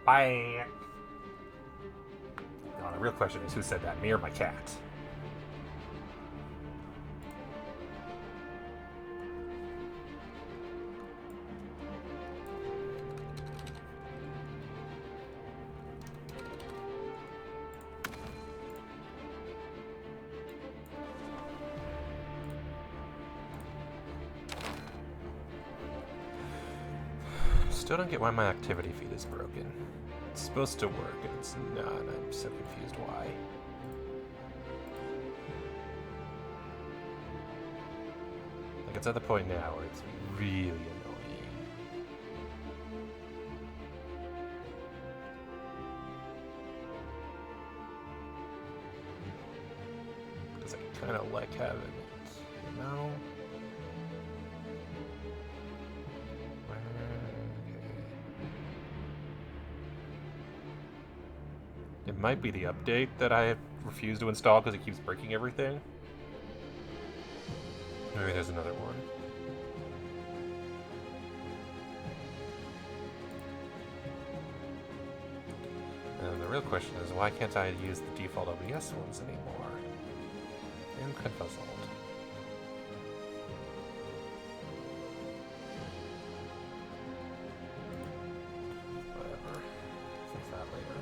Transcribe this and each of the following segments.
Bye. Now, the real question is, who said that, me or my cat? Still don't get why my activity feed is broken. It's supposed to work, and it's not. I'm so confused why. Like, it's at the point now where it's really annoying. Because I kind of like having it, you know? It might be the update that I refuse to install because it keeps breaking everything. Maybe there's another one. And the real question is, why can't I use the default OBS ones anymore? I'm confuzzled. Whatever. Fix that later.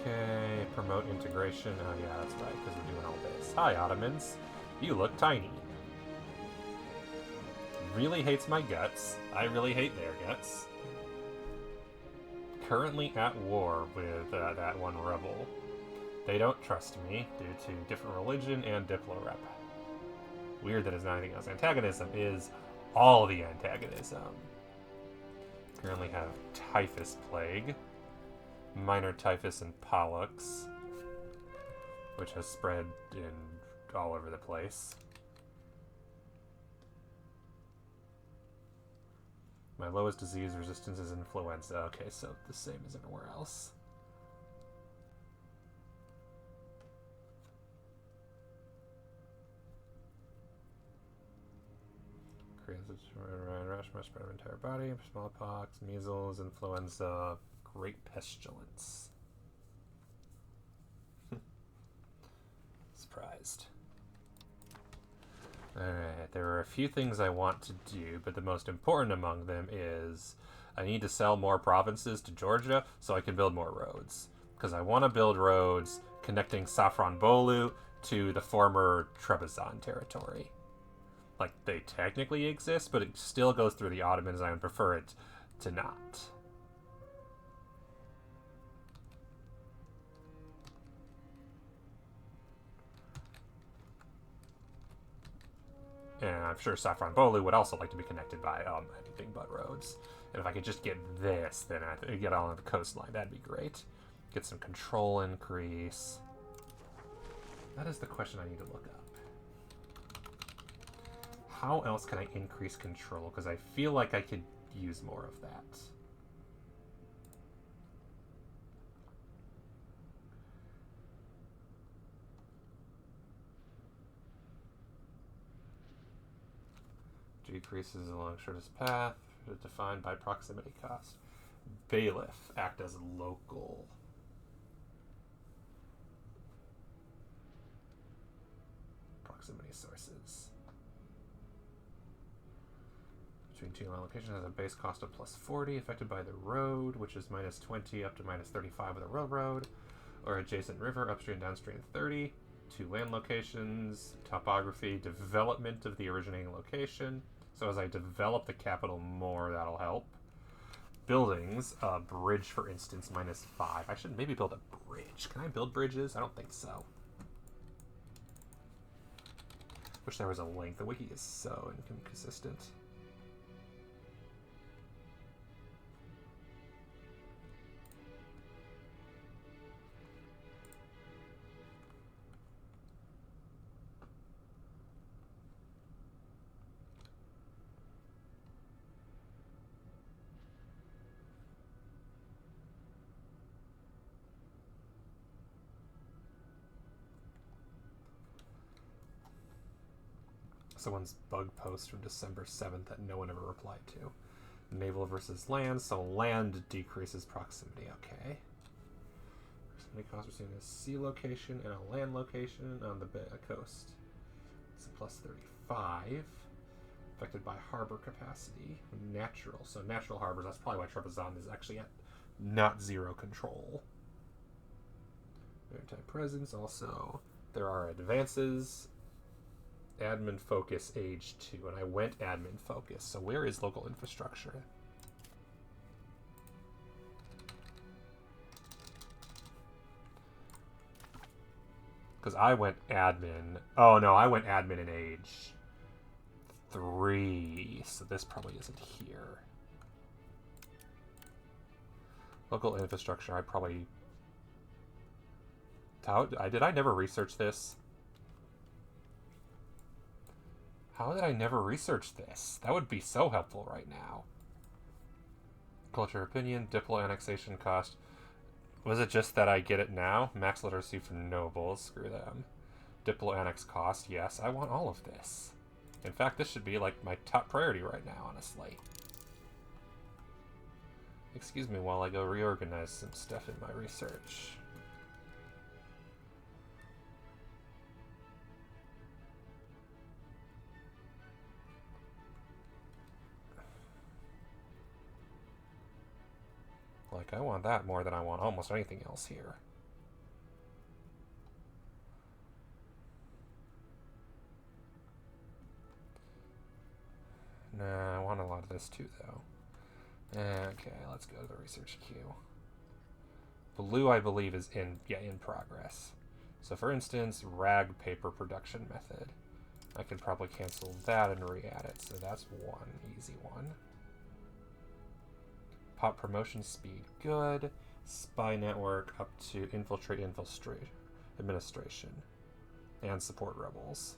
Okay, promote integration. Oh yeah, that's right, because we're doing all this. Hi, Ottomans. You look tiny. Really hates my guts. I really hate their guts. Currently at war with that one rebel. They don't trust me due to different religion and diplorep. Weird that it's not anything else. Antagonism is all the antagonism. Currently have typhus plague, minor typhus and pollux, which has spread in all over the place. My lowest disease resistance is influenza. Okay, so the same as everywhere else. Creates a rash must spread of entire body, smallpox, measles, influenza, great pestilence. Surprised. Alright, there are a few things I want to do, but the most important among them is I need to sell more provinces to Georgia so I can build more roads. Because I want to build roads connecting Safranbolu to the former Trebizond territory. Like, they technically exist, but it still goes through the Ottomans, and I would prefer it to not. And I'm sure Safranbolu would also like to be connected by anything but roads. And if I could just get this, then I get on the coastline. That'd be great. Get some control increase. That is the question I need to look up. How else can I increase control? Because I feel like I could use more of that. Decreases along shortest path, defined by proximity cost. Bailiff, act as local. Proximity sources. Between two locations has a base cost of plus 40, affected by the road, which is minus 20 up to minus 35 with a railroad, or adjacent river, upstream, downstream 30. Two land locations, topography, development of the originating location. So as I develop the capital more, that'll help. Buildings, bridge for instance, minus 5. I should maybe build a bridge. Can I build bridges? I don't think so. Wish there was a link. The wiki is so inconsistent. Someone's bug post from December 7th that no one ever replied to. Naval versus land, so land decreases proximity, okay. Proximity cost receiving a sea location and a land location on the coast. It's a plus 35. Affected by harbor capacity. Natural. So natural harbors, that's probably why Trebizond is actually at not zero control. Maritime presence, also. There are advances. Admin focus age 2, and I went admin focus. So where is local infrastructure? Because I went admin. Oh no, I went admin in age 3, so this probably isn't here. Local infrastructure, I probably... did I never research this? How did I never research this? That would be so helpful right now. Culture opinion, diplo annexation cost. Was it just that I get it now? Max literacy for nobles, screw them. Diplo annex cost, yes, I want all of this. In fact, this should be like my top priority right now, honestly. Excuse me while I go reorganize some stuff in my research. Like, I want that more than I want almost anything else here. Nah, I want a lot of this too, though. Okay, let's go to the research queue. Blue, I believe, is in progress. So, for instance, rag paper production method. I could probably cancel that and re-add it, so that's one easy one. Pop promotion speed, good. Spy network up to infiltrate administration. And support rebels.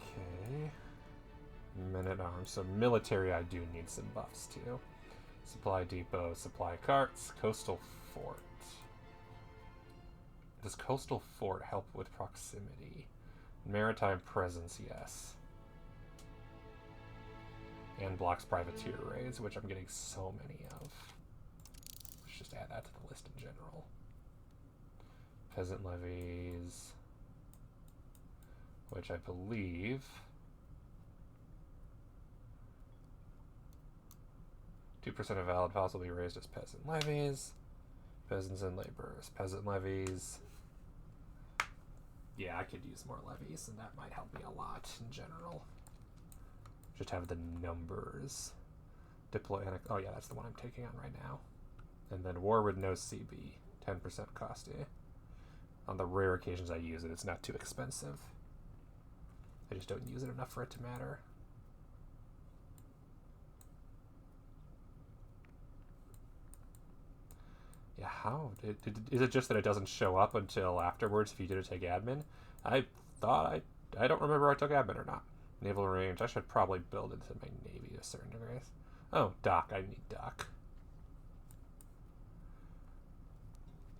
Okay. Men-at-arms. So military I do need some buffs too. Supply depot, supply carts, coastal fort. Does coastal fort help with proximity? Maritime presence, yes. And blocks privateer raids, which I'm getting so many of. Let's just add that to the list in general. Peasant levies, which I believe... % of valid files will be raised as peasant levies. Peasants and laborers. Peasant levies. Yeah, I could use more levies, and that might help me a lot in general. Just have the numbers. Deploy. Oh yeah, that's the one I'm taking on right now. And then war with no CB. 10% cost. On the rare occasions I use it, it's not too expensive. I just don't use it enough for it to matter. Yeah, how? Is it just that it doesn't show up until afterwards if you did take admin? I thought I don't remember I took admin or not. Naval range, I should probably build into my navy to a certain degree. Oh, dock, I need dock.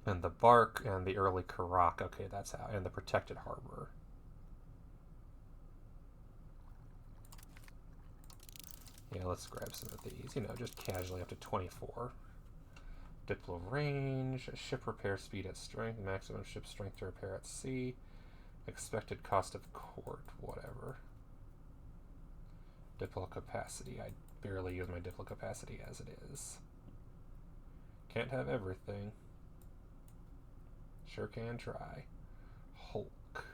And the bark and the early Karak, okay, that's how. And the protected harbor. Yeah, let's grab some of these. You know, just casually up to 24. Diplo range, ship repair speed at strength, maximum ship strength to repair at sea, expected cost of court, whatever. Diplo capacity, I barely use my Diplo capacity as it is. Can't have everything. Sure can try. Hulk.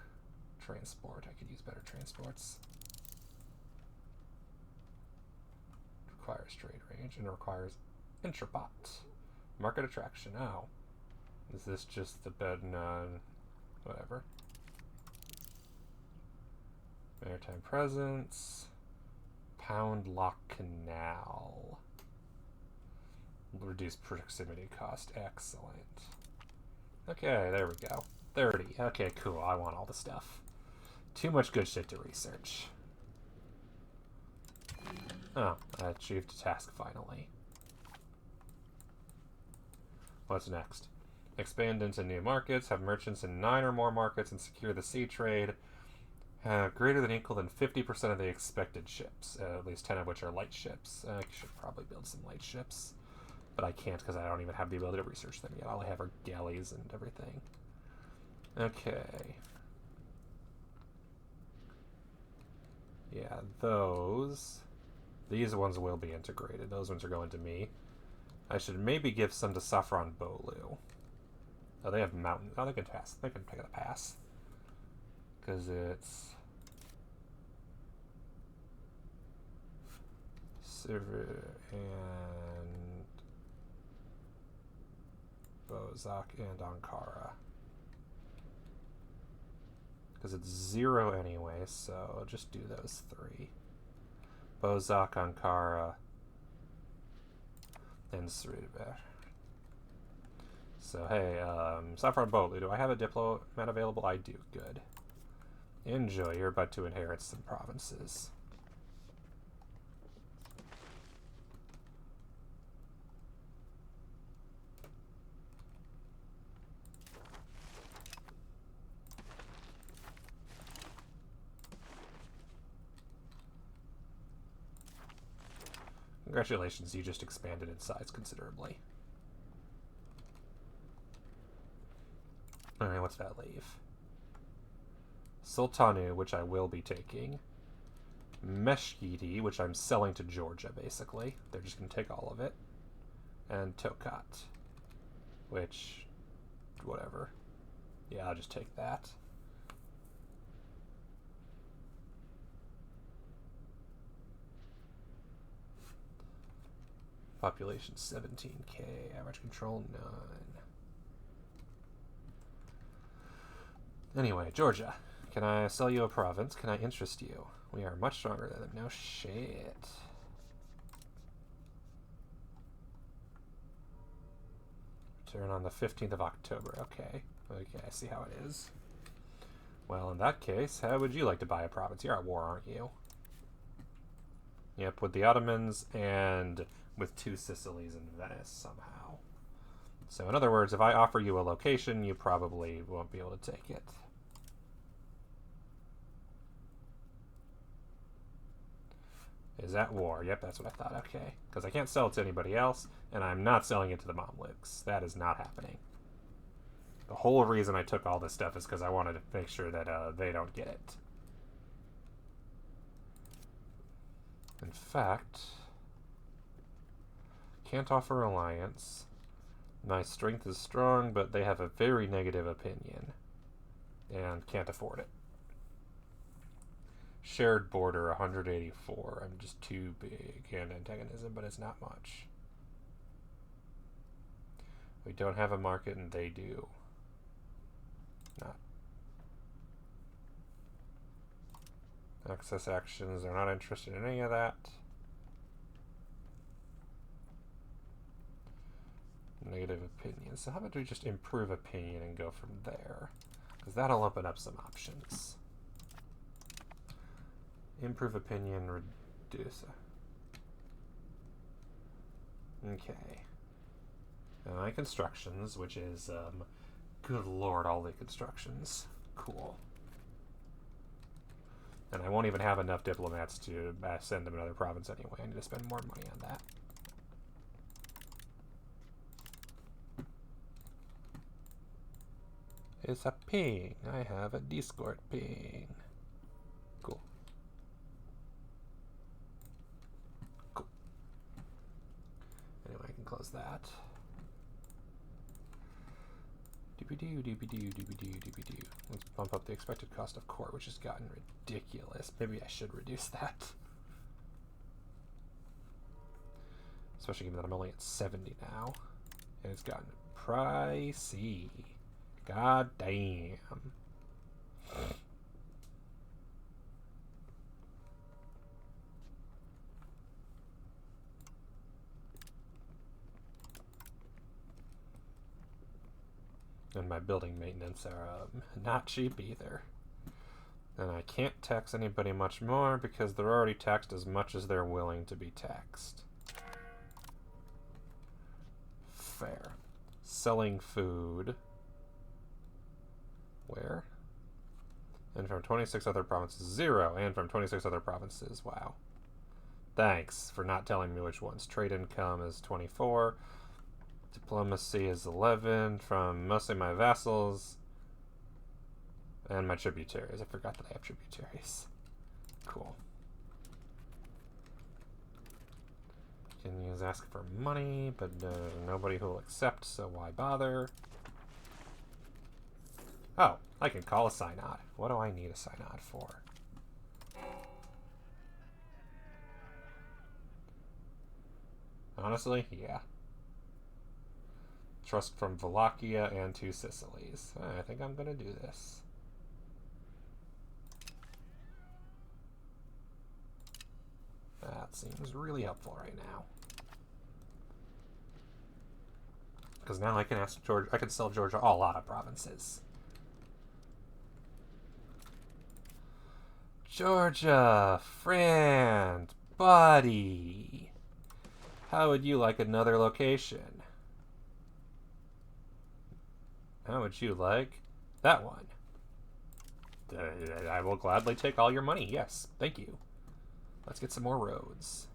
Transport, I could use better transports. Requires trade range and requires intrabot. Market attraction, oh. Is this just the bed? No, whatever. Maritime presence. Pound Lock Canal. Reduce proximity cost, excellent. Okay, there we go. 30, okay, cool, I want all the stuff. Too much good shit to research. Oh, I achieved a task finally. What's next? Expand into new markets, have merchants in 9 or more markets, and secure the sea trade. Greater than equal than 50% of the expected ships, at least 10 of which are light ships. I should probably build some light ships, but I can't because I don't even have the ability to research them yet. All I have are galleys and everything. Okay. Yeah, these ones will be integrated. Those ones are going to me. I should maybe give some to Saffron Bolu. Oh, they have mountain. Oh, they can pass. They can take a pass. Because it's and Bozak and Ankara. Because it's 0 anyway, so I'll just do those 3. Bozak, Ankara, and Sridber. So, hey, Saffron Bolu, do I have a diplomat available? I do. Good. Enjoy. You're about to inherit some provinces. Congratulations, you just expanded in size considerably. Alright, what's that leave? Sultanu, which I will be taking. Meshkiti, which I'm selling to Georgia, basically. They're just going to take all of it. And Tokat, which, whatever. Yeah, I'll just take that. Population 17k, average control none. Anyway, Georgia, can I sell you a province? Can I interest you? We are much stronger than them. No shit. Return on the 15th of October. Okay. Okay, I see how it is. Well, in that case, how would you like to buy a province? You're at war, aren't you? Yep, with the Ottomans and with 2 Sicilies and Venice somehow. So in other words, if I offer you a location, you probably won't be able to take it. Is at war. Yep, that's what I thought. Okay. Because I can't sell it to anybody else, and I'm not selling it to the Mamluks. That is not happening. The whole reason I took all this stuff is because I wanted to make sure that they don't get it. In fact, can't offer alliance. My strength is strong, but they have a very negative opinion and can't afford it. Shared border 184. I'm just too big. And antagonism, but it's not much. We don't have a market and they do. Not. Access actions, they're not interested in any of that. Negative opinion. So how about we just improve opinion and go from there? Because that'll open up some options. Improve opinion, reduce. Okay. My constructions, which is, good lord, all the constructions. Cool. And I won't even have enough diplomats to send them another province anyway. I need to spend more money on that. It's a ping. I have a Discord ping. Cool. Cool. Anyway, I can close that. Doobie-doo, doobie-doo, doobie-doo, doobie-doo. Let's bump up the expected cost of court, which has gotten ridiculous. Maybe I should reduce that. Especially given that I'm only at 70 now. And it's gotten pricey. God damn. And my building maintenance are not cheap either. And I can't tax anybody much more because they're already taxed as much as they're willing to be taxed. Fair. selling food. Where? And from 26 other provinces, 0. And from 26 other provinces, wow. Thanks for not telling me which ones. Trade income is 24. Diplomacy is 11 from mostly my vassals. And my tributaries. I forgot that I have tributaries. Cool. Can use ask for money, but nobody who will accept, so why bother? Oh, I can call a synod. What do I need a synod for? Honestly, yeah. Trust from Wallachia and 2 Sicilies. I think I'm gonna do this. That seems really helpful right now. Because now I can ask Georgia. I can sell Georgia a lot of provinces. Georgia, friend, buddy. How would you like another location? How would you like that one? I will gladly take all your money. Yes, thank you. Let's get some more roads.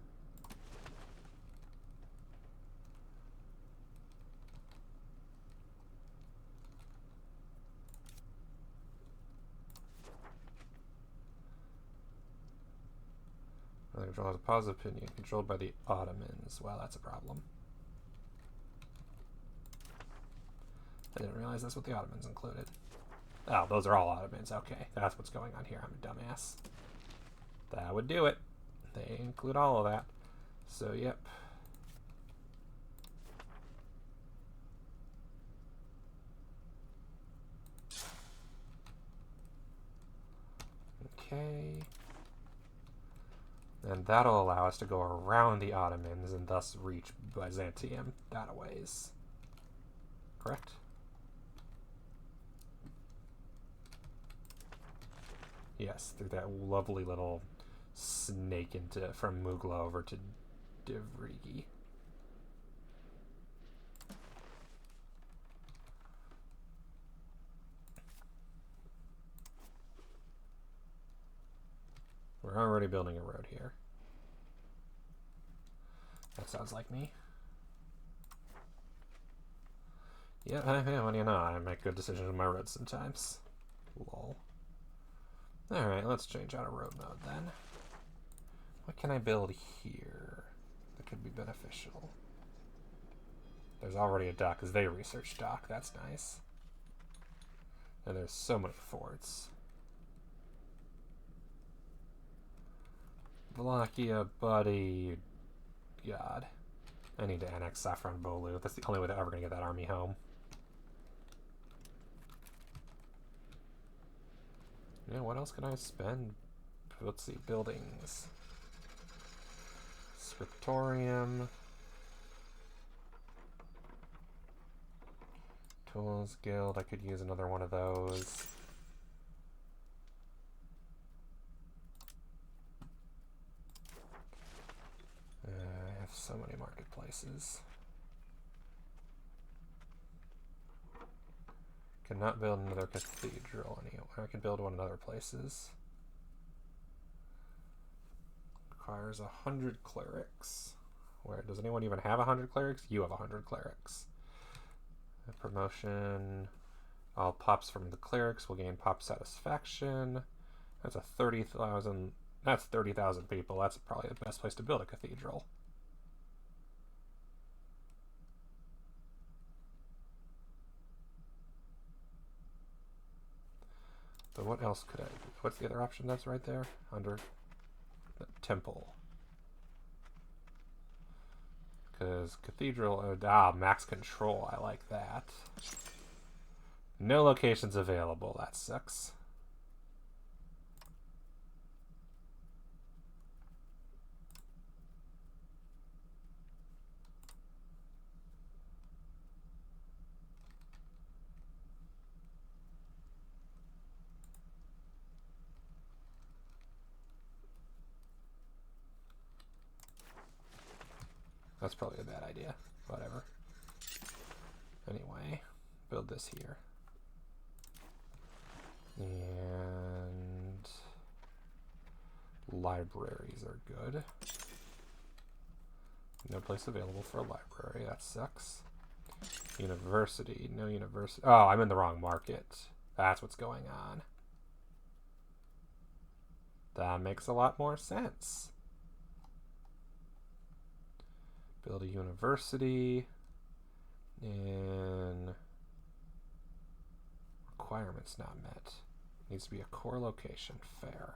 Another control has a positive opinion, controlled by the Ottomans. Well, that's a problem. I didn't realize that's what the Ottomans included. Oh, those are all Ottomans. Okay, that's what's going on here. I'm a dumbass. That would do it. They include all of that. So, yep. Okay. And that'll allow us to go around the Ottomans and thus reach Byzantium that ways. Correct? Yes, through that lovely little snake from Mugla over to Devrigi. We're already building a road here. That sounds like me. Yeah, what do you know? I make good decisions with my roads sometimes. Lol. Alright, let's change out of road mode then. What can I build here that could be beneficial? There's already a dock, because they researched dock. That's nice. And there's so many forts. Wallachia, buddy. God. I need to annex Saffron Bolu. That's the only way they're ever going to get that army home. Yeah, what else can I spend? Let's see, buildings. Scriptorium. Tools Guild, I could use another one of those. I have so many marketplaces. Cannot build another cathedral anywhere. I can build one in other places. Requires 100 clerics. Where does anyone even have 100 clerics? You have 100 clerics. A promotion. All pops from the clerics will gain pop satisfaction. That's a 30,000. That's 30,000 people. That's probably the best place to build a cathedral. But what else could I do? What's the other option that's right there? Under the temple. Because cathedral, max control, I like that. No locations available, that sucks. That's probably a bad idea. Whatever. Anyway, build this here. And libraries are good. No place available for a library. That sucks. University. No university. Oh, I'm in the wrong market. That's what's going on. That makes a lot more sense. Build a university. And requirements not met. Needs to be a core location. Fair.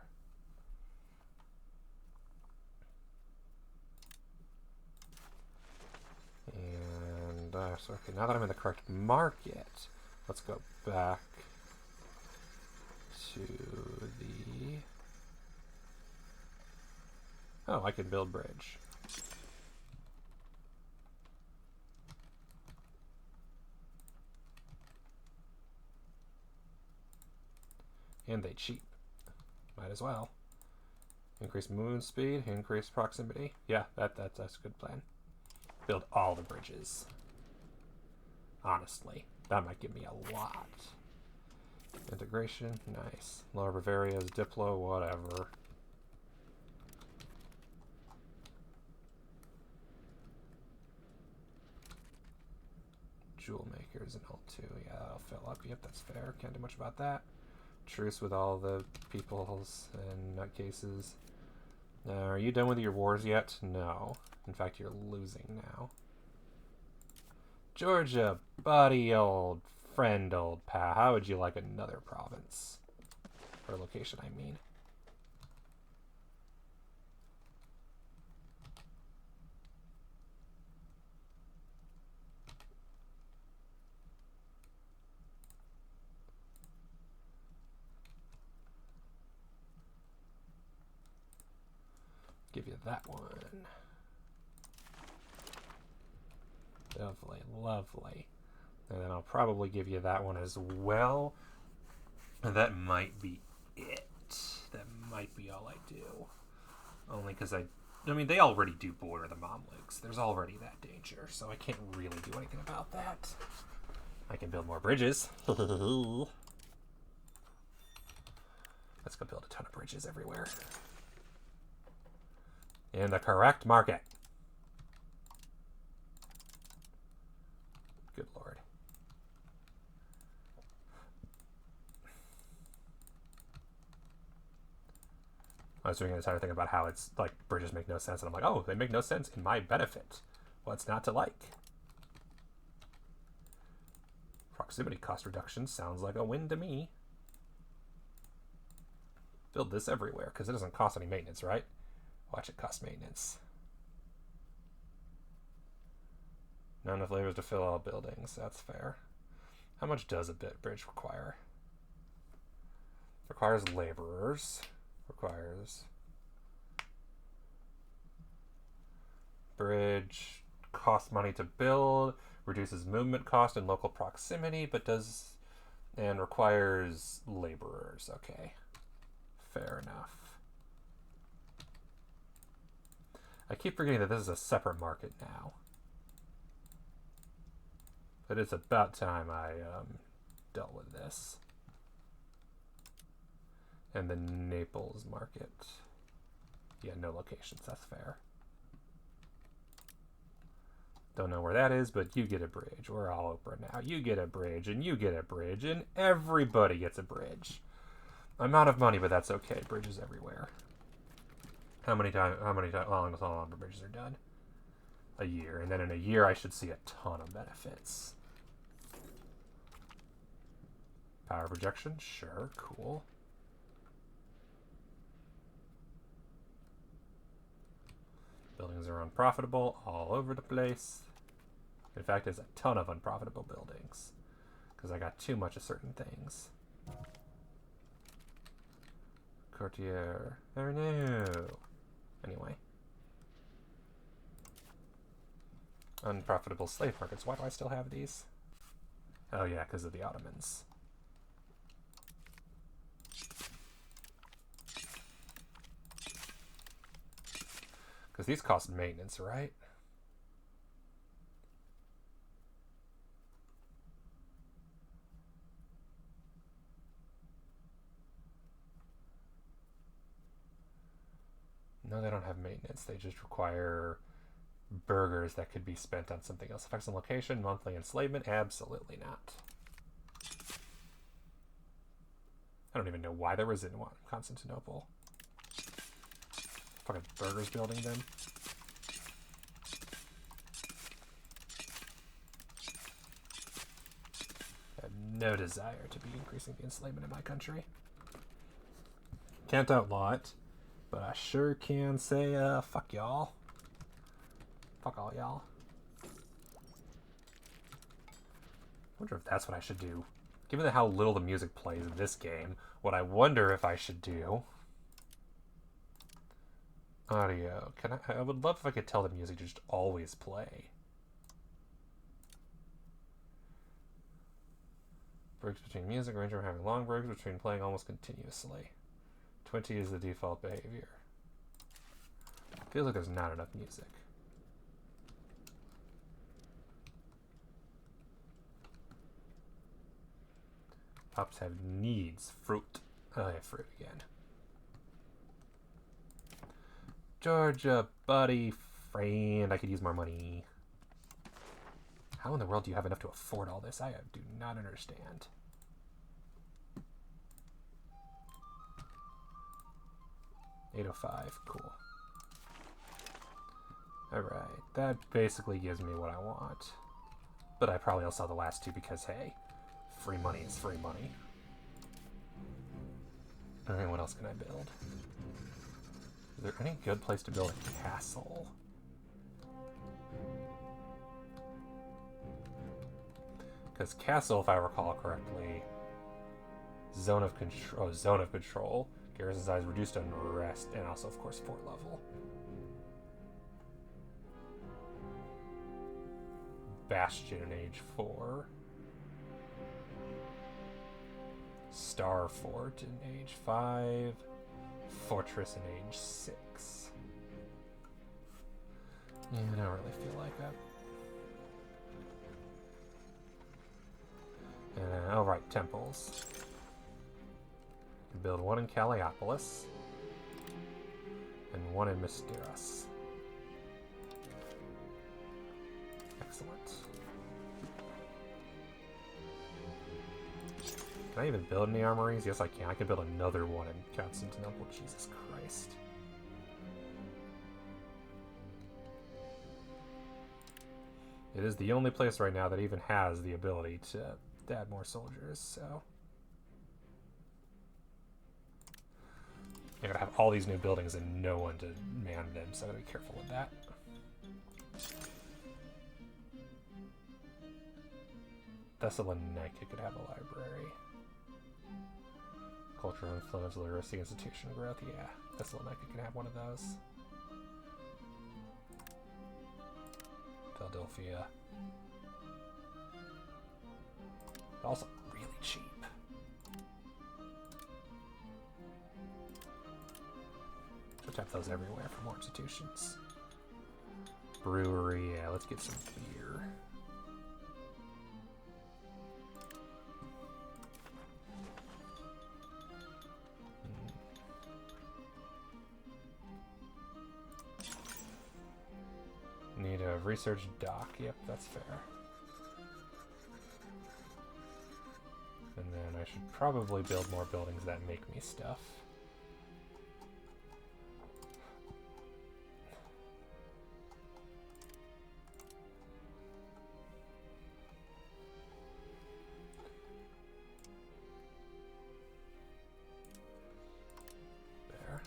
And so okay, now that I'm in the correct market, let's go back to the... Oh, I can build bridge. And they cheap. Might as well. Increase movement speed, increase proximity. Yeah, that's a good plan. Build all the bridges. Honestly, that might give me a lot. Integration, nice. Lower Bavaria's Diplo, whatever. Jewel makers and all two. Yeah, that'll fill up. Yep, that's fair. Can't do much about that. Truce with all the peoples and nutcases. Are you done with your wars yet? No. In fact, you're losing now. Georgia, buddy, old friend, old pal. How would you like another province? Or location, I mean. Give you that one. Lovely, lovely. And then I'll probably give you that one as well. And that might be it. That might be all I do. Only because I mean, they already do border the Mamluks. There's already that danger, so I can't really do anything about that. I can build more bridges. Let's go build a ton of bridges everywhere. In the correct market. Good lord. I was doing an entire thing about how it's like bridges make no sense, and I'm like, oh, they make no sense in my benefit. What's not to like? Proximity cost reduction sounds like a win to me. Build this everywhere, because it doesn't cost any maintenance, right? Watch it cost maintenance. Not enough labors to fill all buildings. That's fair. How much does a bridge require? Requires laborers. Requires bridge costs money to build, reduces movement cost and local proximity, but does and requires laborers. Okay, fair enough. I keep forgetting that this is a separate market now, but it's about time I dealt with this. And the Naples market. Yeah, no locations, that's fair. Don't know where that is, but you get a bridge. We're all open now. You get a bridge, and you get a bridge, and everybody gets a bridge. I'm out of money, but that's okay. Bridges everywhere. How long the bridges are done? A year. And then in a year, I should see a ton of benefits. Power projection? Sure, cool. Buildings are unprofitable all over the place. In fact, there's a ton of unprofitable buildings because I got too much of certain things. Courtier. Oh no. Anyway. Unprofitable slave markets. Why do I still have these? Oh yeah, because of the Ottomans. Because these cost maintenance, right? they don't have maintenance. They just require burgers that could be spent on something else. Effects on location, monthly enslavement? Absolutely not. I don't even know why there was in Constantinople. Fucking burgers building them. I have no desire to be increasing the enslavement in my country. Can't outlaw it, but I sure can say, fuck y'all. Fuck all y'all. Wonder if that's what I should do. Given how little the music plays in this game, what I wonder if I should do... Audio. I would love if I could tell the music to just always play. Breaks between music, arrangement having long breaks between playing almost continuously. 20 is the default behavior. Feels like there's not enough music. Pups have needs. Fruit. Oh, I have fruit again. Georgia, buddy, friend. I could use more money. How in the world do you have enough to afford all this? I do not understand. $805. Cool. Alright. That basically gives me what I want. But I probably will sell the last two because, hey, free money is free money. Alright, what else can I build? Is there any good place to build a castle? Because castle, if I recall correctly, zone of control. Garrison size reduced to unrest, and also, of course, fort level. Bastion in Age 4. Star Fort in Age 5. Fortress in Age 6. Yeah, I don't really feel like that. Alright, temples. Build one in Calliopolis. And one in Mysteros. Excellent. Can I even build any armories? Yes, I can. I can build another one in Constantinople. Jesus Christ. It is the only place right now that even has the ability to add more soldiers, so... I gotta have all these new buildings and no one to man them, so I gotta be careful with that. Thessalonica could have a library. Cultural influence, literacy, institution growth. Yeah, Thessalonica can have one of those. Philadelphia. Also really cheap. Should have those everywhere for more institutions. Brewery, yeah, let's get some beer. Need a research dock. Yep, that's fair. And then I should probably build more buildings that make me stuff. There.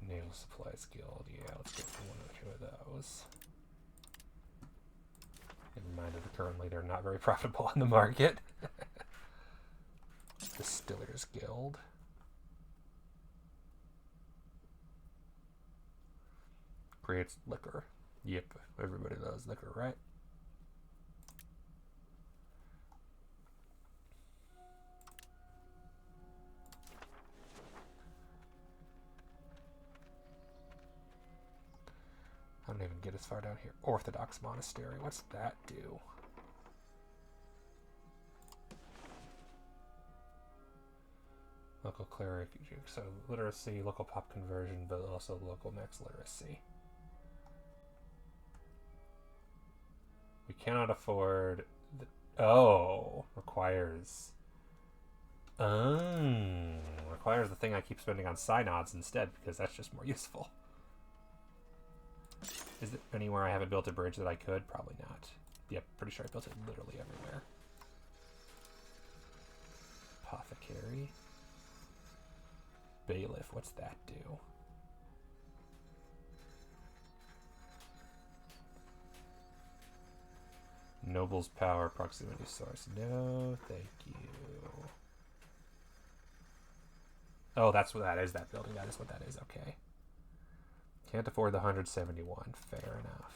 Naval Supplies Guild, yeah, let's get one or two of those. In mind that currently they're not very profitable on the market. Distillers Guild. Creates liquor. Yep, everybody loves liquor, right? I don't even get as far down here. Orthodox Monastery. What's that do? local cleric, so literacy, local pop conversion, but also local max literacy. We cannot afford... requires... requires the thing I keep spending on synods instead, because that's just more useful. Is there anywhere I haven't built a bridge that I could? Probably not. Yep, pretty sure I built it literally everywhere. Apothecary. Bailiff, what's that do? Noble's power, proximity source. No, thank you. Oh, that's what that is, that building. That is what that is, okay. Can't afford the 171. Fair enough.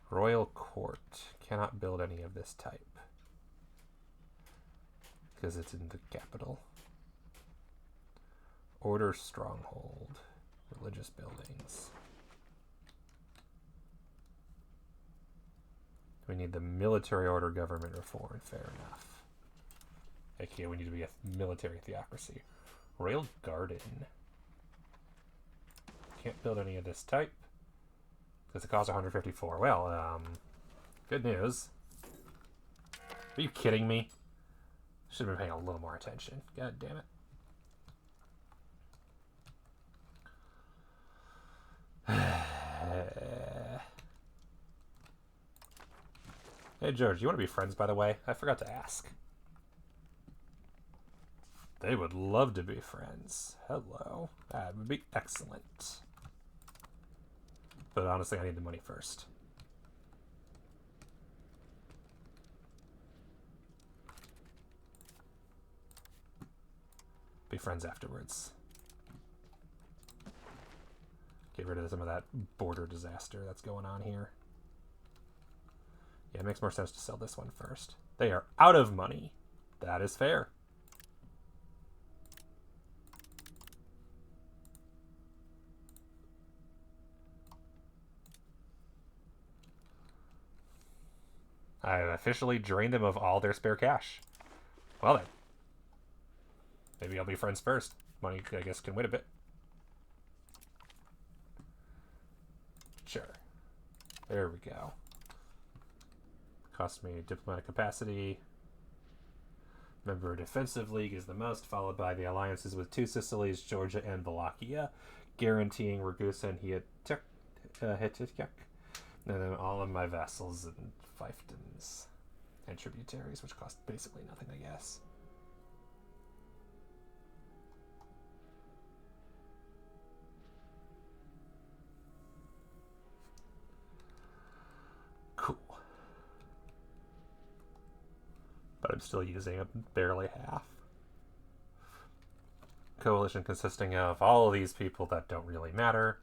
Royal Court. Cannot build any of this type. Because it's in the capital. Order Stronghold. Religious buildings. We need the military order government reform. Fair enough. Okay, we need to be a military theocracy. Royal Garden. Can't build any of this type. Because it costs 154. Well, good news. Are you kidding me? Should have been paying a little more attention. God damn it. Hey, George, you want to be friends, by the way? I forgot to ask. They would love to be friends. Hello. That would be excellent. But honestly, I need the money first. Be friends afterwards. Get rid of some of that border disaster that's going on here. Yeah, it makes more sense to sell this one first. They are out of money. That is fair. I have officially drained them of all their spare cash. Well then. Maybe I'll be friends first. Money, I guess, can wait a bit. Sure. There we go. Cost me diplomatic capacity. Member Defensive League is the most, followed by the alliances with two Sicilies, Georgia and Wallachia, guaranteeing Ragusa and Hittitiak, and then all of my vassals and fiefdoms and tributaries, which cost basically nothing, I guess. Cool. But I'm still using barely half. Coalition consisting of all of these people that don't really matter.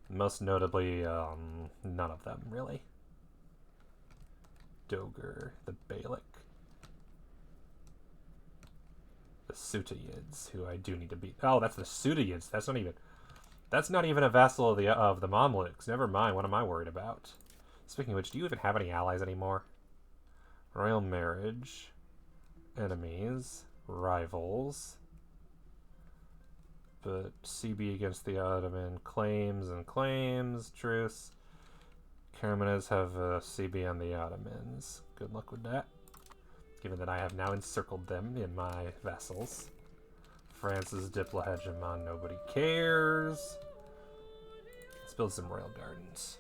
Most notably, none of them, really. Doger, the Balik, the Sutayids, who I do need to beat. Oh, that's the Sutayids. That's not even a vassal of the Mamluks. Never mind. What am I worried about? Speaking of which, do you even have any allies anymore? Royal marriage, enemies, rivals. But CB against the Ottoman, claims and claims, truce. Carmenes have CB on the Ottomans. Good luck with that. Given that I have now encircled them in my vessels. France's Diplo hegemon, nobody cares. Let's build some royal gardens.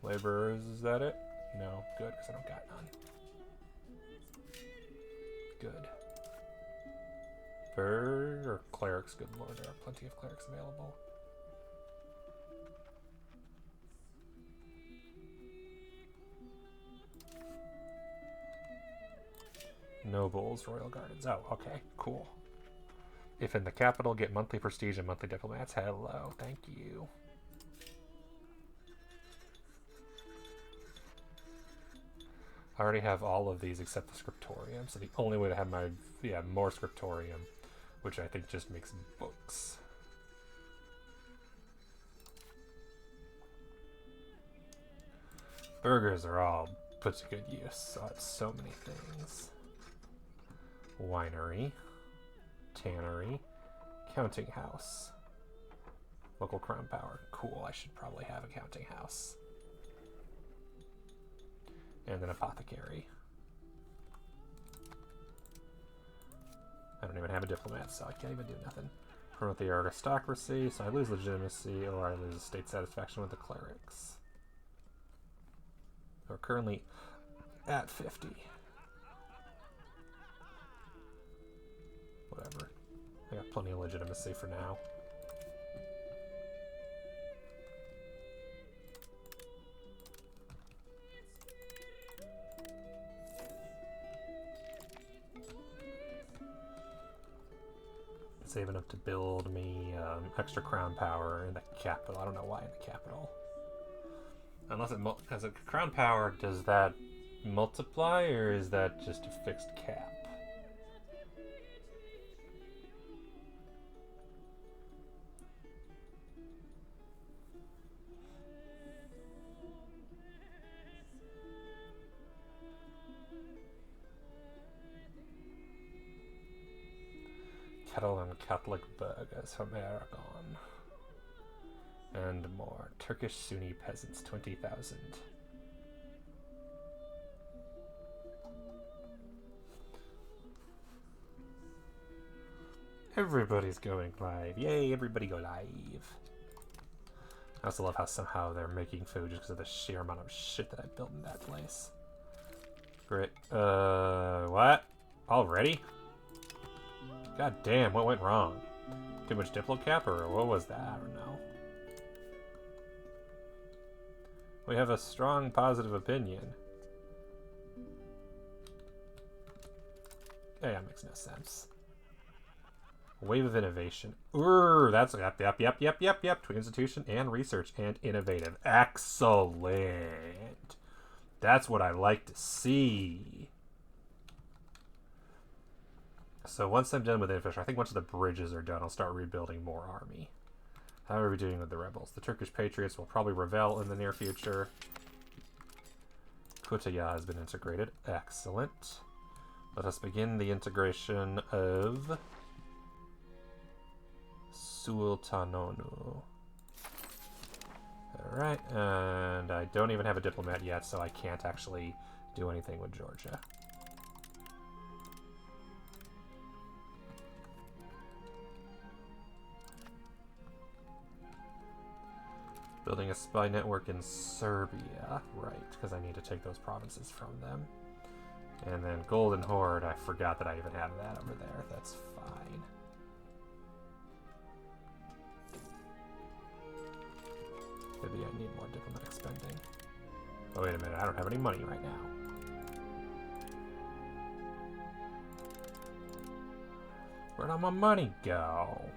Laborers, is that it? No, good, because I don't got none. Good. Or clerics, good lord, there are plenty of clerics available. Nobles, royal gardens. Oh, okay, cool. If in the capital, get monthly prestige and monthly diplomats. Hello, thank you. I already have all of these except the scriptorium, so the only way to have my, more scriptorium, which I think just makes books. Burgers are all put to good use, so it's so many things. Winery. Tannery. Counting house. Local crown power. Cool, I should probably have a counting house. And an apothecary. I don't even have a diplomat, so I can't even do nothing. Promote the aristocracy, so I lose legitimacy, or I lose state satisfaction with the clerics. We're currently at 50. Whatever. I got plenty of legitimacy for now. Save enough to build me extra crown power in the capital. I don't know why in the capital. Unless it as a crown power, does that multiply or is that just a fixed cap? Kettle and Catholic burghers from Aragon. And more. Turkish Sunni peasants, 20,000. Everybody's going live. Yay, everybody go live. I also love how somehow they're making food just because of the sheer amount of shit that I built in that place. Great. What? Already? God damn, what went wrong? Too much diplocap, or what was that? I don't know. We have a strong positive opinion. Yeah, that makes no sense. Wave of innovation. That's yep. Twin institution and research and innovative. Excellent. That's what I like to see. So once I'm done with infrastructure, I think once the bridges are done, I'll start rebuilding more army. How are we doing with the rebels? The Turkish patriots will probably rebel in the near future. Kutaya has been integrated. Excellent. Let us begin the integration of Sultanonu. Alright, and I don't even have a diplomat yet, so I can't actually do anything with Georgia. Building a spy network in Serbia. Right, because I need to take those provinces from them. And then Golden Horde, I forgot that I even have that over there. That's fine. Maybe I need more diplomatic spending. Oh, wait a minute. I don't have any money right now. Where'd all my money go?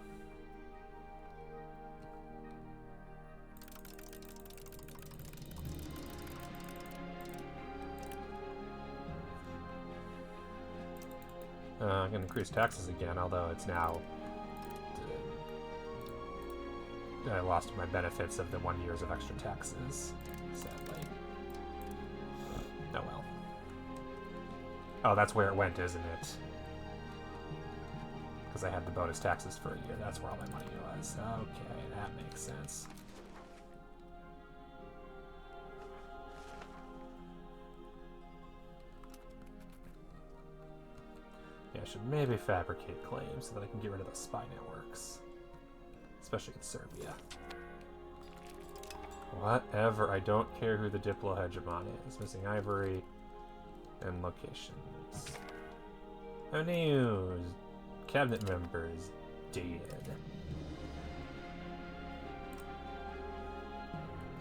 I'm going to increase taxes again, although it's now... I lost my benefits of the 1 year of extra taxes, sadly. Oh well. Oh, that's where it went, isn't it? Because I had the bonus taxes for a year. That's where all my money was. Okay, that makes sense. Yeah, I should maybe fabricate claims so that I can get rid of the spy networks. Especially in Serbia. Whatever, I don't care who the Diplo-Hegemon is. Missing ivory and locations. Oh news! Cabinet members dead.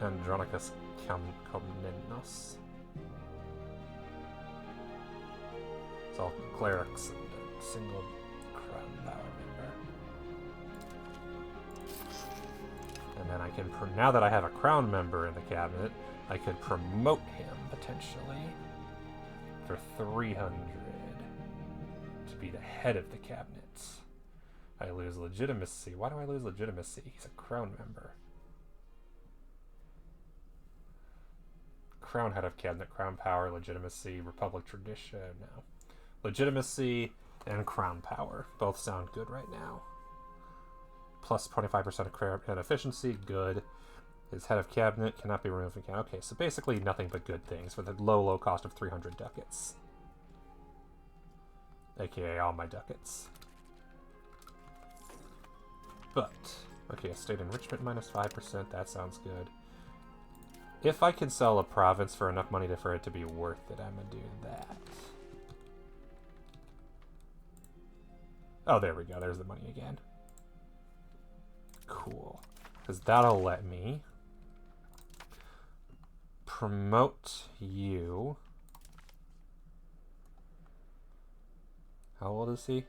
Andronicus Komnenos. It's all clerics and a single crown power member. And then I can, now that I have a crown member in the cabinet, I could promote him, potentially, for 300 to be the head of the cabinet. I lose legitimacy. Why do I lose legitimacy? He's a crown member. Crown head of cabinet, crown power, legitimacy, republic tradition. No. Legitimacy and crown power. Both sound good right now. Plus 25% of cabinet efficiency, good. His head of cabinet cannot be removed from cabinet. Okay, so basically nothing but good things for the low cost of 300 ducats. AKA all my ducats. But, okay, estate enrichment minus 5%, that sounds good. If I can sell a province for enough money for it to be worth it, I'm gonna do that. Oh, there we go, there's the money again. Cool. Because that'll let me promote you. How old is he?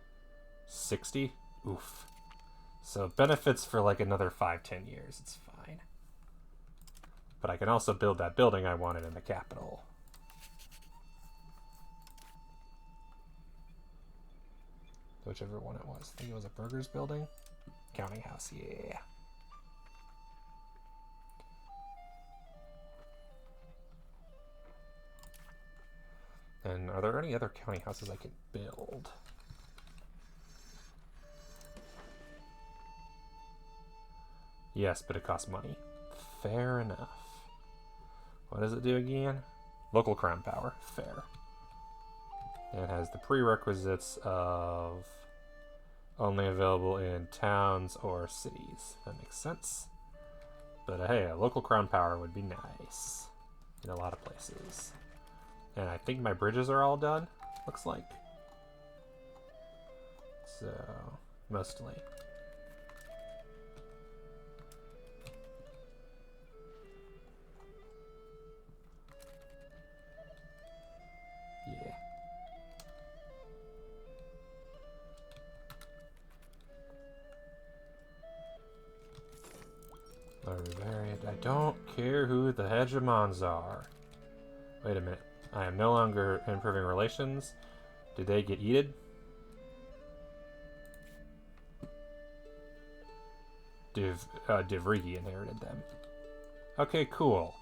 60? Oof. So benefits for like another 5-10 years. It's fine. But I can also build that building I wanted in the capital. Whichever one it was. I think it was a burgers building. Counting house, yeah. And are there any other county houses I can build? Yes, but it costs money. Fair enough. What does it do again? Local crown power. Fair. And it has the prerequisites of only available in towns or cities. That makes sense. But hey, a local crown power would be nice in a lot of places. And I think my bridges are all done, looks like. So, mostly. Yeah. I don't care who the hegemons are. Wait a minute. I am no longer improving relations. Did they get yeeted? Divrigi inherited them. Okay, cool.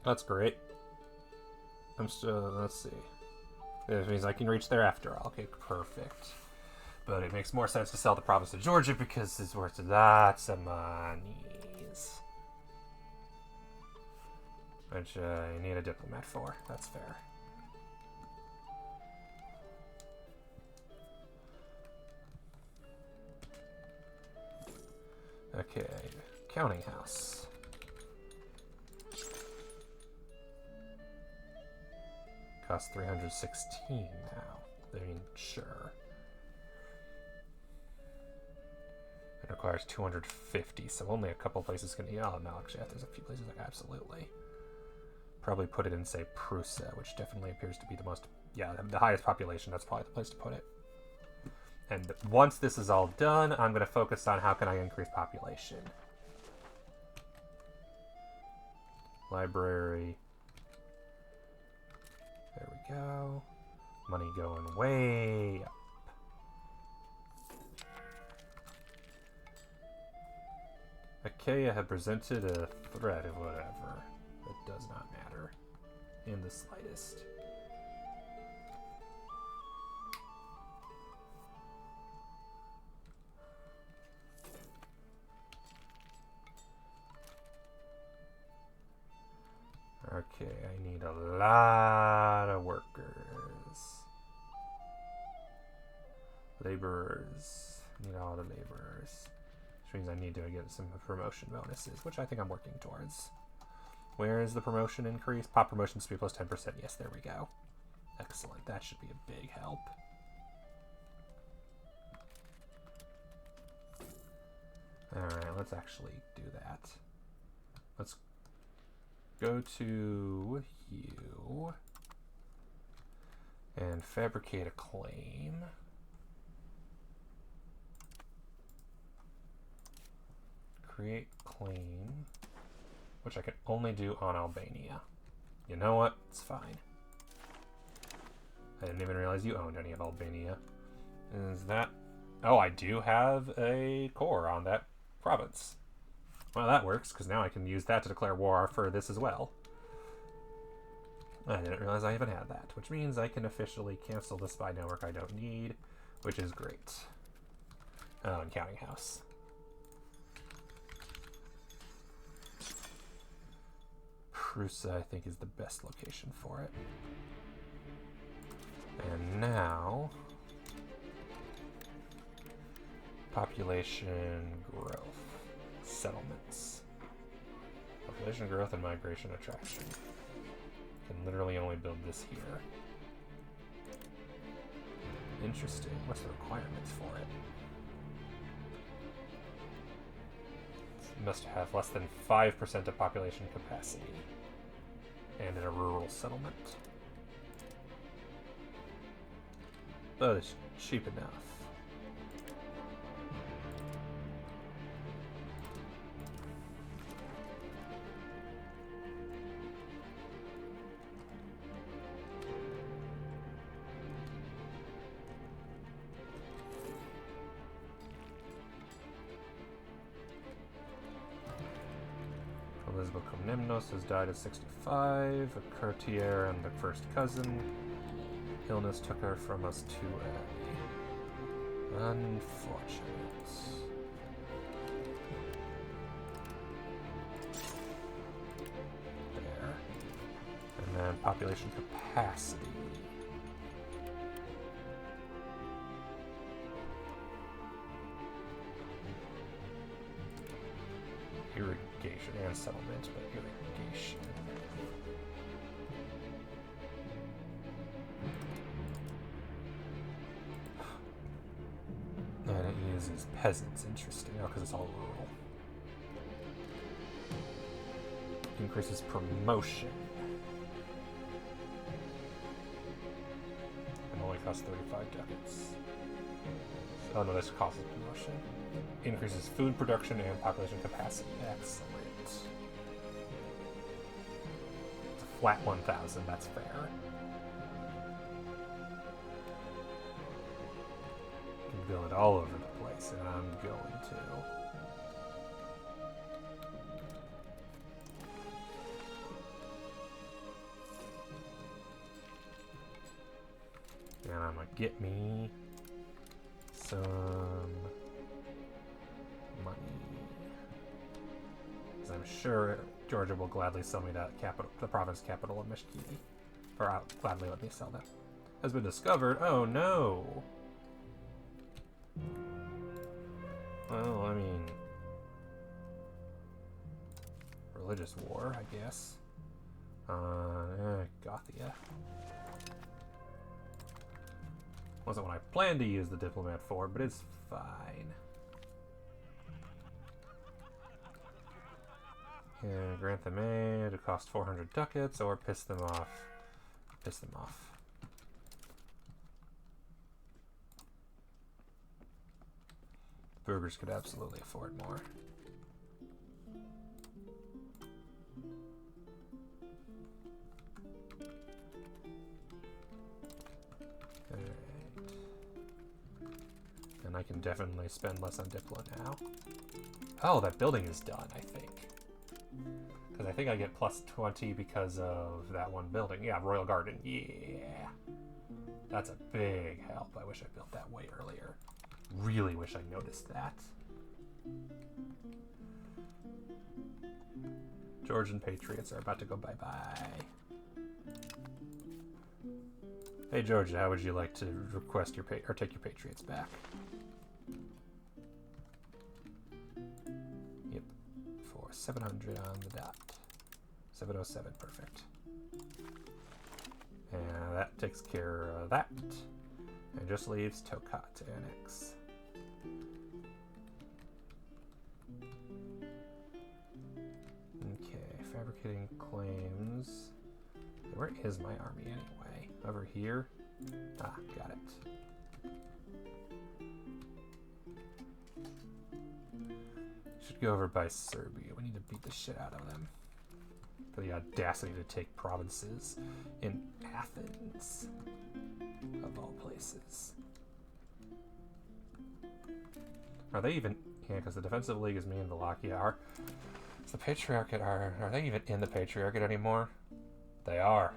That's great. I'm still, let's see. That means I can reach there after all. Okay, perfect. But it makes more sense to sell the province of Georgia because it's worth lots of monies. Which you need a diplomat for. That's fair. Okay, counting house. Costs 316 now. I mean, sure. It requires 250, so only a couple places can. Oh no, actually, there's a few places that absolutely. Probably put it in, say, Prusa, which definitely appears to be the most, yeah, the highest population. That's probably the place to put it. And once this is all done, I'm going to focus on how can I increase population. Library. There we go. Money going way up. Achaia had presented a threat of whatever. It does not matter in the slightest. Okay, I need a lot of workers. Laborers. Need all the laborers. Which means I need to get some promotion bonuses, which I think I'm working towards. Where is the promotion increase? Pop promotion speed plus 10%. Yes, there we go. Excellent. That should be a big help. Alright, let's actually do that. Let's go to you and fabricate a claim. Create claim. Which I can only do on Albania. You know what? It's fine. I didn't even realize you owned any of Albania. Is that... Oh, I do have a core on that province. Well, that works, because now I can use that to declare war for this as well. I didn't realize I even had that, which means I can officially cancel the spy network I don't need, which is great. Oh, and counting house. Prusa, I think, is the best location for it. And now, population growth, settlements. Population growth and migration attraction. Can literally only build this here. Interesting. What's the requirements for it? It must have less than 5% of population capacity. And in a rural settlement. But it's cheap enough. Komnenos has died at 65. A courtier and the first cousin. Illness took her from us too early. Unfortunate. There. And then population capacity. Irrigation and settlement, but irrigation. And it uses peasants. Interesting. Oh, because it's all rural. Increases promotion. And only costs 35 ducats. Oh no, this costs promotion. Increases food production and population capacity. Excellent. It's a flat 1,000, that's fair. You can build it all over the place, and I'm going to. And I'm gonna get me some money. Because I'm sure Georgia will gladly sell me that capital, the province capital of Mishkini. Or gladly let me sell that. Has been discovered. Oh no! Well, I mean, religious war, I guess. Gothia. Wasn't what I planned to use the diplomat for, but it's fine. And grant them aid. It costs 400 ducats, or piss them off. Piss them off. Burgers could absolutely afford more. Alright. And I can definitely spend less on Diplo now. Oh, that building is done, I think. Because I think I get plus 20 because of that one building. Yeah, Royal Garden. Yeah. That's a big help. I wish I built that way earlier. Really wish I noticed that. Georgian Patriots are about to go bye-bye. Hey, Georgia, how would you like to request your or take your Patriots back? Yep. For 700 on the dot. 707, perfect. And that takes care of that. And just leaves Tokat to annex. Okay, fabricating claims. Where is my army anyway? Over here? Ah, got it. Should go over by Serbia. We need to beat the shit out of them. For the audacity to take provinces in Athens, of all places. Are they even... Yeah, because the Defensive League is me and Wallachia. Is the Patriarchate... Are they even in the Patriarchate anymore? They are.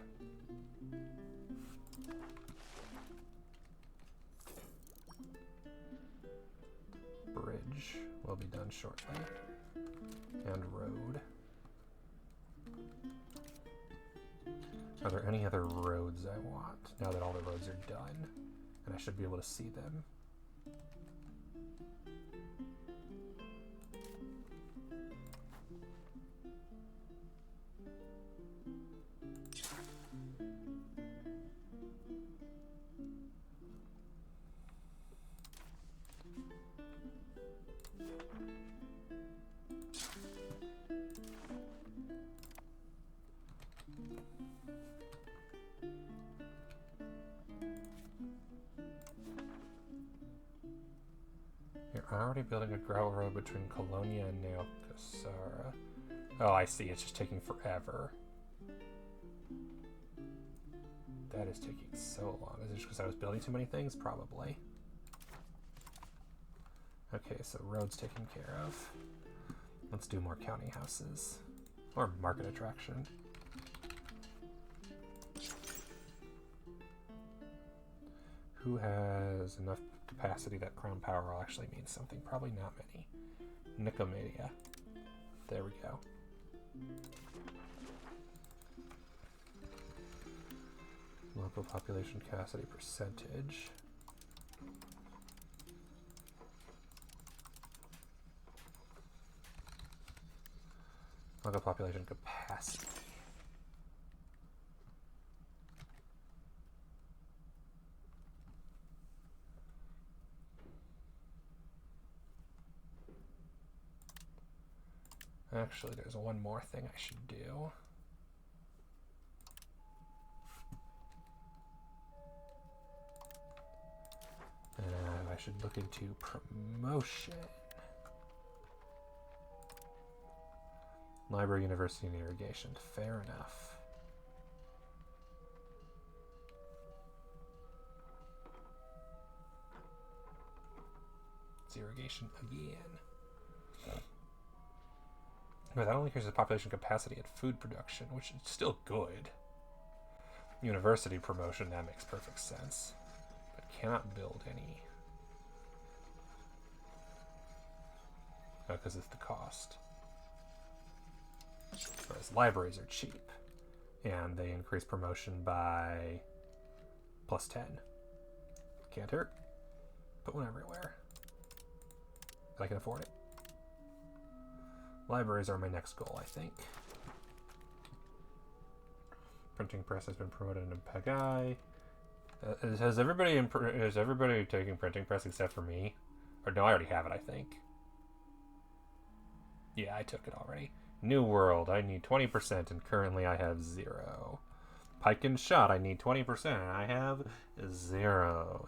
bridge will be done shortly. And road. Are there any other roads I want now that all the roads are done? And I should be able to see them. You're already building a gravel road between Colonia and Neocasara. Oh, I see. It's just taking forever. That is taking so long. Is it just because I was building too many things? Probably. Okay, so roads taken care of. Let's do more county houses. Or market attraction. Who has enough capacity that Crown Power will actually mean something? Probably not many. Nicomedia. There we go. Local population capacity percentage. Local population capacity. Actually, there's one more thing I should do. I should look into promotion. Library, university, and irrigation. Fair enough. It's irrigation again. But that only increases population capacity and food production, which is still good. University promotion, that makes perfect sense. But cannot build any. Oh, because it's the cost. Whereas libraries are cheap. And they increase promotion by +10. Can't hurt. Put one everywhere. If I can afford it. Libraries are my next goal, I think. Printing press has been promoted in Pagai. Has everybody taken printing press except for me? Or no, I already have it, I think. Yeah, I took it already. New World, I need 20%, and currently I have 0. Pike and Shot, I need 20%, and I have 0.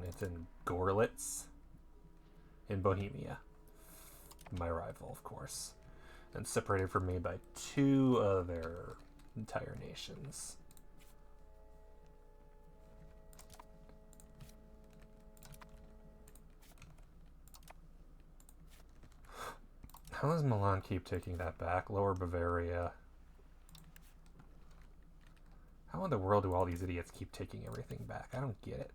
It's in Gorlitz, in Bohemia. My rival, of course. And separated from me by 2 other entire nations. How does Milan keep taking that back? Lower Bavaria. How in the world do all these idiots keep taking everything back? I don't get it.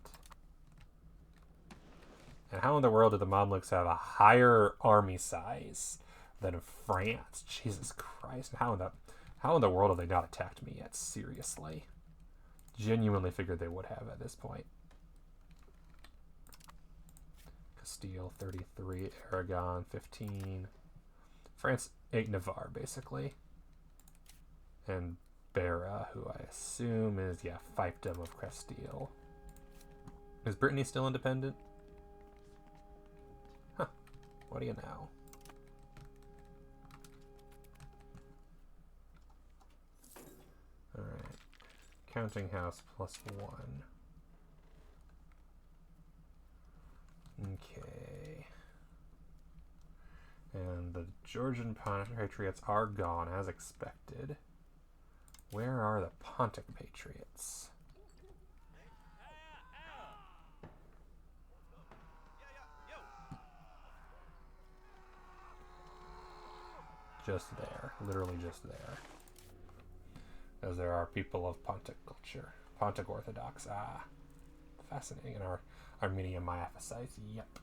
And how in the world do the Mamluks have a higher army size than France? Jesus Christ. How in the world have they not attacked me yet? Seriously. Genuinely figured they would have at this point. Castile, 33. Aragon, 15. France, 8 Navarre, basically. And Berra, who I assume is, yeah, fiefdom of Castile. Is Brittany still independent? Huh. What do you know? Alright. Counting house +1. Okay. And the Georgian Patriots are gone, as expected. Where are the Pontic Patriots? Just there. Literally just there. As there are people of Pontic culture. Pontic Orthodox. Ah. Fascinating. And our Armenian Miaphysites. Yep.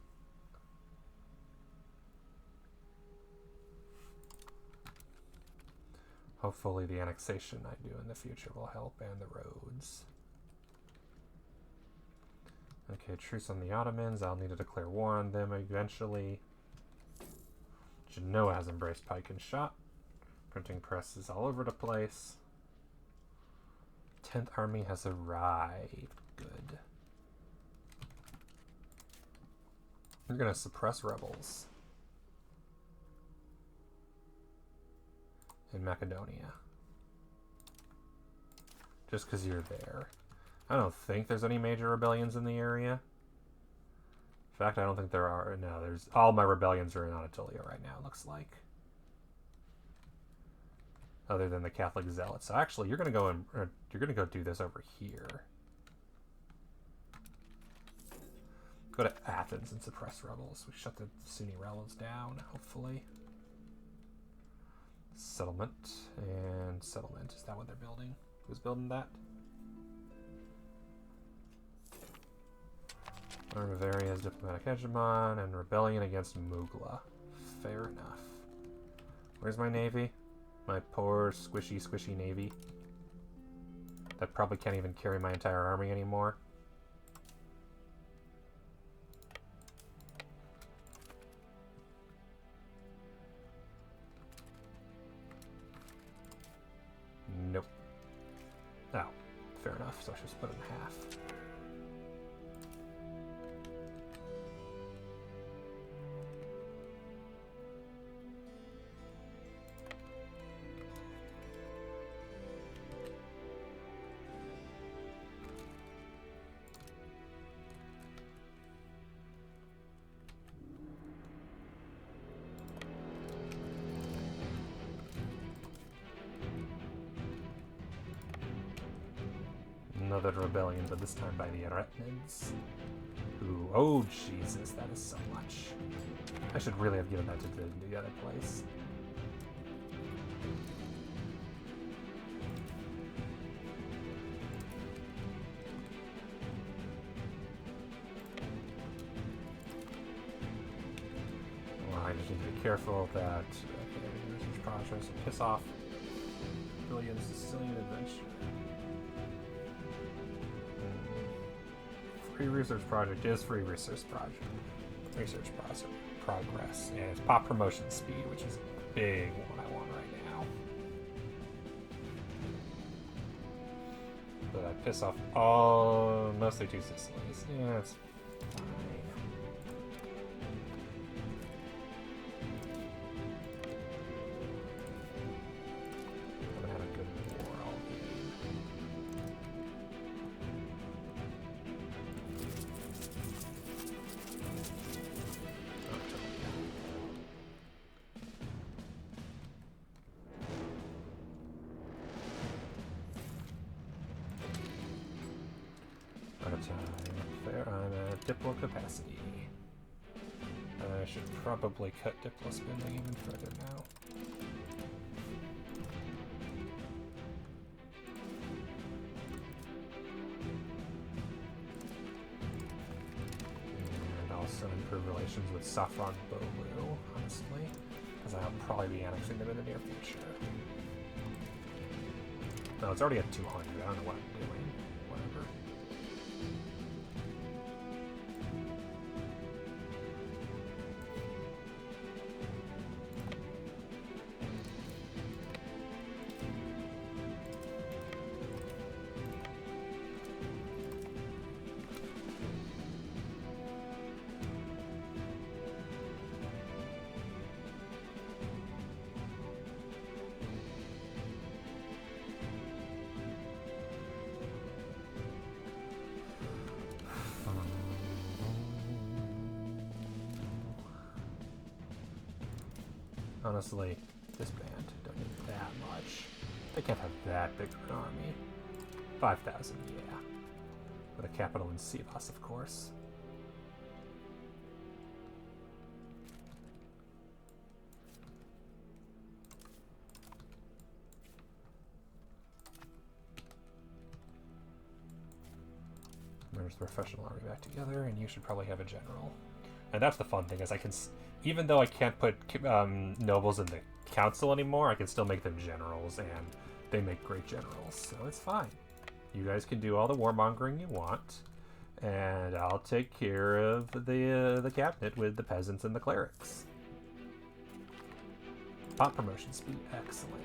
Hopefully the annexation I do in the future will help, and the roads. Okay, truce on the Ottomans. I'll need to declare war on them eventually. Genoa has embraced pike and shot. Printing presses all over the place. 10th Army has arrived. Good. You're going to suppress rebels in Macedonia. Just because you're there. I don't think there's any major rebellions in the area. In fact, I don't think there are. No, there's all my rebellions are in Anatolia right now, it looks like. Other than the Catholic Zealots. So actually, you're gonna go and you're gonna go do this over here. Go to Athens and suppress rebels. We shut the Sunni rebels down, hopefully. Settlement and settlement. Is that what they're building? Who's building that? Bavaria's diplomatic hegemon and rebellion against Mugla. Fair enough. Where's my navy? My poor squishy navy. That probably can't even carry my entire army anymore. Nope. Oh, fair enough. So I should split it in half. Another rebellion, but this time by the Eretnids. Who, oh Jesus, that is so much. I should really have given that to the other place. Well, I just need to be careful that research projects piss off Brilliant Sicilian Adventure. Free research project is free research project. Research progress. And it's pop promotion speed, which is a big one I want right now. But I piss off all, mostly two Sicilies. Yeah, it's fine. I haven't had a good war all game. I'm at Diplo capacity. I should probably cut Diplo spending even further now. And also improve relations with Safran Bolu, honestly, because I'll probably be annexing them in the near future. No, it's already at 200. I don't know what I'm doing. Whatever. Honestly, this band don't need that much. They can't have that big of an army. 5,000, yeah. With a capital in Sivas, of course. Merge the professional army back together, and you should probably have a general. And that's the fun thing, is I can, even though I can't put nobles in the council anymore, I can still make them generals, and they make great generals, so it's fine. You guys can do all the warmongering you want, and I'll take care of the cabinet with the peasants and the clerics. Pop promotion speed, excellent.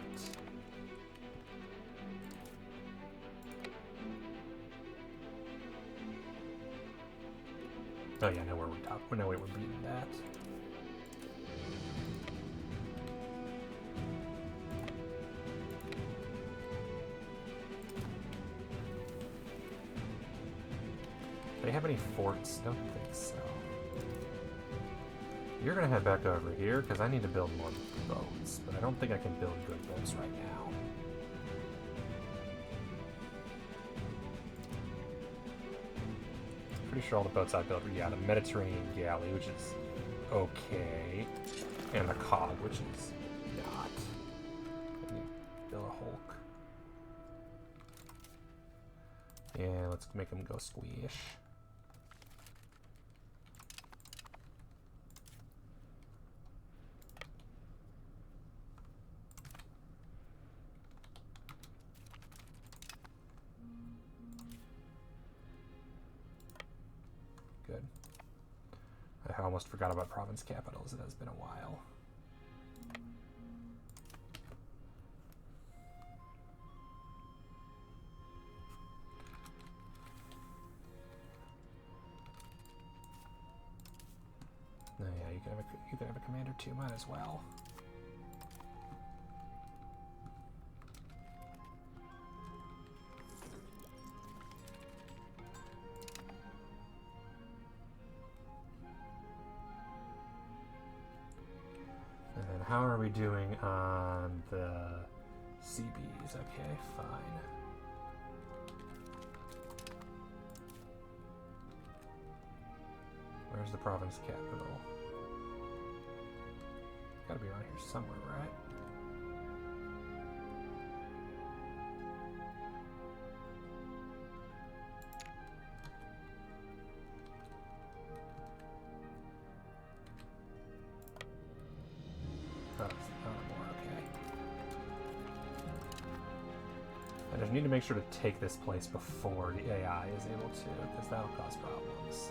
Oh yeah, no, we're top. No way, we're beating that. Do they have any forts? Don't think so. You're gonna head back over here because I need to build more boats, but I don't think I can build good boats right now. Pretty sure all the boats I built were, yeah, the Mediterranean galley, which is okay, and the cog, which is not. I need to build a hulk. Yeah, let's make them go squish. Good. I almost forgot about province capitals. It has been a while. Oh yeah, you can have a commander too. Might as well. And then how are we doing on the CBs? Okay, fine. Where's the province capital? Gotta be around here somewhere, right? Oh, it's more, okay. I just need to make sure to take this place before the AI is able to, because that'll cause problems.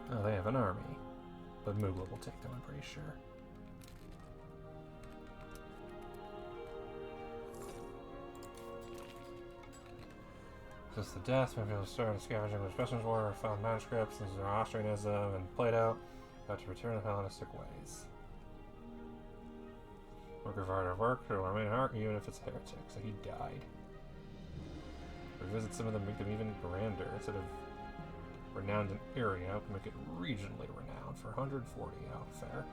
Oh, they have an army. But Mughal will take them, I'm pretty sure. Just the death, maybe able to start scavenging with specimens war, found manuscripts, and Zoroastrianism, and Plato, about to return to Hellenistic ways. Work of art of work, or remain art, even if it's a heretic, so he died. Revisit some of them, make them even grander. Instead of renowned in area, we can make it regionally renowned for 140, oh, fair.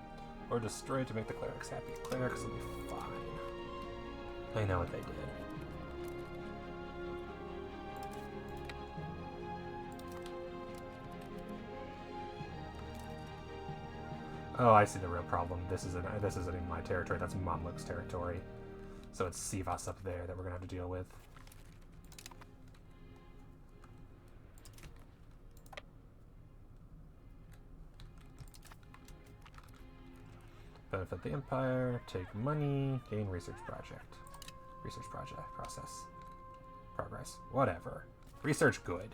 Or destroy it to make the clerics happy. Clerics will be fine. I know what they did. Oh, I see the real problem. This isn't in my territory. That's Mamluk's territory. So it's Sivas up there that we're gonna have to deal with. Benefit the Empire, take money, gain research project. Research project, process. Progress. Whatever. Research good.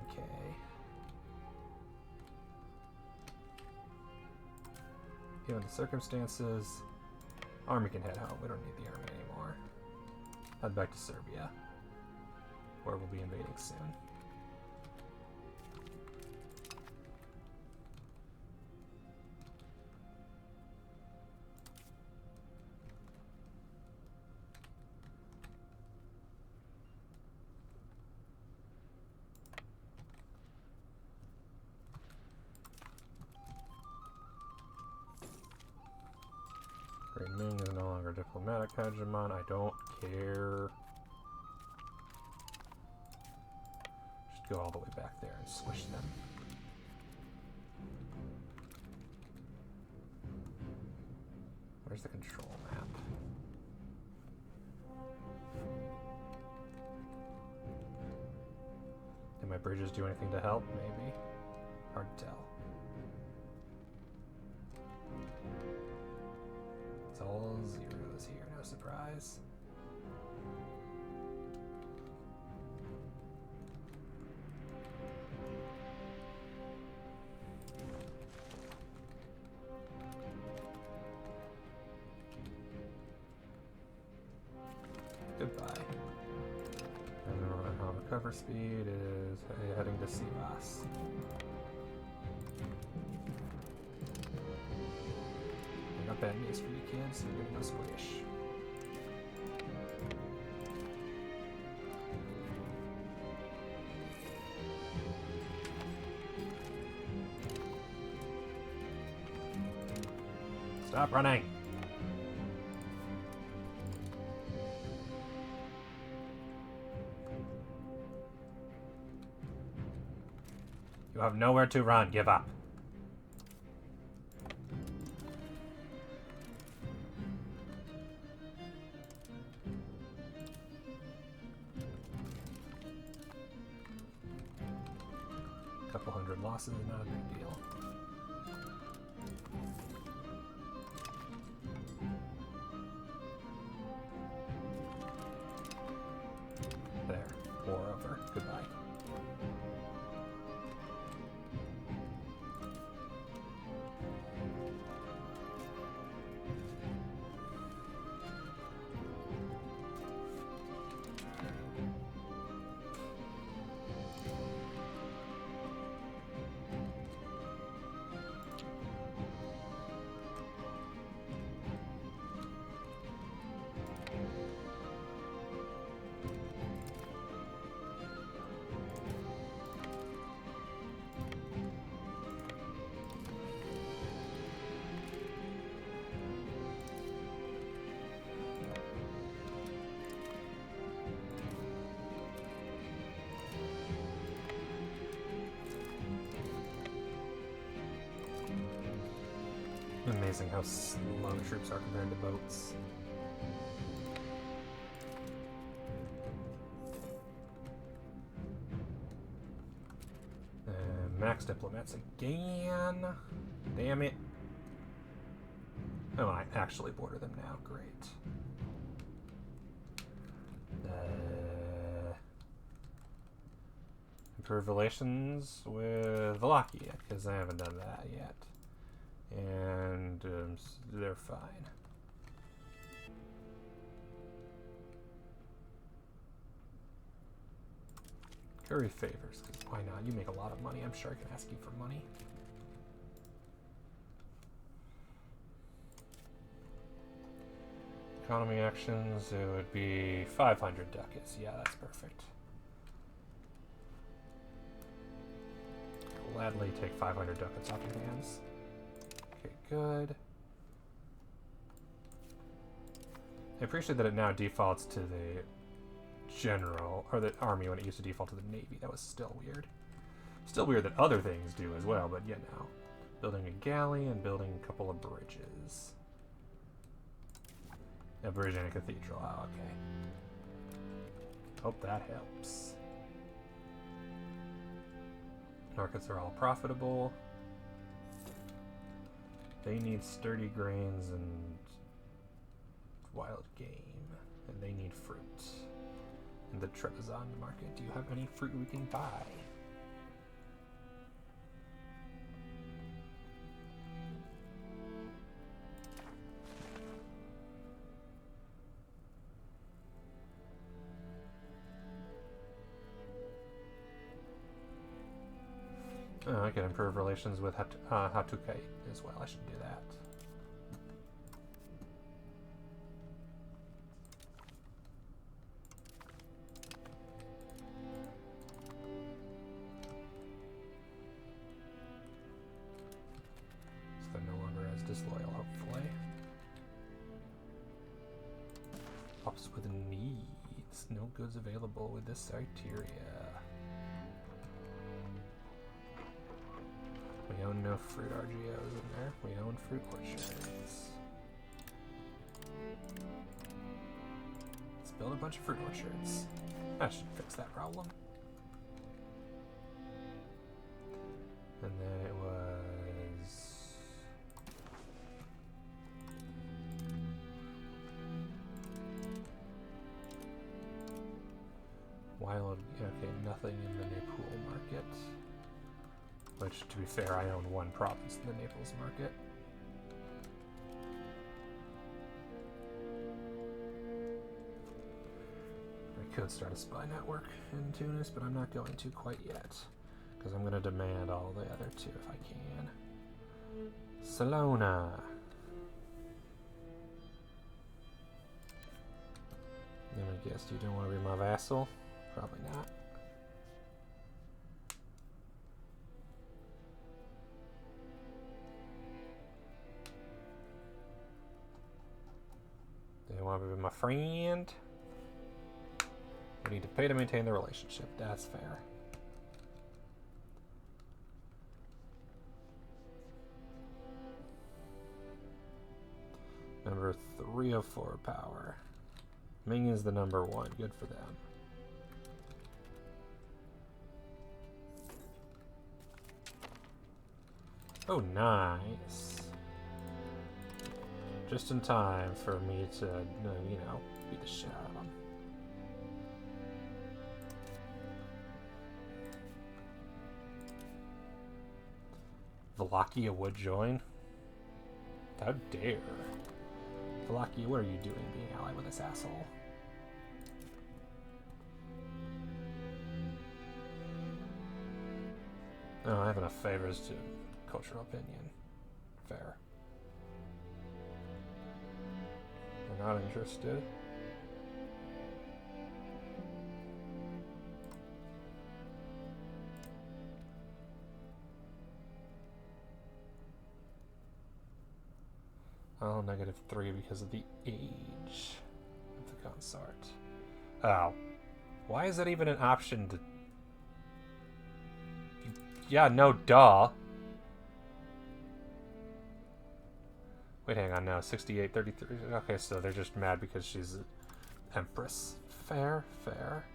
Okay. Given the circumstances, army can head home. We don't need the army anymore. Head back to Serbia, where we'll be invading soon. Great Ming is no longer diplomatic hegemon. I don't care. go all the way back there and squish them. Where's the control map? Did my bridges do anything to help? Maybe. Hard to tell. It's all zeros here, no surprise. Goodbye. And our recover speed is heading to Sivas. I got bad news for you kids, you're gonna go squish. Stop running! You have nowhere to run. Give up. Couple hundred losses, not a big deal. There. War over. Goodbye. Amazing how slow troops are compared to boats. Max diplomats again. Damn it. Oh, I actually border them now. Great. Improve relations with Wallachia, because I haven't done that yet. And they're fine. Curry favors, because why not? You make a lot of money. I'm sure I can ask you for money. Economy actions, it would be 500 ducats. Yeah, that's perfect. Gladly take 500 ducats off your hands. Okay, good. I appreciate that it now defaults to the general, or the army when it used to default to the navy. That was still weird. Still weird that other things do as well, but you know. Building a galley and building a couple of bridges. A bridge and a cathedral. Oh, okay. Hope that helps. Markets are all profitable. They need sturdy grains and wild game. And they need fruit. In the Trebizond market, do you have any fruit we can buy? Oh, I can improve relations with Hatukai as well. I should do that. So they're no longer as disloyal, hopefully. Pops with needs. No goods available with this Cyteria. We own no fruit RGOs in there. We own fruit orchards. Let's build a bunch of fruit orchards. That should fix that problem. And then it was... Wild, okay, nothing in the Naples market. Which, to be fair, I own one province in the Naples market. I could start a spy network in Tunis, but I'm not going to quite yet. Because I'm going to demand all the other two if I can. Salona. Let me guess, you don't want to be my vassal? Probably not. Do you want to be my friend? We need to pay to maintain the relationship. That's fair. Number 304 power. Ming is the number 1. Good for them. Oh, nice. Just in time for me to, you know, beat the shit out of them. Wallachia would join? How dare. Wallachia, what are you doing being allied with this asshole? Oh, I have enough favors to cultural opinion. Fair. You're not interested? Oh, -3 because of the age of the consort. Oh. Why is that even an option to... Yeah, no, duh. Wait, hang on, no, 68, 33. Okay, so they're just mad because she's an empress. Fair, fair.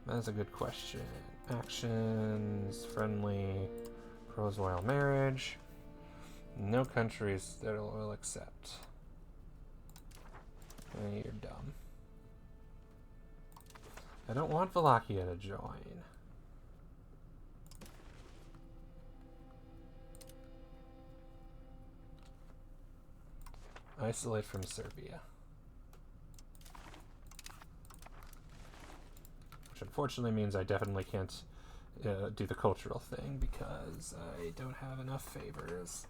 That's a good question. Actions, friendly, pros royal marriage. No countries that will accept. You're dumb. I don't want Wallachia to join. Isolate from Serbia. Which unfortunately means I definitely can't do the cultural thing because I don't have enough favors.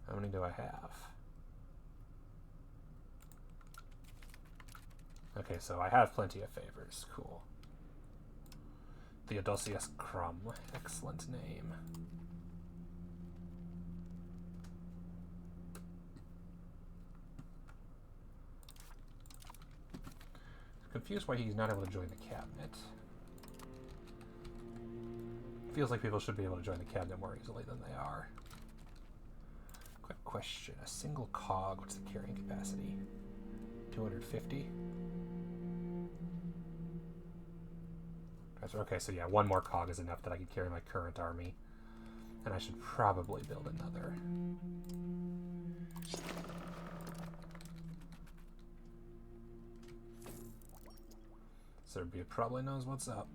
How many do I have? Okay, so I have plenty of favors. Cool. Theodosius Crumb. Excellent name. Confused why he's not able to join the cabinet. Feels like people should be able to join the cabinet more easily than they are. Quick question. A single cog, what's the carrying capacity? 250? Okay, so yeah, one more cog is enough that I could carry my current army. And I should probably build another. Serbia probably knows what's up.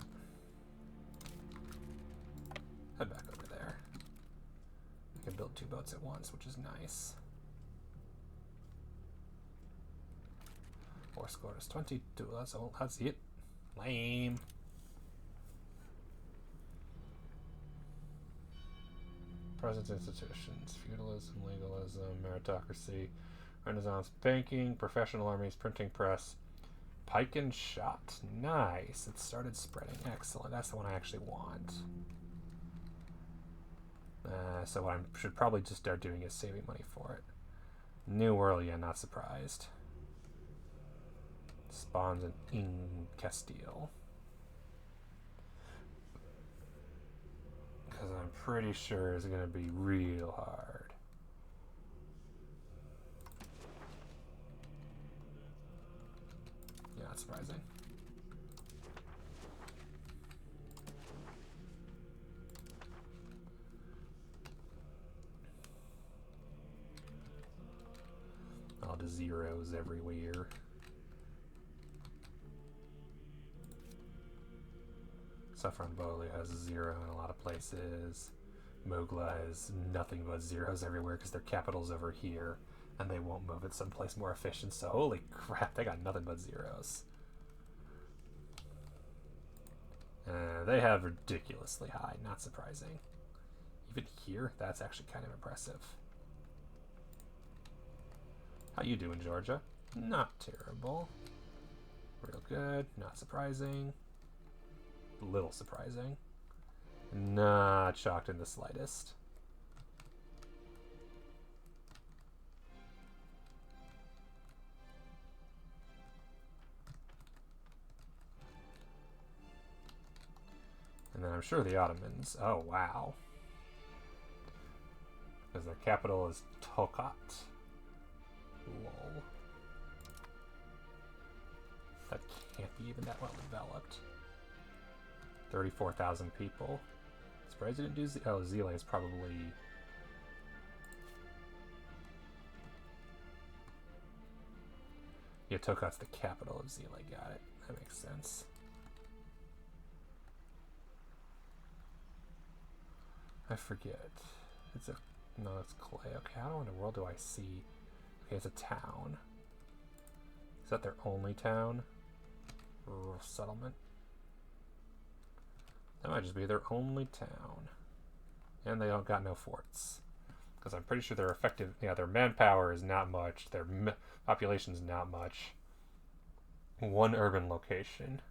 Head back over there. I can build 2 boats at once, which is nice. War score is 22. That's it. Lame. Present institutions, feudalism, legalism, meritocracy, Renaissance banking, professional armies, printing press, pike and shot. Nice. It started spreading. Excellent. That's the one I actually want. So what I should probably just start doing is saving money for it. New World, yeah, not surprised. Spawns in Castile. Because I'm pretty sure it's going to be real hard. Yeah, not surprising. All the zeros everywhere. Saffron Bowley has a 0 in a lot of places. Mogla has nothing but zeros everywhere because their capital's over here and they won't move it someplace more efficient. So holy crap, they got nothing but zeros. They have ridiculously high, not surprising. Even here, that's actually kind of impressive. How you doing, Georgia? Not terrible. Real good, not surprising. Little surprising. Not shocked in the slightest. And then I'm sure the Ottomans. Oh, wow. Because their capital is Tokat. Lol. That can't be even that well developed. 34,000 people. Surprised it didn't do Zile is probably... Yeah, Tokat's the capital of Zile. Got it. That makes sense. I forget. It's a... No, it's clay. Okay, how in the world do I see... Okay, it's a town. Is that their only town? Or settlement? That might just be their only town. And they don't got no forts. Because I'm pretty sure they're effective... Yeah, their manpower is not much. Their population is not much. One urban location.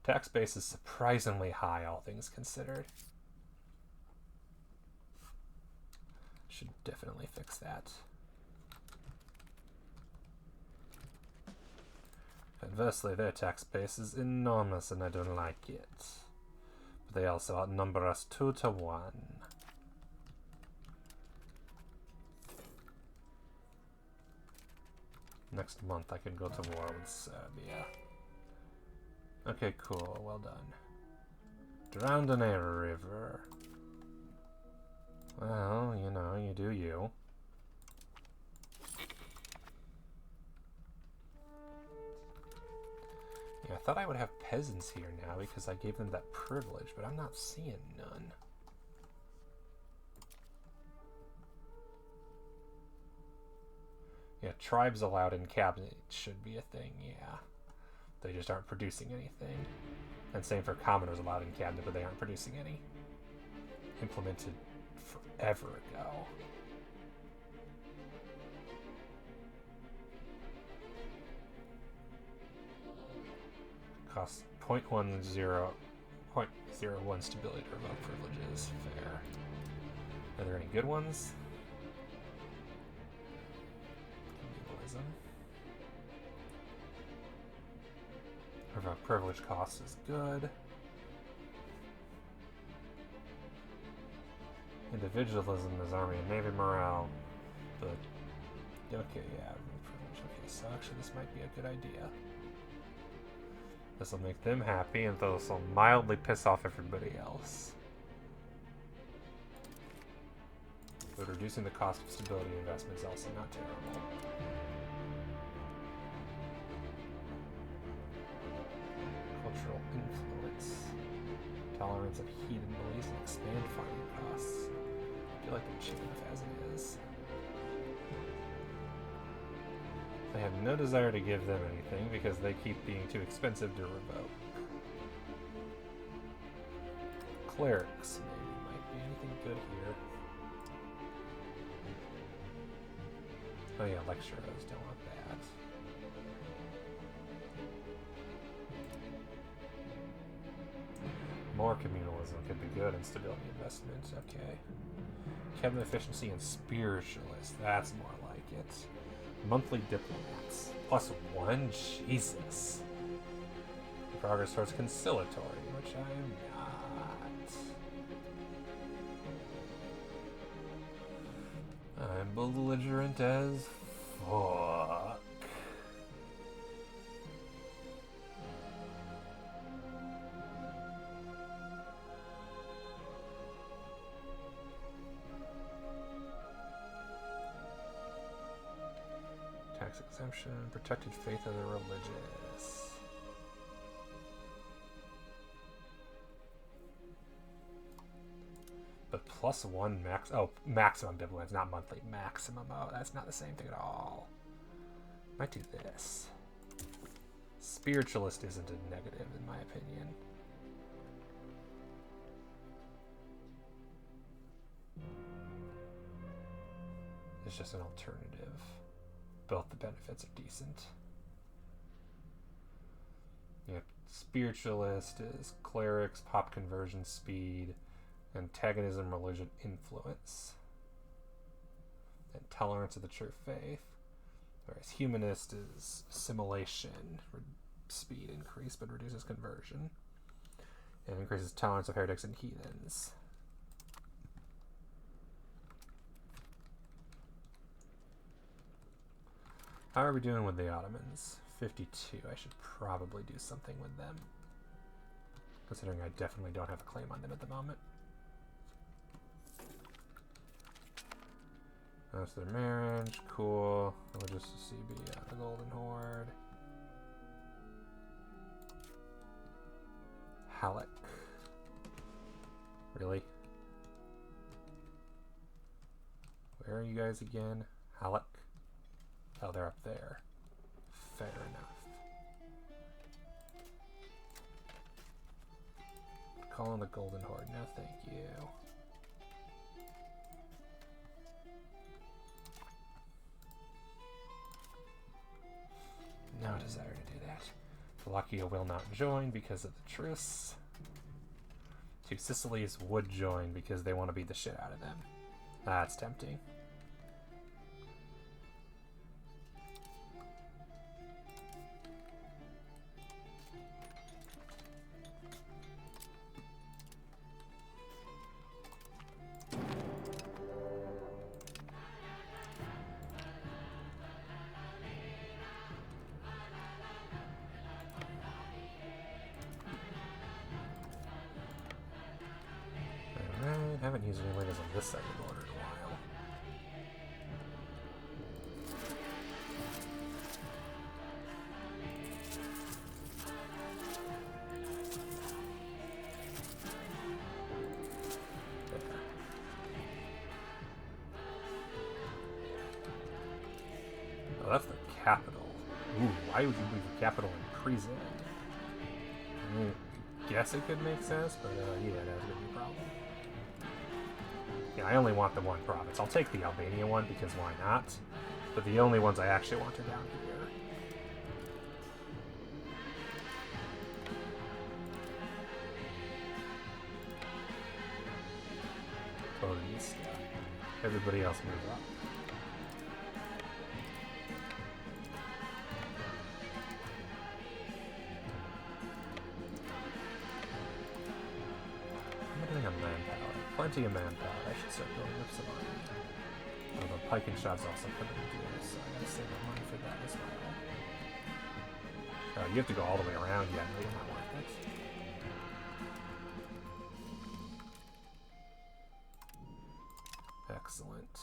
Tax base is surprisingly high, all things considered. Should definitely fix that. Conversely, their tax base is enormous and I don't like it. But they also outnumber us 2-1. Next month I can go to war with Serbia. Okay, cool. Well done. Drowned in a river. Well, you know, you do you. Yeah, I thought I would have peasants here now because I gave them that privilege, but I'm not seeing none. Yeah, tribes allowed in cabinet should be a thing, yeah. They just aren't producing anything. And same for commoners allowed in cabinet, but they aren't producing any. Implemented forever ago. Costs 0.01 stability to revoke privileges. Fair. Are there any good ones? Communalism. Revoke privilege cost is good. Individualism is army and navy morale. But okay, yeah, privilege. Okay, so actually this might be a good idea. This will make them happy, and this will mildly piss off everybody else. But reducing the cost of stability investment is also not terrible. Cultural influence. Tolerance of heathen beliefs and expand farming costs. I feel like they're cheap enough as it is. I have no desire to give them anything because they keep being too expensive to revoke. Clerics, maybe, might be anything good here. Oh yeah, lecturers, don't want that. More communalism could be good in stability investment, okay. Cabinet efficiency and spiritualist, that's more like it. Monthly diplomats. +1? Jesus. Progress towards conciliatory, which I am not. I'm belligerent as fuck. Tax exemption, protected faith of the religious. But +1 max. Oh, maximum dividends, not monthly. Maximum. Oh, that's not the same thing at all. Might do this. Spiritualist isn't a negative, in my opinion. It's just an alternative. Both the benefits are decent. Yep. Spiritualist is clerics, pop conversion speed, antagonism, religion, influence, and tolerance of the true faith. Whereas humanist is assimilation, speed increase, but reduces conversion, and increases tolerance of heretics and heathens. How are we doing with the Ottomans? 52. I should probably do something with them, considering I definitely don't have a claim on them at the moment. That's their marriage. Cool. Religious CB, the Golden Horde. Halleck. Really? Where are you guys again? Halleck? Oh, they're up there. Fair enough. Calling the Golden Horde. No, thank you. No desire to do that. Wallachia will not join because of the truce. Two Sicilies would join because they want to beat the shit out of them. That's tempting. Haven't used any leaders on this side of the border in a while. There. Oh, that's the capital. Ooh, why would you leave the capital in prison? I guess it could make sense, but yeah, that's gonna be a problem. Yeah, I only want the one province. I'll take the Albania one because why not? But the only ones I actually want are down here. Boris. Everybody else move up. I'm getting a manpower. Plenty of manpower. I should start building up some army. Although pike and shots also put in deals, so I gotta save up money for that as well. Oh, you have to go all the way around. Yeah, no, you're not worth it. Excellent.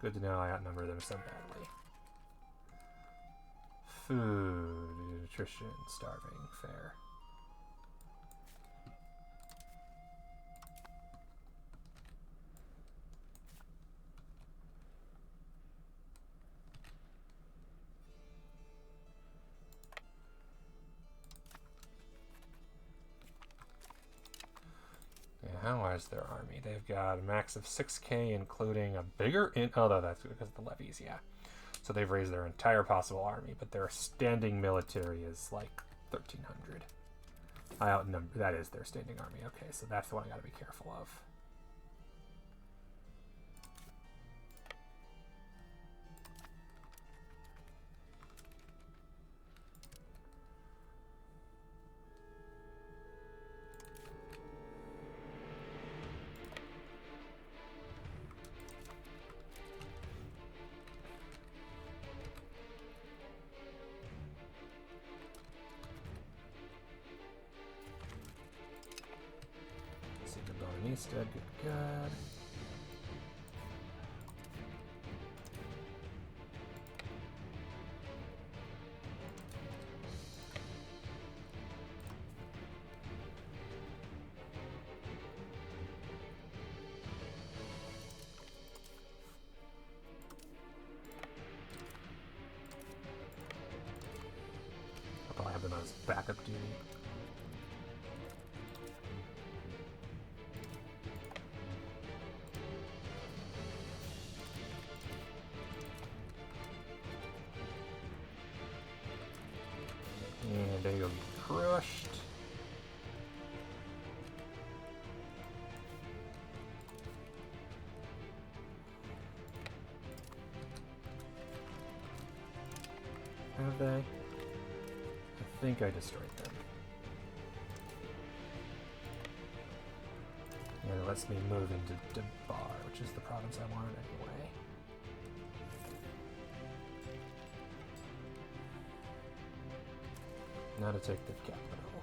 Good to know I outnumber them so badly. Food, nutrition, starving, fair. How is their army? They've got a max of 6k, including a bigger... oh, no, that's because of the levies, yeah. So they've raised their entire possible army, but their standing military is like 1,300. I outnumber... that is their standing army. Okay, so that's the one I gotta be careful of. instead. Good, good. I'll probably have them as backup duty. And there you'll be crushed. Have they? I think I destroyed them. And it lets me move into Debar, which is the province I wanted anyway. Now to take the capital.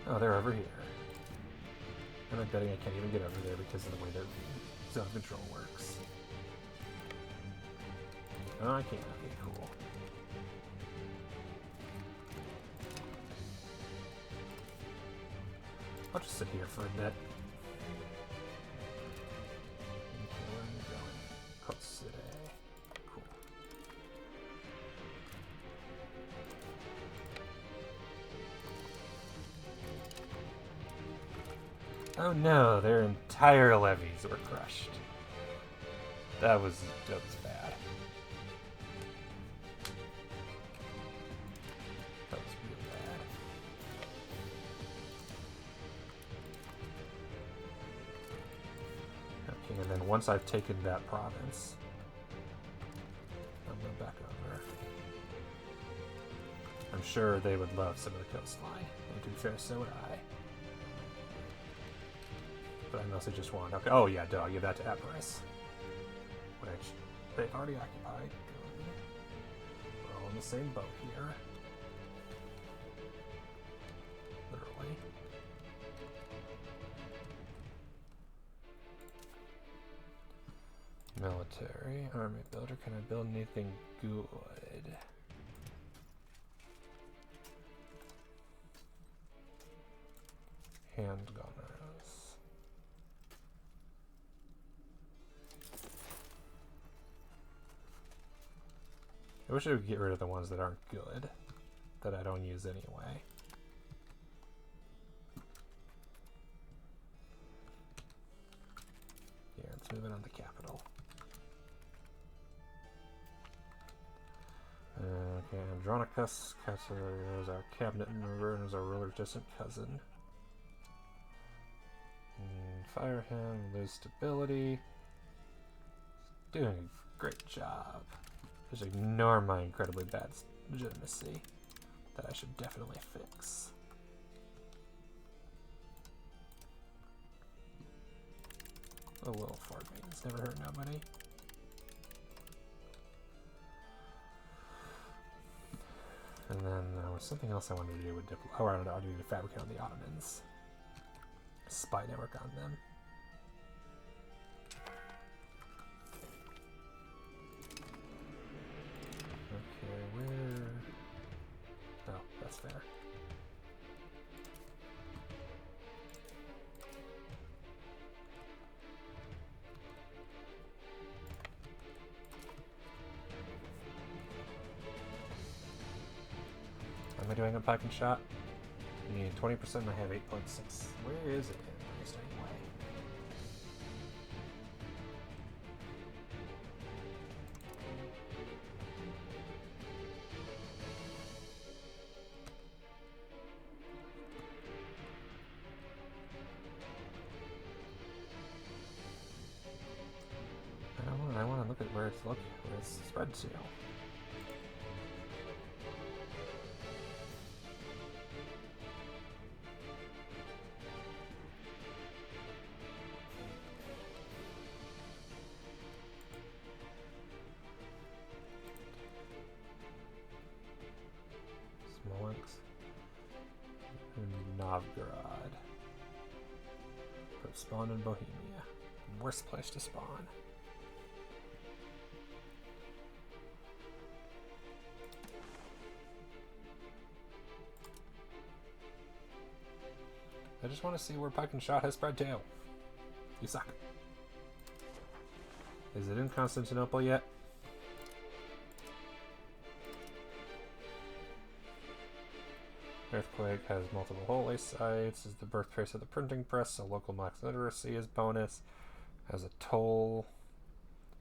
Oh, they're over here. And I'm betting I can't even get over there because of the way their zone control works. Oh, I can't. Okay, cool. I'll just sit here for a bit. Okay, where are you going? Coast City. Cool. Oh no, their entire levies were crushed. That was bad. That was really bad. Okay, and then once I've taken that province, I'm going back over. I'm sure they would love some of the coastline. And to be fair, so would I. But I mostly just want... Okay, oh yeah, duh, give that to Epirus. Which they've already occupied. Good. We're all in the same boat here. Literally. Military, army builder. Can I build anything good? Handgunners. I wish I would get rid of the ones that aren't good, that I don't use anyway. Yeah, let's move it on the capital. Okay, Andronicus is our cabinet member and is our ruler's distant cousin. Fire him, lose stability. He's doing a great job. Just ignore my incredibly bad legitimacy that I should definitely fix. A little fort maintenance never hurt nobody. And then there was something else I wanted to do with I wanted to do to fabricate on the Ottomans. Spy network on them. Okay, where... Oh, that's fair. Am I doing a pike and shot? I need 20%, I have 8.6. Where is it in East anyway? I want to look at where it's spread to. Belgorod. But spawn in Bohemia. Worst place to spawn. I just want to see where Pike and Shot has spread to. You suck. Is it in Constantinople yet? Earthquake has multiple holy sites, is the birthplace of the printing press, so local max literacy is bonus, has a toll,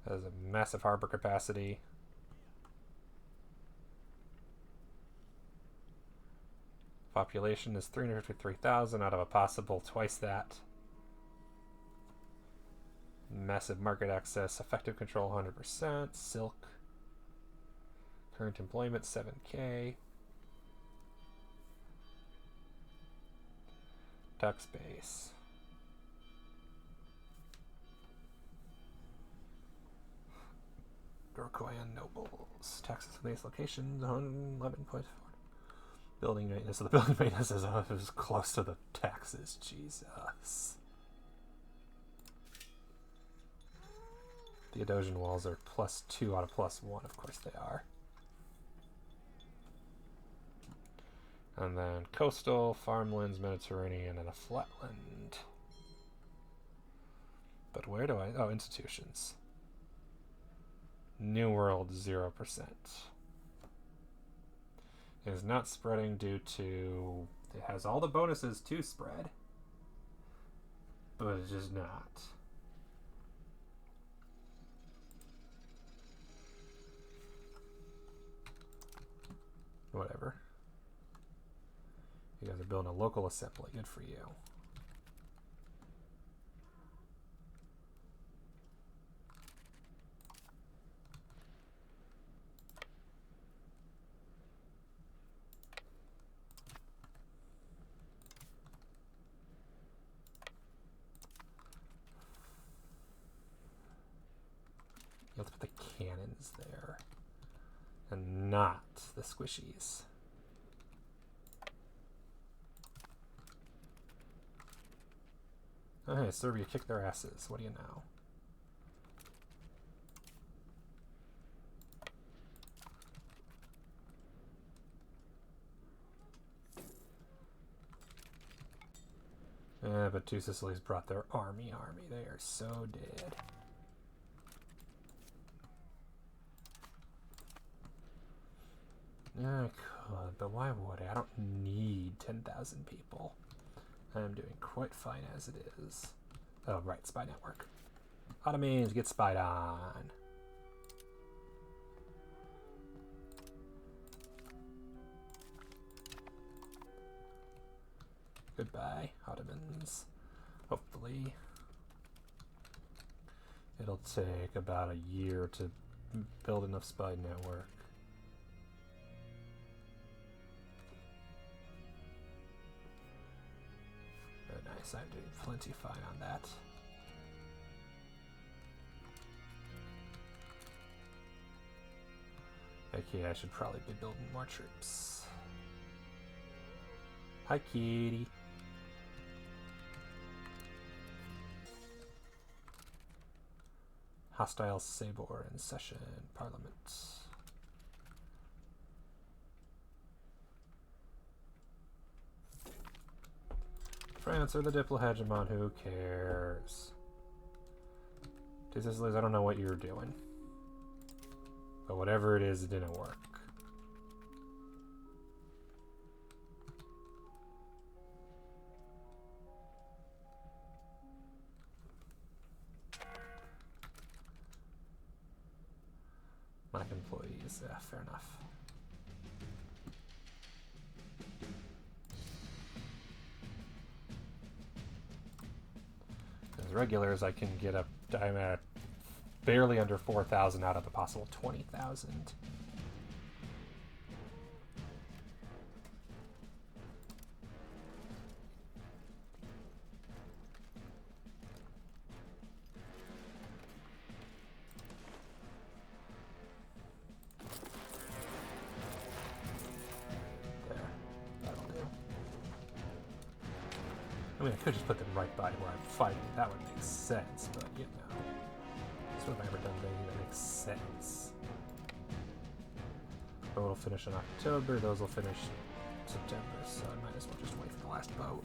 has a massive harbor capacity. Population is 353,000 out of a possible twice that. Massive market access, effective control 100%, silk. Current employment 7K. Tax base. Dorkoyan nobles. Taxes from these locations 11.4. Building maintenance. So the building maintenance is close to the taxes. Jesus. The Adosian walls are +2 out of +1. Of course they are. And then coastal, farmlands, Mediterranean, and a flatland. But where do I... Oh, institutions. New World, 0%. It is not spreading due to... It has all the bonuses to spread. But it's just not. Whatever. You guys are building a local assembly. Good for you. You have to put the cannons there. And not the squishies. Oh, hey, Serbia kicked their asses. What do you know? But Two Sicilies brought their army. They are so dead. I could, but why would I? I don't need 10,000 people. I'm doing quite fine as it is. Oh, right, spy network. Ottomans get spied on. Goodbye, Ottomans. Hopefully. It'll take about a year to build enough spy network. Nice, I'm doing plenty fine on that. Okay, I should probably be building more troops. Hi, kitty. Hostile Sabor in session, Parliament. France or the Diplohegemon, who cares? Two Sicilies, I don't know what you're doing. But whatever it is, it didn't work. My employees, yeah, fair enough. Regulars, I can get up. I'm at barely under 4,000 out of the possible 20,000. There, that'll do. I mean, I could just put them right by where I'm fighting. That would make sense, but you know. So have I ever done anything that makes sense? Boat will finish in October, those will finish September, so I might as well just wait for the last boat.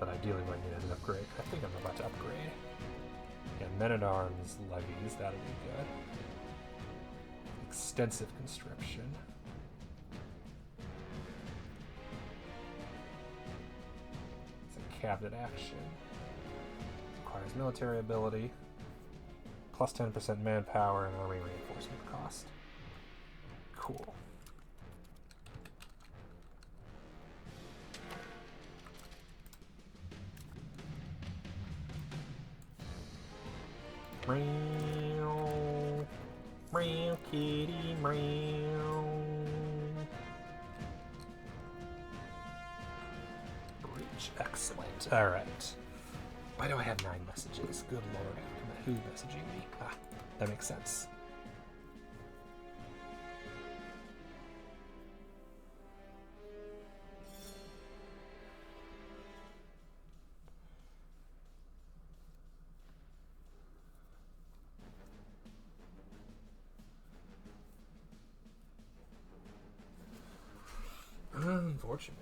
But ideally I need an upgrade. I think I'm about to upgrade. Yeah, Men-at-Arms levies, that'll be good. Extensive conscription. It's a cabinet action. Requires military ability. Plus 10% manpower and army reinforcement cost. Cool. Meow. Meow, kitty, meow. Breach, excellent. Alright. Why do I have 9 messages? Good lord. Who's messaging me? Ah, that makes sense. Unfortunate.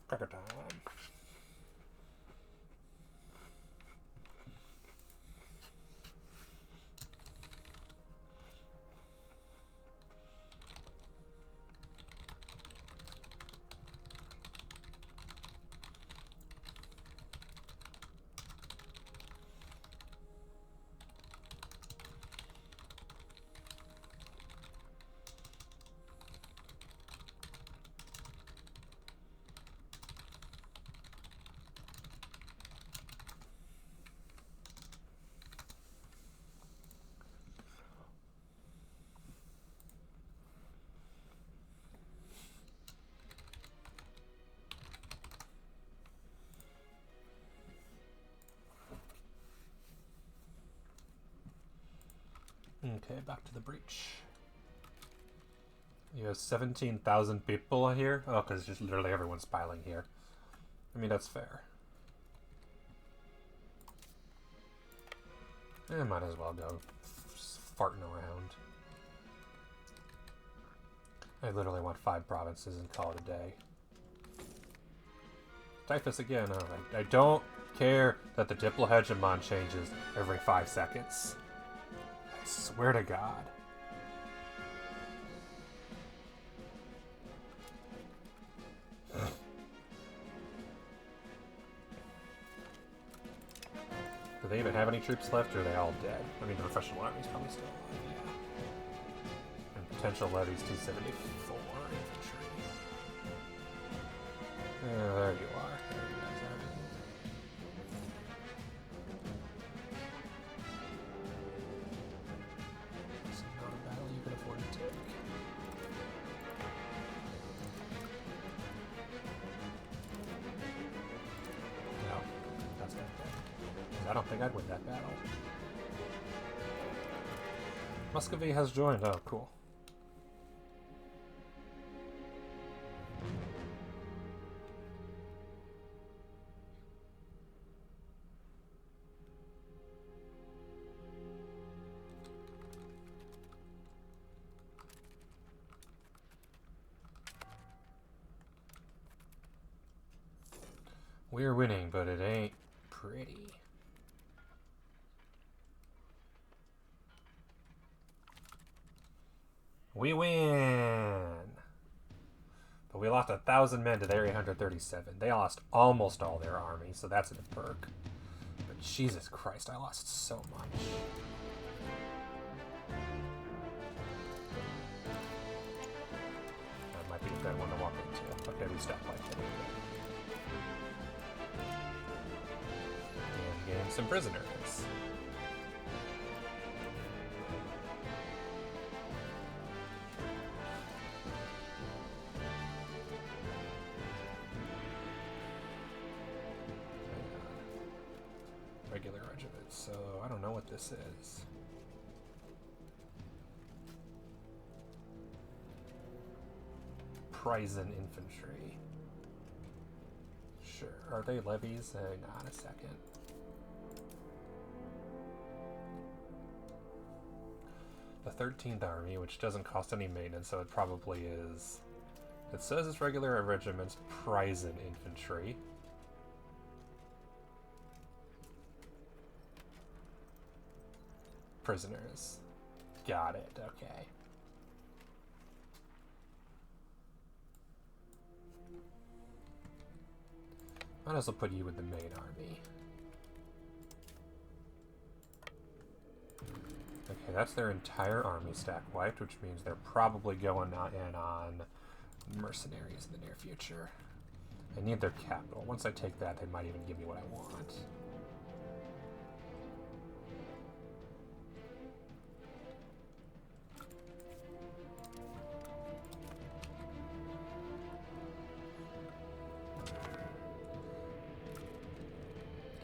Cracker time. Okay, back to the breach. You have 17,000 people here? Oh, because just literally everyone's piling here. I mean, that's fair. Might as well go farting around. I literally want 5 provinces and call it a day. Typhus again. Oh, I don't care that the diplohegemon changes every 5 seconds. I swear to God. Do they even have any troops left, or are they all dead? I mean, the professional army's probably still alive, yeah. And potential levies 274 infantry. There you are. There you guys are. This is not a battle you can afford to take. No, that's not bad. I don't think I'd win that battle. Muscovy has joined. Oh, cool. We're winning, but it ain't pretty. We win! But we lost 1,000 men to their 837. They lost almost all their army, so that's a perk. But Jesus Christ, I lost so much. That might be a good one to walk into. Okay, we stopped like that. And gain some prisoners. Regular regiment, so I don't know what this is. Prison infantry. Sure. Are they levies? Hang on a second. The 13th Army, which doesn't cost any maintenance, so it probably is. It says it's regular regiments, prison infantry. Prisoners. Got it, okay. Might as well put you with the main army. Okay, that's their entire army stack wiped, which means they're probably going in on mercenaries in the near future. I need their capital. Once I take that, they might even give me what I want.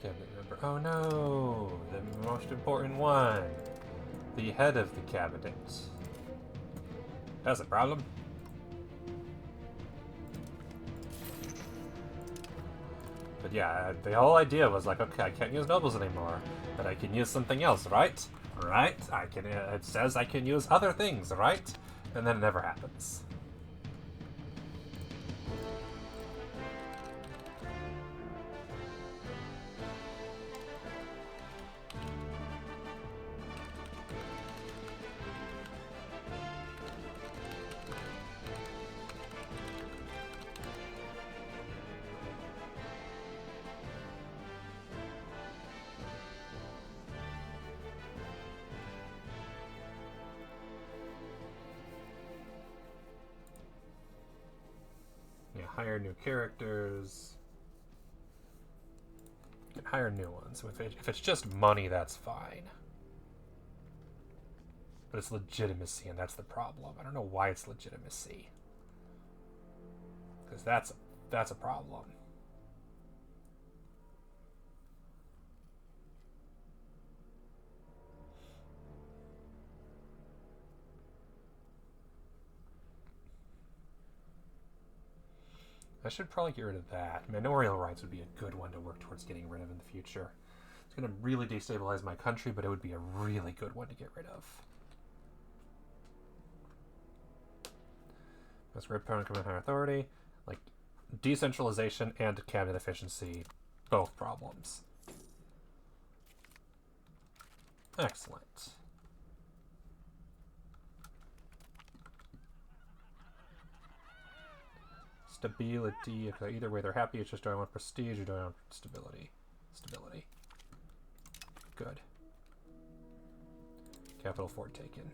Cabinet member. Oh no! The most important one! The head of the cabinet. That's a problem. But yeah, the whole idea was like, okay, I can't use nobles anymore, but I can use something else, right? Right? I can. It says I can use other things, right? And then it never happens. Hire new characters. You can hire new ones. If it's just money, that's fine. But it's legitimacy, and that's the problem. I don't know why it's legitimacy. Because that's a problem. I should probably get rid of that. Manorial rights would be a good one to work towards getting rid of in the future. It's going to really destabilize my country, but it would be a really good one to get rid of. That's red power and command higher authority. Like, decentralization and cabinet efficiency, both problems. Excellent. Stability. Okay, either way, they're happy. It's just do I want prestige or do I want stability? Stability. Good. Capital fort taken.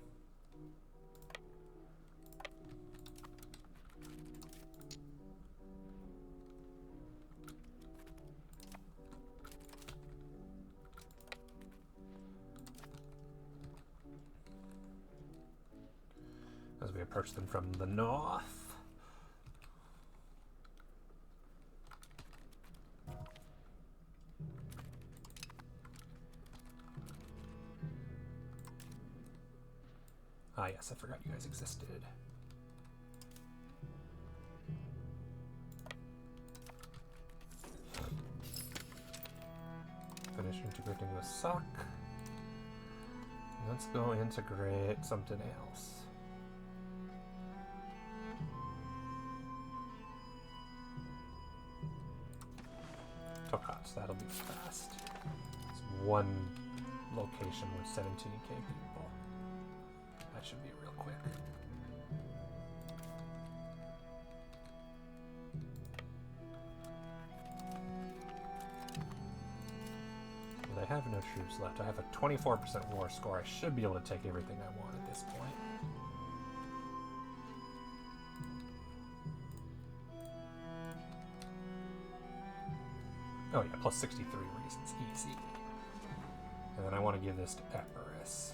As we approach them from the north. Ah, yes, I forgot you guys existed. Finish integrating with sock. Let's go integrate something else. Tokats, that'll be fast. It's one location with 17k people. That should be real quick. But I have no troops left. I have a 24% war score. I should be able to take everything I want at this point. Oh yeah, plus 63 reasons. Easy. And then I want to give this to Epirus.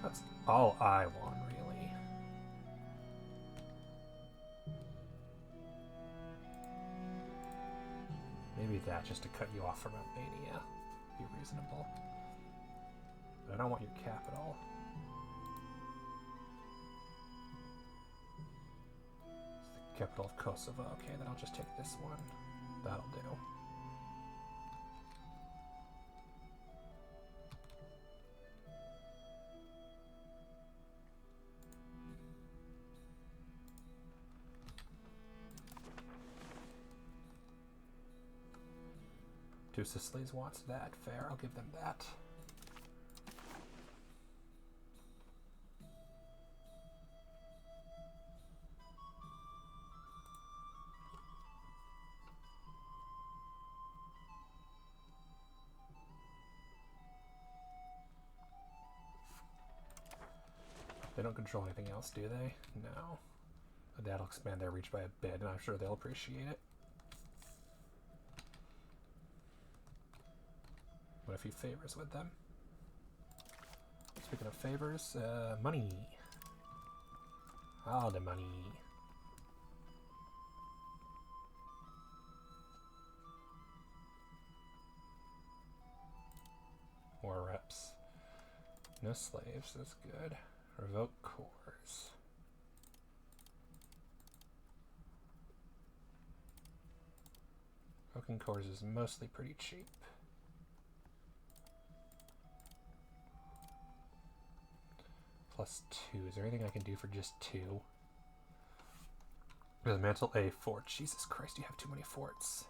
That's all I want, really. Maybe that, just to cut you off from Albania. Be reasonable. But I don't want your capital. It's the capital of Kosovo. Okay, then I'll just take this one. That'll do. Two Sicilies wants that. Fair, I'll give them that. They don't control anything else, do they? No. But that'll expand their reach by a bit, and I'm sure they'll appreciate it. What if he favors with them? Speaking of favors, money. All the money. More reps. No slaves, that's good. Revoke cores. Revoking cores is mostly pretty cheap. Plus 2. Is there anything I can do for just 2? Dismantle a fort. Jesus Christ, you have too many forts.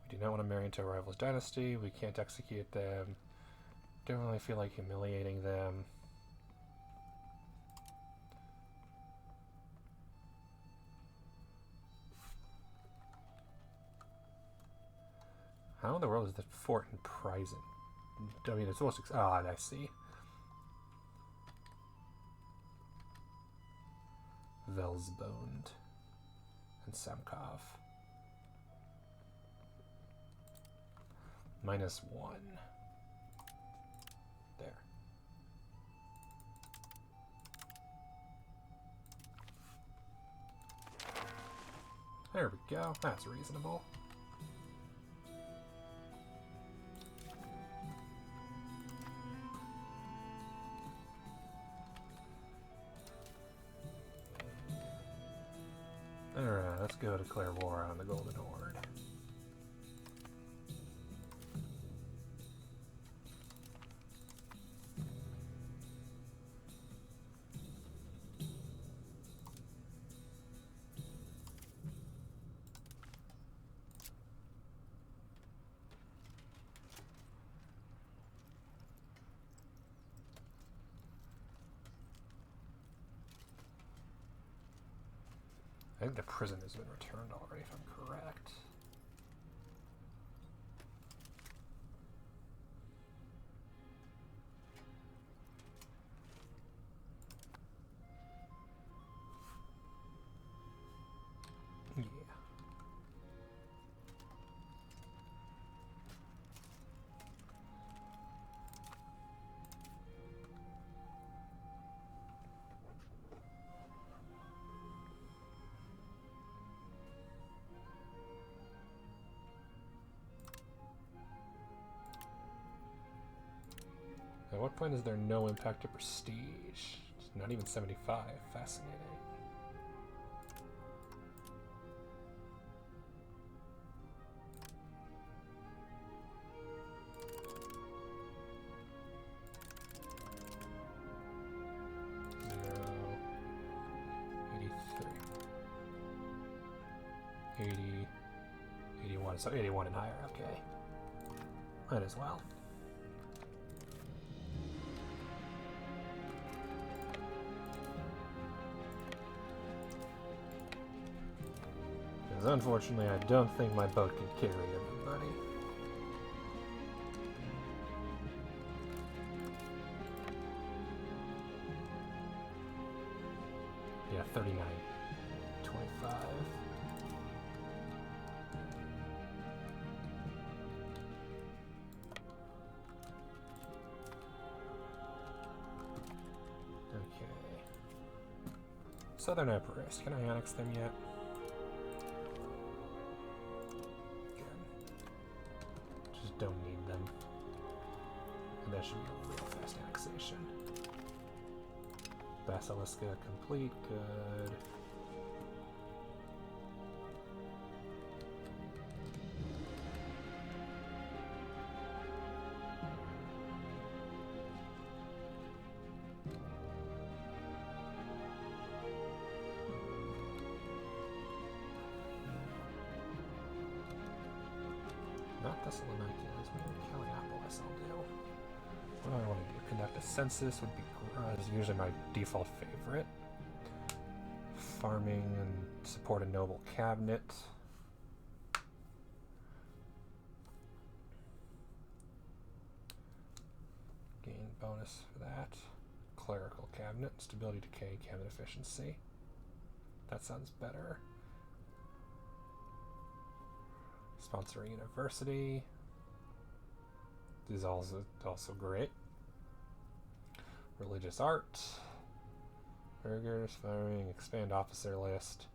We do not want to marry into a rival's dynasty. We can't execute them. Don't really feel like humiliating them. How in the world is the fort in Prisen? I mean, it's supposed to... Ah, I see. Velsbond and Samkov. -1. There. There we go. That's reasonable. go declare war on the Golden Horde. I think the prison has been returned already, if I'm correct. Yeah. At what point is there no impact to prestige? It's not even 75. Fascinating. Zero. 83. 80. 81. So 81 and higher. Okay. Might as well. Because unfortunately, I don't think my boat can carry everybody. Yeah, 39. 25. Okay. Southern Emperors. Can I annex them yet? Don't need them. And that should be a real fast annexation. Basiliska complete, good. Not Thessalonica, maybe Callipolis I'll do. What do I want to do? Conduct a census would be is usually my default favorite. Farming and support a noble cabinet. Gain bonus for that. Clerical cabinet, stability decay, cabinet efficiency. That sounds better. Sponsor a university. This is also great. Religious art. Burgers, firing, expand officer list.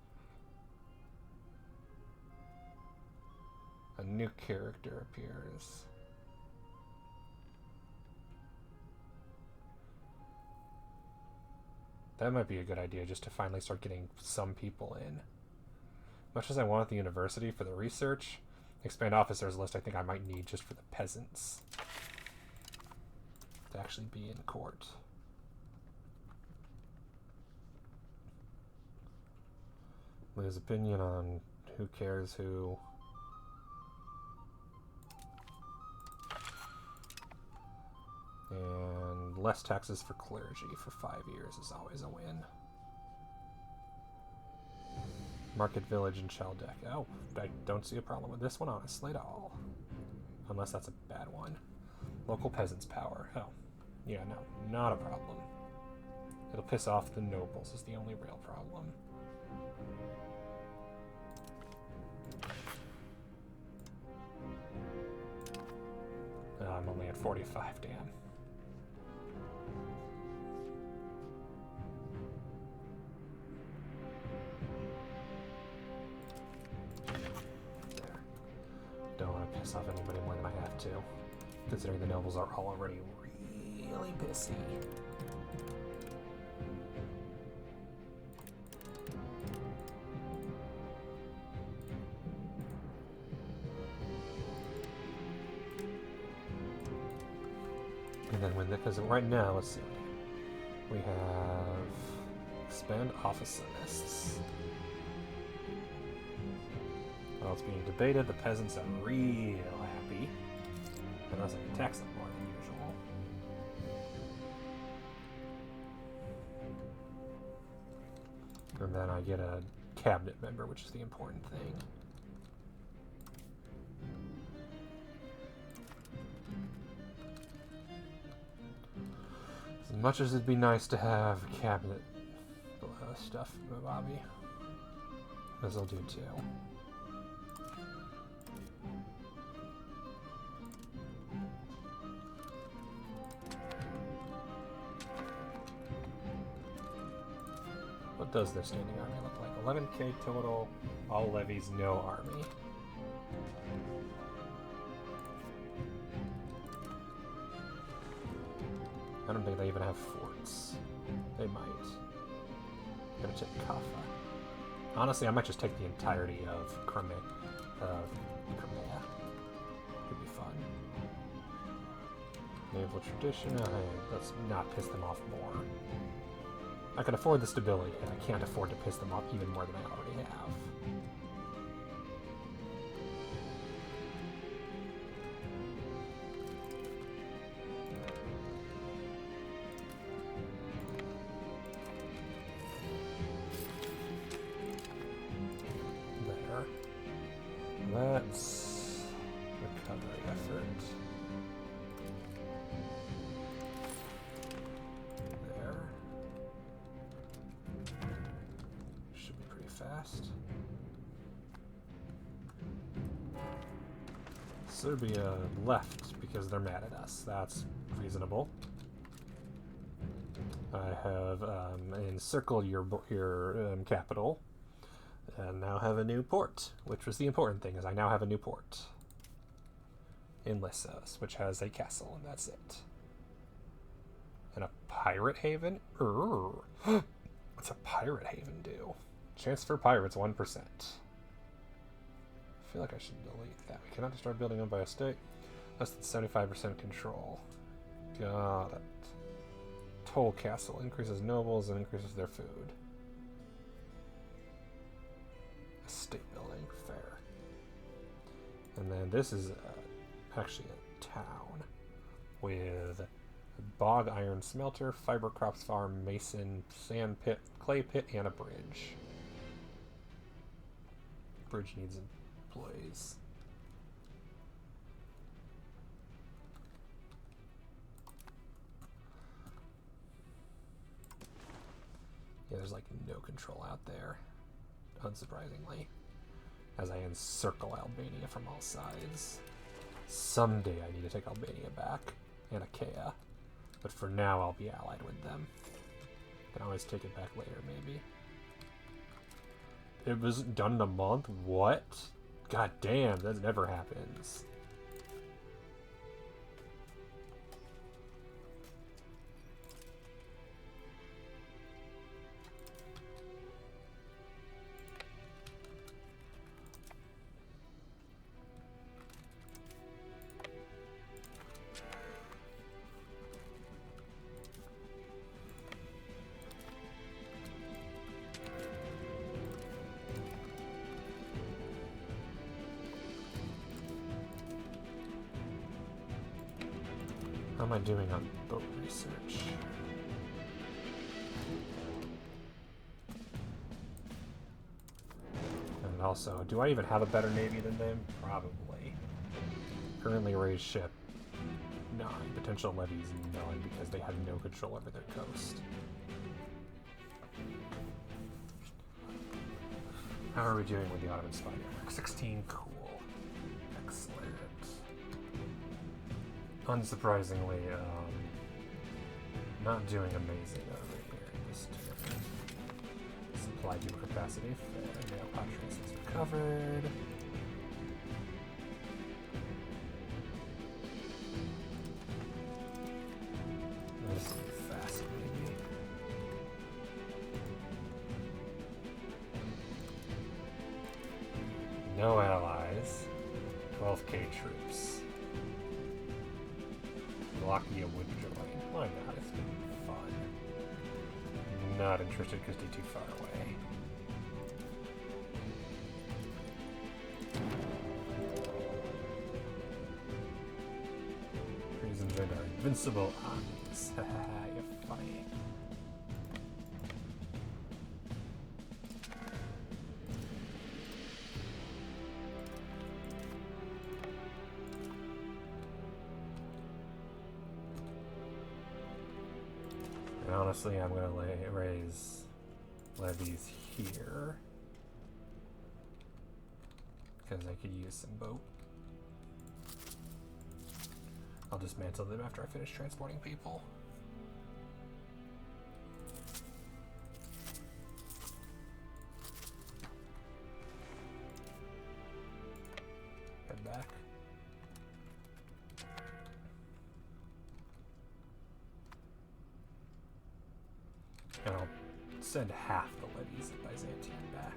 A new character appears. That might be a good idea, just to finally start getting some people in. Much as I want the university for the research, expand officers list I think I might need just for the peasants to actually be in court. Lose opinion on who cares who. And less taxes for clergy for 5 years is always a win. Market Village in Chaldec. Oh, I don't see a problem with this one, honestly, at all. Unless that's a bad one. Local peasants' power. Oh, yeah, no, not a problem. It'll piss off the nobles is the only real problem. Oh, I'm only at 45, damn. Don't want to piss off anybody more than I have to, considering the nobles are already really pissy. because right now, let's see. We have expand office lists. While it's being debated, the peasants are real happy. Unless I can tax them more than usual. And then I get a cabinet member, which is the important thing. As much as it'd be nice to have cabinet stuff in Bobby, as I'll do too. What does their standing army look like? 11k total, all levies, no army. I don't think they even have forts. They might. I'm gonna take Kaffa. Honestly, I might just take the entirety of Crimea. Could be fun. Naval tradition. Let's not piss them off more. I can afford the stability, and I can't afford to piss them off even more than I already have. That's recovery effort. There. Should be pretty fast. Serbia left because they're mad at us. That's reasonable. I have encircled your capital. And now have a new port, which was the important thing, is I now have a new port in Lissos, which has a castle, and that's it. And a pirate haven? What's a pirate haven do? Chance for pirates, 1%. I feel like I should delete that. We cannot destroy a building owned by a state. Less than 75% control. Got it. Toll castle increases nobles and increases their food. State building, fair. And then this is actually a town with a bog iron smelter, fiber crops farm, mason, sand pit, clay pit, and a bridge. Bridge needs employees. Yeah, there's like no control out there. Unsurprisingly, as I encircle Albania from all sides. Someday I need to take Albania back, and Achaia, but for now I'll be allied with them. Can always take it back later, maybe. It was done in a month? What? God damn, that never happens. How am I doing on boat research? And also, do I even have a better navy than them? Probably. Currently raised ship 9. Potential levies none because they have no control over their coast. How are we doing with the Ottoman spy network? 16, cool. Excellent. Unsurprisingly, not doing amazing over here in this turn. Supply due capacity, fair. Mail populations recovered. This will be fast, maybe. No allies. 12k troops. Wallachia would join. not interested because they're too far away. Trees and are invincible armies. You're funny. And honestly, I'm going to raise levies here because I could use some boat. I'll dismantle them after I finish transporting people. Head back. And I'll send half the levies of Byzantium back.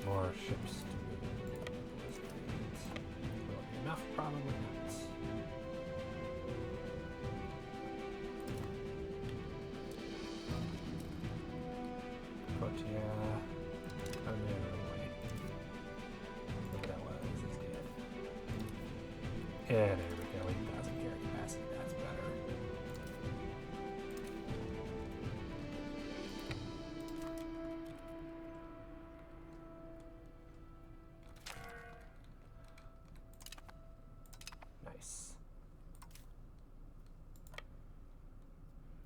More ships to move. Will it be enough? Probably not. But yeah, oh no, wait. What that was is good. Yeah, there we go. 8,000 carry capacity. That's better. Nice.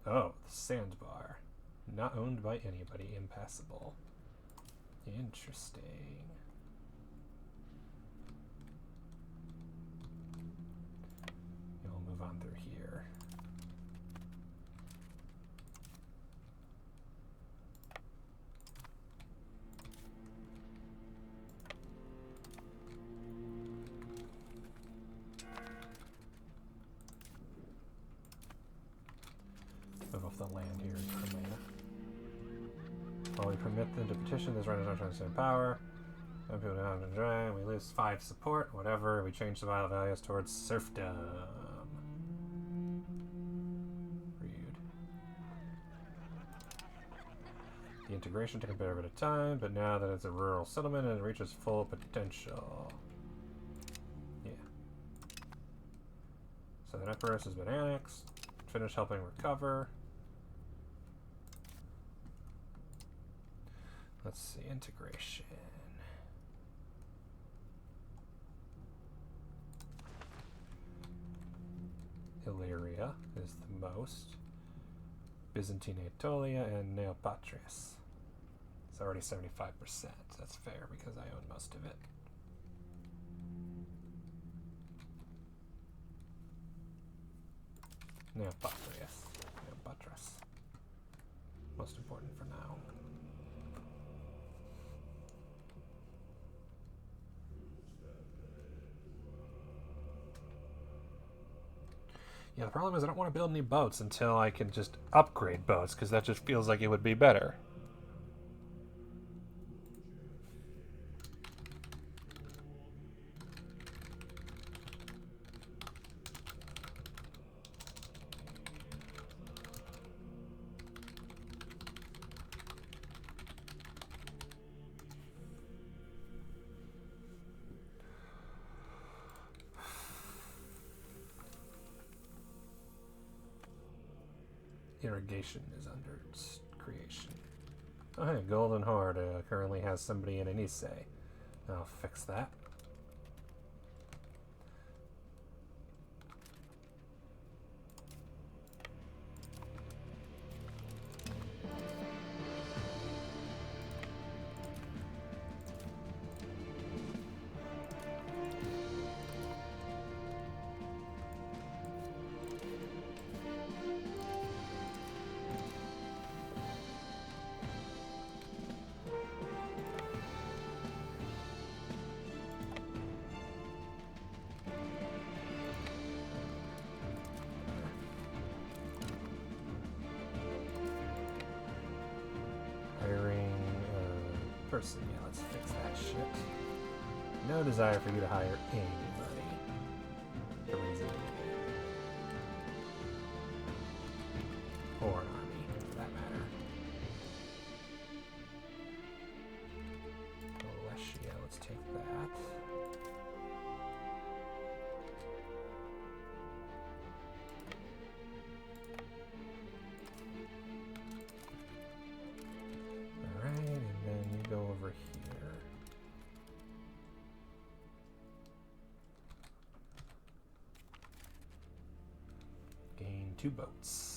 Oh, the sandbar. Not owned by anybody. Impassable. Interesting. We'll move on through here. Move off the land here in Crimea. While we permit them to petition, this right is not trying to stand power. Some people don't have to try. We lose 5 support, whatever. We change the values towards serfdom. Rude. The integration took a bit of time, but now that it's a rural settlement and it reaches full potential. Yeah. Southern Epirus has been annexed. Finish helping recover. Let's see, integration. Illyria is the most. Byzantine Aetolia and Neopatris. It's already 75%. That's fair because I own most of it. Neopatris. Neopatris. Most important for now. Yeah, the problem is I don't want to build any boats until I can just upgrade boats, because that just feels like it would be better. Irrigation is under creation. Oh, hey, Golden Horde currently has somebody in Anise. I'll fix that. person. Yeah, let's fix that shit. No desire for you to hire anybody to reason with me. Or an army, for that matter. Alessia, let's take that. Alright, and then you go over here. Gain 2 boats.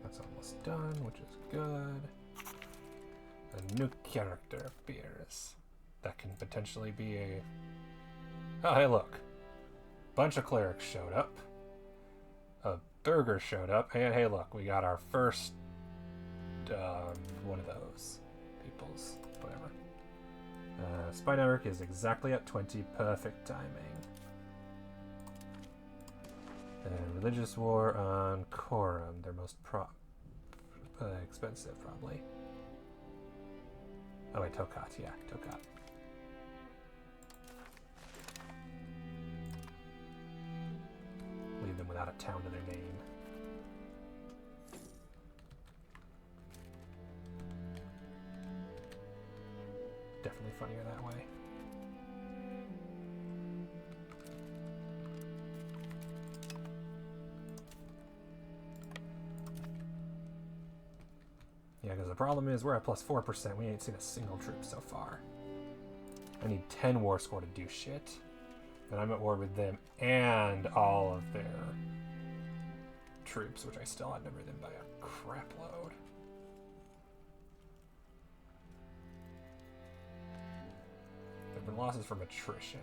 That's almost done, which is good. A new character appears. That can potentially be a... Oh, hey, look. Bunch of clerics showed up. A burger showed up. And hey, look, we got our first... one of those peoples. Whatever. Spy network is exactly at 20. Perfect timing. And religious war on Coram. Their most expensive, probably. Oh wait, Tokat, yeah, Tokat. Leave them without a town to their name. Definitely funnier that way. Yeah, because the problem is we're at plus 4%. We ain't seen a single troop so far. I need 10 war score to do shit. And I'm at war with them and all of their troops, which I still outnumber them by a crap load. There have been losses from attrition.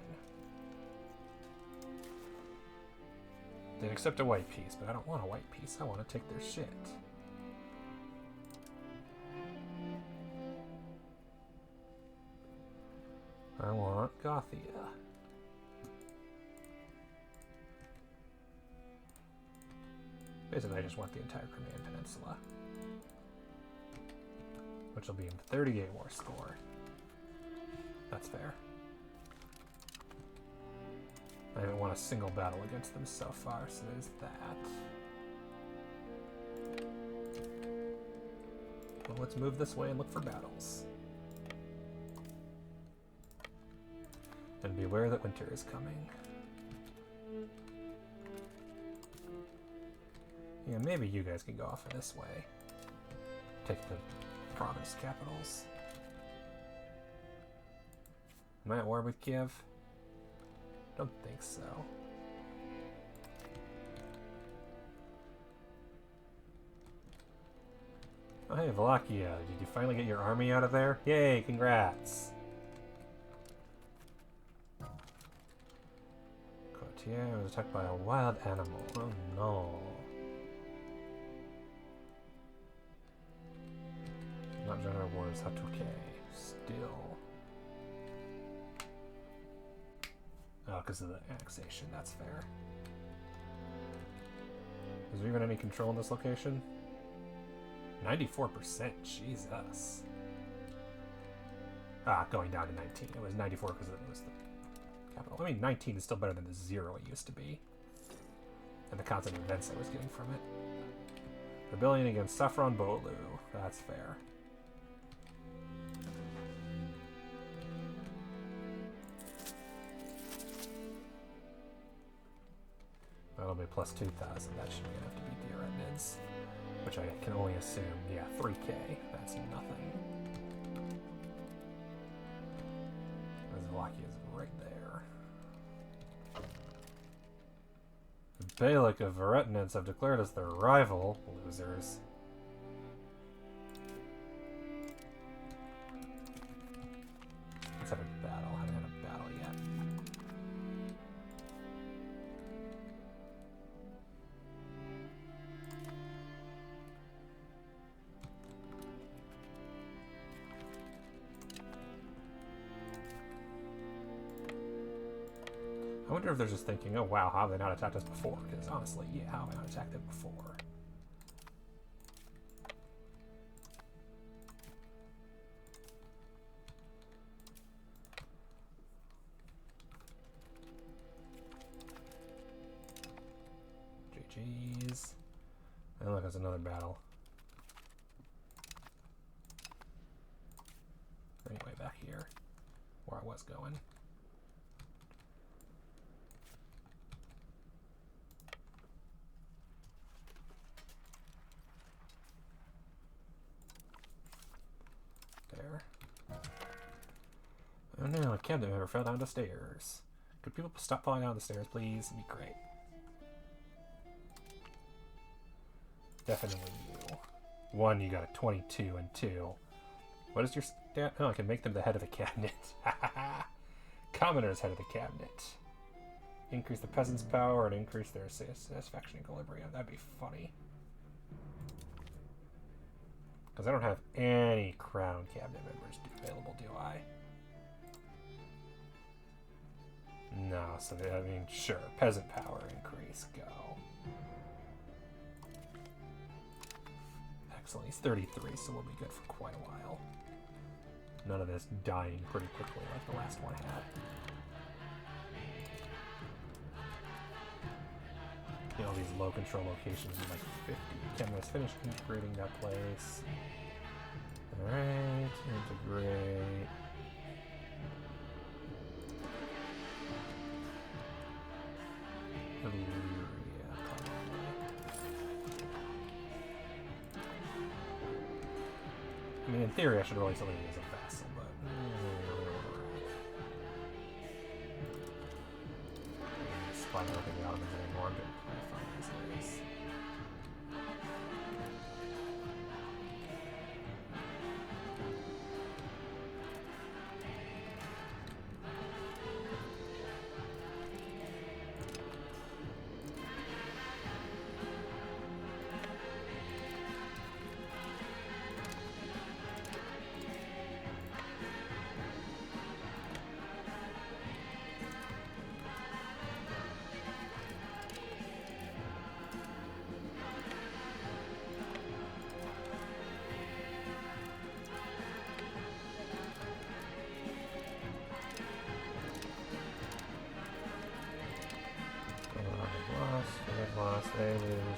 They'd accept a white piece, but I don't want a white piece. I want to take their shit. I want Gothia. Basically, I just want the entire Crimean Peninsula. Which will be in 38 war score. That's fair. I haven't won a single battle against them so far, so there's that. Well, let's move this way and look for battles. And beware that winter is coming. Yeah, maybe you guys can go off of this way. Take the province capitals. Am I at war with Kiev? Don't think so. Oh hey, Wallachia, did you finally get your army out of there? Yay, congrats! Courtier was attacked by a wild animal. Oh no. Not General Wars, Hatuke. Still. Oh, because of the annexation, that's fair. Is there even any control in this location? 94%, Jesus. Ah, going down to 19. It was 94 because it was the capital. I mean, 19 is still better than the 0 it used to be. And the constant events I was getting from it. Rebellion against Saffron Bolu. That's fair. That'll be plus 2,000. That should be enough to beat the Arachnids. Which I can only assume, yeah, 3k. That's nothing. right there. The Beylik of Varetnitz have declared us their rival. Losers. Let's have a battle. I haven't had a battle yet. I wonder if they're just thinking, oh wow, how have they not attacked us before? Because honestly, yeah, how have I not attacked them before? GG's. And look, there's another battle. Anyway, back here, where I was going. There. Oh no, a cabinet member fell down the stairs. Could people stop falling down the stairs, please? It'd be great. Definitely you. 1, you got a 22, and 2. What is your stat? Oh, I can make them the head of the cabinet. Commoner's head of the cabinet. Increase the peasants' power and increase their satisfaction equilibrium. That'd be funny. Because I don't have any crown cabinet members available, do I? No, so I mean, sure. Peasant power increase, go. Excellent, he's 33, so we'll be good for quite a while. None of this dying pretty quickly like the last one had. You know, these low control locations in like 50. Cameras finished integrating that place. Alright, integrate. Illyria, probably. I mean, in theory, I should release Illyria as a vassal, but... Spy not looking at the Ottomans anymore. I'm going to find these areas.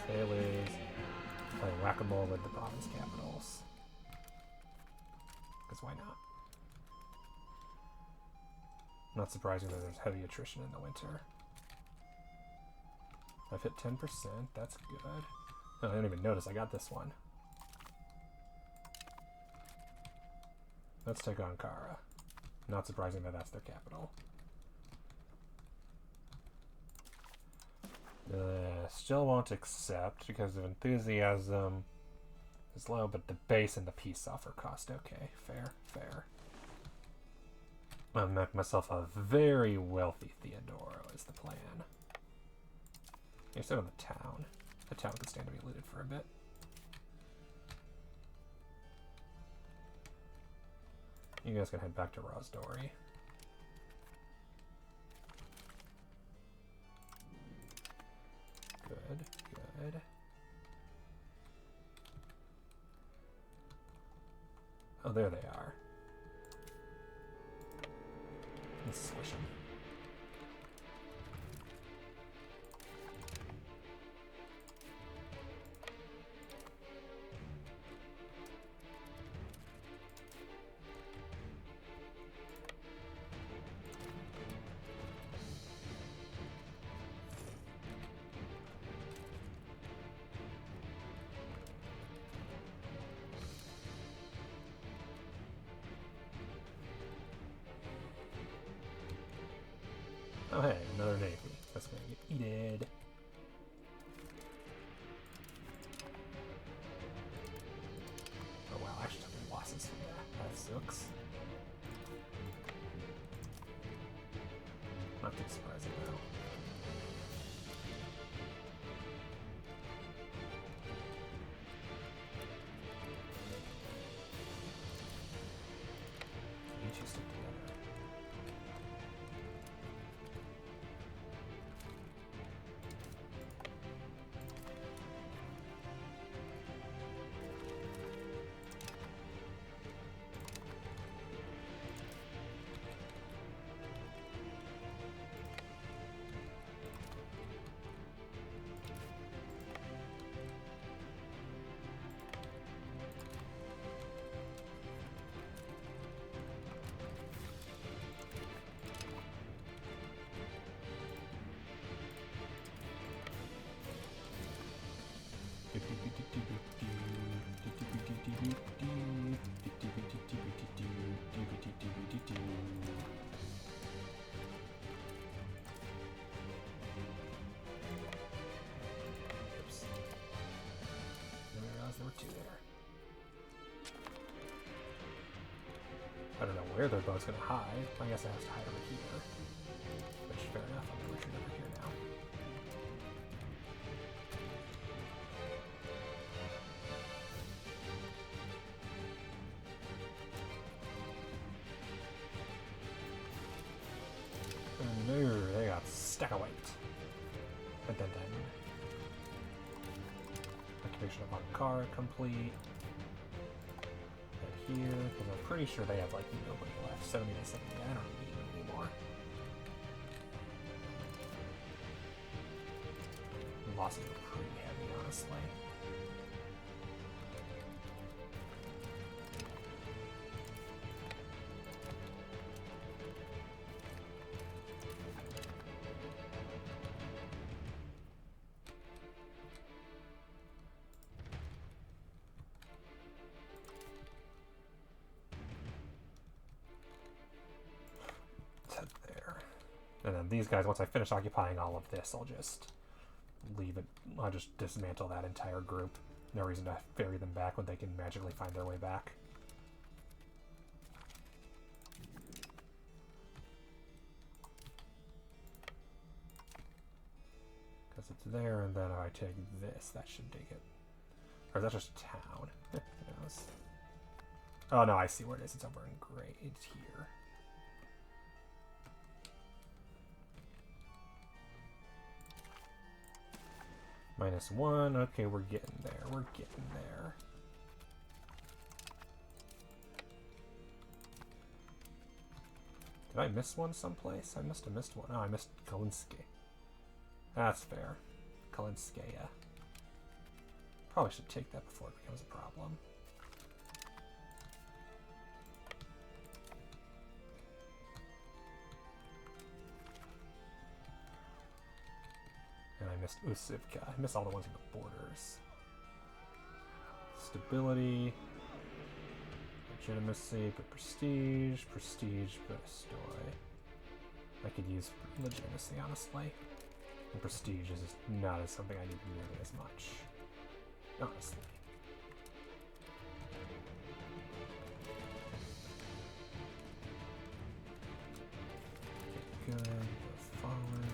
They lose. Play whack-a-mole with the province capitals. Because why not? Not surprising that there's heavy attrition in the winter. I've hit 10%, that's good. Oh, I didn't even notice I got this one. Let's take on Kara. Not surprising that that's their capital. Still won't accept because of enthusiasm is low, but the base and the peace offer cost. Okay, fair, fair. I'll make myself a very wealthy Theodoro is the plan. You sit on the town. The town can stand to be looted for a bit. You guys can head back to Rosdori. Good, good. Oh, there they are. Let's squish them. Oh hey, another navy. That's gonna get eated. Oh wow, I actually took losses from that. That sucks. Not too surprising though. You two stick together. Oops. Didn't realize there were two there. I don't know where their boat's gonna hide. I guess it has to hide over here. Which, fair enough, I'm gonna retreat over here now. And there, they got stack of white. And then activation of Ankara complete. And here, because I'm pretty sure they have like nobody left. 70 to 70. I don't need them anymore. The losses are pretty heavy, honestly. There. And then these guys, once I finish occupying all of this, I'll just leave it. I'll just dismantle that entire group. No reason to ferry them back when they can magically find their way back. Because it's there, and then if I take this, that should take it. Or is that just town? Who knows? Oh no, I see where it is. It's over in gray. It's here. -1. Okay, we're getting there. We're getting there. Did I miss one someplace? I must have missed one. Oh, I missed Kalinsky. That's fair. Kalinskaya. Probably should take that before it becomes a problem. And I missed Usivka. I missed all the ones in the borders. Stability. Legitimacy, but prestige. Prestige, but Estoy. I could use legitimacy, honestly. And prestige is not as something I need nearly as much. Honestly. Okay, good. Fallen.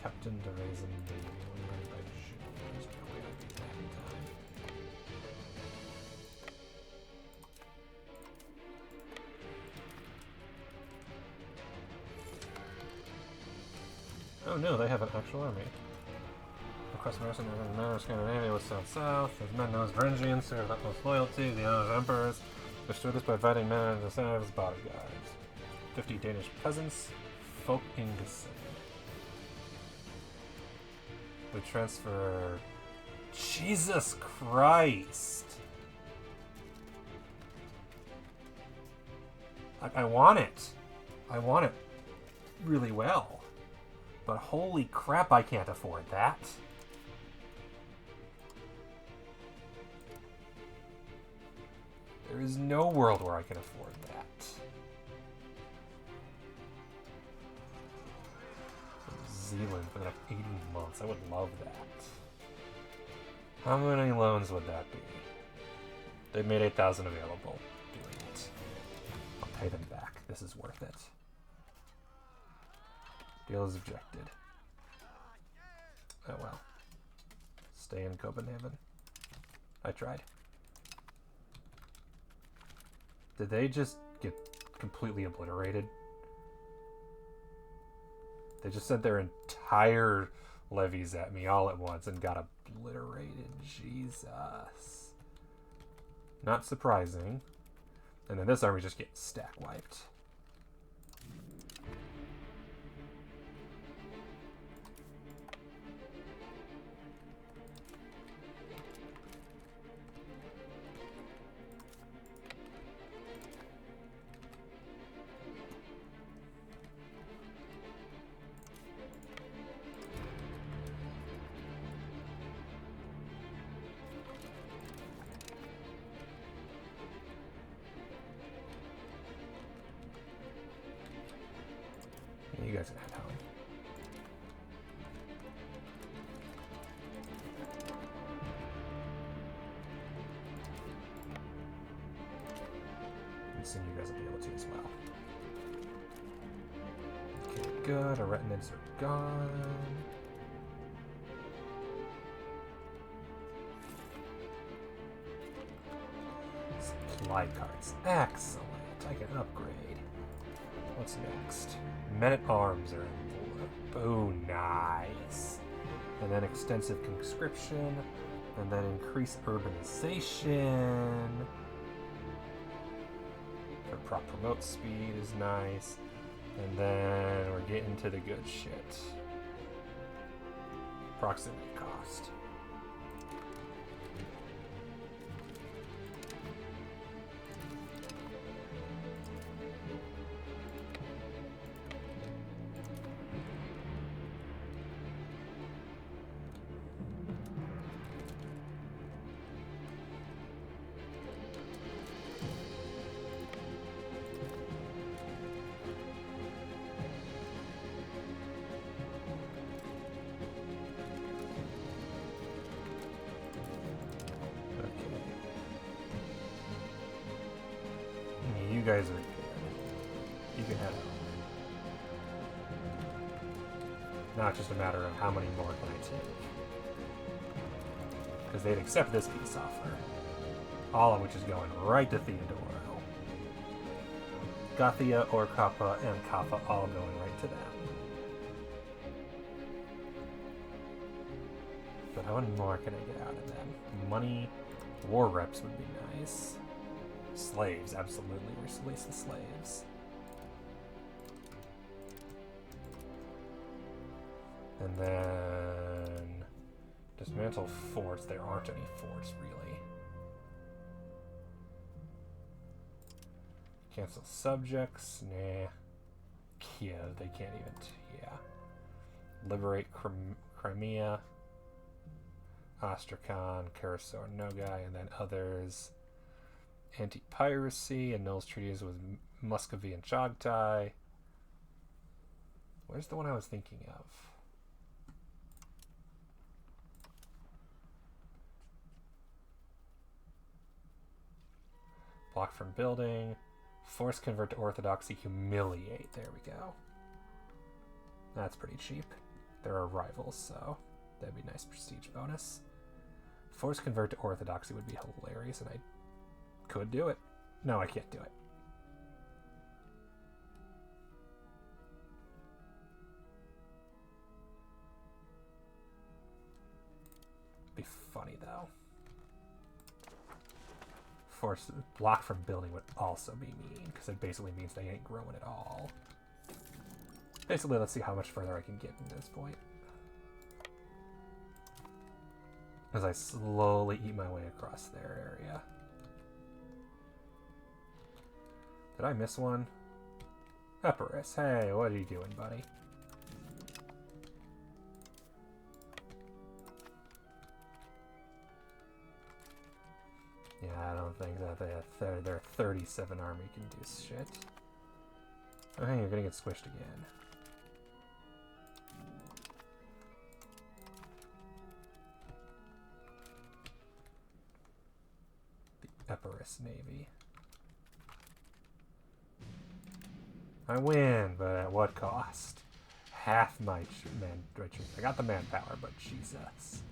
Captain de Raisin Baby. Ready by June. There's no way I'd be back in time. Oh no, they have an actual army. Across American and Scandinavia was south-south. As men known as Varangians served utmost loyalty to the honors emperors. Destroyed this by inviting men and descendants as bodyguards. 50 Danish peasants. Folk Ingeson. We transfer. Jesus Christ! I want it. I want it really well. But holy crap, I can't afford that. There is no world where I can afford that. Zealand for the next 18 months. I would love that. How many loans would that be? They made 8,000 available. Doing it. I'll pay them back. This is worth it. Deal is rejected. Oh well. Stay in Copenhagen. I tried. Did they just get completely obliterated? They just sent their entire levies at me all at once and got obliterated. Jesus. Not surprising. And then this army just gets stack wiped. You guys can head home. And soon you guys will be able to as well. Okay, good. Our retinids are gone. Supply cards. Excellent. I can upgrade. What's next? Men-at-Arms are in. Oh, nice. And then extensive conscription. And then increase urbanization. For prop promote speed is nice. And then we're getting to the good shit. Proximity cost. You guys are good. You can head out. Now it's just a matter of how many more can I take. Because they'd accept this peace offer. All of which is going right to Theodoro. Gothia, Orkapa, and Kappa all going right to them. But how much more can I get out of them? Money, war reps would be nice. Slaves, absolutely. Release the slaves. And then dismantle forts. There aren't any forts, really. Cancel subjects. Nah. Kiev, they can't even. Yeah. Liberate Crimea. Astrakhan, Karasor, Nogai, and then others. Anti-piracy, annuls treaties with Muscovy and Chagtai. Where's the one I was thinking of? Block from building. Force convert to Orthodoxy, humiliate. There we go. That's pretty cheap. There are rivals, so that'd be a nice prestige bonus. Force convert to Orthodoxy would be hilarious, and I could do it. No, I can't do it. Be funny though. Force block from building would also be mean, because it basically means they ain't growing at all. Basically, let's see how much further I can get at this point. As I slowly eat my way across their area. Did I miss one? Epirus, hey, what are you doing, buddy? Yeah, I don't think that their 37 army can do shit. Oh, hey, you're gonna get squished again. Epirus Navy. I win, but at what cost? Half my troops. I got the manpower, but Jesus.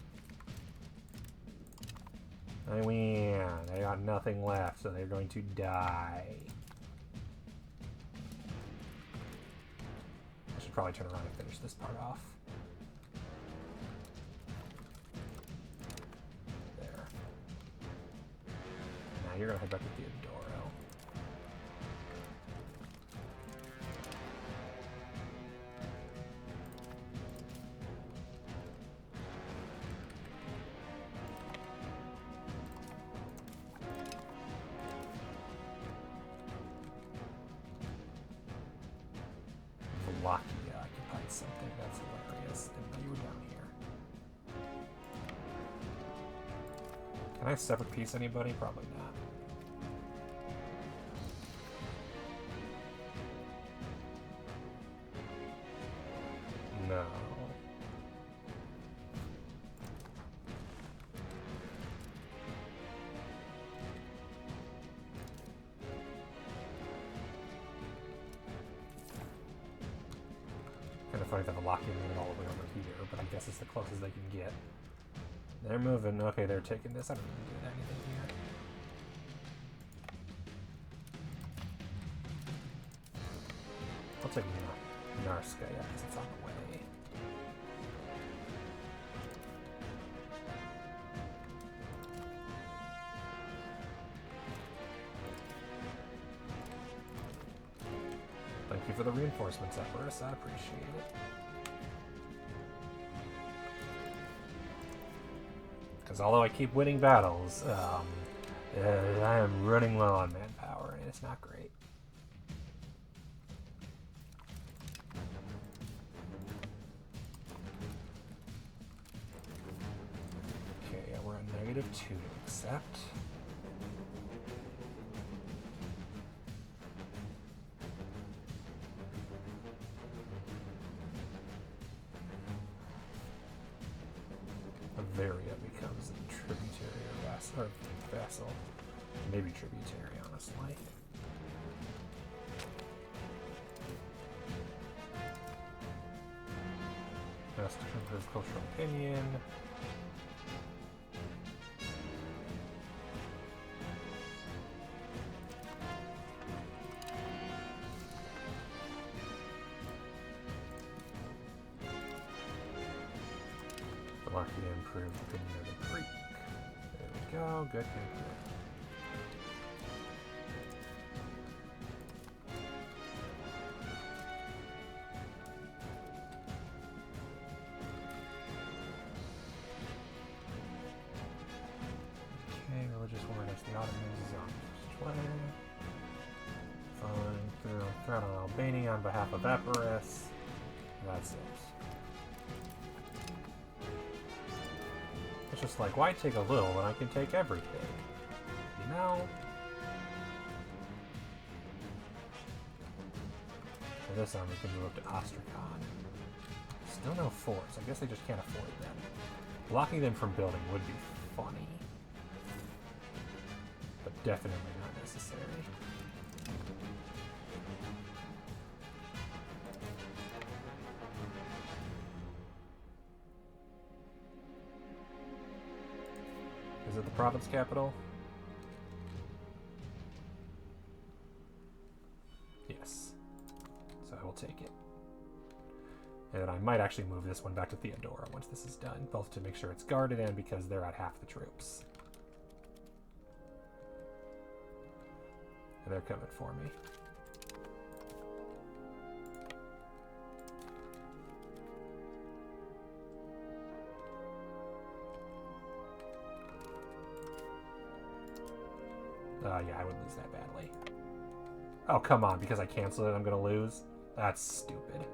I win. They got nothing left, so they're going to die. I should probably turn around and finish this part off. There. Now you're going to head back to Theodoro. Wallachia occupied something. That's hilarious. Didn't know you were down here. Can I separate piece anybody? Probably not. No. Kind of funny that the locking moving all the way over here, but I guess it's the closest they can get. They're moving. Okay, they're taking this. I don't even do anything here. I'll take Narska, yeah, because it's on the way. Thank you for the reinforcements, Epirus. I appreciate it. Because although I keep winning battles, I am running low on manpower, and it's not great. Okay, yeah, we're at -2 to accept. Bavaria becomes a tributary or vassal. Maybe tributary, honestly. Best to improve cultural opinion. Lucky to improve the opinion of the Greek. There we go. Good, good, good. Okay, religious war against the Ottomans is on 20. Following through threat on Albania on behalf of Epirus. That's it. It's just like, why take a little when I can take everything? You know? And this army can move up to Astrakhan. Still no forts. I guess they just can't afford them. Blocking them from building would be funny. But definitely not necessary. Is it the province capital? Yes. So I will take it. And I might actually move this one back to Theodora once this is done, both to make sure it's guarded and because they're at half the troops. And they're coming for me. Yeah, I would lose that badly. Oh, come on, because I canceled it, I'm gonna lose? That's stupid.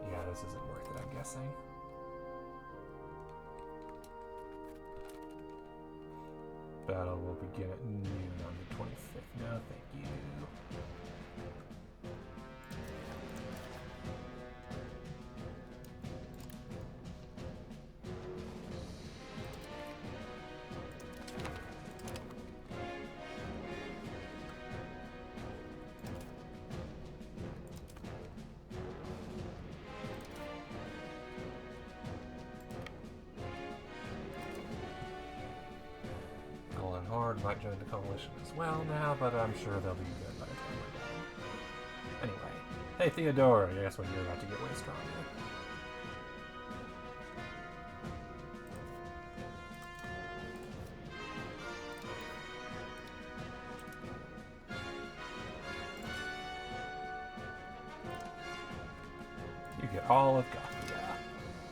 Yeah, this isn't worth it, I'm guessing. Battle will begin at noon on the 25th. No, thank you. might join the coalition as well now, but I'm sure they'll be good by the time we're done. Anyway, hey Theodora, guess what? You're about to get way stronger. You get all of Gothia.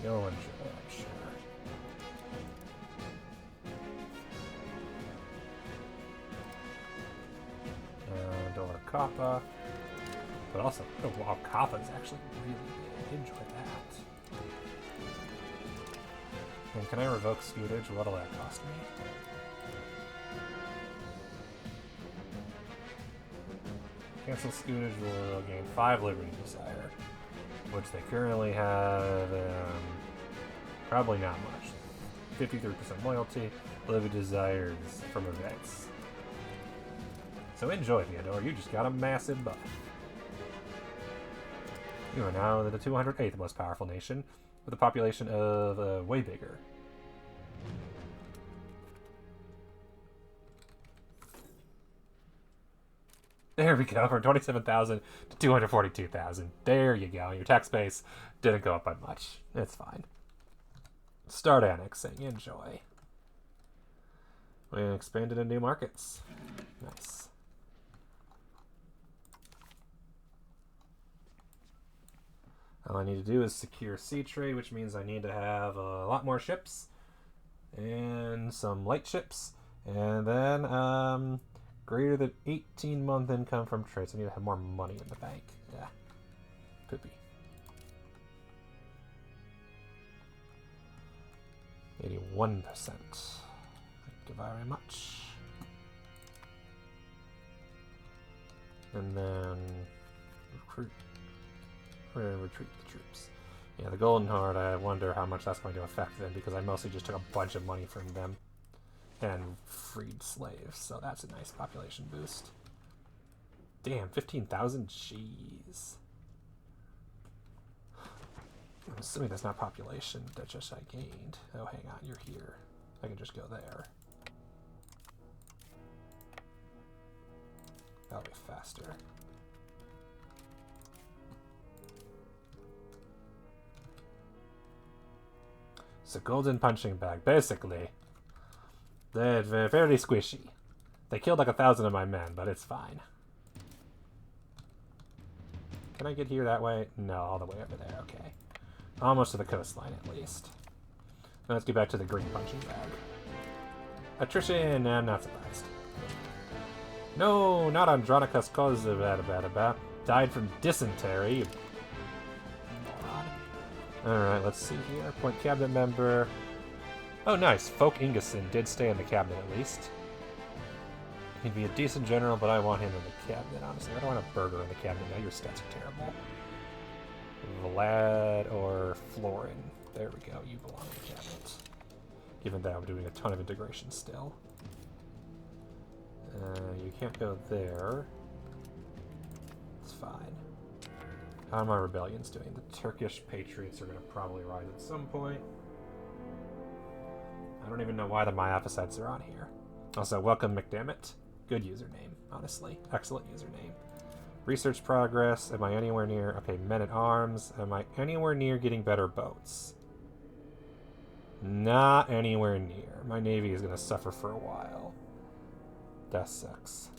You'll enjoy it, I'm sure. Kappa, but also, oh wow, Kappa is actually really big. Enjoy that. And can I revoke Scootage? What'll that cost me? Cancel Scootage will gain 5 Liberty Desire, which they currently have probably not much. 53% loyalty, Liberty Desires from events. So enjoy, Theodore. You just got a massive buff. You are now the 208th most powerful nation, with a population of way bigger. There we go, from 27,000 to 242,000. There you go. Your tax base didn't go up by much. It's fine. Start annexing. Enjoy. We expanded into new markets. Nice. All I need to do is secure sea trade, which means I need to have a lot more ships and some light ships, and then greater than 18-month income from trade. So I need to have more money in the bank. Yeah, poopy. 81%. Thank you very much. And then recruit. We're going to retreat the troops. Yeah, the Golden Horde, I wonder how much that's going to affect them, because I mostly just took a bunch of money from them and freed slaves, so that's a nice population boost. Damn, 15,000? Jeez. I'm assuming that's not population, that's just I gained. Oh, hang on, you're here. I can just go there. That'll be faster. It's a golden punching bag, basically. They're very squishy. They killed like 1,000 of my men, but it's fine. Can I get here that way? No, all the way over there, okay. Almost to the coastline, at least. Now let's get back to the green punching bag. Attrition, I'm not surprised. No, not Andronicus Kozabadabadaba. Died from dysentery. Alright, let's see here. Appoint cabinet member. Oh, nice. Folk Ingeson did stay in the cabinet, at least. He'd be a decent general, but I want him in the cabinet, honestly. I don't want a burger in the cabinet. Now your stats are terrible. Vlad or Florin. There we go. You belong in the cabinet. Even though I'm doing a ton of integration still. You can't go there. It's fine. How are my rebellions doing? The Turkish Patriots are going to probably rise at some point. I don't even know why the Myophysites are on here. Also, welcome McDammit. Good username, honestly. Excellent username. Research progress. Am I anywhere near... Okay, men-at-arms. Am I anywhere near getting better boats? Not anywhere near. My navy is going to suffer for a while. That sucks.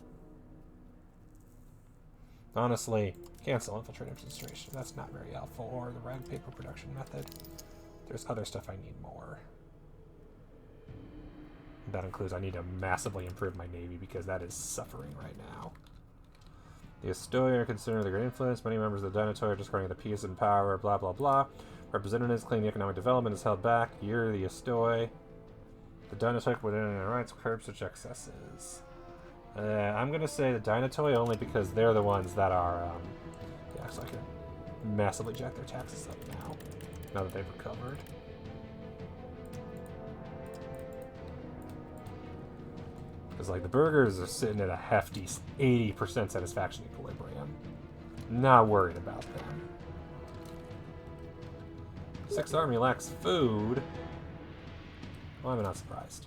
Honestly, cancel infiltrate administration. That's not very helpful. Or the rag paper production method. There's other stuff I need more. That includes I need to massively improve my navy because that is suffering right now. The Astoi are considered the great influence. Many members of the Dynatoi are discarding the peace and power, blah blah blah. Representatives claim the economic development is held back. You're the Astoi. The Dynatoi within their rights curb such excesses. I'm going to say the Dynatoi only because they're the ones that are, yeah, so I can massively jack their taxes up now that they've recovered. Because, like, the burgers are sitting at a hefty 80% satisfaction equilibrium. Not worried about them. 6th Army lacks food. Well, I'm not surprised.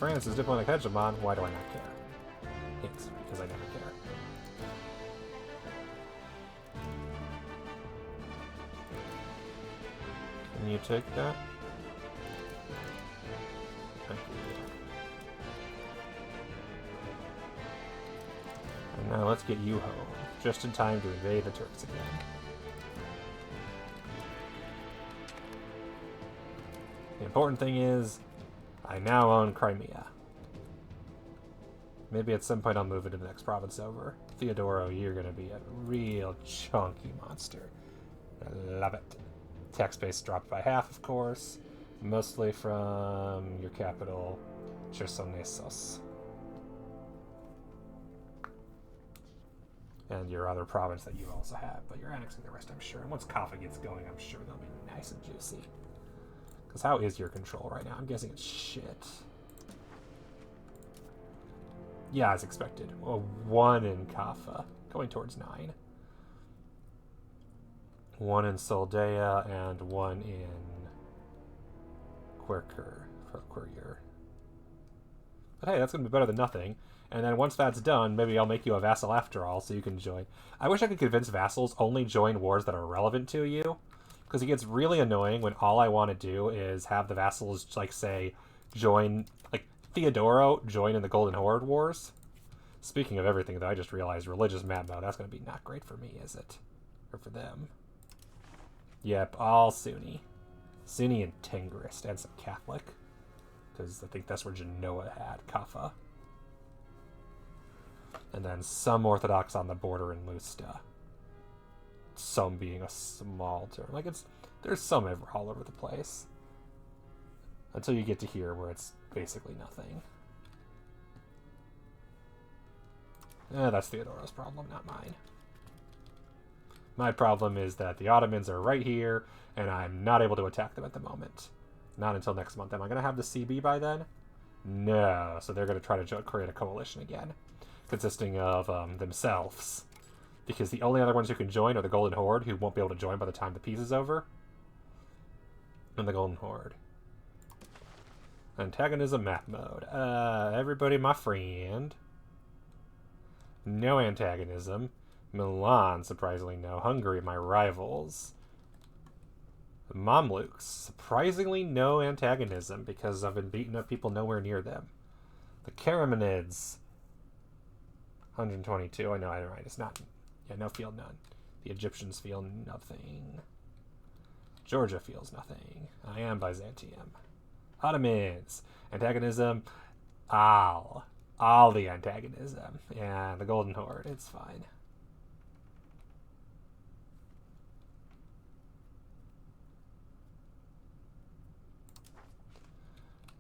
France is diplomatic hegemon. Why do I not care? Hint, because I never care. Can you take that? Thank you. And now let's get you home, just in time to invade the Turks again. The important thing is, I now own Crimea. Maybe at some point I'll move it to the next province over. Theodoro, you're gonna be a real chunky monster. I love it. Tax base dropped by half, of course. Mostly from your capital, Chersonesos. And your other province that you also have, but you're annexing the rest, I'm sure. And once Kaffa gets going, I'm sure they'll be nice and juicy. Because how is your control right now? I'm guessing it's shit. Yeah, as expected. Well, 1 in Kaffa, going towards 9. 1 in Soldea and 1 in Quirker. But hey, that's going to be better than nothing. And then once that's done, maybe I'll make you a vassal after all, so you can join. I wish I could convince vassals only join wars that are relevant to you. Because it gets really annoying when all I want to do is have the vassals, like, say, join, like, Theodoro join in the Golden Horde Wars. Speaking of everything, though, I just realized religious map mode, that's going to be not great for me, is it? Or for them. Yep, all Sunni. Sunni and Tingrist, and some Catholic. Because I think that's where Genoa had Kaffa. And then some Orthodox on the border in Lusta. Some being a small term. Like, there's some all over the place. Until you get to here where it's basically nothing. That's Theodoro's problem, not mine. My problem is that the Ottomans are right here, and I'm not able to attack them at the moment. Not until next month. Am I going to have the CB by then? No. So they're going to try to create a coalition again, consisting of themselves. Because the only other ones who can join are the Golden Horde, who won't be able to join by the time the peace is over. And the Golden Horde. Antagonism map mode. Everybody my friend. No antagonism. Milan, surprisingly no. Hungary, my rivals. Mamluks, surprisingly no antagonism, because I've been beating up people nowhere near them. The Karamanids. 122. I know, I'm right. It's not... Yeah, no, feel none. The Egyptians feel nothing. Georgia feels nothing. I am Byzantium. Ottomans. Antagonism. All the antagonism. And the Golden Horde. It's fine.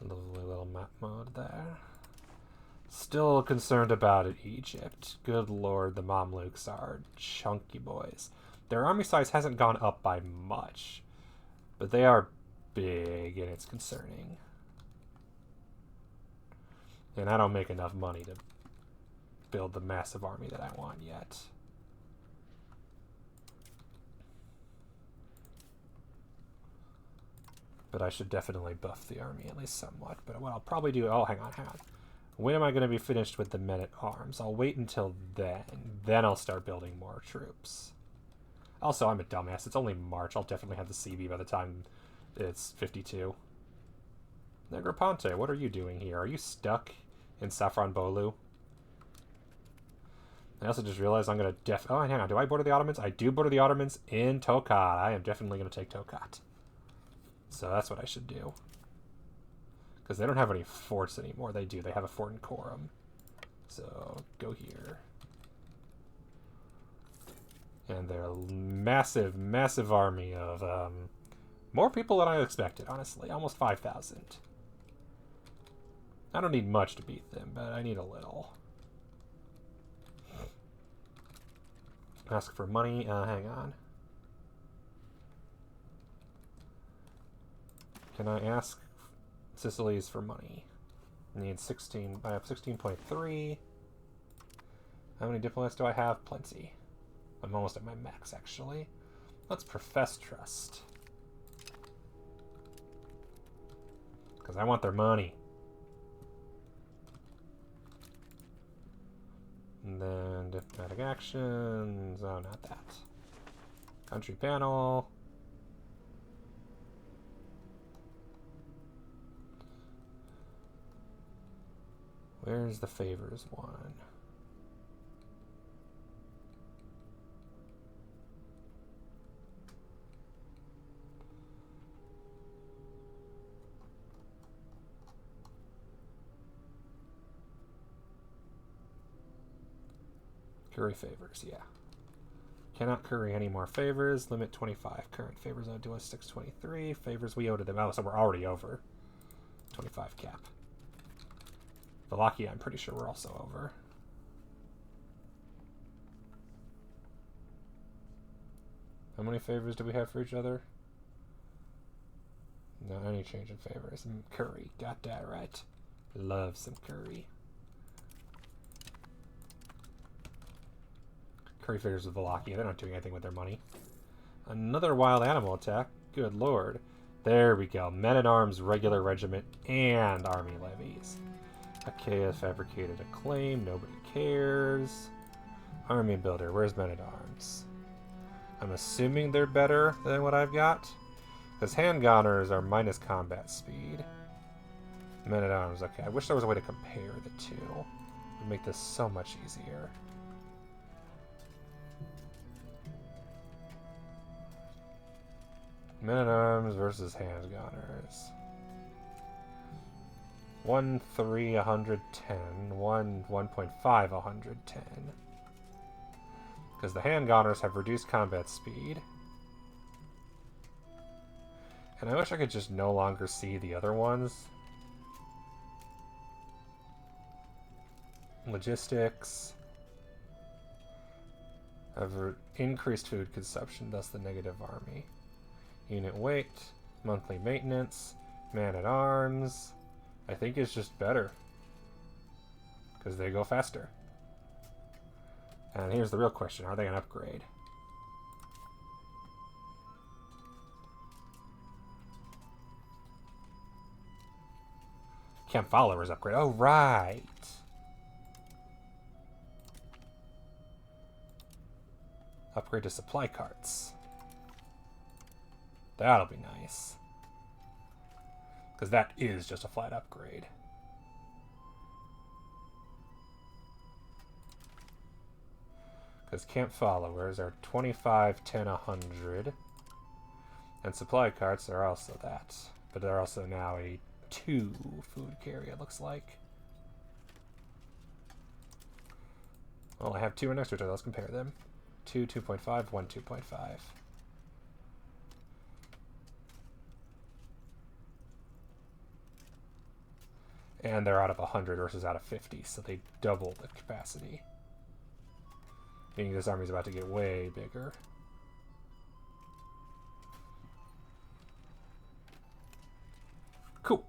Lovely little map mode there. Still concerned about it, Egypt. Good lord, the Mamluks are chunky boys. Their army size hasn't gone up by much, but they are big, and it's concerning. And I don't make enough money to build the massive army that I want yet. But I should definitely buff the army, at least somewhat. But what I'll probably do... Oh, hang on. When am I going to be finished with the men-at-arms? I'll wait until then. Then I'll start building more troops. Also, I'm a dumbass. It's only March. I'll definitely have the CB by the time it's 52. Negroponte, what are you doing here? Are you stuck in Saffron Bolu? I also just realized I'm going to Oh, hang on. Do I border the Ottomans? I do border the Ottomans in Tokat. I am definitely going to take Tokat. So that's what I should do. Because they don't have any forts anymore. They do. They have a fort in Coram. So, go here. And they're a massive, massive army of, more people than I expected, honestly. Almost 5,000. I don't need much to beat them, but I need a little. Ask for money. Hang on. Can I ask Sicily's for money? I need 16. I have 16.3. How many diplomats do I have? Plenty. I'm almost at my max, actually. Let's profess trust. Because I want their money. Diplomatic actions. Oh, not that. Country panel. Where's the favors one? Curry favors, yeah. Cannot curry any more favors. Limit 25. Current favors owed to us 623. Favors we owe to them. Oh, so we're already over. 25 cap. Wallachia, I'm pretty sure we're also over. How many favors do we have for each other? No, any change in favors. Curry, got that right. Love some curry. Curry favors with Wallachia. They're not doing anything with their money. Another wild animal attack. Good lord. There we go. Men-at-Arms, regular regiment, and army levies. Achaia fabricated a claim. Nobody cares. Army builder. Where's Men-at-Arms? I'm assuming they're better than what I've got. Because handgunners are minus combat speed. Men-at-Arms. Okay, I wish there was a way to compare the two. It would make this so much easier. Men-at-Arms versus handgunners. 1, 3, 110. 1, 1.5, 110. Because the handgunners have reduced combat speed. And I wish I could just no longer see the other ones. Logistics. Have increased food consumption, thus the negative army. Unit weight, monthly maintenance, man-at-arms. I think it's just better. Because they go faster. And here's the real question, are they an upgrade? Camp followers upgrade. Oh, right. Upgrade to supply carts. That'll be nice. Because that is just a flat upgrade. Because camp followers are 25, 10, 100. And supply carts are also that. But they're also now a 2 food carry, it looks like. Well, I have 2 in next to each other. Let's compare them. 2, 2.5, 1, 2.5. And they're out of 100 versus out of 50, so they double the capacity. Meaning this army's about to get way bigger. Cool.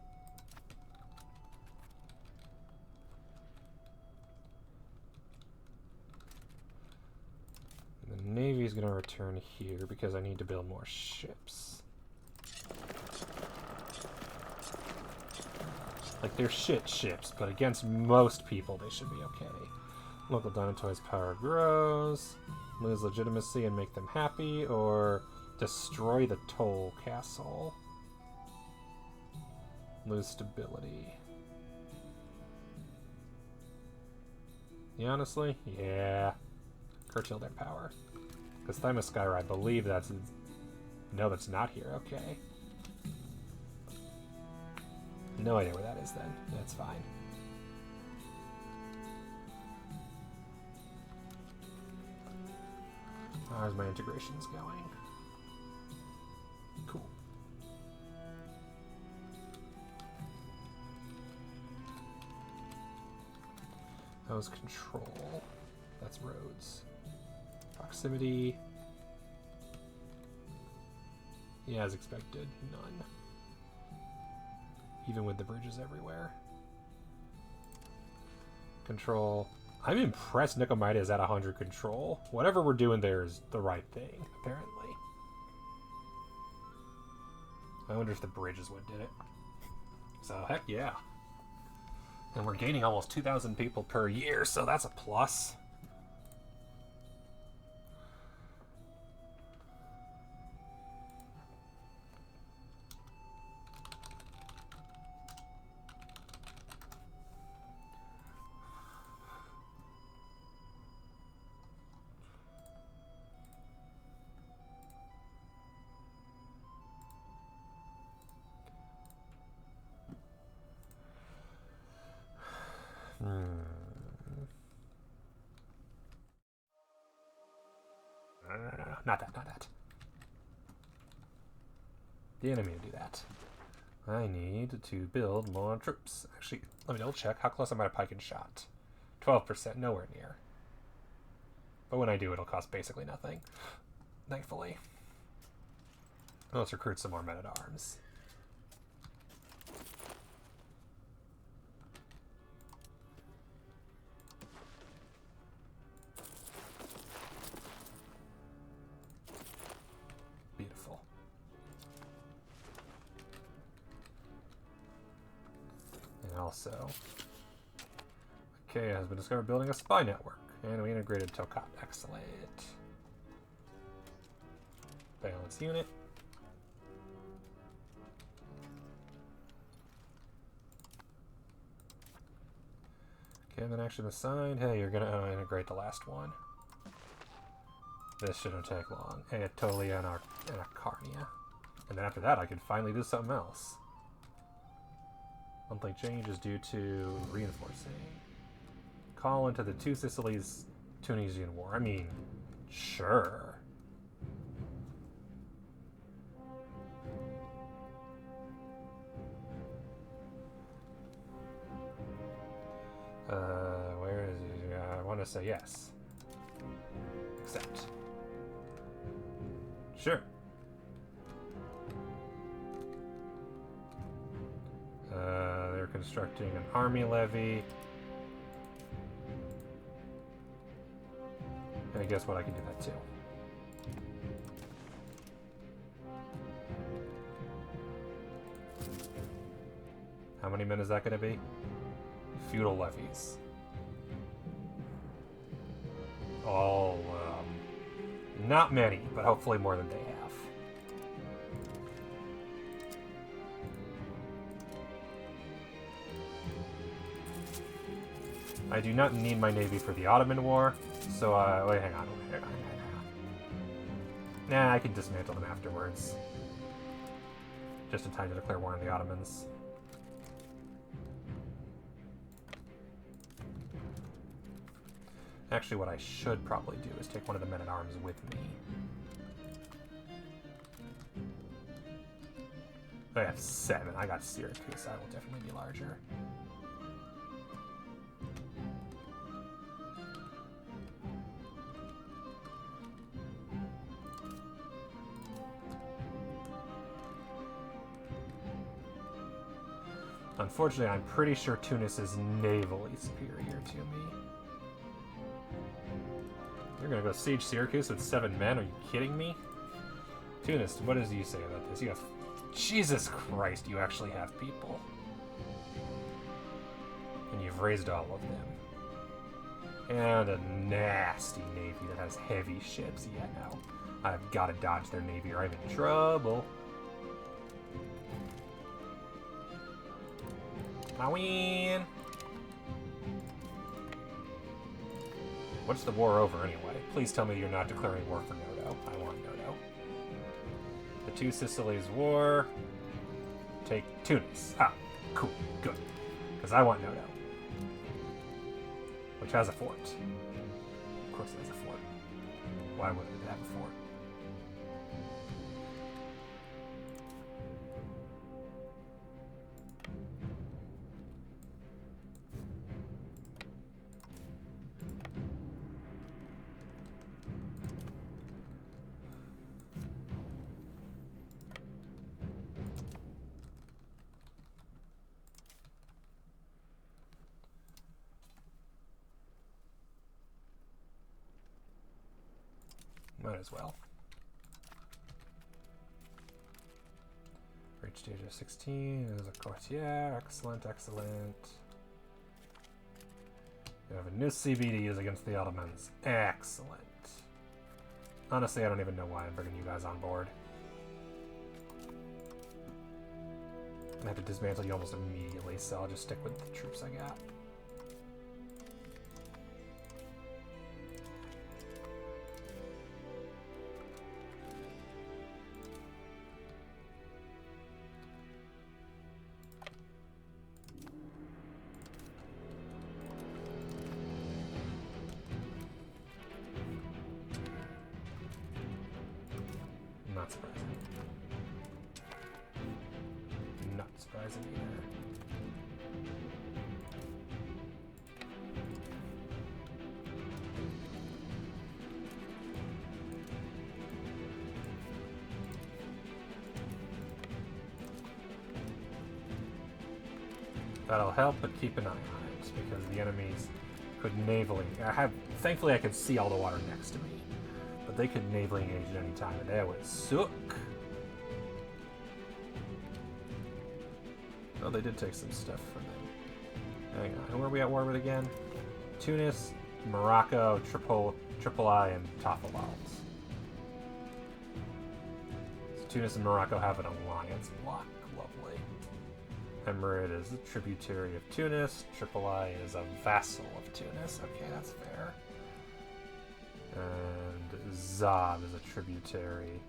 And the Navy's going to return here because I need to build more ships. Like, they're shit ships, but against most people, they should be okay. Local Donatoi's power grows. Lose legitimacy and make them happy, or destroy the toll castle. Lose stability. Yeah, honestly? Yeah. Curtail their power. Because Thymuskyra, I believe that's... No, that's not here. Okay. No idea where that is then. That's fine. How's my integrations going? Cool. How's control? That's roads. Proximity. Yeah, as expected, none. Even with the bridges everywhere. Control. I'm impressed Nicomida is at 100 control. Whatever we're doing there is the right thing, apparently. I wonder if the bridge is what did it. So, heck yeah. And we're gaining almost 2,000 people per year, so that's a plus. not that, not that. Didn't mean to do that. I need to build more troops. Actually, let me double check. How close am I to pike and shot? 12%, nowhere near. But when I do, it'll cost basically nothing. Thankfully. Let's recruit some more men-at-arms. Beautiful. And also, okay, has been discovered building a spy network. And we integrated Tokat. Excellent. Balance unit. Okay, and then action assigned. Hey, you're gonna integrate the last one. This shouldn't take long. Anatolia and Arcarnia. And then after that, I could finally do something else. Monthly change is due to reinforcing. Call into the Two Sicilies Tunisian War. I mean, sure. Where is he? I want to say yes. Accept. Sure. They're constructing an army levy. And guess what? I can do that too. How many men is that going to be? Feudal levies. All, not many, but hopefully more than they have. I do not need my navy for the Ottoman War, so, wait, hang on. Nah, I can dismantle them afterwards. Just in time to declare war on the Ottomans. Actually, what I should probably do is take one of the men-at-arms with me. I have 7. I got Syracuse. I will definitely be larger. Unfortunately, I'm pretty sure Tunis is navally superior to me. You're gonna go siege Syracuse with 7 men? Are you kidding me? Tunis, what does you say about this? You have... Jesus Christ, you actually have people. And you've raised all of them. And a nasty navy that has heavy ships. Yeah, no. I've got to dodge their navy or I'm in trouble. I win! What's the war over anyway? Please tell me you're not declaring war for Noto. I want Noto. The Two Sicilies War. Take Tunis. Ah, cool. Good. Because I want Noto. Which has a fort. Of course it has a fort. Why wouldn't it have a fort? Might as well. Reach stage of 16 is a courtier. Excellent, excellent. You have a new CB to use against the Ottomans. Excellent. Honestly, I don't even know why I'm bringing you guys on board. I have to dismantle you almost immediately, so I'll just stick with the troops I got. Not surprising. Not surprising either. That'll help, but keep an eye on it, because the enemies could navally... Thankfully, I can see all the water next to me, but they could navally engage at any time, and that would suck. Oh, they did take some stuff from them. Hang on, who are we at war with again? Tunis, Morocco, Tripoli, and Tafalals. So Tunis and Morocco have an alliance block. Lovely. Emirate is a tributary of Tunis. Tripoli is a vassal of Tunis. Okay, that's fair. And Zab is a tributary.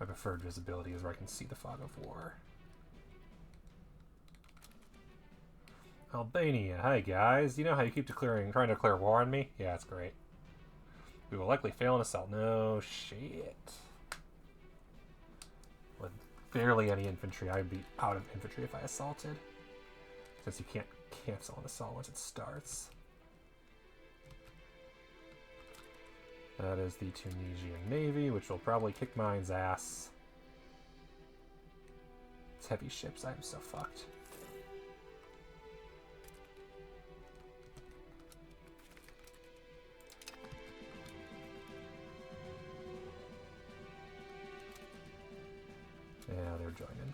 My preferred visibility is where I can see the fog of war. Albania, hi guys. You know how you keep trying to declare war on me? Yeah, that's great. We will likely fail an assault. No shit. With barely any infantry, I'd be out of infantry if I assaulted. Since you can't cancel an assault once it starts. That is the Tunisian Navy, which will probably kick mine's ass. It's heavy ships, I'm so fucked. Yeah, they're joining.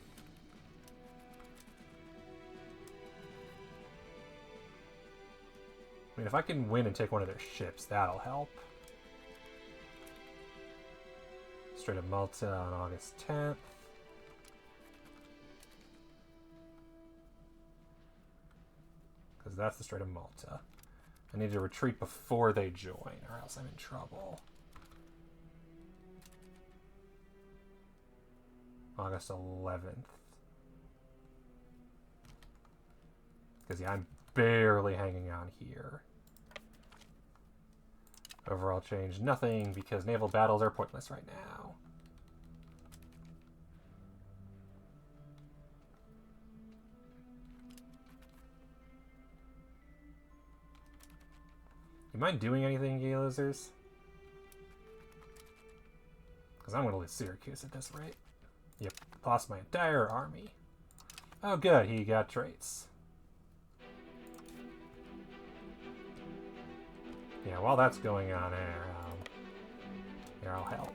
I mean, if I can win and take one of their ships, that'll help. Strait of Malta on August 10th. Because that's the Strait of Malta. I need to retreat before they join, or else I'm in trouble. August 11th. Because, yeah, I'm barely hanging on here. Overall change, nothing, because naval battles are pointless right now. You mind doing anything, gay losers? Because I'm going to lose Syracuse at this rate. Yep, lost my entire army. Oh good, he got traits. Yeah, while that's going on here, I'll help.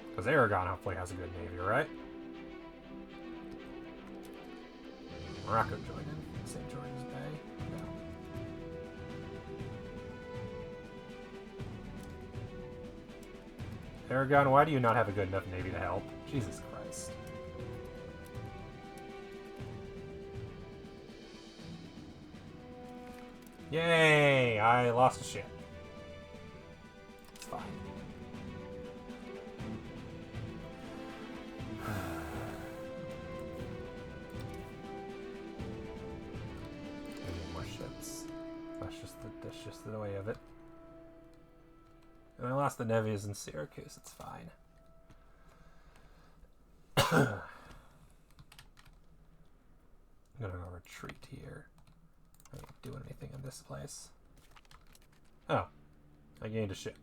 Because Aragon hopefully has a good navy, right? Morocco joined in St. George's Bay. No. Aragon, why do you not have a good enough navy to help? Jesus Christ. Yay! I lost a ship. It's fine. I need more ships. That's just the way of it. And I lost the Nevies in Syracuse, it's fine. I'm gonna go retreat here. I ain't doing anything in this place. Oh, I gained a ship.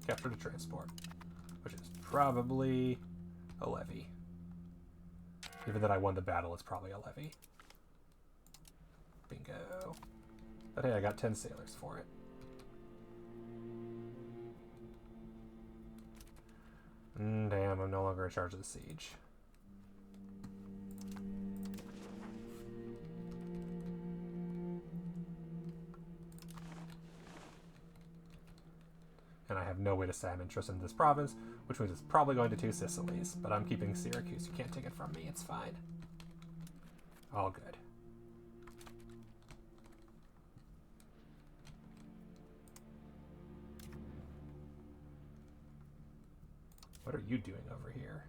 Captured a transport, which is probably a levy. Even that I won the battle, it's probably a levy. Bingo. But hey, I got 10 sailors for it. Damn, I'm no longer in charge of the siege. And I have no way to say I'm interested in this province, which means it's probably going to 2 Sicilies. But I'm keeping Syracuse. You can't take it from me. It's fine. All good. What are you doing over here?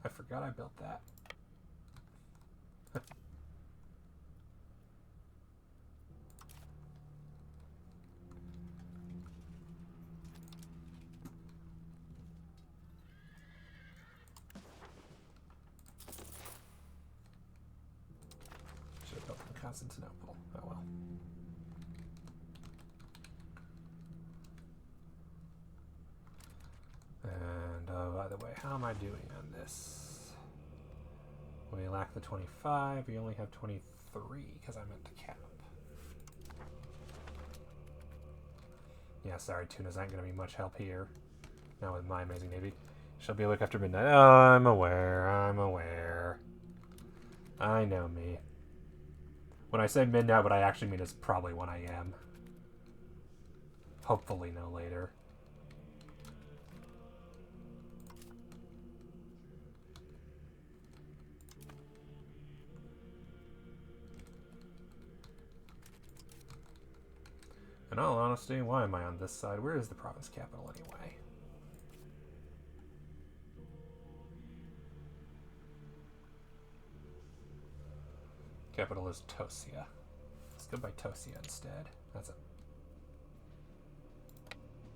I forgot I built that. Should have built in Constantinople. Oh well. And by the way, how am I doing on this? We lack the 25. We only have 23 because I meant to cap. Yeah, sorry, tunas aren't going to be much help here. Not with my amazing navy. She'll be awake after midnight. Oh, I'm aware. I'm aware. I know me. When I say midnight, what I actually mean is probably 1 a.m. Hopefully no later. In all honesty, why am I on this side? Where is the province capital anyway? Capital is Tosia. Let's go by Tosia instead. That's a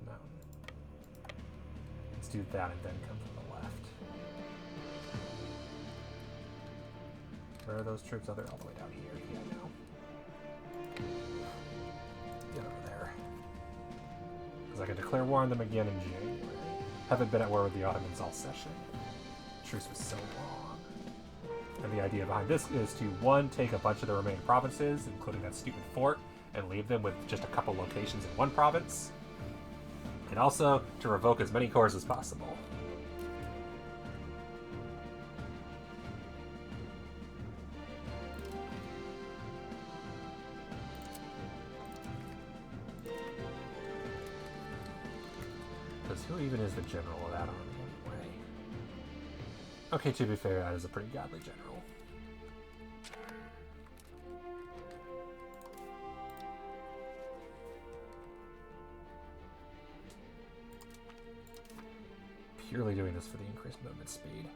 mountain. Let's do that and then come from the left. Where are those troops? Oh, they're all the way down here. Yeah, no. Get over there. Because I can declare war on them again in January. Haven't been at war with the Ottomans all session. Truce was so long. And the idea behind this is to, one, take a bunch of the remaining provinces, including that stupid fort, and leave them with just a couple locations in one province. And also to revoke as many cores as possible. Because who even is the general of that army anyway? Okay, to be fair, that is a pretty godly general. Purely doing this for the increased movement speed.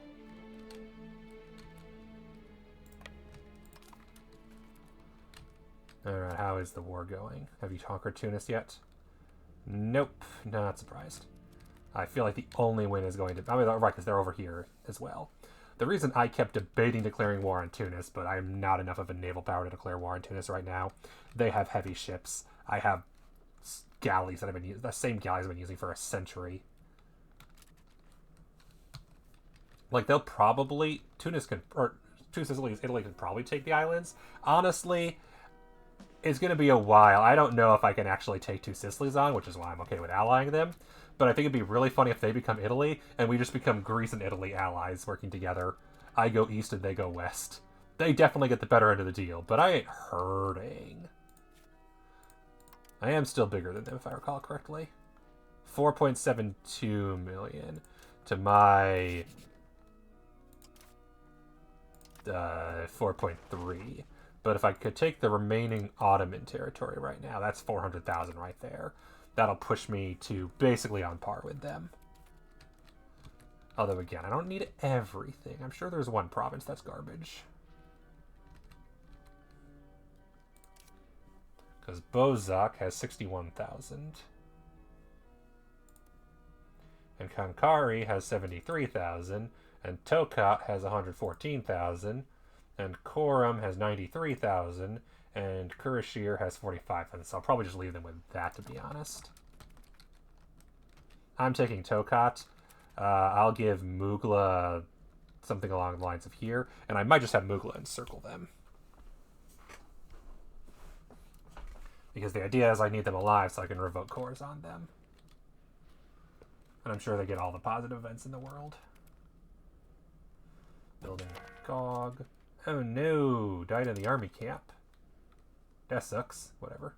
Alright, how is the war going? Have you conquered Tunis yet? Nope, not surprised. I feel like the only win is going to... I mean, right, because they're over here as well. The reason I kept debating declaring war on Tunis, but I'm not enough of a naval power to declare war on Tunis right now. They have heavy ships. I have galleys that I've been using... The same galleys I've been using for a century. Like, they'll probably... Tunis can... Or two Sicilies, Italy can probably take the islands. Honestly, it's going to be a while. I don't know if I can actually take two Sicilies on, which is why I'm okay with allying them. But I think it'd be really funny if they become Italy, and we just become Greece and Italy allies working together. I go east and they go west. They definitely get the better end of the deal, but I ain't hurting. I am still bigger than them, if I recall correctly. 4.72 million to my 4.3. But if I could take the remaining Ottoman territory right now, that's 400,000 right there. That'll push me to basically on par with them. Although, again, I don't need everything. I'm sure there's one province that's garbage. Because Bozak has 61,000. And Kankari has 73,000. And Tokat has 114,000. And Korum has 93,000. And Kurashir has 45,000. So I'll probably just leave them with that, to be honest. I'm taking Tokat. I'll give Mugla something along the lines of here. And I might just have Mugla encircle them. Because the idea is I need them alive so I can revoke cores on them. And I'm sure they get all the positive events in the world. Building Gog. Oh no! Died in the army camp. That sucks. Whatever.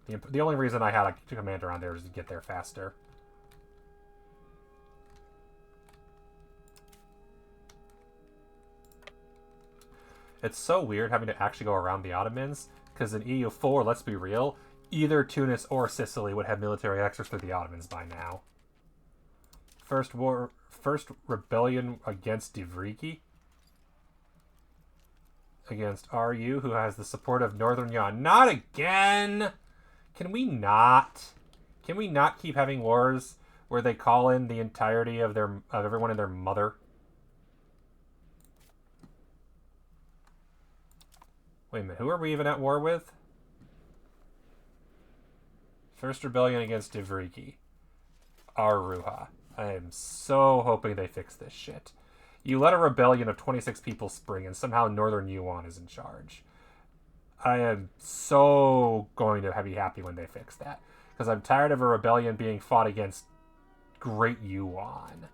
The only reason I had a commander on there is to get there faster. It's so weird having to actually go around the Ottomans, because in EU4, let's be real, either Tunis or Sicily would have military access through the Ottomans by now. First rebellion against Divriki. Against RU, who has the support of Northern Yuan. Not again! Can we not? Can we not keep having wars where they call in the entirety of everyone and their mother? Wait a minute, who are we even at war with? First rebellion against Divriki. Aruha. I am so hoping they fix this shit. You let a rebellion of 26 people spring and somehow Northern Yuan is in charge. I am so going to be happy when they fix that. Because I'm tired of a rebellion being fought against Great Yuan.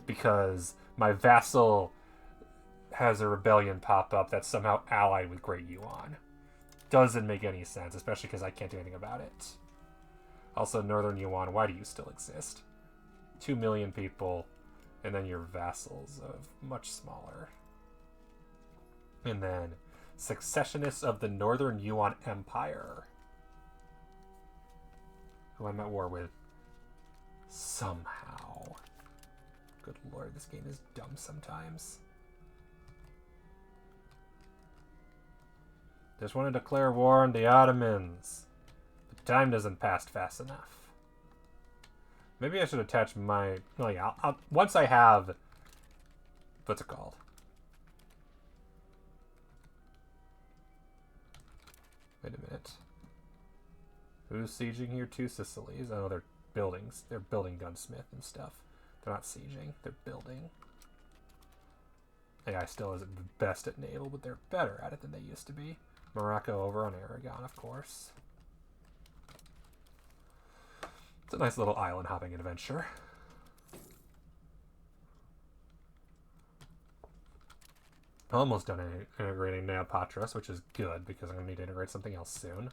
Because my vassal has a rebellion pop up that's somehow allied with Great Yuan. Doesn't make any sense, especially because I can't do anything about it. Also, Northern Yuan, why do you still exist? 2 million people, and then your vassals of much smaller. And then successionists of the Northern Yuan Empire, who I'm at war with somehow. Good lord, this game is dumb sometimes. Just want to declare war on the Ottomans. But time doesn't pass fast enough. Maybe I should attach my... Oh yeah, once I have... What's it called? Wait a minute. Who's sieging here? 2 Sicilies. Oh, they're buildings. They're building gunsmith and stuff. They're not sieging. They're building. AI still isn't the best at naval, but they're better at it than they used to be. Morocco over on Aragon, of course. It's a nice little island hopping adventure. Almost done integrating Neopatros, which is good because I'm going to need to integrate something else soon.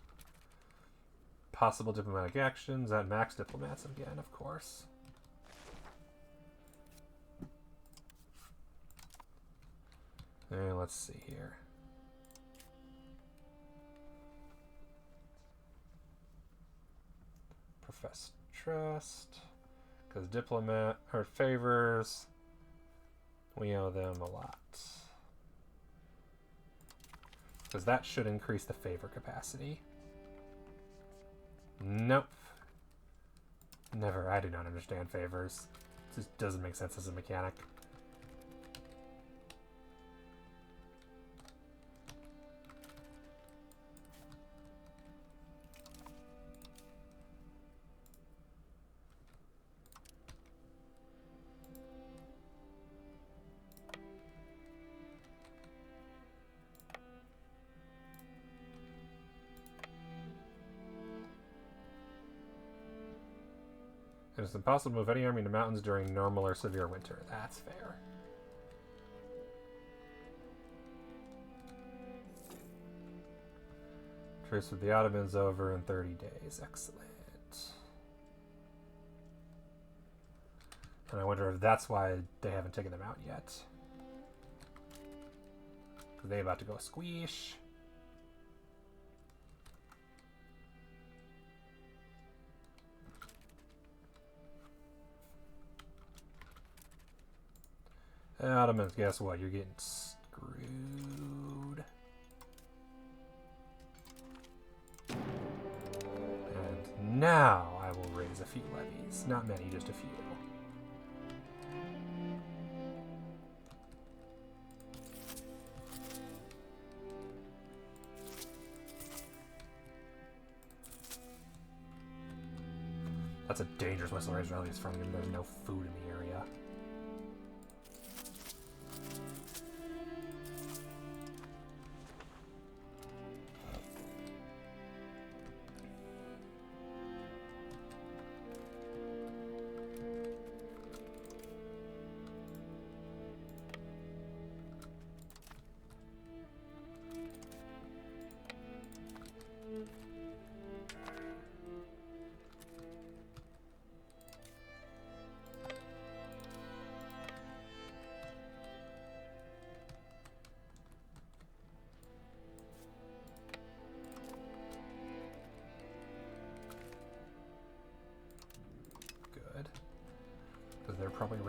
Possible diplomatic actions at max diplomats again, of course. And let's see here. Profess trust, because diplomat or favors, we owe them a lot. Because that should increase the favor capacity. Nope. Never. I do not understand favors. It just doesn't make sense as a mechanic. It's impossible to move any army into mountains during normal or severe winter. That's fair. Truce with the Ottomans over in 30 days. Excellent. And I wonder if that's why they haven't taken them out yet. Because they're about to go squeesh. Ottomans, guess what? You're getting screwed. And now I will raise a few levies. Not many, just a few. That's a dangerous whistle raise rally is from him. There's no food in the area.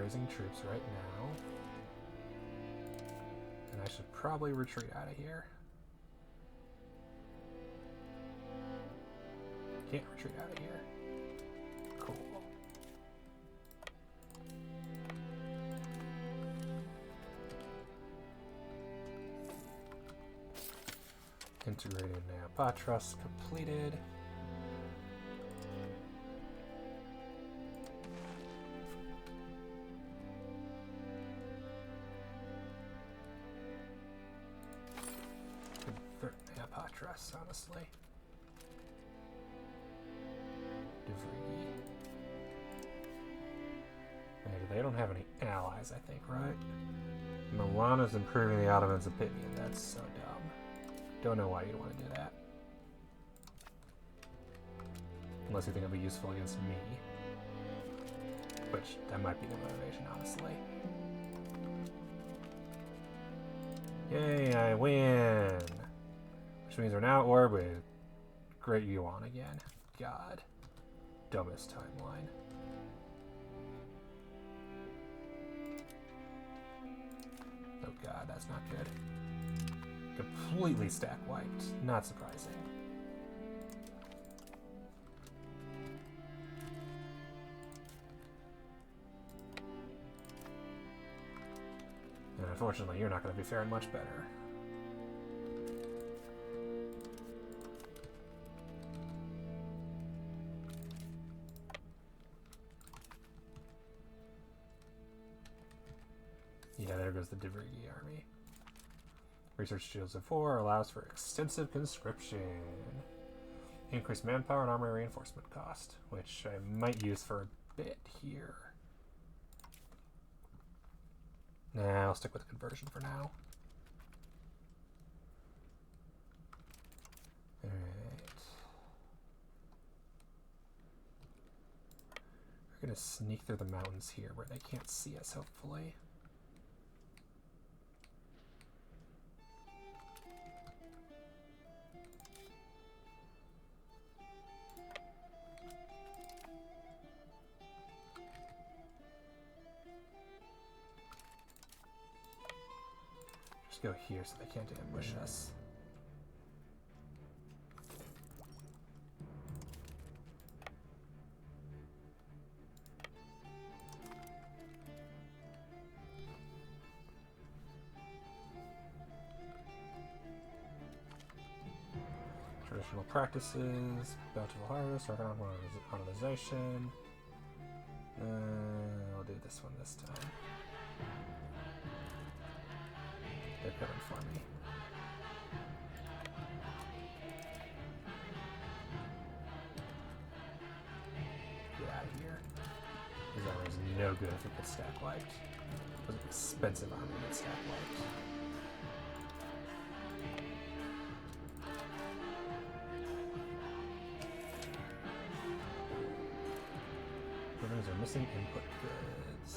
raising troops right now. And I should probably retreat out of here. Can't retreat out of here. Cool. Integrated Neopatros completed. Convert Neopatros, honestly. They don't have any allies, I think, right? Milana's improving the Ottomans' opinion. That's so dumb. Don't know why you'd want to do that. Unless you think it'll be useful against me. Which, that might be the motivation, honestly. Yay, I win! Which means we're now at war with Great Yuan again. God. Dumbest timeline. Oh god, that's not good. Completely stack wiped. Not surprising. And unfortunately, you're not going to be faring much better. Yeah, there goes the Divrigi army. Research Shields of 4 allows for extensive conscription. Increased manpower and army reinforcement cost, which I might use for a bit here. Nah, I'll stick with the conversion for now. Alright. We're gonna sneak through the mountains here where they can't see us, hopefully. Go here so they can't ambush us. Traditional practices, bountiful harvest, organic monetization. I'll do this one this time. They're coming for me. Get out of here. This armor is no good if it gets stack wiped. It was an expensive armor to get stack wiped. Criminals are missing input goods.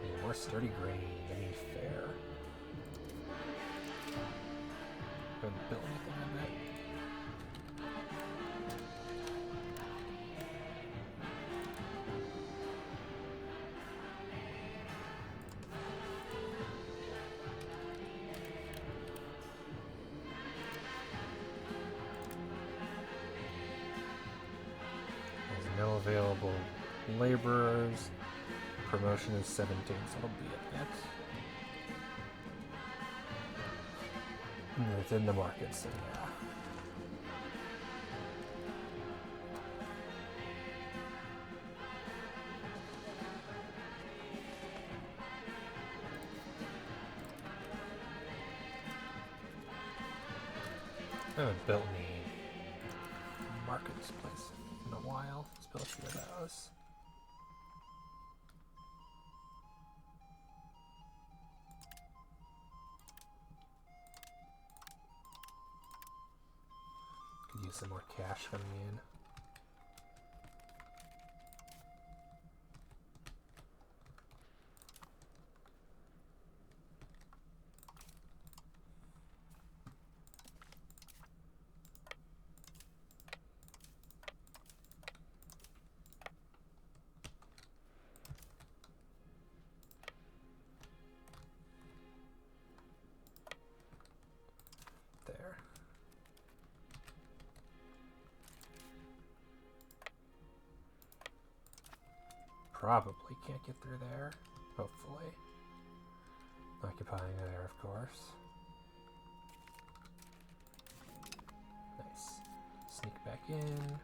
And more sturdy grain. I mean, fair. Couldn't build anything on that. There's no available laborers. Promotion is 17, so it'll be a bit. It's in the market, so yeah. I haven't built any markets place in a while. Let's build a few of those. Could use some more cash coming in. probably can't get through there. Hopefully. Occupying there, of course. Nice. Sneak back in.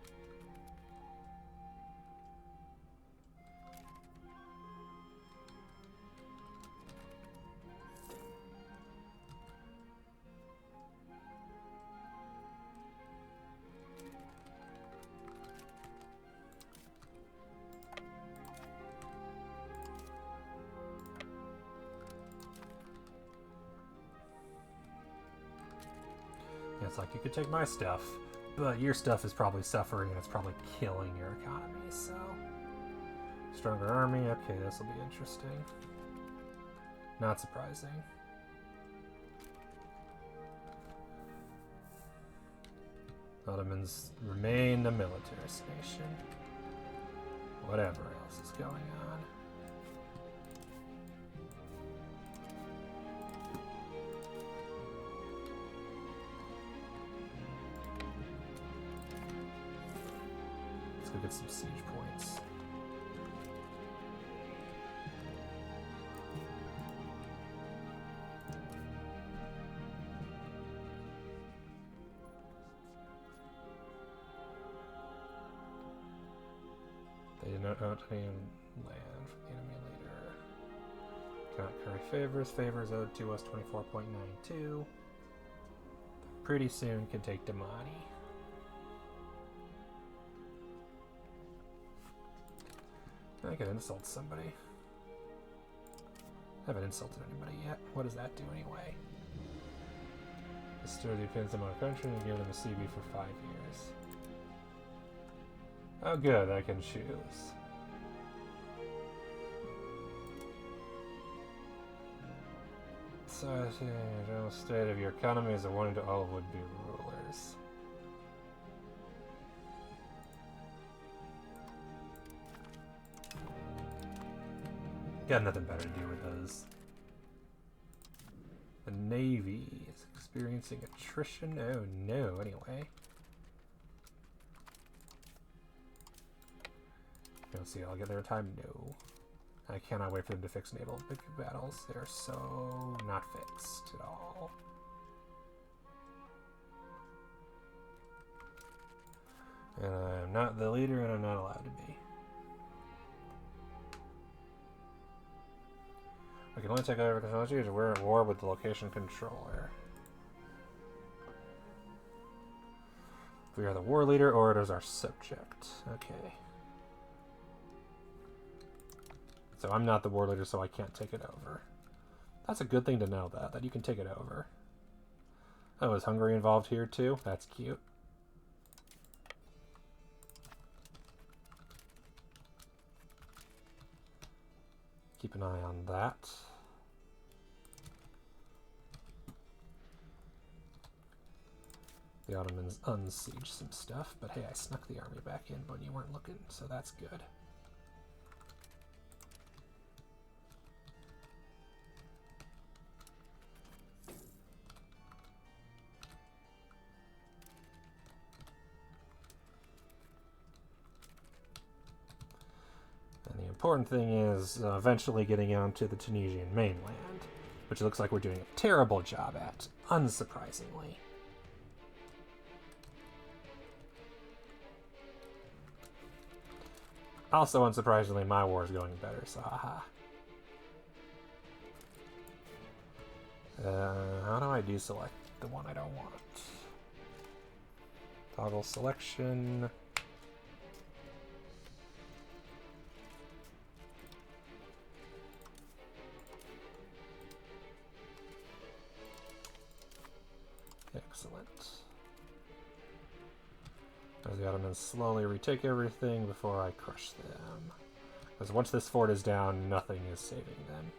It's like, you could take my stuff, but your stuff is probably suffering and it's probably killing your economy, so... Stronger army, okay, this will be interesting. Not surprising. Ottomans remain a militarist nation. Whatever else is going on. Let's go get some siege points. They did not own any land from the enemy leader. Cannot curry favors. Favors owed to us 24.92. Pretty soon can take Damani. I could insult somebody. I haven't insulted anybody yet. What does that do anyway? The story depends on our country and give them a CB for 5 years. Oh good, I can choose. So I see the general state of your economy is a warning to all would-be rulers. Got nothing better to do with those. The Navy is experiencing attrition. Oh no, anyway. Don't see I'll get there in time? No. I cannot wait for them to fix naval battles. They're so not fixed at all. And I'm not the leader and I'm not allowed to be. We can only take over technology because we're at war with the location controller. We are the war leader or it is our subject. Okay. So I'm not the war leader, so I can't take it over. That's a good thing to know, that you can take it over. Oh, is Hungary involved here too? That's cute. Keep an eye on that. The Ottomans unsieged some stuff, but hey, I snuck the army back in when you weren't looking, so that's good. And the important thing is eventually getting onto the Tunisian mainland, which it looks like we're doing a terrible job at, unsurprisingly. Also, unsurprisingly, my war is going better, so haha. How do I deselect the one I don't want? Toggle selection. Excellent. As the Ottomans slowly retake everything before I crush them. Because once this fort is down, nothing is saving them.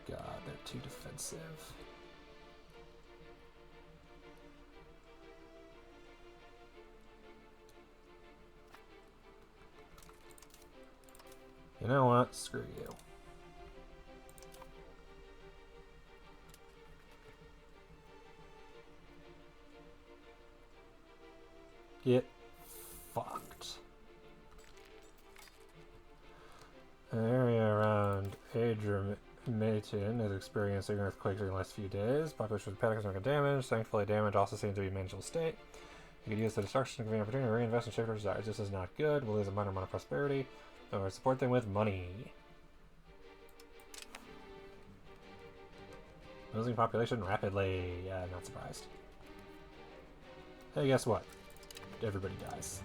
God, they're too defensive. You know what? Screw you. get fucked. An area around Adrimatin is experiencing earthquakes in the last few days. Population with panic and damage. Thankfully, damage also seems to be in manageable state. You could use the destruction to gain opportunity to reinvest in shifter desires. This is not good. We'll lose a minor amount of prosperity. Or support them with money. Losing population rapidly. Yeah, not surprised. Hey, guess what? Everybody dies.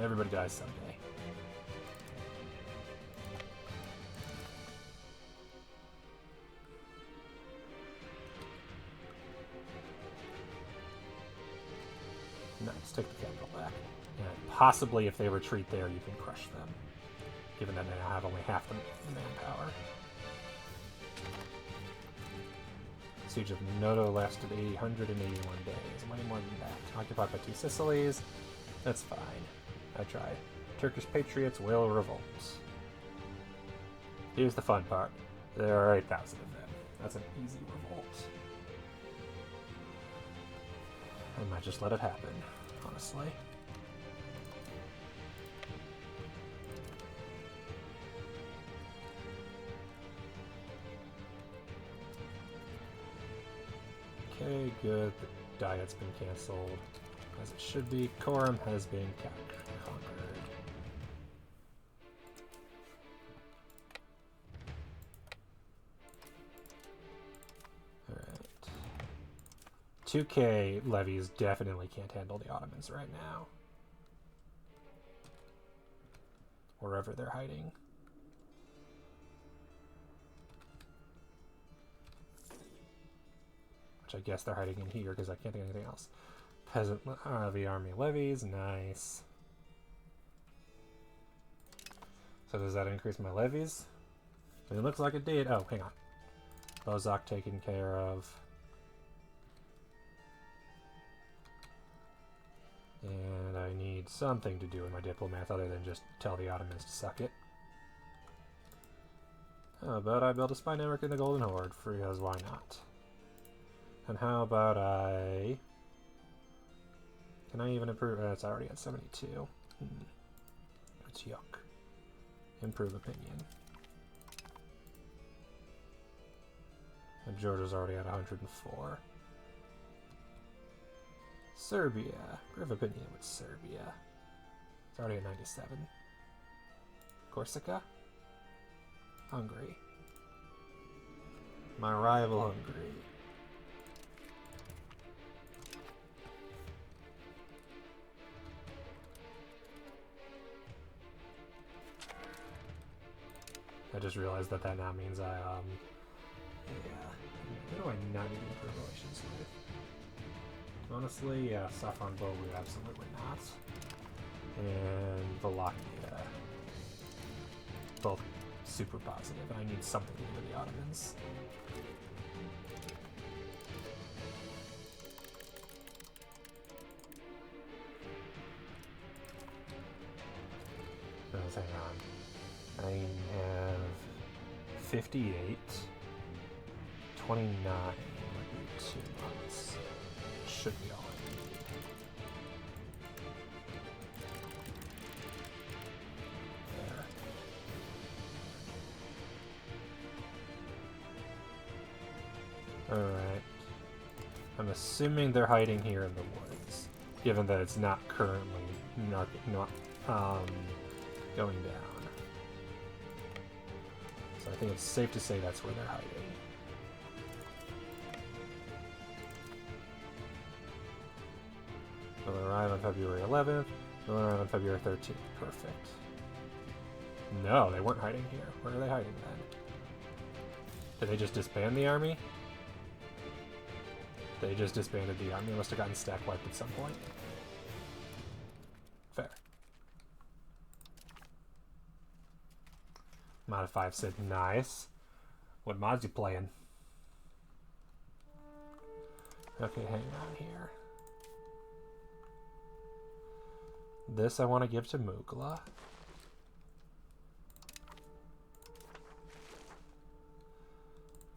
Everybody dies someday. Nice, take the capital back. And possibly if they retreat there, you can crush them. Given that they now have only half the manpower. Siege of Noto lasted 181 days. Way more than that. Occupied by 2 Sicilies. That's fine. I tried. Turkish patriots will revolt. Here's the fun part. There are 8,000 of them. That's an easy revolt. I might just let it happen, honestly. Okay, good. The diet's been cancelled, as it should be. Coram has been conquered. Alright. 2K levies definitely can't handle the Ottomans right now. Wherever they're hiding. I guess they're hiding in here because I can't think of anything else. Peasant the army levies, nice. So does that increase my levies? It looks like it did. Oh, hang on. Bozak taken care of. And I need something to do with my diplomats other than just tell the Ottomans to suck it. How about I build a spy network in the Golden Horde? Because why not? And how about I... Can I even improve? It's already at 72. It's yuck. Improve opinion. And Georgia's already at 104. Serbia. Improve opinion with Serbia. It's already at 97. Corsica. Hungary. My rival Hungary. I just realized that now means I, yeah. Who do I not need to improve relations with? Honestly, yeah, Saffron Bowl, absolutely not. And Wallachia. Both super positive, and I need something to do with the Ottomans. Hang on. I have 58, 29, like 2 months. Should be all I need. There. Alright. I'm assuming they're hiding here in the woods, given that it's not currently going down. So I think it's safe to say that's where they're hiding. They'll arrive on February 11th. They'll arrive on February 13th. Perfect. No, they weren't hiding here. Where are they hiding then? Did they just disband the army? They just disbanded the army. They must have gotten stack wiped at some point. Fair. Mod 5 said nice. What mods you playing? Okay, hang on here. This I want to give to Mugla.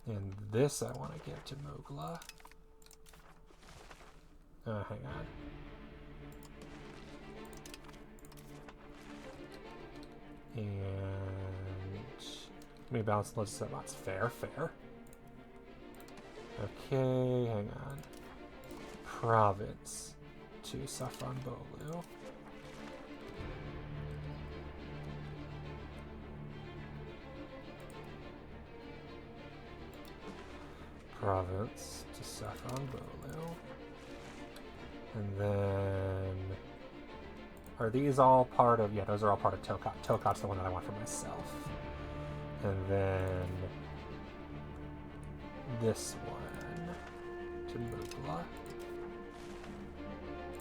And this I want to give to Mugla. Hang on. Let me balance lots. Fair, fair. Okay, hang on. Province to Saffron Bolu. Province to Saffron Bolu. And then... Are these all part of... Yeah, those are all part of Tokat. Tokat's the one that I want for myself. And then... This one to Mugla.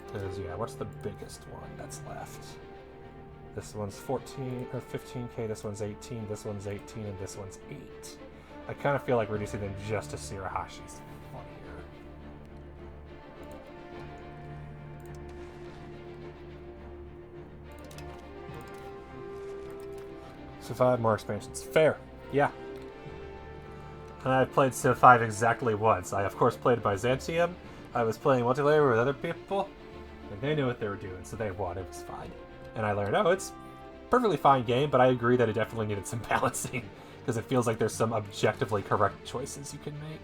Because, yeah, what's the biggest one that's left? This one's 14 or 15k, this one's 18, this one's 18, and this one's 8. I kind of feel like reducing them just to Shirahashi's funnier. Civ 5, more expansions. Fair. Yeah. And I've played Civ 5 exactly once. I, of course, played Byzantium. I was playing multiplayer with other people, and they knew what they were doing, so they won. It was fine. And I learned, oh, it's a perfectly fine game, but I agree that it definitely needed some balancing, because it feels like there's some objectively correct choices you can make.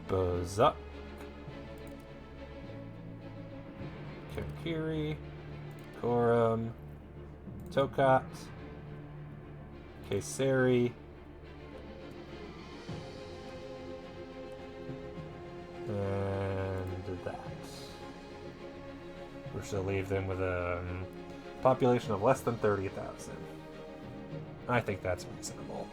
Buzz up. Kankiri. Korum. Tokat. Kayseri. And that. We should leave them with a population of less than 30,000. I think that's reasonable.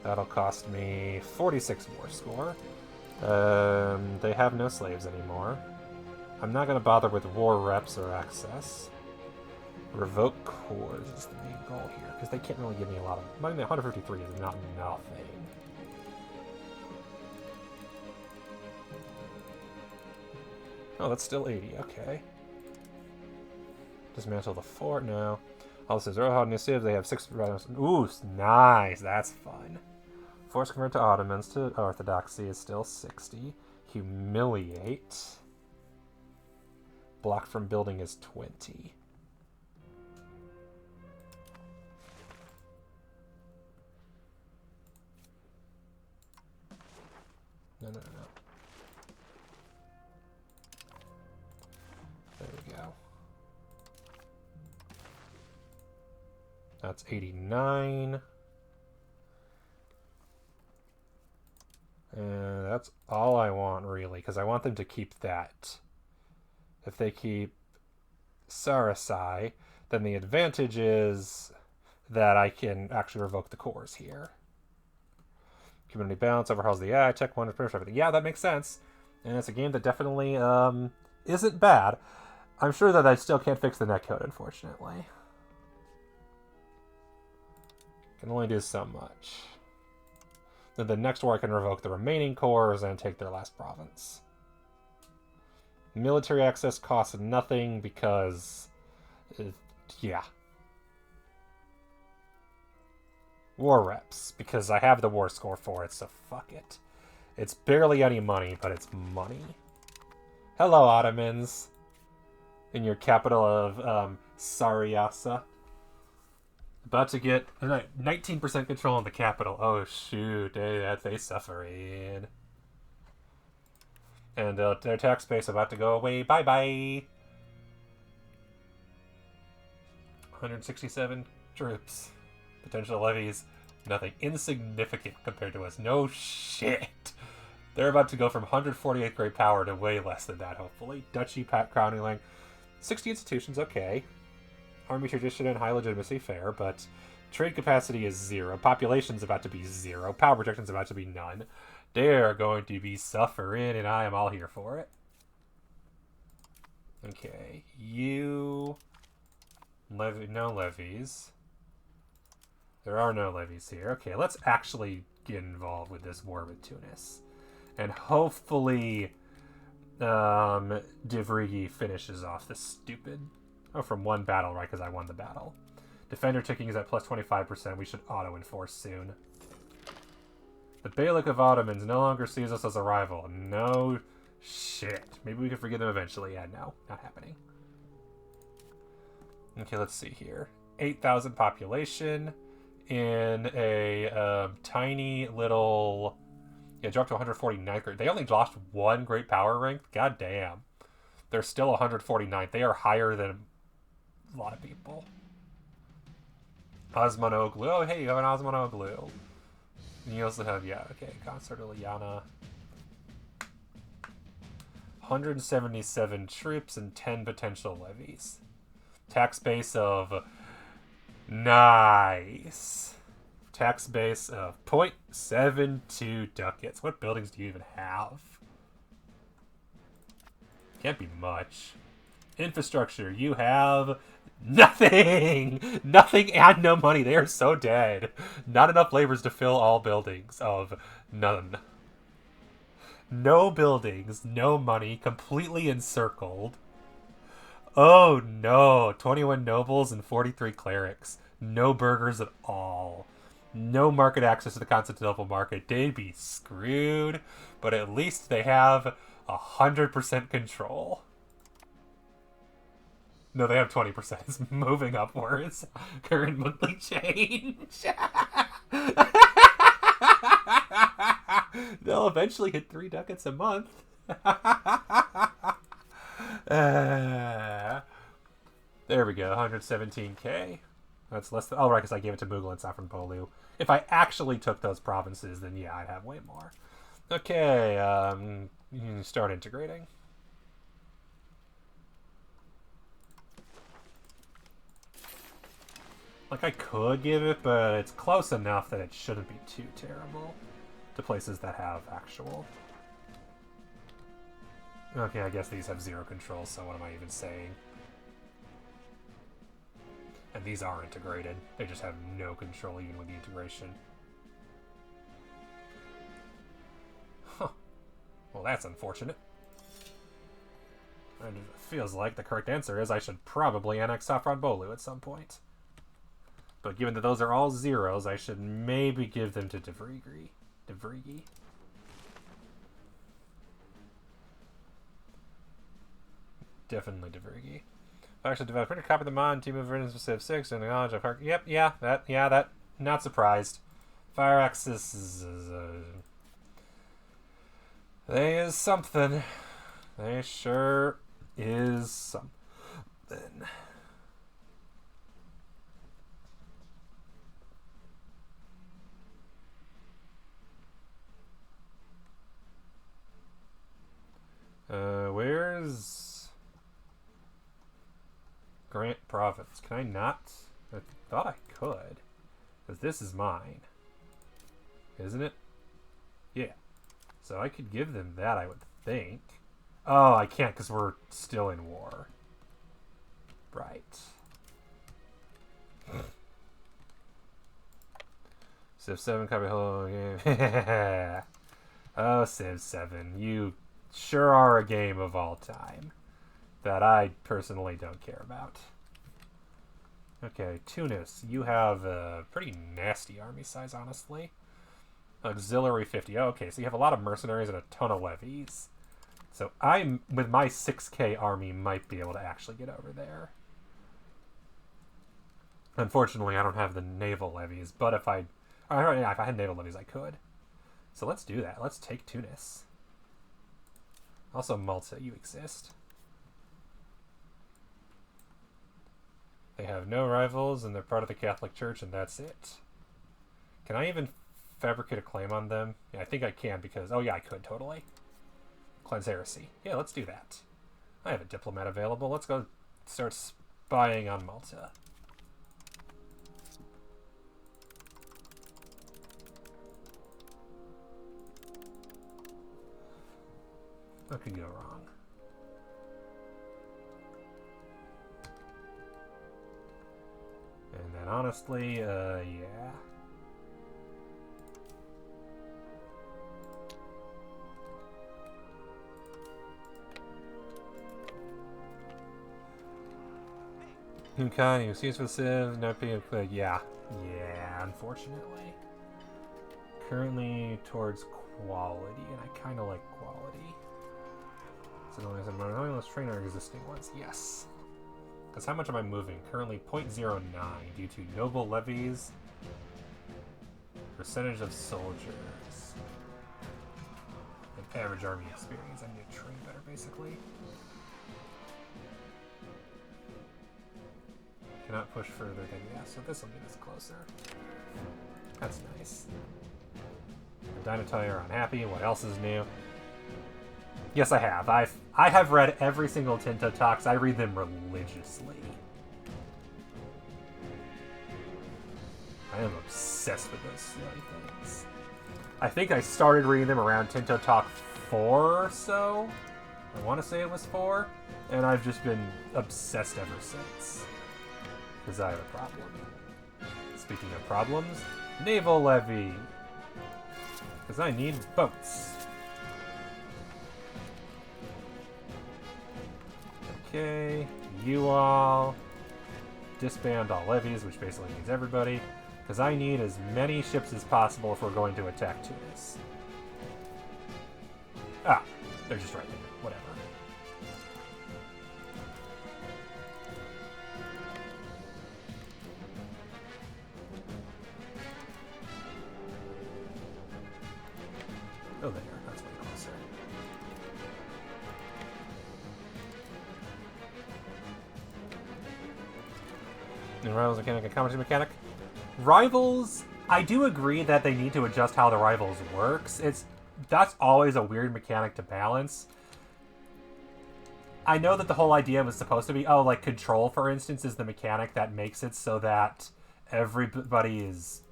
That'll cost me 46 more score. They have no slaves anymore. I'm not going to bother with war reps or access. Revoke cores is the main goal here, because they can't really give me a lot of money. 153 is not nothing. Oh, that's still 80. Okay. Dismantle the fort. No. All this is Rohan Nisiv. They have 6. Ooh, nice. That's fun. Force convert to Ottomans to Orthodoxy is still 60. Humiliate. Block from building is 20. No. There we go. That's 89. And that's all I want, really, because I want them to keep that. If they keep Sarasai, then the advantage is that I can actually revoke the cores here. Community balance overhauls the AI, tech one, pretty much everything. Yeah, that makes sense. And it's a game that definitely isn't bad. I'm sure that I still can't fix the netcode, unfortunately. Can only do so much. Then the next war I can revoke the remaining cores and take their last province. Military access costs nothing because... yeah. War reps, because I have the war score for it, so fuck it. It's barely any money, but it's money. Hello, Ottomans. In your capital of Sariasa. About to get 19% control in the capital. Oh shoot, they suffering. And their tax base about to go away. Bye-bye. 167 troops. Potential levies. Nothing insignificant compared to us. No shit. They're about to go from 148th grade power to way less than that, hopefully. Duchy, crowning line. 60 institutions, okay. Army tradition and high legitimacy, fair, but trade capacity is 0. Population's about to be 0. Power projection's about to be none. They're going to be suffering, and I am all here for it. Okay, you... no levies. There are no levies here. Okay, let's actually get involved with this war with Tunis. And hopefully Divrigi finishes off this stupid... Oh, from one battle, right? Because I won the battle. Defender ticking is at plus 25%. We should auto-enforce soon. The Beylik of Ottomans no longer sees us as a rival. No shit. Maybe we can forgive them eventually. Yeah, no. Not happening. Okay, let's see here. 8,000 population in a tiny little... Yeah, dropped to 149th grade. They only lost one great power rank? God damn. They're still 149th. They are higher than a lot of people. Osmonoglu. Oh, hey, you have an Osmonoglu. And you also have, yeah, okay, Concert Liliana. 177 troops and 10 potential levies. Tax base of... Nice. Tax base of 0.72 ducats. What buildings do you even have? Can't be much. Infrastructure. You have nothing! Nothing and no money. They are so dead. Not enough labors to fill all buildings of none. No buildings, no money, completely encircled. Oh no, 21 nobles and 43 clerics. No burghers at all. No market access to the Constantinople market. They'd be screwed, but at least they have 100% control. No, they have 20%. It's moving upwards. Current monthly change. They'll eventually hit 3 ducats a month. There we go, 117k. That's less than... Oh, right, because I gave it to Mughal and Safranbolu. If I actually took those provinces, then yeah, I'd have way more. Okay, you can start integrating. Like, I could give it, but it's close enough that it shouldn't be too terrible to places that have actual. Okay, I guess these have 0 control, so what am I even saying? And these are integrated. They just have no control even with the integration. Huh. Well, that's unfortunate. And it feels like the correct answer is I should probably annex Safranbolu at some point. But given that those are all 0s, I should maybe give them to Devrigi. Definitely Devrigi. Actually, develop printer copy the mod, team of versions of Civ 6, and the knowledge of Yep, that, not surprised. Fire Axis is, they is something. They sure is something. Where's Grant Province? Can I not? I thought I could. Because this is mine. Isn't it? Yeah. So I could give them that, I would think. Oh, I can't because we're still in war. Right. Civ 7, copy hello game. Oh, Civ 7. You sure are a game of all time that I personally don't care about. Okay, Tunis. You have a pretty nasty army size, honestly. Auxiliary 50. Oh, okay, so you have a lot of mercenaries and a ton of levies. So I, with my 6k army, might be able to actually get over there. Unfortunately, I don't have the naval levies, but if I had naval levies, I could. So let's do that. Let's take Tunis. Also, Malta, you exist. They have no rivals, and they're part of the Catholic Church, and that's it. Can I even fabricate a claim on them? Yeah, I think I can, because... Oh, yeah, I could, totally. Cleanse heresy. Yeah, let's do that. I have a diplomat available. Let's go start spying on Malta. What could go wrong? And then honestly, yeah. Okay, you see for the Civ, not being, yeah, unfortunately. Currently towards quality, and I kind of like quality. So let's train our existing ones. Yes. Because how much am I moving? Currently 0.09 due to noble levies. Percentage of soldiers. And average army experience. I need to train better, basically. Cannot push further than, yeah, so this will get us closer. That's nice. The Dynatai are unhappy. What else is new? Yes, I have. I have read every single Tinto talks. I read them religiously. I am obsessed with those silly things. I think I started reading them around Tinto Talk 4 or so. I want to say it was 4. And I've just been obsessed ever since. Because I have a problem. Speaking of problems, naval levy. Because I need boats. Okay, you all disband all levies, which basically means everybody. Because I need as many ships as possible if we're going to attack Tunis. Ah, they're just right there. Whatever. Oh, there. That's way closer. New Rivals mechanic and comedy mechanic. Rivals, I do agree that they need to adjust how the Rivals works. That's always a weird mechanic to balance. I know that the whole idea was supposed to be, oh, like Control, for instance, is the mechanic that makes it so that everybody is,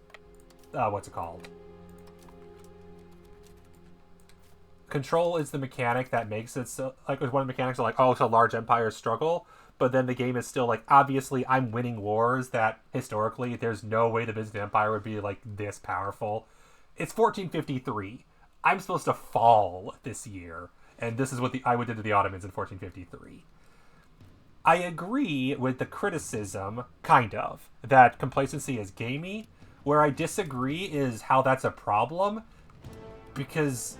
what's it called? Control is the mechanic that makes it so, like, one of the mechanics are like, oh, so large empires struggle, but then the game is still like, obviously, I'm winning wars that, historically, there's no way the Byzantine Empire would be, like, this powerful. It's 1453. I'm supposed to fall this year, and this is what I did to the Ottomans in 1453. I agree with the criticism, kind of, that complacency is gamey. Where I disagree is how that's a problem, because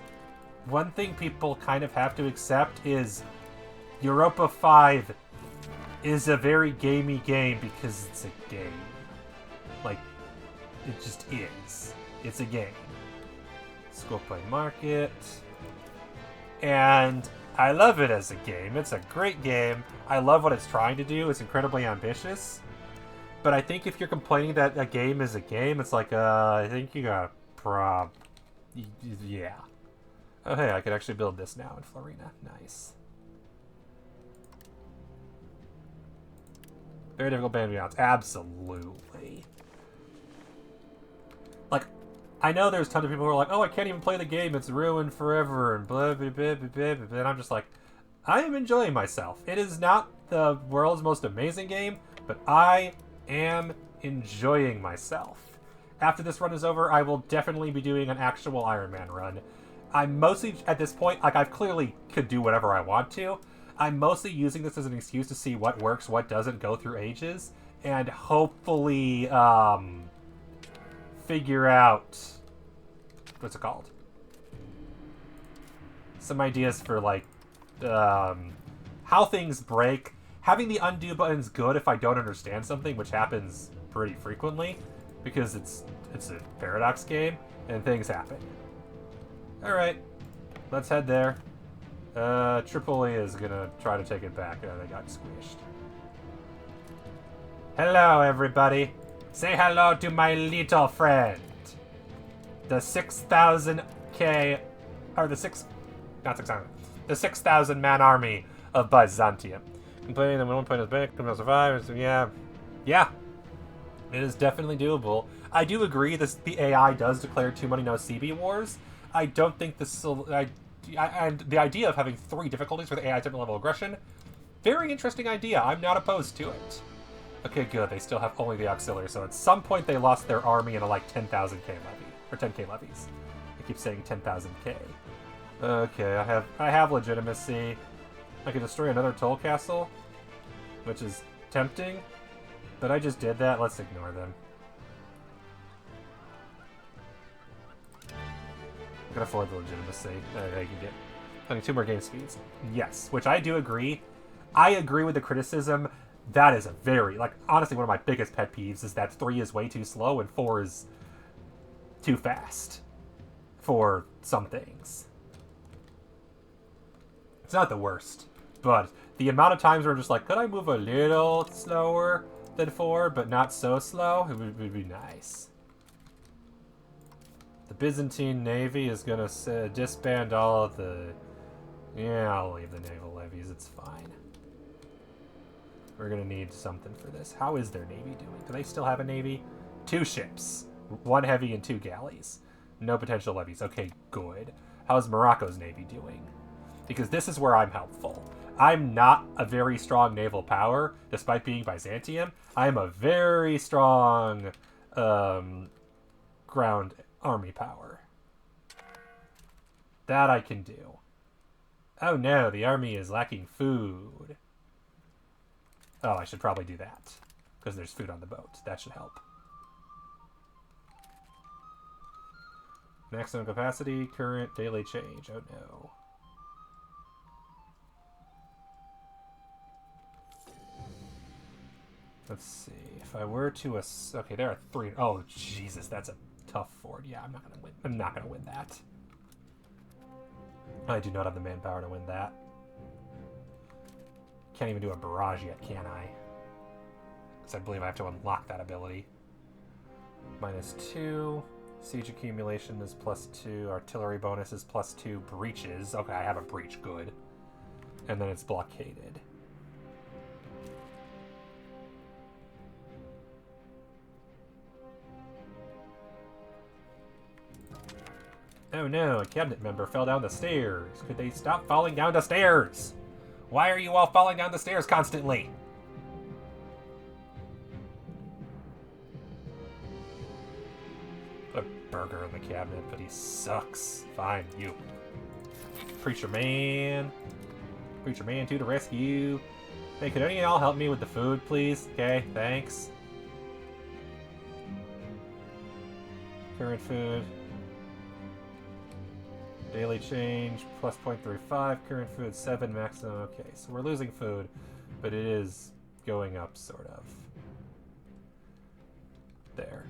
one thing people kind of have to accept is Europa V is a very gamey game because it's a game. Like, it just is. It's a game. Scope by market. And I love it as a game. It's a great game. I love what it's trying to do. It's incredibly ambitious. But I think if you're complaining that a game is a game, it's like, I think you got a yeah. Oh, hey, I could actually build this now in Florina. Nice. Very difficult band beyond. Absolutely. Like, I know there's tons of people who are like, oh, I can't even play the game. It's ruined forever, and blah, blah, blah, blah, blah, blah. And I'm just like, I am enjoying myself. It is not the world's most amazing game, but I am enjoying myself. After this run is over, I will definitely be doing an actual Iron Man run. I'm mostly, at this point, like, I've clearly could do whatever I want to. I'm mostly using this as an excuse to see what works, what doesn't, go through ages, and hopefully, figure out, what's it called? Some ideas for, like, how things break. Having the undo button's good if I don't understand something, which happens pretty frequently, because it's a paradox game, and things happen. Alright, let's head there. Tripoli is gonna try to take it back. Oh, they got squished. Hello, everybody. Say hello to my little friend. The 6,000k, or the 6,000 man army of Byzantium. Complaining that one point is back, criminal survivors. Yeah. It is definitely doable. I do agree the AI does declare too many no CB wars. I don't think the idea of having 3 difficulties for the AI different level aggression, very interesting idea. I'm not opposed to it. Okay, good. They still have only the auxiliary, so at some point they lost their army in a, like, 10,000k levy. Or 10k levies. I keep saying 10,000k. Okay, I have legitimacy. I can destroy another toll castle, which is tempting, but I just did that. Let's ignore them. I can afford the legitimacy. I can get 2 more game speeds. Yes, which I do agree. I agree with the criticism That is a very, like, honestly, one of my biggest pet peeves is that 3 is way too slow and 4 is too fast for some things. It's not the worst, but the amount of times where I'm just like, could I move a little slower than 4, but not so slow? It would be nice. The Byzantine Navy is going to disband all of the... Yeah, I'll leave the naval levies. It's fine. We're going to need something for this. How is their navy doing? Do they still have a navy? 2 ships. 1 heavy and 2 galleys. No potential levies. Okay, good. How's Morocco's navy doing? Because this is where I'm helpful. I'm not a very strong naval power, despite being Byzantium. I'm a very strong ground army power. That I can do. Oh no, the army is lacking food. Oh, I should probably do that. Because there's food on the boat. That should help. Maximum capacity, current daily change. Oh no. Let's see. If I were to... Okay, there are 3... Oh, Jesus, that's a tough fort. Yeah, I'm not going to win. I'm not going to win that. I do not have the manpower to win that. Can't even do a barrage yet, can I? Because I believe I have to unlock that ability. -2. Siege accumulation is +2. Artillery bonus is +2. Breaches. Okay, I have a breach. Good. And then it's blockaded. Oh no, a cabinet member fell down the stairs. Could they stop falling down the stairs? Why are you all falling down the stairs constantly? Put a burger in the cabinet, but he sucks. Fine, you. Preacher man. Preacher man to the rescue. Hey, could any of y'all help me with the food, please? Okay, thanks. Current food. Daily change, plus 0.35, current food 7, maximum. Okay, so we're losing food, but it is going up, sort of. There.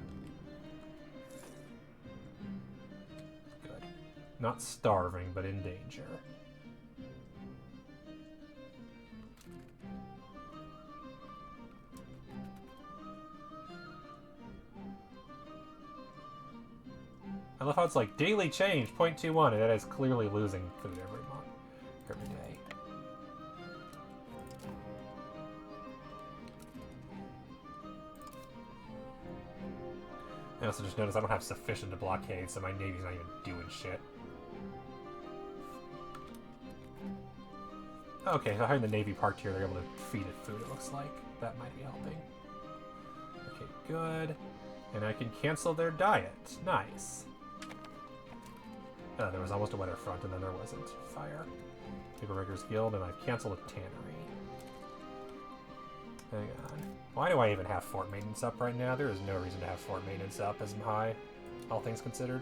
Good. Not starving, but in danger. I love how it's like daily change, 0.21, and that is clearly losing food every month, every day. I also just noticed I don't have sufficient to blockade, so my navy's not even doing shit. Okay, so having the navy parked here, they're able to feed it food, it looks like. That might be helping. Okay, good. And I can cancel their diet. Nice. There was almost a weather front, and then there wasn't. Fire. Paper Riggers Guild, and I've canceled a tannery. Hang on. Why do I even have fort maintenance up right now? There is no reason to have fort maintenance up as high, all things considered.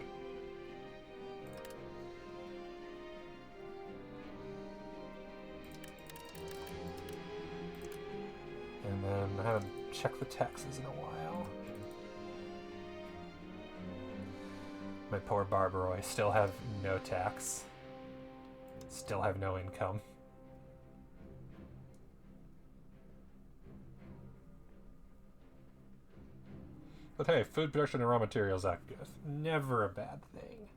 And then I haven't checked the taxes in a while. My poor Barbaroi still have no tax. Still have no income. But hey, food production and raw materials active. Never a bad thing.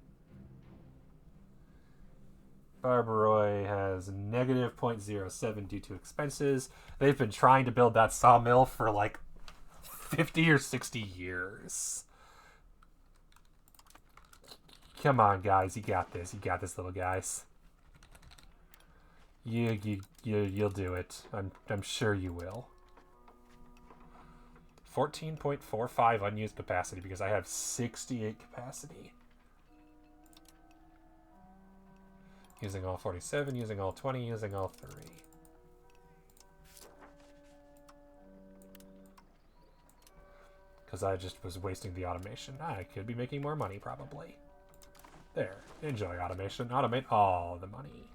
Barbaroi has negative 0.07 due to expenses. They've been trying to build that sawmill for like 50 or 60 years. Come on, guys, you got this. You got this, little guys. You'll do it. I'm sure you will. 14.45 unused capacity because I have 68 capacity. Using all 47, using all 20, using all 3. Because I just was wasting the automation. I could be making more money, probably. There. Enjoy automation. Automate all the money.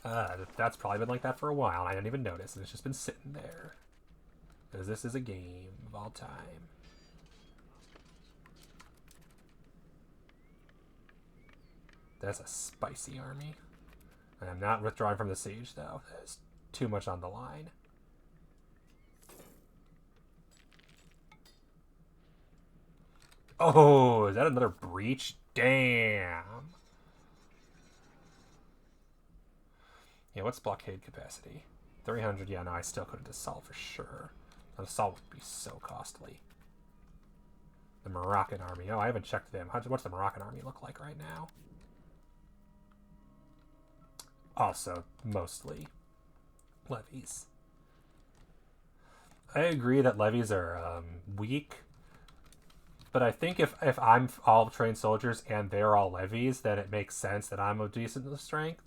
That's probably been like that for a while, and I didn't even notice, and it's just been sitting there. Because this is a game of all time. That's a spicy army. And I'm not withdrawing from the siege, though. There's too much on the line. Oh, is that another breach? Damn. Yeah, what's blockade capacity? 300. Yeah, no, I still couldn't assault for sure. An assault would be so costly. The Moroccan army. Oh, I haven't checked them. What's the Moroccan army look like right now? Also, mostly levies. I agree that levies are weak, but I think if I'm all trained soldiers and they're all levies, then it makes sense that I'm a decent strength.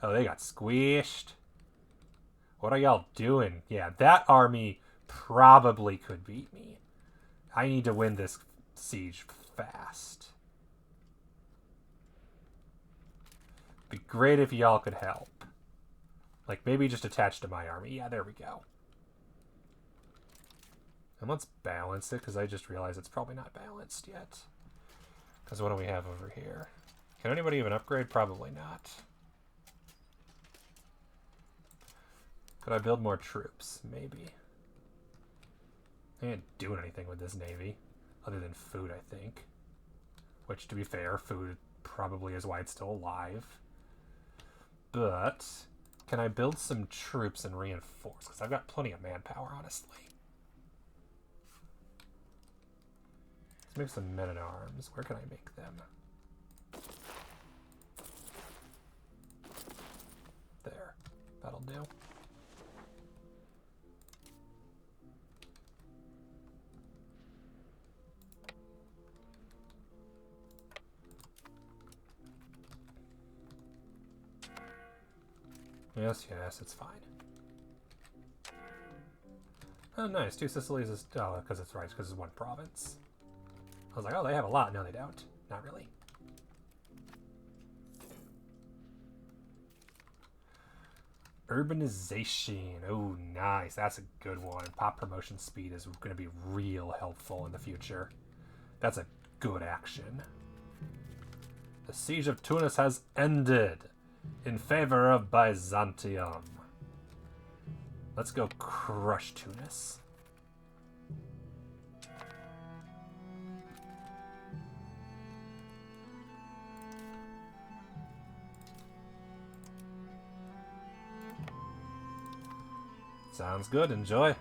Oh, they got squished. What are y'all doing? Yeah, that army probably could beat me. I need to win this siege fast. Be great if y'all could help. Like, maybe just attach to my army. Yeah, there we go. And let's balance it, because I just realized it's probably not balanced yet. Because what do we have over here? Can anybody even upgrade? Probably not. Could I build more troops? Maybe. I ain't doing anything with this navy. Other than food, I think. Which, to be fair, food probably is why it's still alive. But can I build some troops and reinforce? Because I've got plenty of manpower, honestly. Let's make some men-at-arms. Where can I make them? There. That'll do. Yes, yes, it's fine. Oh, nice. 2 Sicilies is... Oh, because it's right, because it's one province. I was like, oh, they have a lot. No, they don't. Not really. Urbanization. Oh, nice. That's a good one. Pop promotion speed is going to be real helpful in the future. That's a good action. The siege of Tunis has ended in favor of Byzantium. Let's go crush Tunis. Sounds good. Enjoy.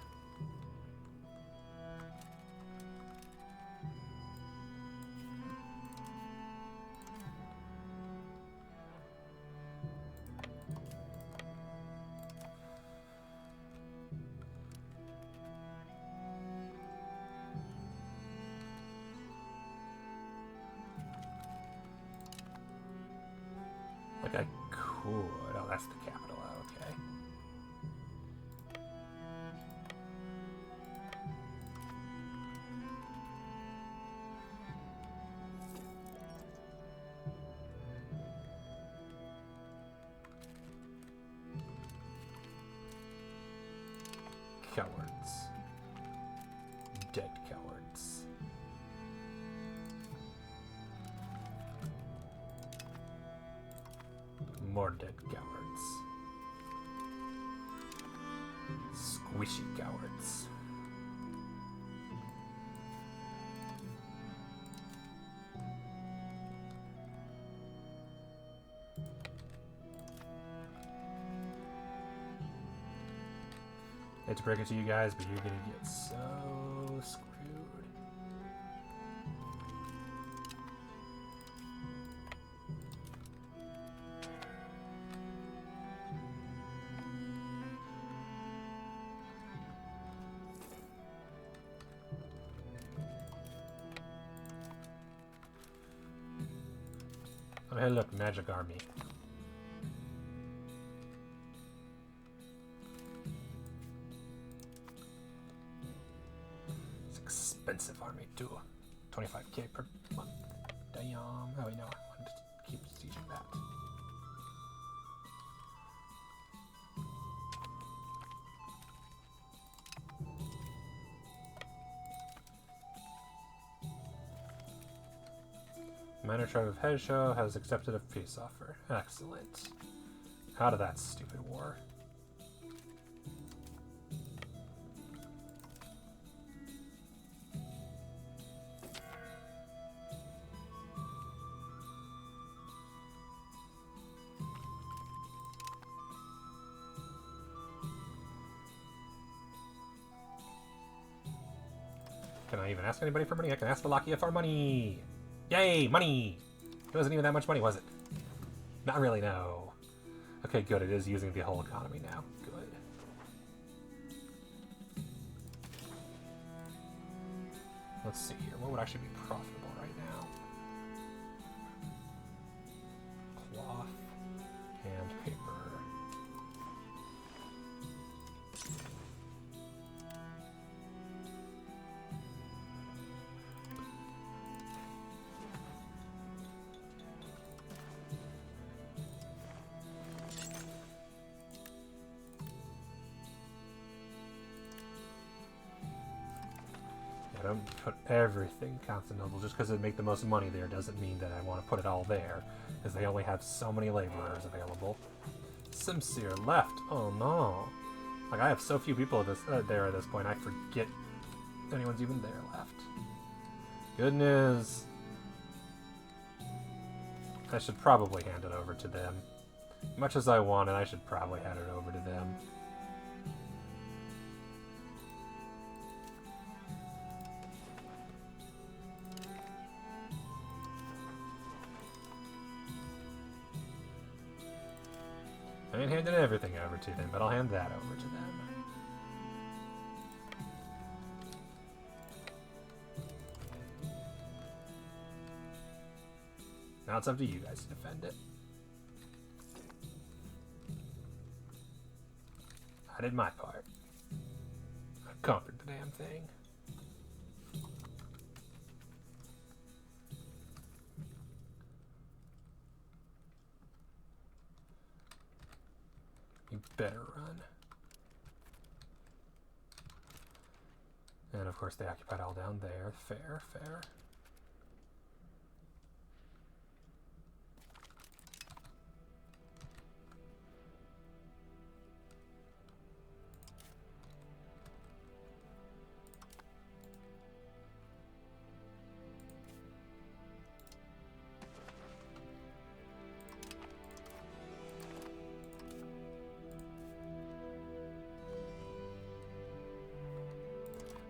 Like I could. Oh, that's the capital. Okay. Cowards. Dead cowards. More dead cowards. Squishy cowards. I hate to break it to you guys, but you're gonna get so screwed. Oh, hey, look, magic army. It's expensive army too. 25k per month. Damn. Oh, wait, no, I wanted to keep sieging that. Minor tribe of Hezhou has accepted a peace offer. Excellent. Out of that stupid war. Can I even ask anybody for money? I can ask Wallachia for money! Yay, money! It wasn't even that much money, was it? Not really, no. Okay, good. It is using the whole economy now. Good. Let's see here. What would actually be profitable right now? Cloth and paper. I don't put everything Constantinople just because it'd make the most money there doesn't mean that I want to put it all there, because they only have so many laborers available. Simsir left. Oh no! Like I have so few people at this, there at this point. I forget anyone's even there left. Good news. I should probably hand it over to them. Much as I want it, I should probably hand it over to them. I ain't handing everything over to them, but I'll hand that over to them. Now it's up to you guys to defend it. I did my part. I conquered the damn thing. You better run. And of course they occupied all down there. Fair, fair.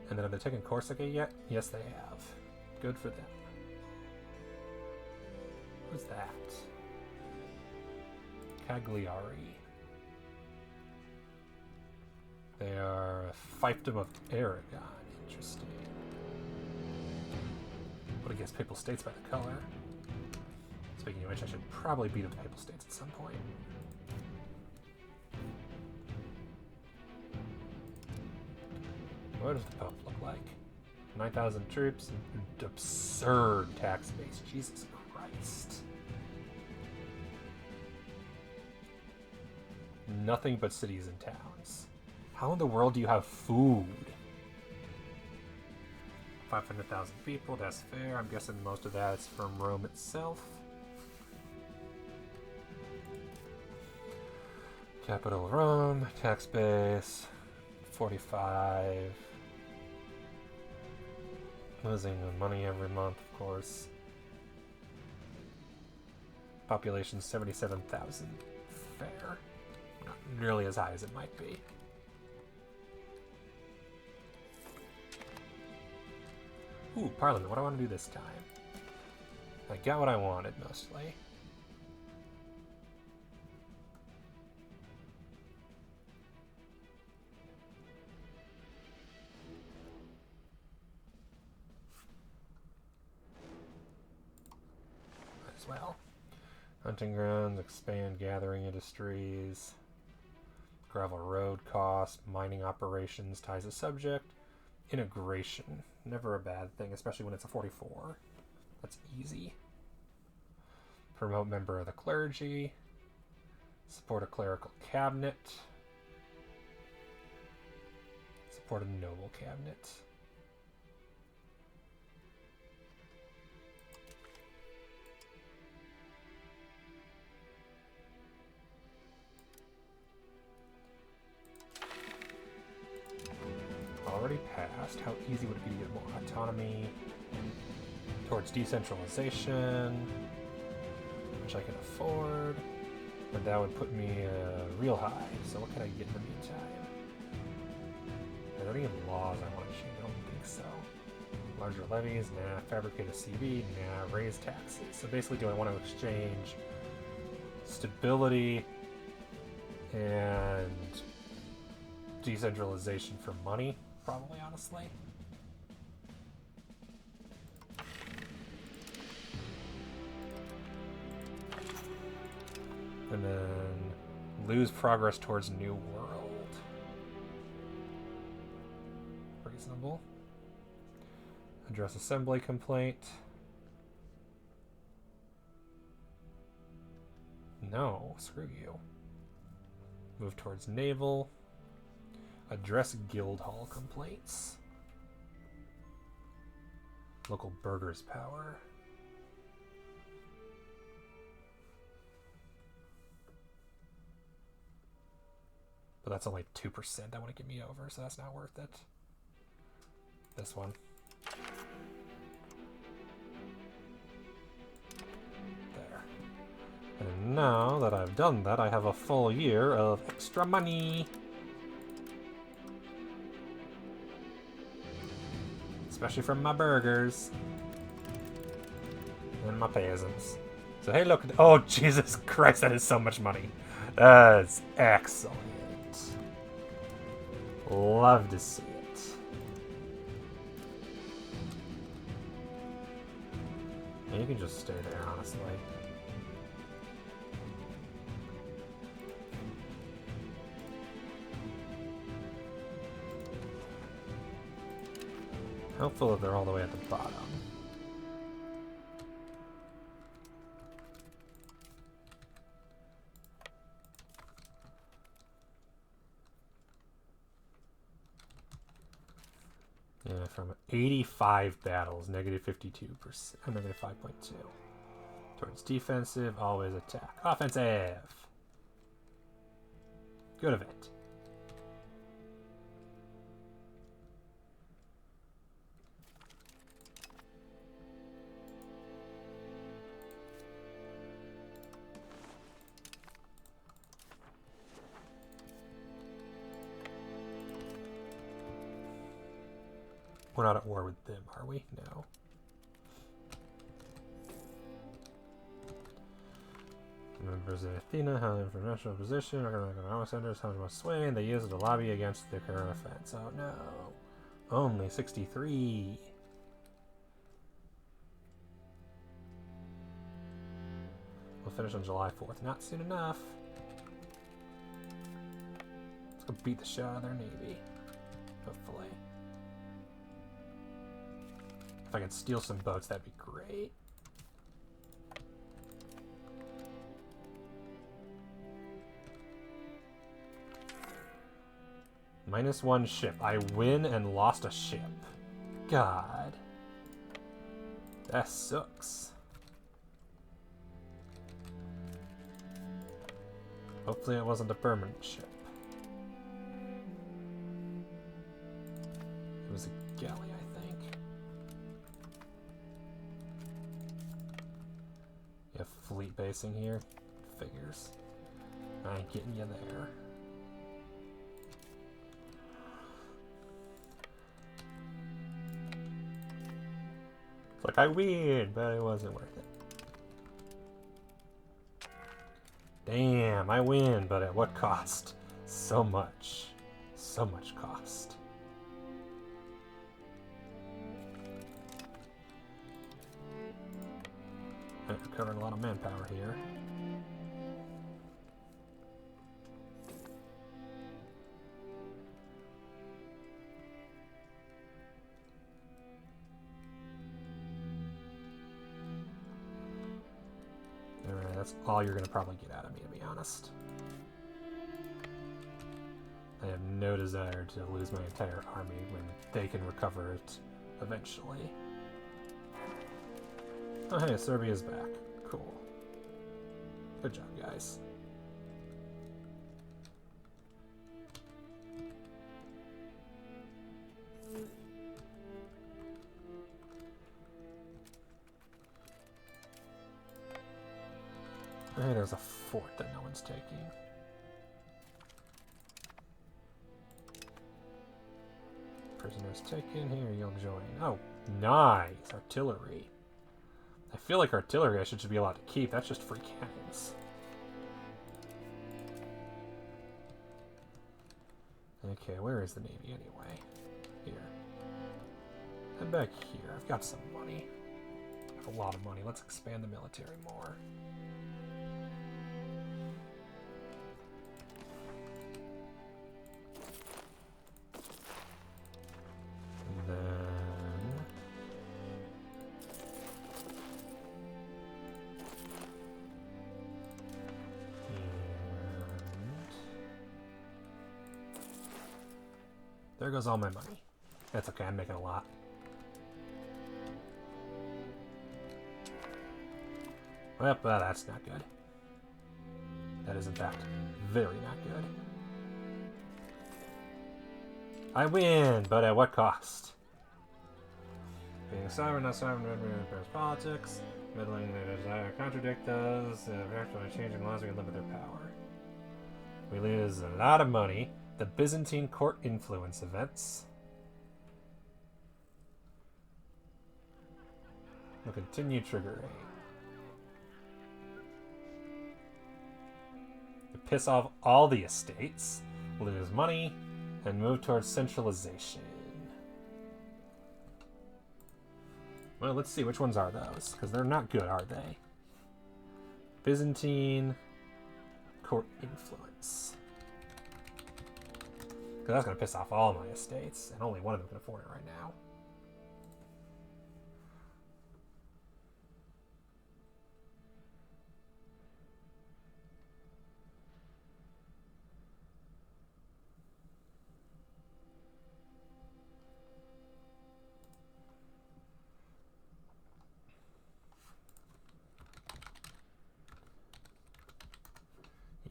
And then have they taken Corsica yet? Yes, they have. Good for them. Who's that? Cagliari. They are a fiefdom of Aragon. Interesting. Would have guessed Papal States by the color. Speaking of which, I should probably beat up the Papal States at some point. What does the Pope look like? 9,000 troops and absurd tax base. Jesus Christ. Nothing but cities and towns. How in the world do you have food? 500,000 people, that's fair. I'm guessing most of that is from Rome itself. Capital Rome, tax base, 45. Losing money every month, of course. Population 77,000. Fair. Not nearly as high as it might be. Ooh, Parliament. What do I want to do this time? I got what I wanted, mostly. As well. Hunting grounds, expand gathering industries, gravel road costs, mining operations, ties of subject, integration. Never a bad thing, especially when it's a 44. That's easy. Promote member of the clergy. Support a clerical cabinet. Support a noble cabinet. already passed. How easy would it be to get more autonomy towards decentralization, which I can afford, but that would put me real high. So what can I get in the meantime? Are there any laws I want to change? I don't think so. Larger levies? Nah. Fabricate a CB? Nah. Raise taxes. So basically, do I want to exchange stability and decentralization for money? Probably, honestly. And then lose progress towards New World. Reasonable. Address assembly complaint. No, screw you. Move towards naval. Address guild hall complaints. Local burghers power. But that's only 2% that want to get me over, so that's not worth it. This one. There. And now that I've done that, I have a full year of extra money. Especially from my burgers. And my peasants. So hey look, oh Jesus Christ, that is so much money. That's excellent. Love to see it. And you can just stay there, honestly. Helpful that they're all the way at the bottom. Yeah, from 85 battles, negative 52%, negative 5.2. Towards defensive, always attack. Offensive! Good of it. We're not at war with them, are we? No. Members of Athena have an international position, economic centers, how much sway, and they use it to lobby against the current offense. Oh no. Only 63. We'll finish on July 4th. Not soon enough. Let's go beat the shit out of their navy. Hopefully. If I could steal some boats, that'd be great. -1 ship. I win and lost a ship. God. That sucks. Hopefully it wasn't a permanent ship. It was a galley, I think. You have fleet basing here? Figures. I ain't getting you there. It's like I win, but it wasn't worth it. Damn, I win, but at what cost? So much. So much cost. I'm covering a lot of manpower here. Alright, that's all you're going to probably get out of me, to be honest. I have no desire to lose my entire army when they can recover it eventually. Oh hey, Serbia's back. Cool. Good job, guys. Apparently there's a fort that no one's taking. Prisoners taken. Here, you'll join. Oh, nice. Artillery. I feel like artillery I should be allowed to keep. That's just free cannons. Okay, where is the Navy anyway? Here. Head back here. I've got some money. I have a lot of money. Let's expand the military more. And then... there goes all my money. That's okay, I'm making a lot. Well, that's not good. That is, in fact, very not good. I win, but at what cost? Being sovereign, not sovereign, impairs politics. Meddling their desire to contradict those. Actually changing laws, we can limit their power. We lose a lot of money. The Byzantine court influence events. We'll continue triggering. We piss off all the estates, lose money, and move towards centralization. Well, let's see, which ones are those? Because they're not good, are they? Byzantine court influence. Because that's going to piss off all my estates, and only one of them can afford it right now.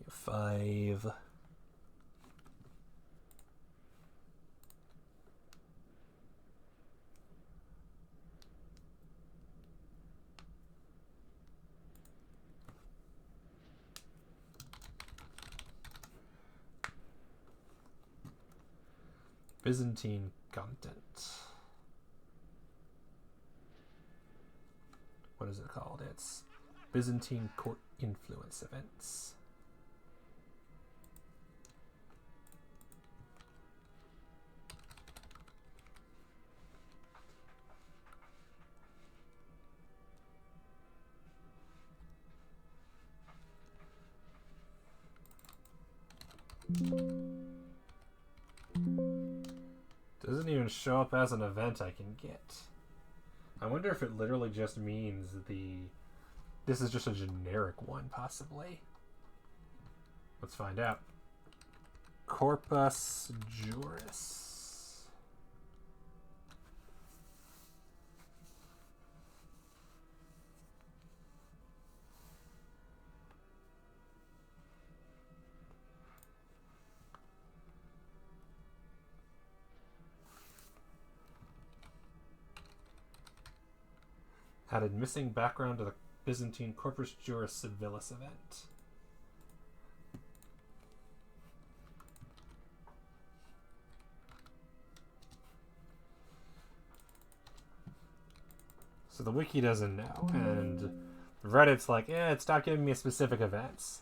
Five. Byzantine content. What is it called? It's Byzantine court influence events. Doesn't even show up as an event I can get. I wonder if it literally just means this is just a generic one, possibly. Let's find out. Corpus Juris. Added missing background to the Byzantine Corpus Juris Civilis event. So the wiki doesn't know, and Reddit's like, it's not giving me specific events.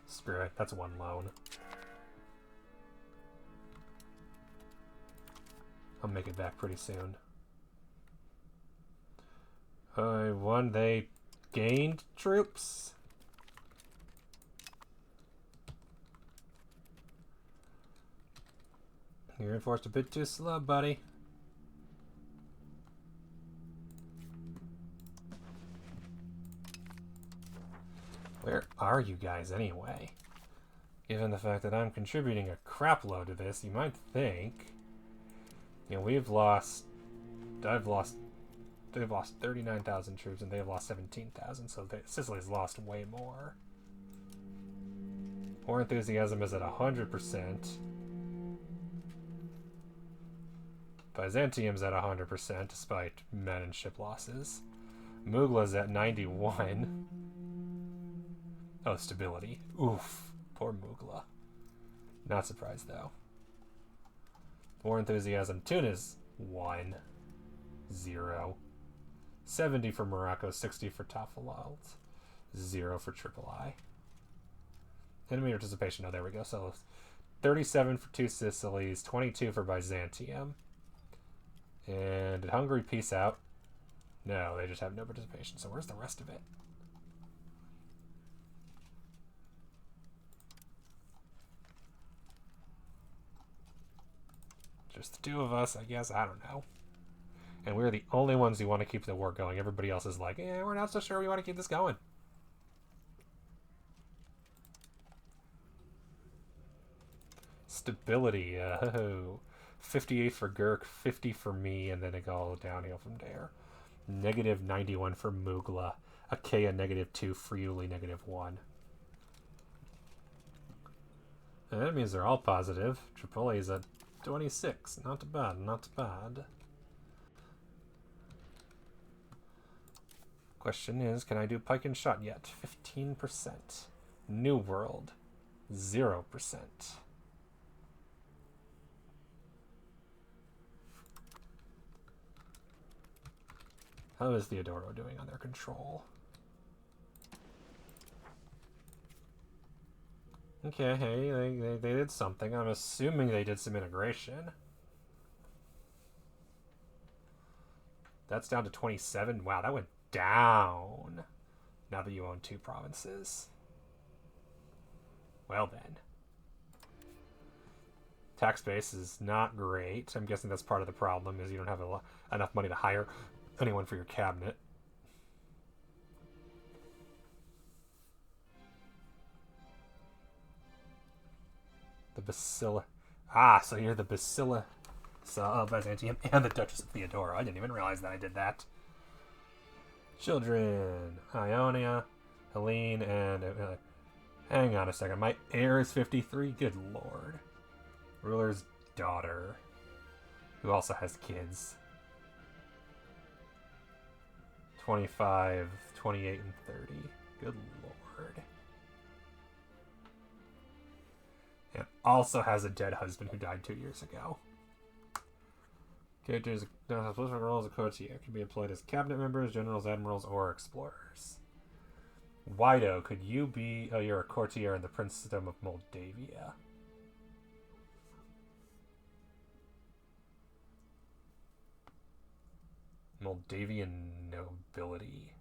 Screw it, that's one loan. I'll make it back pretty soon. One, they gained troops. You're reinforced a bit too slow, buddy. Where are you guys anyway? Given the fact that I'm contributing a crap load to this, you might think... You know, they've lost 39,000 troops and they've lost 17,000, so Sicily's lost way more. War enthusiasm is at 100%. Byzantium's at 100% despite men and ship losses. Mugla's at 91. Oh, stability. Oof. Poor Mugla. Not surprised, though. War enthusiasm. Tunis. 1. 0. 70 for Morocco. 60 for Tafilalt. 0 for Triple I. Enemy participation. Oh, there we go. So 37 for Two Sicilies. 22 for Byzantium. And did Hungary peace out? No, they just have no participation. So where's the rest of it? Just the two of us, I guess. I don't know. And we're the only ones who want to keep the war going. Everybody else is like, we're not so sure we want to keep this going. Stability. 58 for Gurk, 50 for me, and then it go downhill from there. Negative 91 for Mugla. Achaia negative 2, Friuli negative 1. And that means they're all positive. Tripoli is at 26. Not bad, not bad. Question is, can I do pike and shot yet? 15%. New World, 0%. How is Theodoro doing on their control? Okay, hey, they did something. I'm assuming they did some integration. That's down to 27. Wow, that went down. Now that you own 2 provinces. Well then. Tax base is not great. I'm guessing that's part of the problem, is you don't have enough money to hire anyone for your cabinet. The Basilica. Ah, so you're the Basilica of Byzantium and the Duchess of Theodora. I didn't even realize that I did that. Children. Ionia, Helene, and... hang on a second. My heir is 53? Good lord. Ruler's daughter. Who also has kids. 25, 28, and 30. Good lord. And also has a dead husband who died 2 years ago. Characters now have specific roles of courtier. Can be employed as cabinet members, generals, admirals, or explorers. Wido, could you be... Oh, you're a courtier in the Princedom of Moldavia. Moldavian nobility.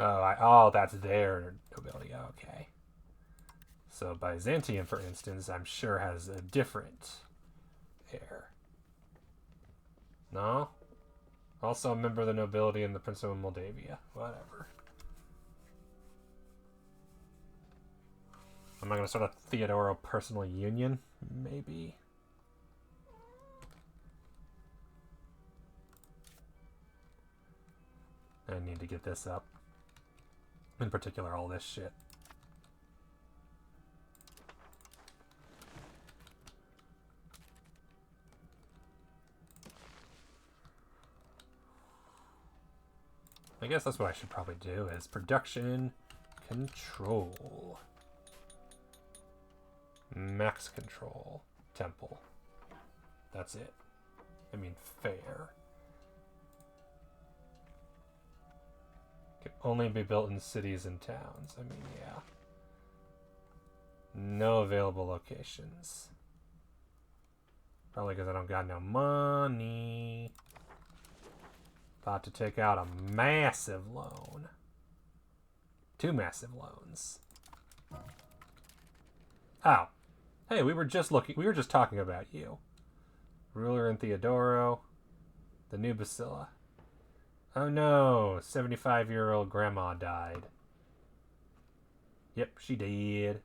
Oh, that's their nobility. Okay. So Byzantium, for instance, I'm sure has a different heir. No? Also a member of the nobility in the Princedom of Moldavia. Whatever. Am I going to start a Theodoro personal union? Maybe. I need to get this up. In particular, all this shit. I guess that's what I should probably do, is production control. Max control. Temple. That's it. I mean, fair. Can only be built in cities and towns. I mean, yeah. No available locations. Probably because I don't got no money. About to take out a massive loan. 2 massive loans. Oh. Hey, we were just talking about you. Ruler in Theodoro. The new Basila. Oh no, 75-year-old grandma died. Yep, she did.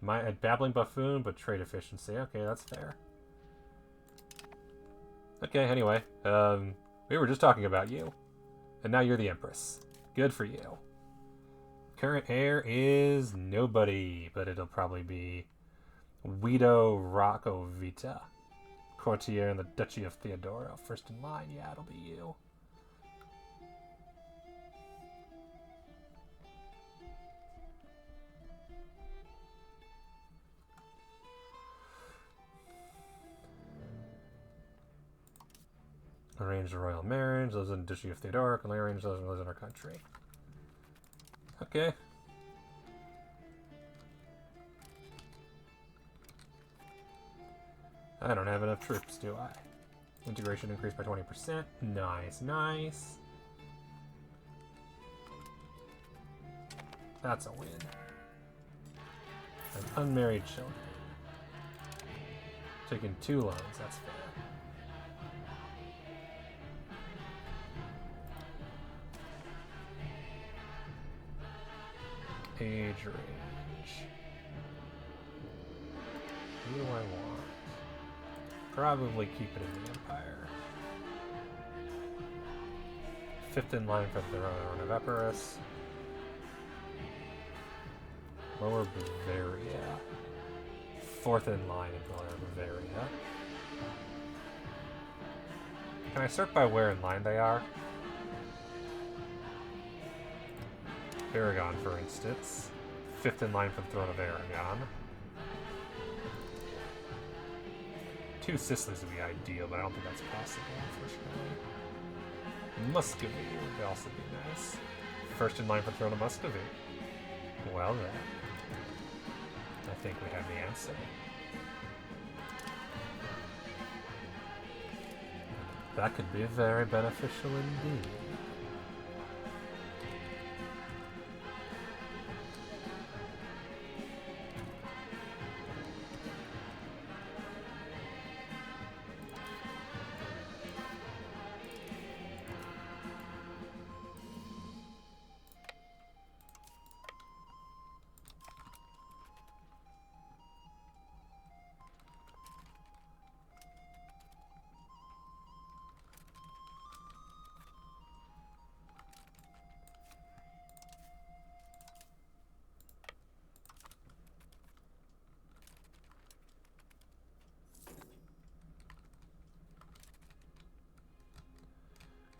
A babbling buffoon, but trade efficiency. Okay, that's fair. Okay, anyway. We were just talking about you. And now you're the Empress. Good for you. Current heir is nobody, but it'll probably be Guido Rocco-Vita, courtier in the Duchy of Theodora. First in line, yeah, it'll be you. Arranged a royal marriage, lives in the Duchy of Theodora, can arrange those and lives in our country. Okay. I don't have enough troops, do I? Integration increased by 20%. Nice, nice. That's a win. An unmarried children. Taking 2 loans, that's fair. Age range. Who do I want? Probably keep it in the Empire. 5th in line for the throne of Epirus. Lower Bavaria. 4th in line in Lower Bavaria. Can I sort by where in line they are? Aragon, for instance. 5th in line for the throne of Aragon. 2 Sicilies would be ideal, but I don't think that's possible, unfortunately. Muscovy would also be nice. 1st in line for the throne of Muscovy. Well then. I think we have the answer. That could be very beneficial indeed.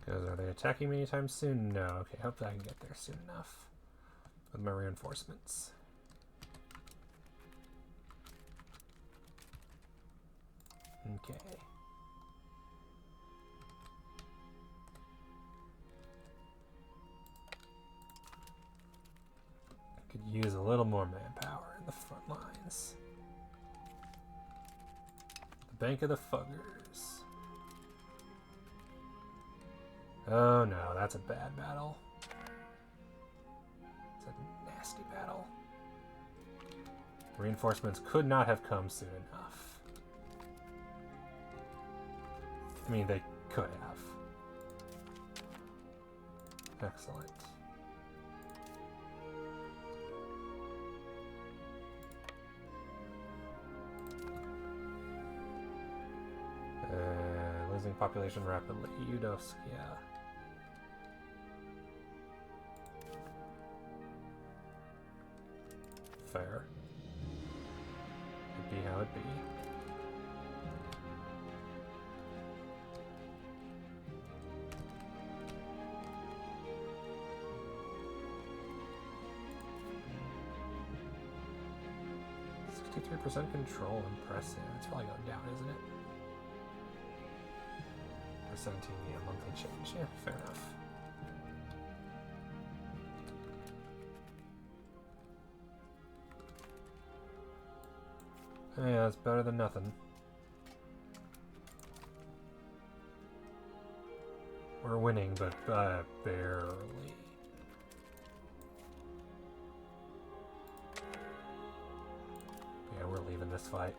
Are they attacking me anytime soon? No. Okay, hopefully I can get there soon enough with my reinforcements. Okay. Could use a little more manpower in the front lines. The Bank of the Fuggers. Oh no, that's a bad battle. It's a nasty battle. Reinforcements could not have come soon enough. I mean, they could have. Excellent. Losing population rapidly. Eudoskia. Fair. It'd be how it be. %63 control, impressive. It's probably going down, isn't it? Or 17, yeah, monthly change. Yeah, fair enough. Yeah, that's better than nothing. We're winning, but barely. Yeah, we're leaving this fight.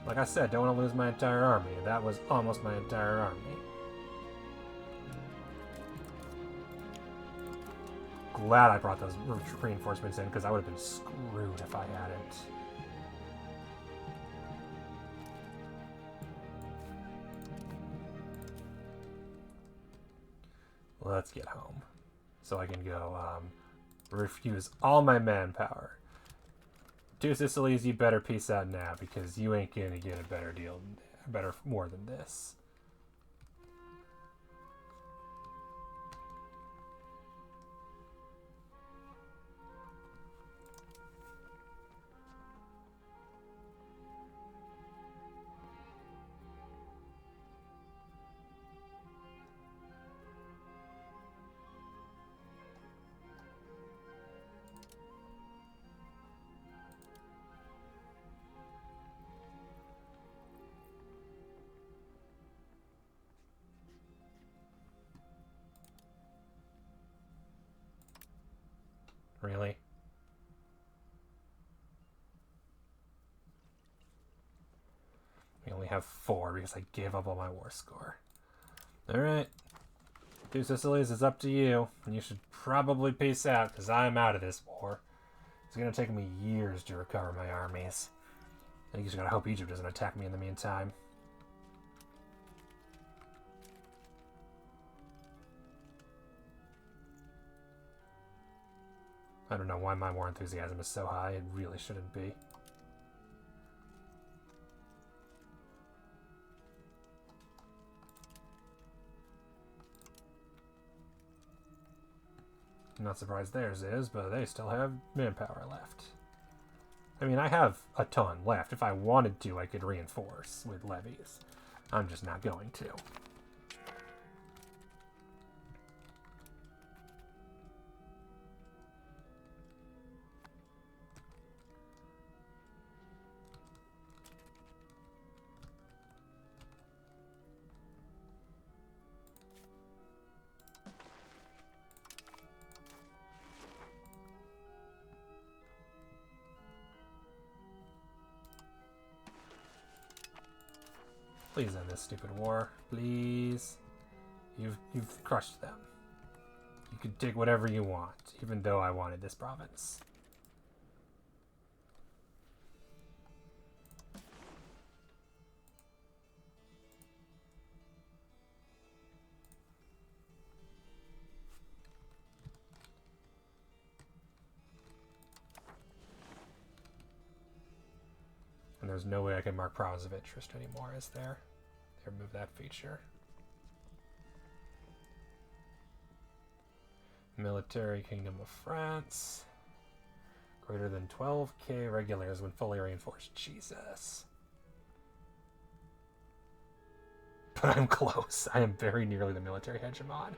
Like I said, don't want to lose my entire army. That was almost my entire army. glad I brought those reinforcements in, because I would have been screwed if I hadn't. Let's get home. So I can go, refuse all my manpower. Two Sicilies, you better peace out now, because you ain't gonna get a better deal, more than this. Really? We only have 4 because I gave up on my war score. Alright. Two Sicilies, it's up to you. And you should probably peace out, because I'm out of this war. It's going to take me years to recover my armies. I think you just gotta hope Egypt doesn't attack me in the meantime. I don't know why my war enthusiasm is so high. It really shouldn't be. I'm not surprised theirs is, but they still have manpower left. I mean, I have a ton left. If I wanted to, I could reinforce with levies. I'm just not going to. Please end this stupid war. Please. You've crushed them. You can take whatever you want, even though I wanted this province. And there's no way I can mark province of interest anymore, is there? They remove that feature. Military Kingdom of France. Greater than 12k regulars when fully reinforced. Jesus. But I'm close. I am very nearly the military hegemon.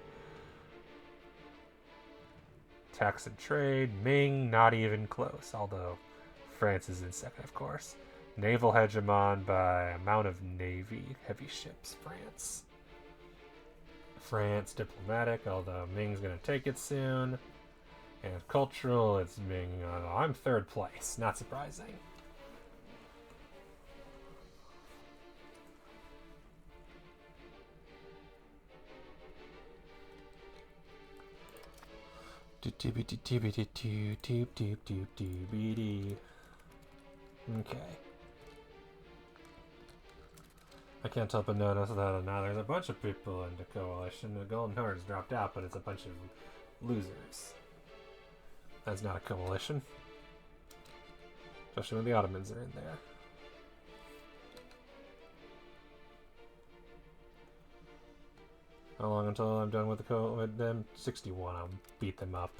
Tax and trade. Ming, not even close. Although France is in second, of course. Naval hegemon by amount of navy. Heavy ships, France. France, diplomatic, although Ming's going to take it soon. And cultural, it's Ming. I'm third place. Not surprising. Okay. I can't help but notice that now there's a bunch of people in the coalition. The Golden Horde's dropped out, but it's a bunch of losers. That's not a coalition. Especially when the Ottomans are in there. How long until I'm done with with them? 61. I'll beat them up.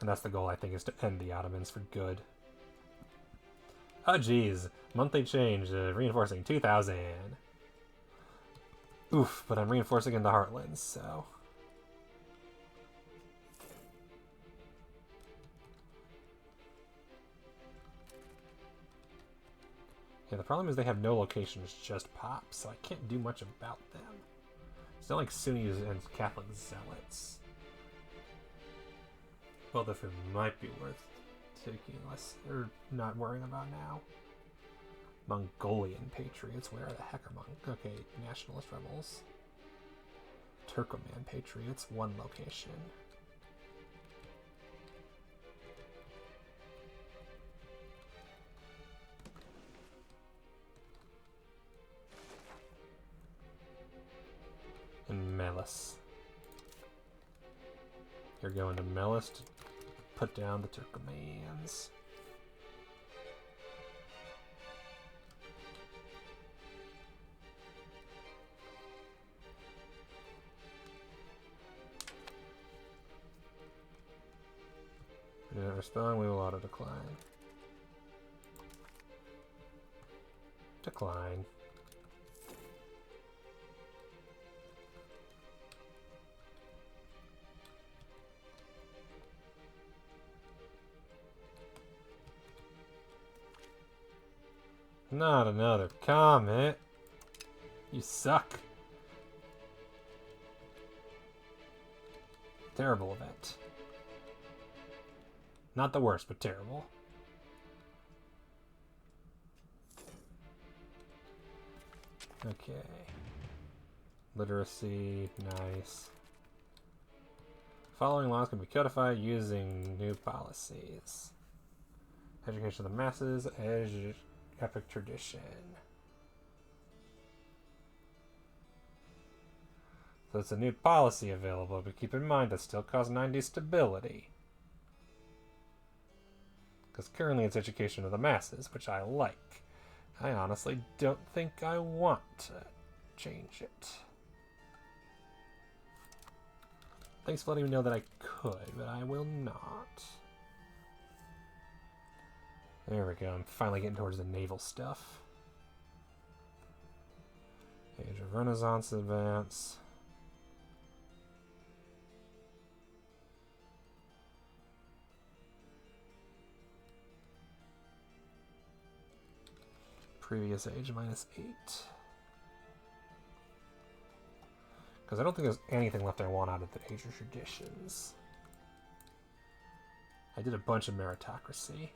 And that's the goal, I think, is to end the Ottomans for good. Oh, geez. Monthly change. Reinforcing 2,000. Oof, but I'm reinforcing in the Heartlands, so... Yeah, the problem is they have no locations, just pops, so I can't do much about them. It's not like Sunnis and Catholic zealots. Both of whom might be worth taking less, or not worrying about now. Mongolian patriots, where the heck are okay, nationalist rebels. Turkoman patriots, one location. You're going to Melis to put down the Turkomans. If you don't respond, we will auto decline. Decline. Not another comment. You suck. Terrible event. Not the worst, but terrible. Okay. Literacy, nice. Following laws can be codified using new policies. Education of the masses, epic tradition. So it's a new policy available, but keep in mind that still cause 90 stability. Because currently it's education of the masses, which I like. I honestly don't think I want to change it. Thanks for letting me know that I could, but I will not. There we go. I'm finally getting towards the naval stuff. Age of Renaissance advance. Previous age -8. Because I don't think there's anything left I want out of the Age of Traditions. I did a bunch of meritocracy.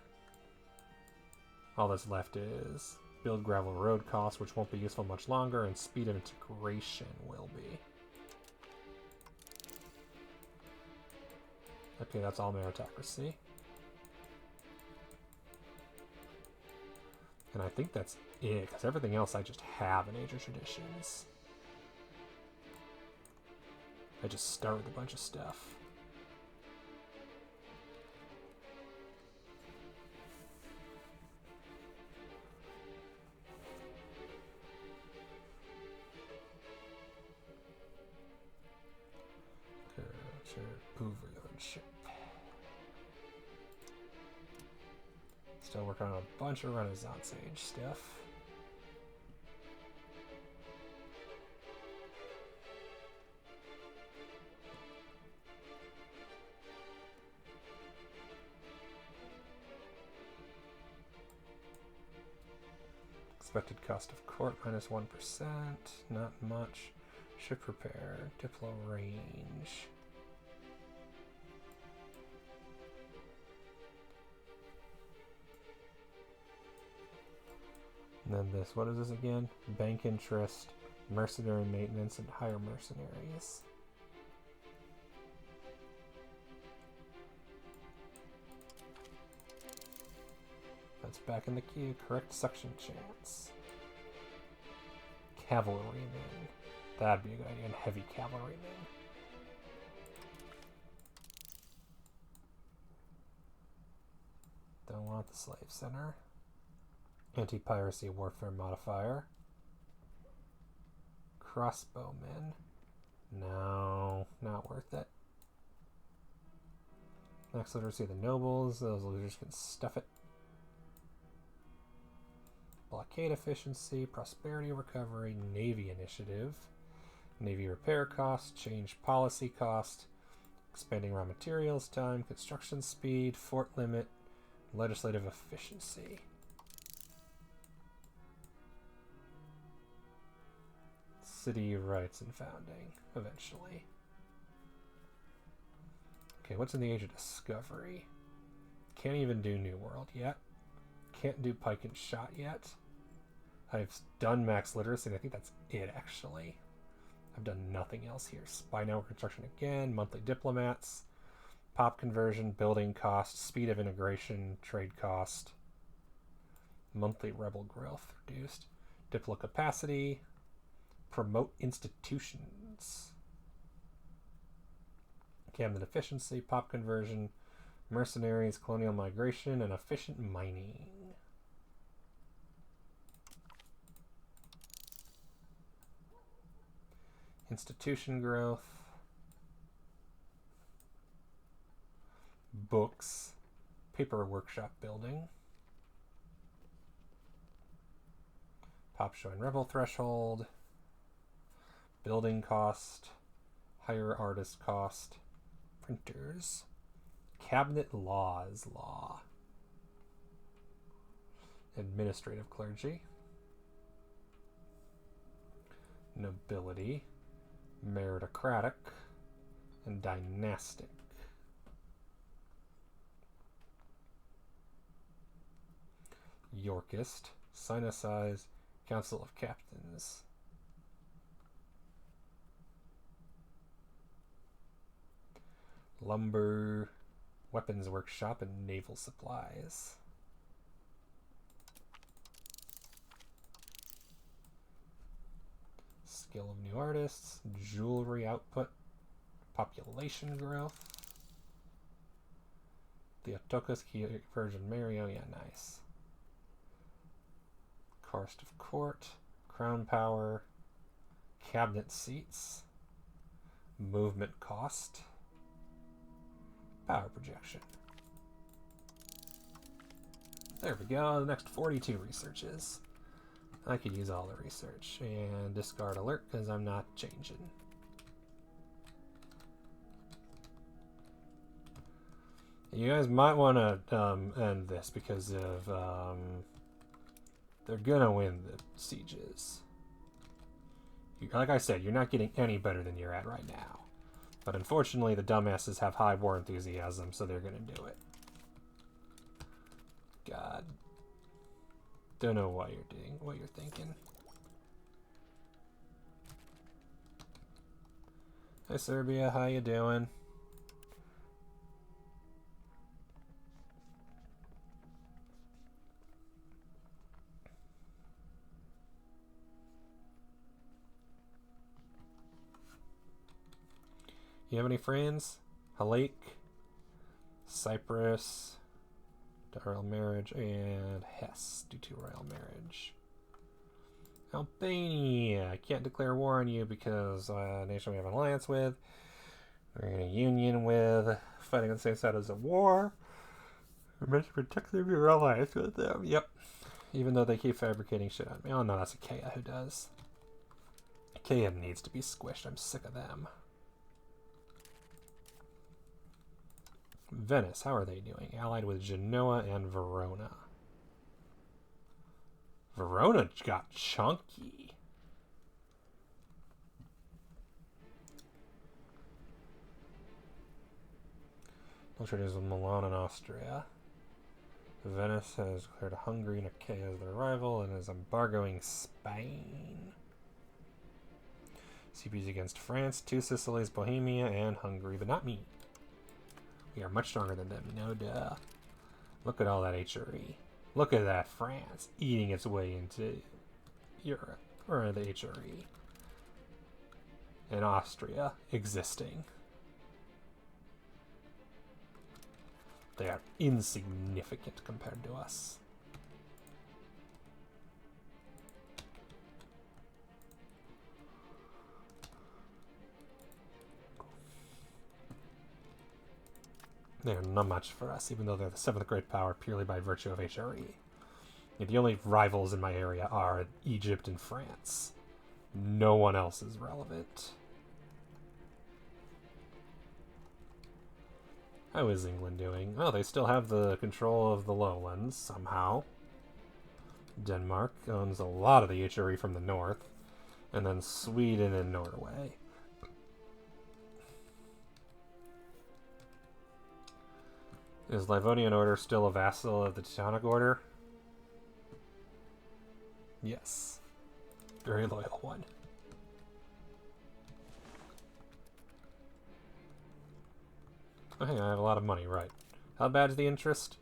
All that's left is build gravel road costs, which won't be useful much longer, and speed of integration will be. Okay, that's all meritocracy. And I think that's it, because everything else I just have in Age of Traditions. I just start with a bunch of stuff. Overlordship. Still working on a bunch of Renaissance Age stuff. Expected cost of court -1%. Not much. Ship repair. Diplo range. And then this, what is this again? Bank interest, mercenary maintenance, and hire mercenaries. That's back in the queue. Correct suction chance. Cavalrymen. That'd be a good idea. And heavy cavalrymen. Don't want the slave center. Anti-piracy warfare modifier. Crossbowmen. No, not worth it. Max literacy of the nobles. Those losers can stuff it. Blockade efficiency, prosperity recovery, navy initiative, navy repair cost, change policy cost, expanding raw materials time, construction speed, fort limit, legislative efficiency. City rights and founding, eventually. Okay, what's in the Age of Discovery? Can't even do New World yet. Can't do Pike and Shot yet. I've done max literacy, and I think that's it, actually. I've done nothing else here. Spy network construction again, monthly diplomats, pop conversion, building cost, speed of integration, trade cost, monthly rebel growth reduced, diplo capacity, promote institutions. cabinet efficiency, pop conversion, mercenaries, colonial migration, and efficient mining. Institution growth. Books. Paper workshop building. Pop showing rebel threshold. Building cost. Higher artist cost. Printers. Cabinet laws law. Administrative clergy. Nobility. Meritocratic. And dynastic. Yorkist. Sinicize. Council of Captains. Lumber, weapons workshop, and naval supplies. Skill of new artists, jewelry output, population growth. Theotokos, Virgin Mary, oh yeah, nice. Cost of court, crown power, cabinet seats, movement cost. Power projection. There we go. The next 42 researches. I could use all the research. And discard alert because I'm not changing. You guys might want to end this because of they're gonna win the sieges. Like I said, you're not getting any better than you're at right now. But unfortunately, the dumbasses have high war enthusiasm, so they're gonna do it. God. Don't know what you're doing, what you're thinking. Hi, Serbia. How you doing? You have any friends? Halak, Cyprus, royal marriage, and Hesse due to royal marriage. Albania, I can't declare war on you because a nation we have an alliance with, we're in a union with, fighting on the same side as a war. We're meant to protect your alliance with them. Yep. Even though they keep fabricating shit on me. Oh no, that's Achaia who does. Achaia needs to be squished. I'm sick of them. Venice, how are they doing? Allied with Genoa and Verona. Verona got chunky. No traders with Milan and Austria. Venice has declared Hungary and Achaia as their rival and is embargoing Spain. CPs against France, two Sicilies, Bohemia, and Hungary, but not me. We are much stronger than them, no duh. Look at all that HRE. Look at that France eating its way into Europe, or the HRE. And Austria existing. They are insignificant compared to us. They're not much for us, even though they're the 7th great power purely by virtue of HRE. The only rivals in my area are Egypt and France. No one else is relevant. How is England doing? Oh, they still have the control of the lowlands, somehow. Denmark owns a lot of the HRE from the north. And then Sweden and Norway. Is Livonian Order still a vassal of the Teutonic Order? Yes. Very loyal one. Oh, hang on, I have a lot of money, right. How bad is the interest?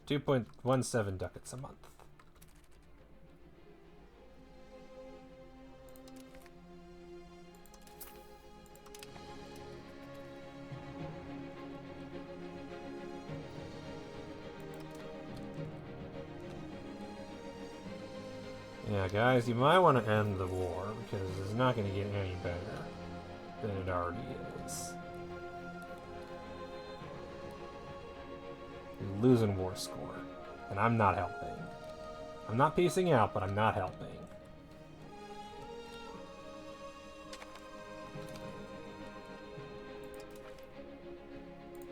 2.17 ducats a month. Yeah, guys, you might want to end the war, because it's not going to get any better than it already is. You're losing war score, and I'm not helping. I'm not piecing out, but I'm not helping.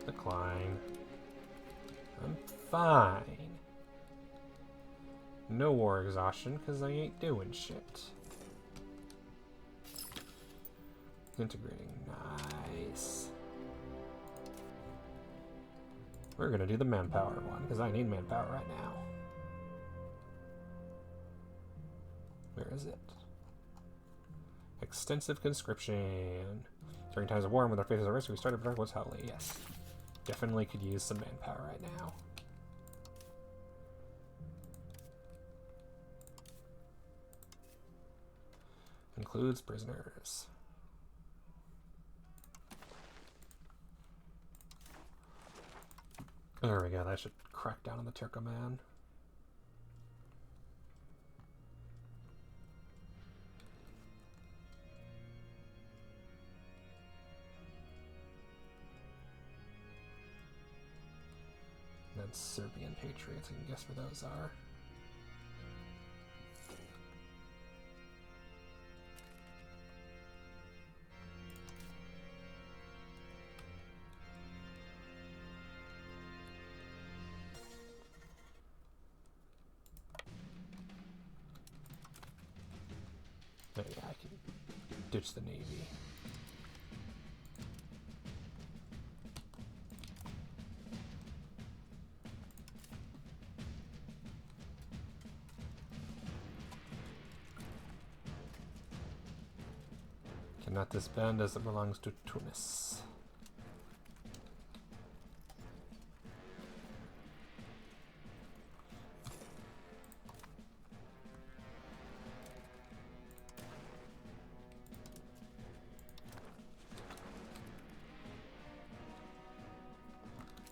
Decline. I'm fine. No war exhaustion, because I ain't doing shit. Integrating. Nice. We're gonna do the manpower one, because I need manpower right now. Where is it? Extensive conscription. During times of war and when our faces are risk, we started production was heavily. Yes. Definitely could use some manpower right now. Includes prisoners. There we go, that should crack down on the Turkoman. And then Serbian Patriots, I can guess where those are. Oh yeah, I can ditch the Navy. Cannot disband as it belongs to Tunis.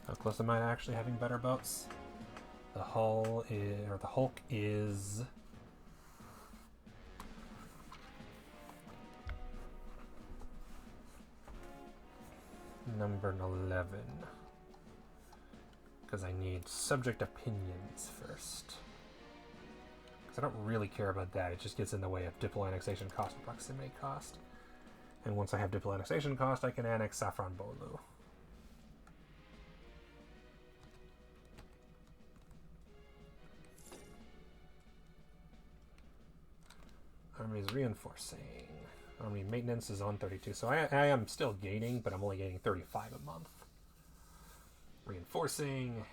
How close am I to actually having better boats? The hull is, or the Hulk is number 11. Because I need subject opinions first. Because I don't really care about that. It just gets in the way of diplo annexation cost and proximity cost. And once I have diplo annexation cost, I can annex Safran Bolu. Army's reinforcing. Army maintenance is on 32, so I am still gaining, but I'm only gaining 35 a month. Reinforcing.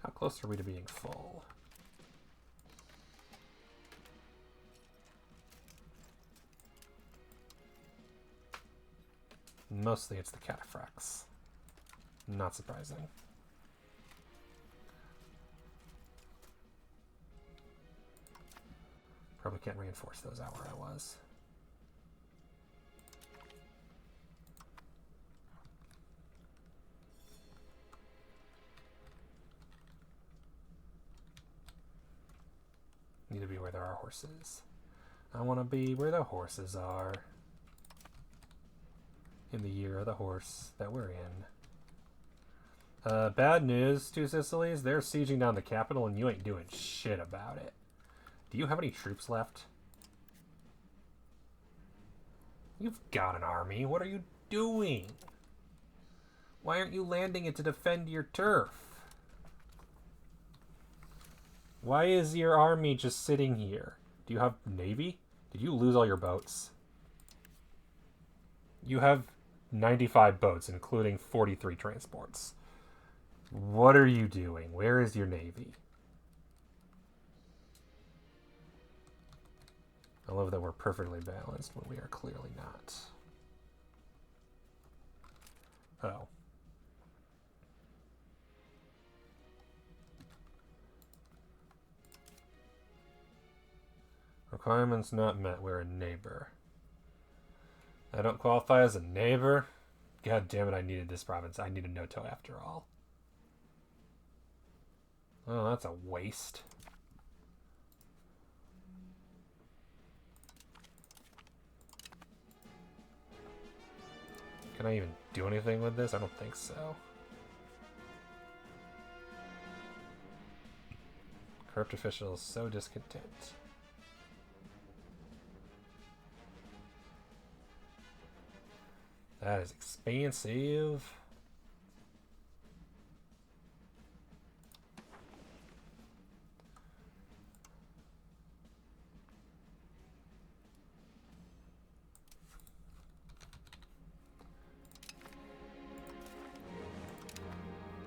How close are we to being full? Mostly it's the cataphracts. Not surprising. Probably can't reinforce those out where I was. Need to be where there are horses. I want to be where the horses are. In the year of the horse that we're in. Bad news, Two Sicilies. They're sieging down the capital and you ain't doing shit about it. Do you have any troops left? You've got an army. What are you doing? Why aren't you landing it to defend your turf? Why is your army just sitting here? Do you have navy? Did you lose all your boats? You have 95 boats, including 43 transports. What are you doing? Where is your navy? I love that we're perfectly balanced when we are clearly not. Oh. Requirements not met. We're a neighbor. I don't qualify as a neighbor? God damn it, I needed this province. I need a Noto after all. Oh, that's a waste. Can I even do anything with this? I don't think so. Corrupt officials so discontent. That is expensive.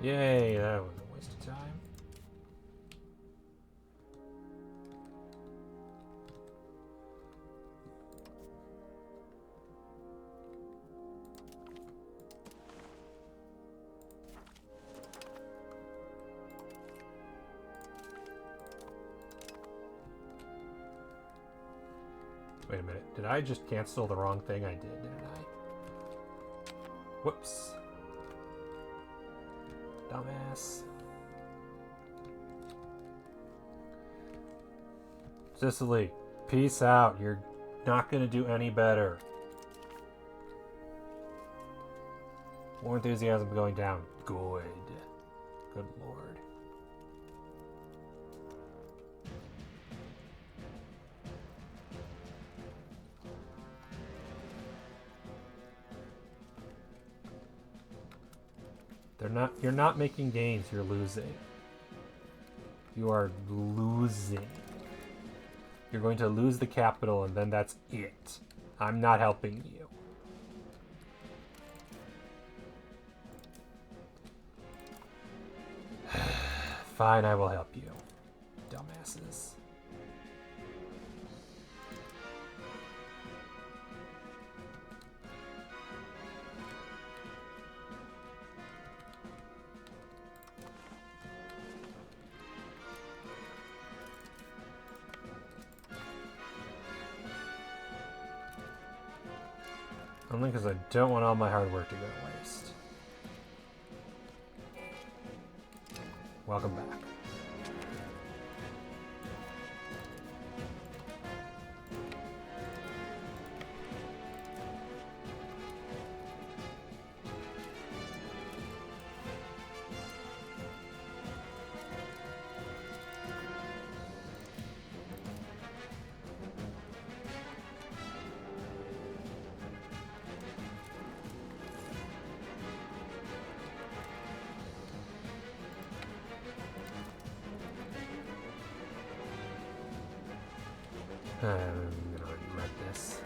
Yay, that was a waste of time. Wait a minute. Did I just cancel the wrong thing? I did, didn't I? Whoops. Dumbass. Sicily, peace out. You're not going to do any better. More enthusiasm going down. Good. Good lord. You're not making gains, you're losing. You are losing. You're going to lose the capital and then that's it. I'm not helping you. Fine, I will help you. Dumbasses. Only because I don't want all my hard work to go to waste. Welcome back. I'm gonna regret this.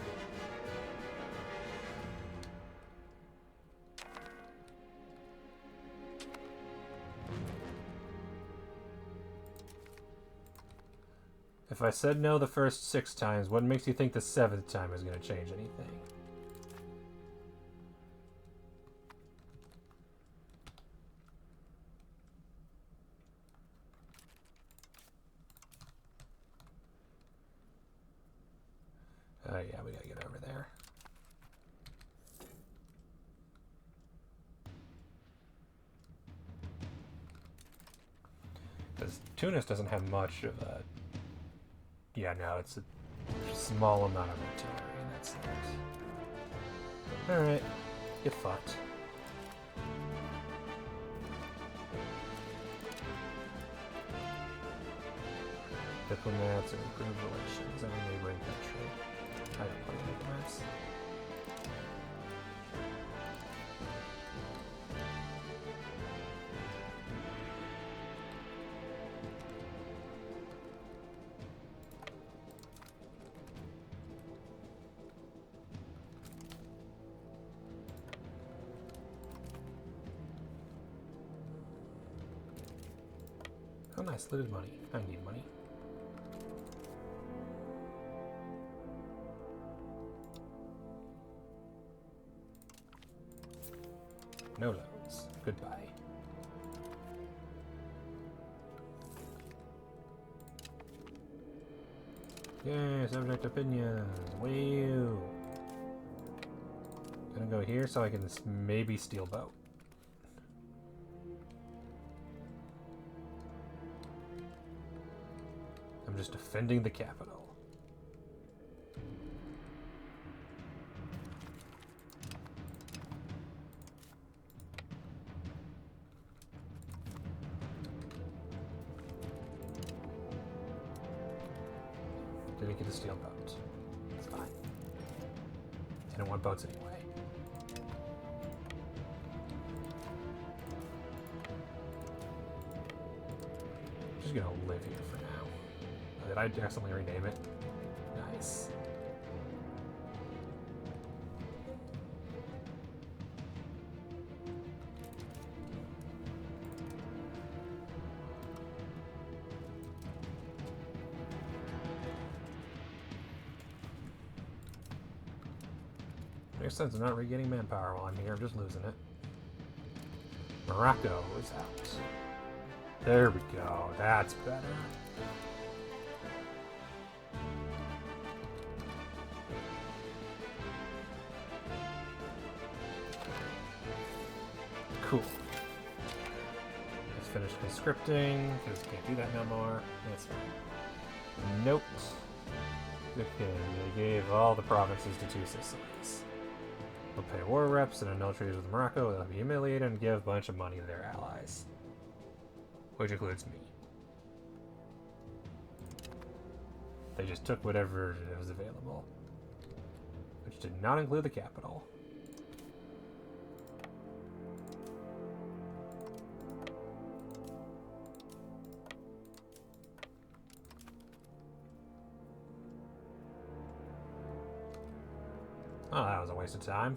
If I said no the first 6 times, what makes you think the 7th time is going to change anything? Oh yeah, we gotta get over there. Because Tunis doesn't have much of a... Yeah, no, it's a small amount of artillery, and that's it. Alright, get fucked. Diplomats and improved relations. I mean, neighboring country. I don't play diplomats. Oh nice, looted money. I need money. No loans. Goodbye. Yay, subject opinions. Woo! Gonna go here so I can maybe steal boat. I'm just defending the capital. Didn't get a steel boat. It's fine. Didn't want boats anyway. Just gonna live here for now. Did I accidentally rename it? Nice. Makes sense. I'm not regaining manpower while I'm here. I'm just losing it. Morocco is out. There we go. That's better. Cool. Let's finish conscripting, because can't do that no more. That's fine. Nope. Okay, they gave all the provinces to 2 Sicilies. They'll pay war reps and annul treaties with Morocco. They'll be humiliated and give a bunch of money to their allies. Which includes me. They just took whatever was available. Which did not include the capital. Oh, that was a waste of time.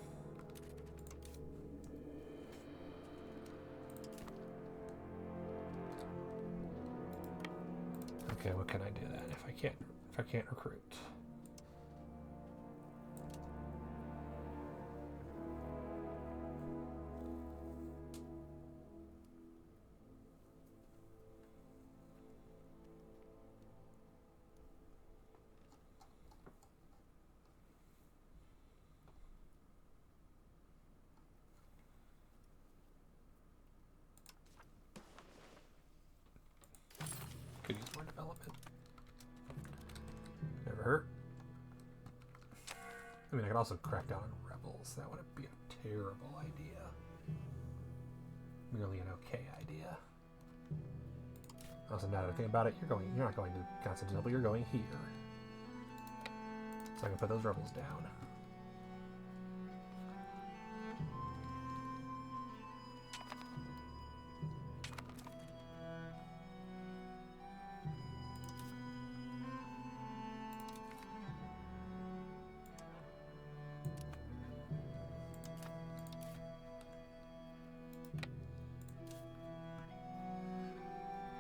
Okay, what can I do then if I can't recruit? Could use more development. Never hurt. I mean, I could also crack down on rebels. That wouldn't be a terrible idea. Merely an okay idea. Also, now that I think about it, you're not going to Constantinople. You're going here, so I can put those rebels down.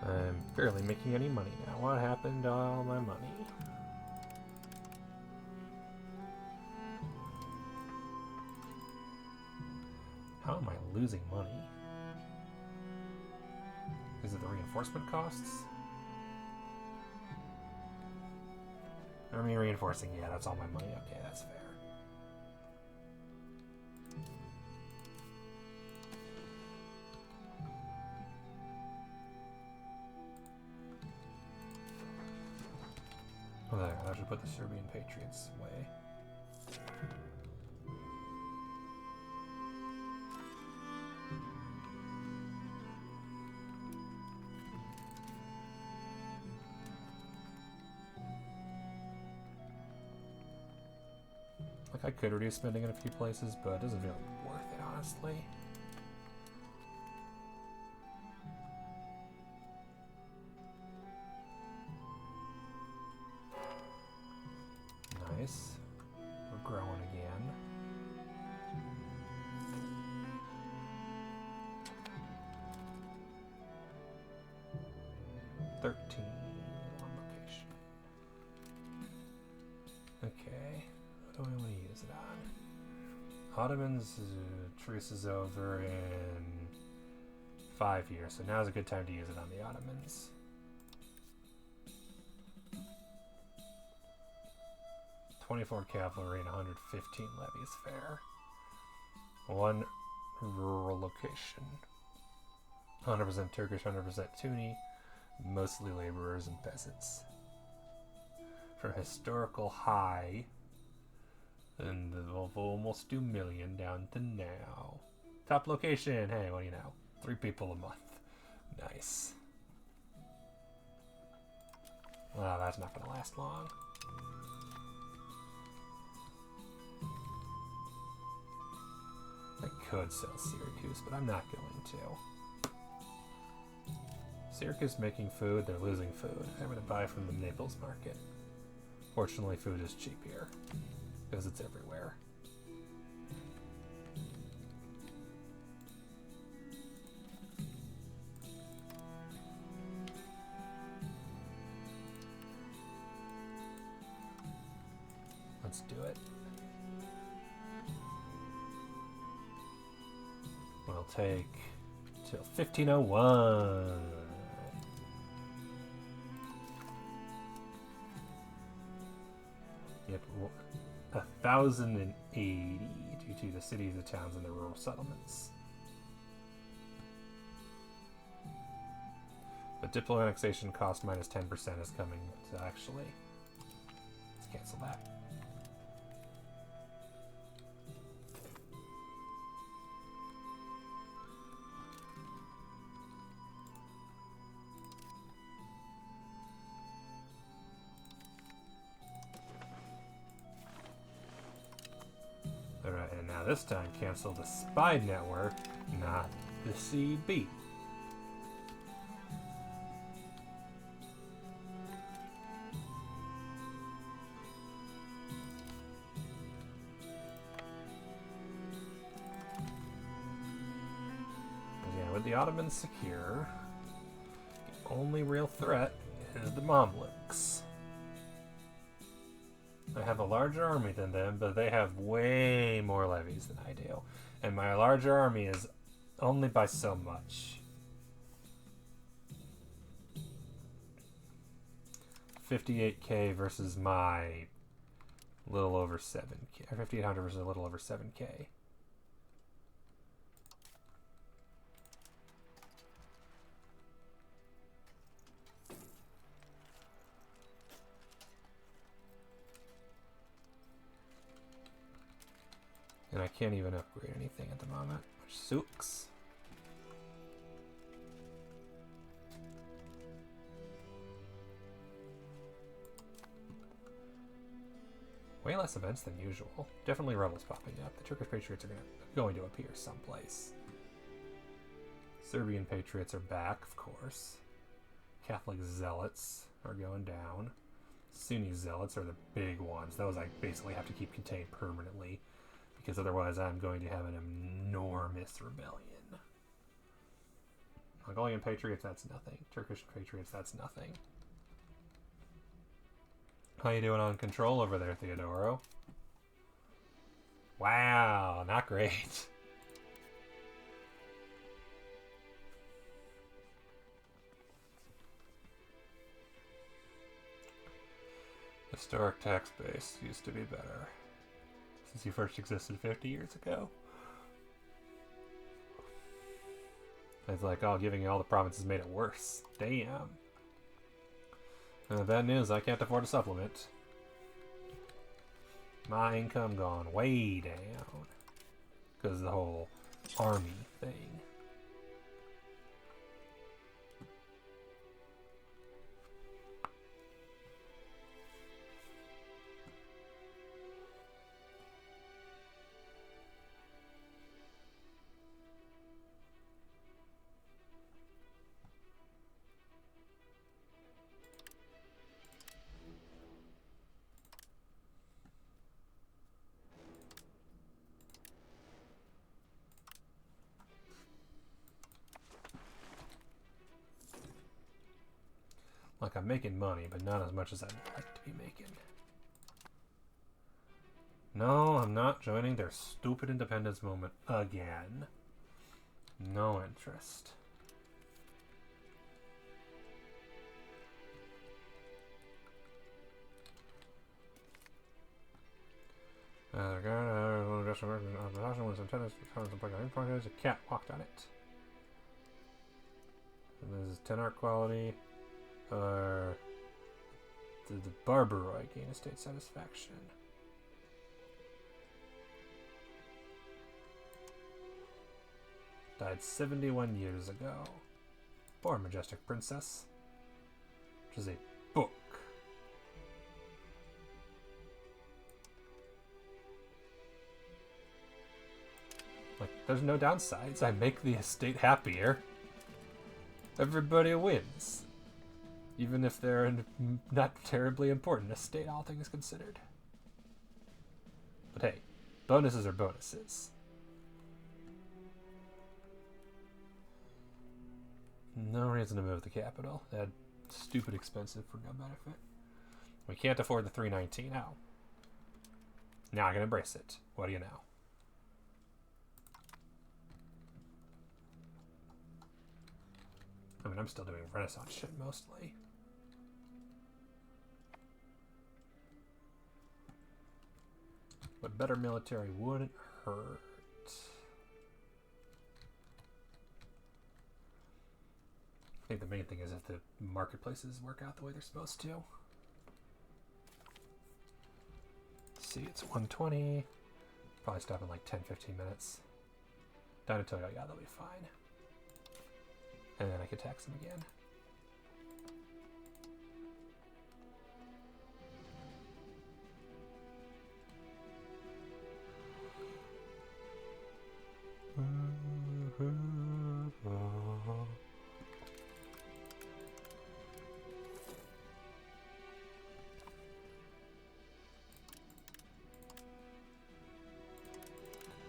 I'm barely making any money now. What happened to all my money? How am I losing money? Is it the reinforcement costs? I mean, reinforcing, yeah, that's all my money. Okay, that's fair. Oh, there, I should put the Serbian Patriots away. Like, I could reduce spending in a few places, but it doesn't feel worth it, honestly. Nice. We're growing again. One location. Okay. What do I want to use it on? Ottomans, truce is over in 5 years, so now's a good time to use it on the Ottomans. "24 cavalry and 115 levies fair. 1 rural location. 100% Turkish, 100% Tunny, mostly laborers and peasants. From historical high, and of almost 2 million down to now. Top location, hey, what do you know? 3 people a month. Nice. Well, that's not gonna last long. could sell Syracuse, but I'm not going to. Syracuse making food, they're losing food. I'm going to buy from the Naples market. Fortunately, food is cheap here, because it's everywhere. Let's do it. We'll take till 1501. Yep, 1,080 due to the cities, the towns, and the rural settlements. But diplo annexation cost minus 10% is coming to actually. Let's cancel that. Alright, and now this time cancel the spy network, not the CB. Yeah, with the Ottomans secure, the only real threat is the Mamluks. I have a larger army than them, but they have way more levies than I do. And my larger army is only by so much. 58k versus my little over 7k. Or 5,800 versus a little over 7k. And I can't even upgrade anything at the moment, which sucks. Way less events than usual. Definitely rebels popping up. The Turkish Patriots are going to appear someplace. Serbian Patriots are back, of course. Catholic Zealots are going down. Sunni Zealots are the big ones. Those I basically have to keep contained permanently, because otherwise I'm going to have an enormous rebellion. Mongolian Patriots, that's nothing. Turkish Patriots, that's nothing. How you doing on control over there, Theodoro? Wow, not great. Historic tax base used to be better. Since he first existed 50 years ago. It's like, oh, giving you all the provinces made it worse. Damn. Bad news, I can't afford a supplement. My income gone way down. Because of the whole army thing. Like, I'm making money, but not as much as I'd like to be making. No, I'm not joining their stupid independence movement again. No interest. A cat walked on it. And this is 10 art quality. Did the Barbaroi gain estate satisfaction? Died 71 years ago. Poor majestic princess. Which is a book. Like There's no downsides. I make the estate happier. Everybody wins. Even if they're a not terribly important estate, all things considered. But hey, bonuses are bonuses. No reason to move the capital. That stupid expensive for no benefit. We can't afford the 319 now. Now I can embrace it. What do you know? I mean, I'm still doing Renaissance shit mostly. But better military wouldn't hurt. I think the main thing is if the marketplaces work out the way they're supposed to. Let's see, it's 120. Probably stop in like 10-15 minutes. Down until, yeah, they'll be fine. And then I could tax them again.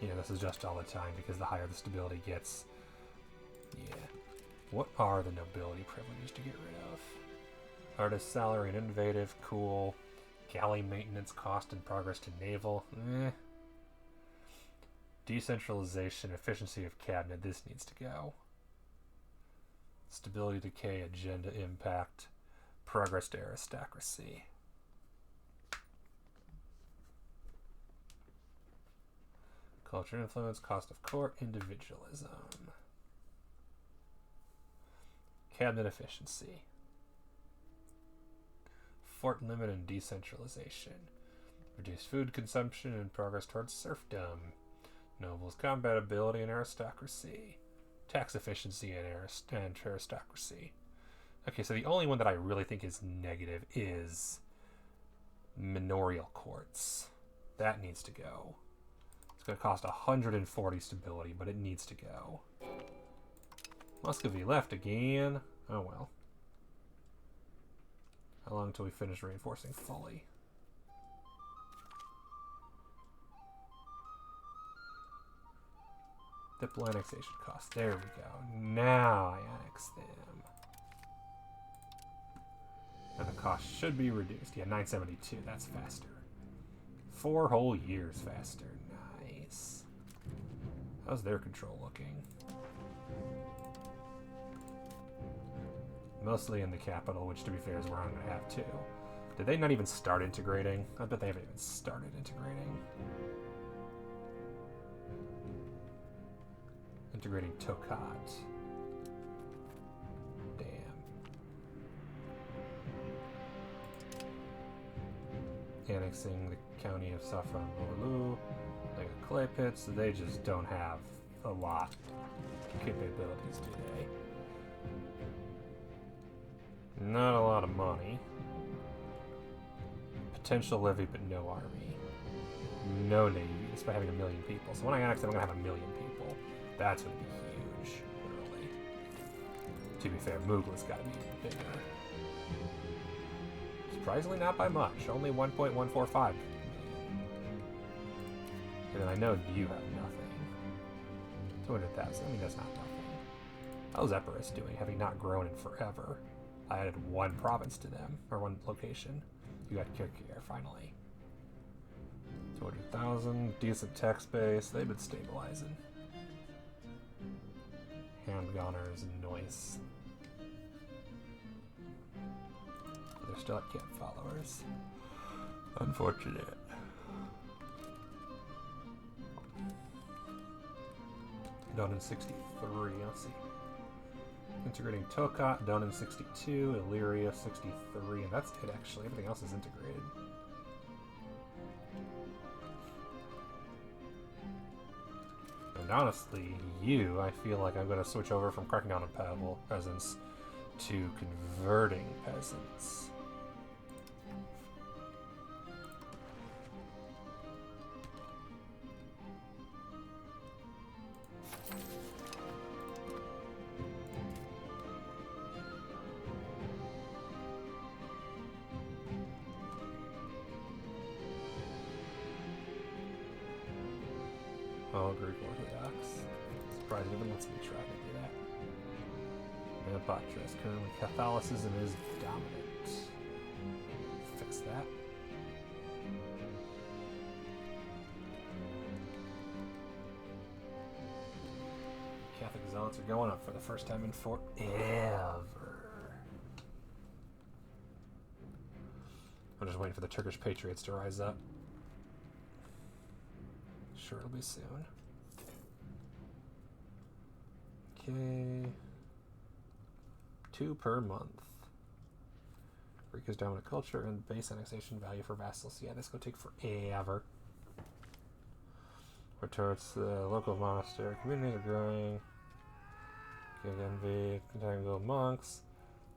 Yeah, this is just all the time because the higher the stability gets. Yeah. What are the nobility privileges to get rid of? Artist salary and innovative, cool. Galley maintenance, cost and progress to naval. Decentralization, efficiency of cabinet. This needs to go. Stability, decay, agenda, impact, progress to aristocracy. Culture influence, cost of court, individualism. Cabinet efficiency. Fort limit and decentralization. Reduce food consumption and progress towards serfdom. Nobles compatibility and aristocracy. Tax efficiency and aristocracy. Okay, so the only one that I really think is negative is manorial courts. That needs to go. It's going to cost 140 stability, but it needs to go. Muscovy left again. Oh well. How long until we finish reinforcing fully? Diplo annexation cost. There we go. Now I annex them. And the cost should be reduced. Yeah, 972. That's faster. 4 whole years faster. Nice. How's their control looking? Mostly in the capital, which to be fair is where I'm going to have too. Did they not even start integrating? I bet they haven't even started integrating. Integrating Tokat. Damn. Annexing the county of Safran Bolu. Like a clay pits, they just don't have a lot of capabilities, do they? Not a lot of money. Potential levy, but no army. No navy, despite having 1 million people. So when I annex them, I'm going to have 1 million people. That's going to be huge, literally. To be fair, Mugla's got to be bigger. Surprisingly not by much. Only 1.145. And then I know you have nothing. 200,000. I mean, that's not nothing. How's Epirus doing, having not grown in forever? I added 1 province to them, or 1 location. You got Kirkir, finally. 200,000, decent tech space. They've been stabilizing. Handgunners, noise. They're still at camp followers. Unfortunate. Done in 63, let's see. Integrating Tokat, done in 62, Illyria 63, and that's it actually. Everything else is integrated. And honestly, I feel like I'm going to switch over from cracking down on peasants to converting peasants. Oh, Greek Orthodox. Surprised it even lets me try to do that. And Patras. Currently, Catholicism is dominant. Fix that. Catholic zealots are going up for the first time in forever. I'm just waiting for the Turkish Patriots to rise up. Sure, it'll be soon. Okay. 2 per month. Greek is dominant culture and base annexation value for vassals. Yeah, this will take forever. Retorts the local monastery communities are growing. Gig envy, containing gold monks.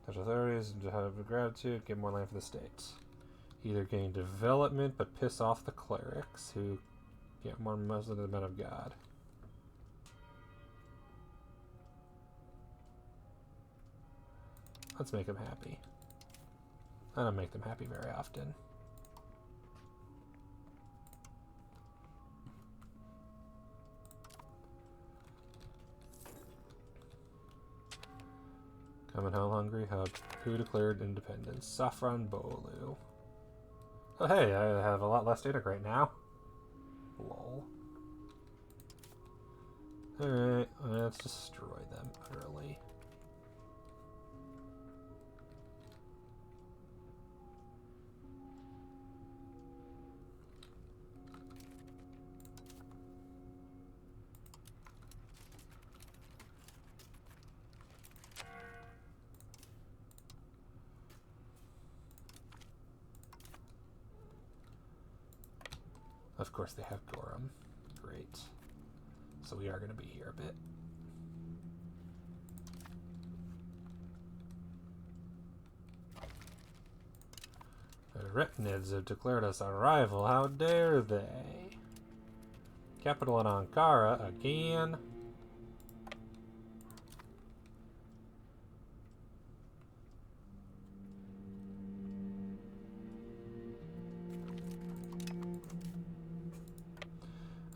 Touch authorities and have gratitude. Get more land for the state. Either gain development but piss off the clerics who get more Muslim than the men of God. Let's make them happy. I don't make them happy very often. Coming home hungry? Who declared independence? Safran Bolu. Oh hey, I have a lot less data right now. Lol. Alright, let's destroy them utterly. Of course they have Gorum. Great. So we are going to be here a bit. The Retinids have declared us our rival. How dare they? Capital in Ankara again.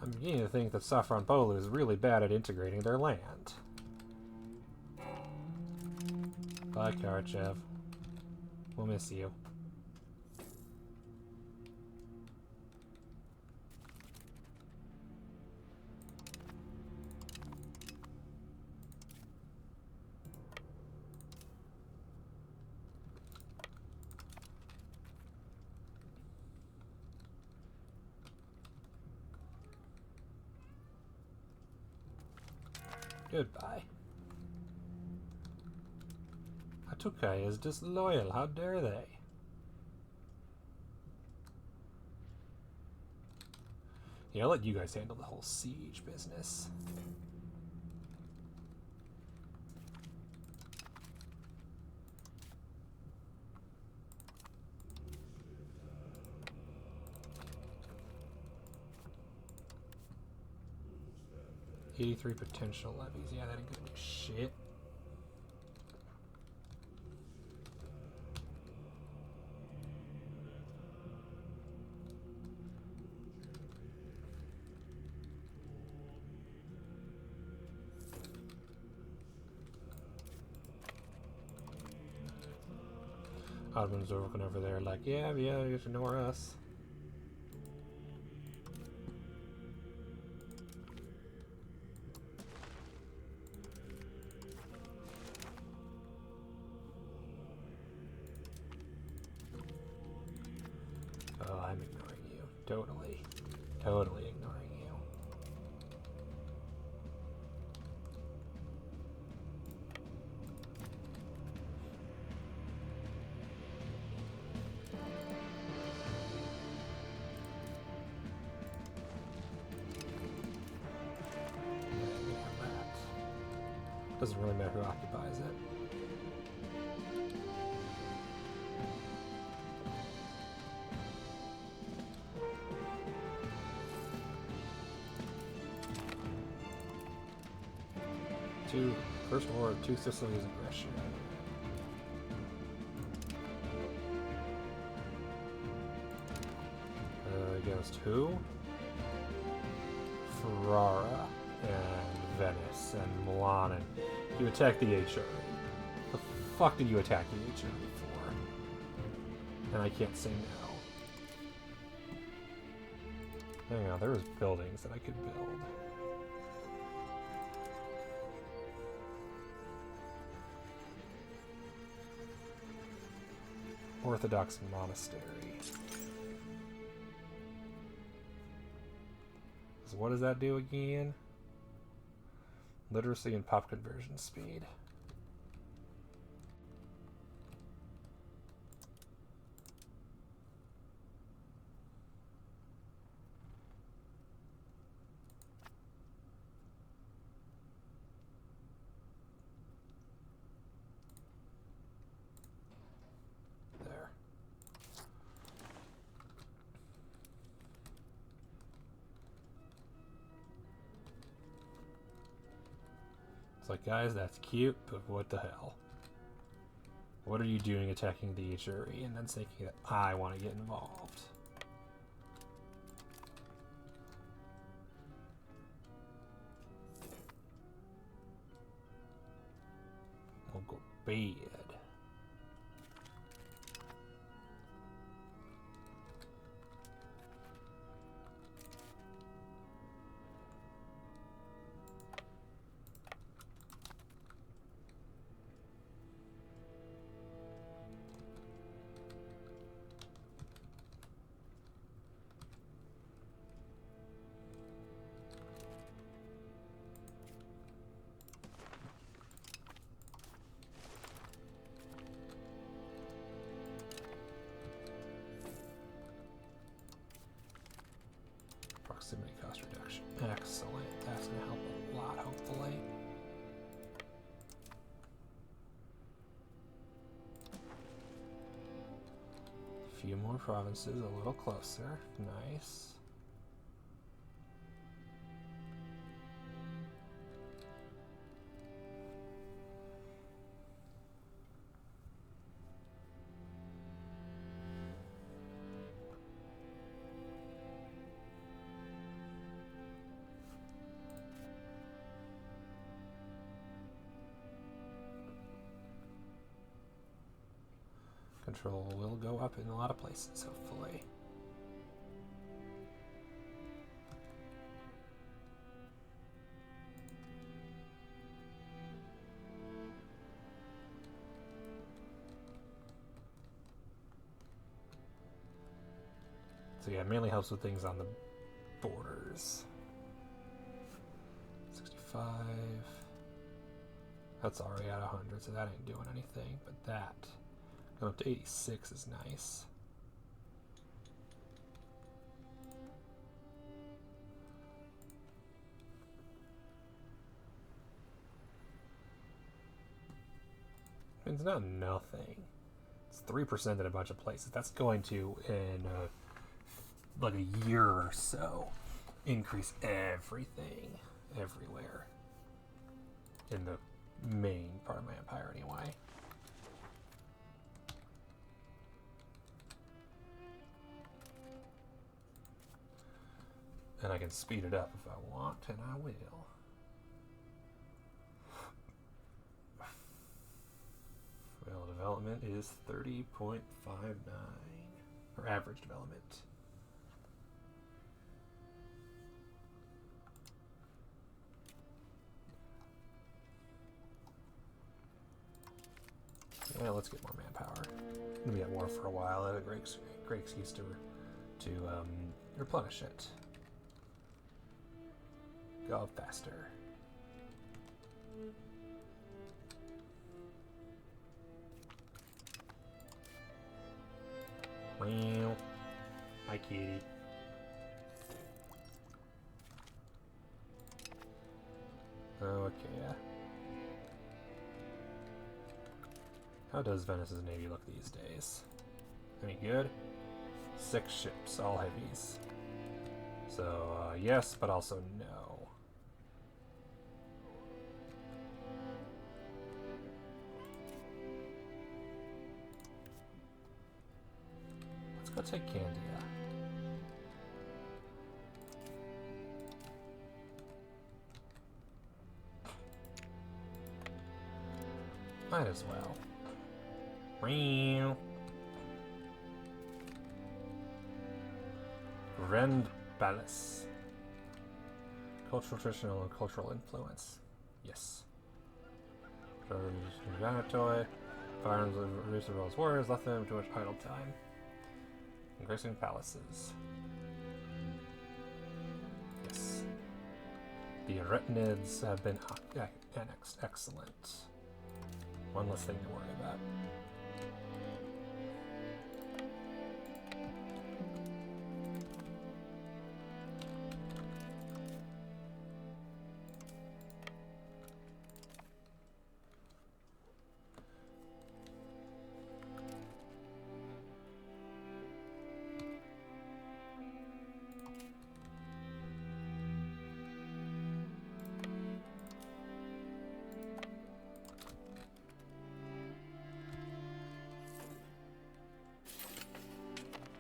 I'm beginning to think that Safranbolu is really bad at integrating their land. Bye, Karachev. We'll miss you. Goodbye. Hatukai is disloyal. How dare they? Yeah, I'll let you guys handle the whole siege business. $83 potential levies. Yeah, that ain't gonna do shit. Ottomans are looking over there like, yeah, you should ignore us. Oh, I'm ignoring you. Totally ignoring you. Doesn't really matter who occupies it. First war of 2 Sicilies aggression. Against who? Ferrara and Venice and Milan, and you attack the HRE. The fuck did you attack the HRE for? And I can't say no. Hang on, there was buildings that I could build. Orthodox monastery. So what does that do again? Literacy and pop conversion speed. There. It's like, guys, that's cute, but what the hell? What are you doing attacking the HRE and then thinking that I want to get involved? We'll go bad. Proximity cost reduction. Excellent. That's going to help a lot, hopefully. A few more provinces, a little closer. Nice. Control will go up in a lot of places, hopefully. So yeah, it mainly helps with things on the borders. 65. That's already at 100, so that ain't doing anything, but that going up to 86 is nice. It's not nothing. It's 3% in a bunch of places. That's going to, in like a year or so, increase everything, everywhere. In the main part of my empire, anyway. And I can speed it up if I want, and I will. Well, development is 30.59, or average development. Well, let's get more manpower. We got war for a while. A great excuse to replenish it. Go faster. Meow. Hi, kitty. Okay. How does Venice's navy look these days? Any good? 6 ships, all heavies. So, yes, but also no. Let's go take Candia. Might as well. Meow. Grand Palace. Cultural, traditional, and cultural influence. Yes. Vanatoy. Firearms of Roosevelt warriors left them too much idle time. Engrossing palaces. Yes. The Retinids have been annexed. Excellent. One less thing to worry about.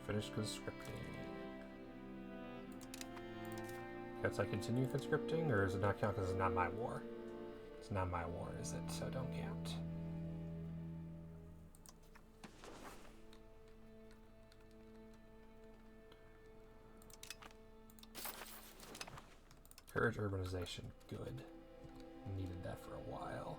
Finish conscripting. Guess I continue conscripting, or does it not count because it's not my war? It's not my war, is it? So don't count. Courage urbanization, good. Needed that for a while.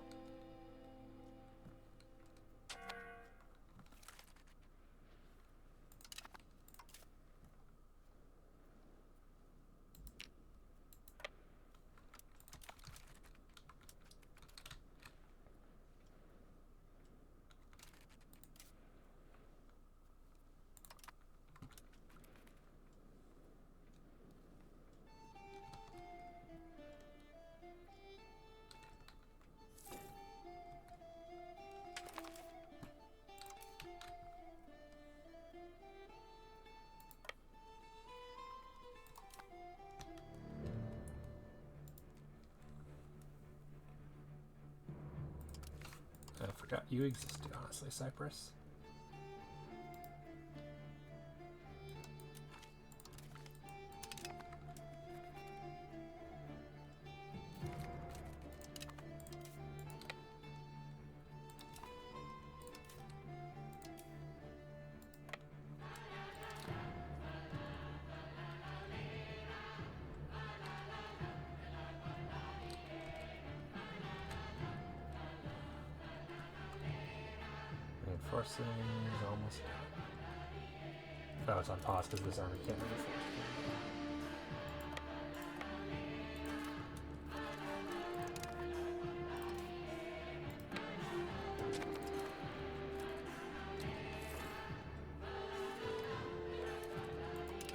I forgot you existed, honestly, Cyprus. Reinforcing is almost done. Oh, it's on pause because this army can't reinforce.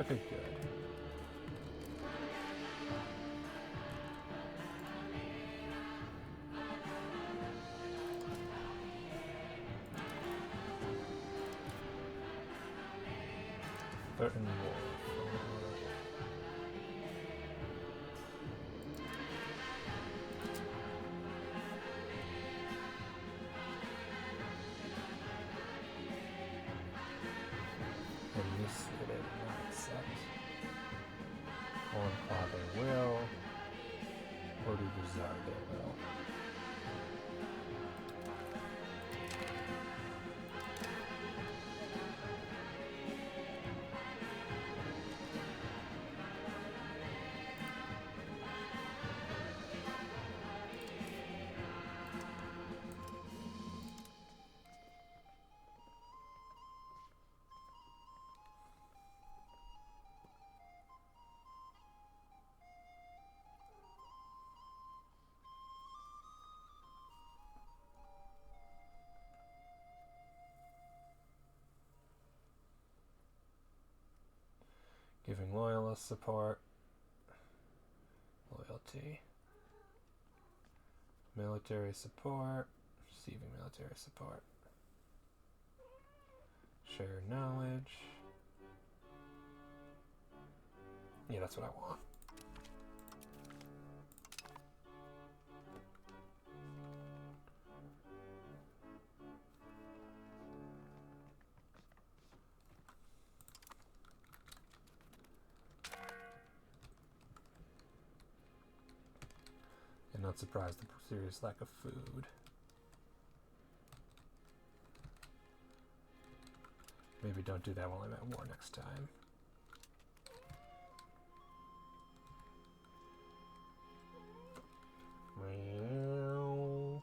Okay, good. Threaten war. And this they did not accept. Enclave they will. Or do Bizarre they will. Giving loyalist support. Loyalty. Military support. Receiving military support. Share knowledge. Yeah, that's what I want. And not surprised the serious lack of food. Maybe don't do that while I'm at war next time. Well...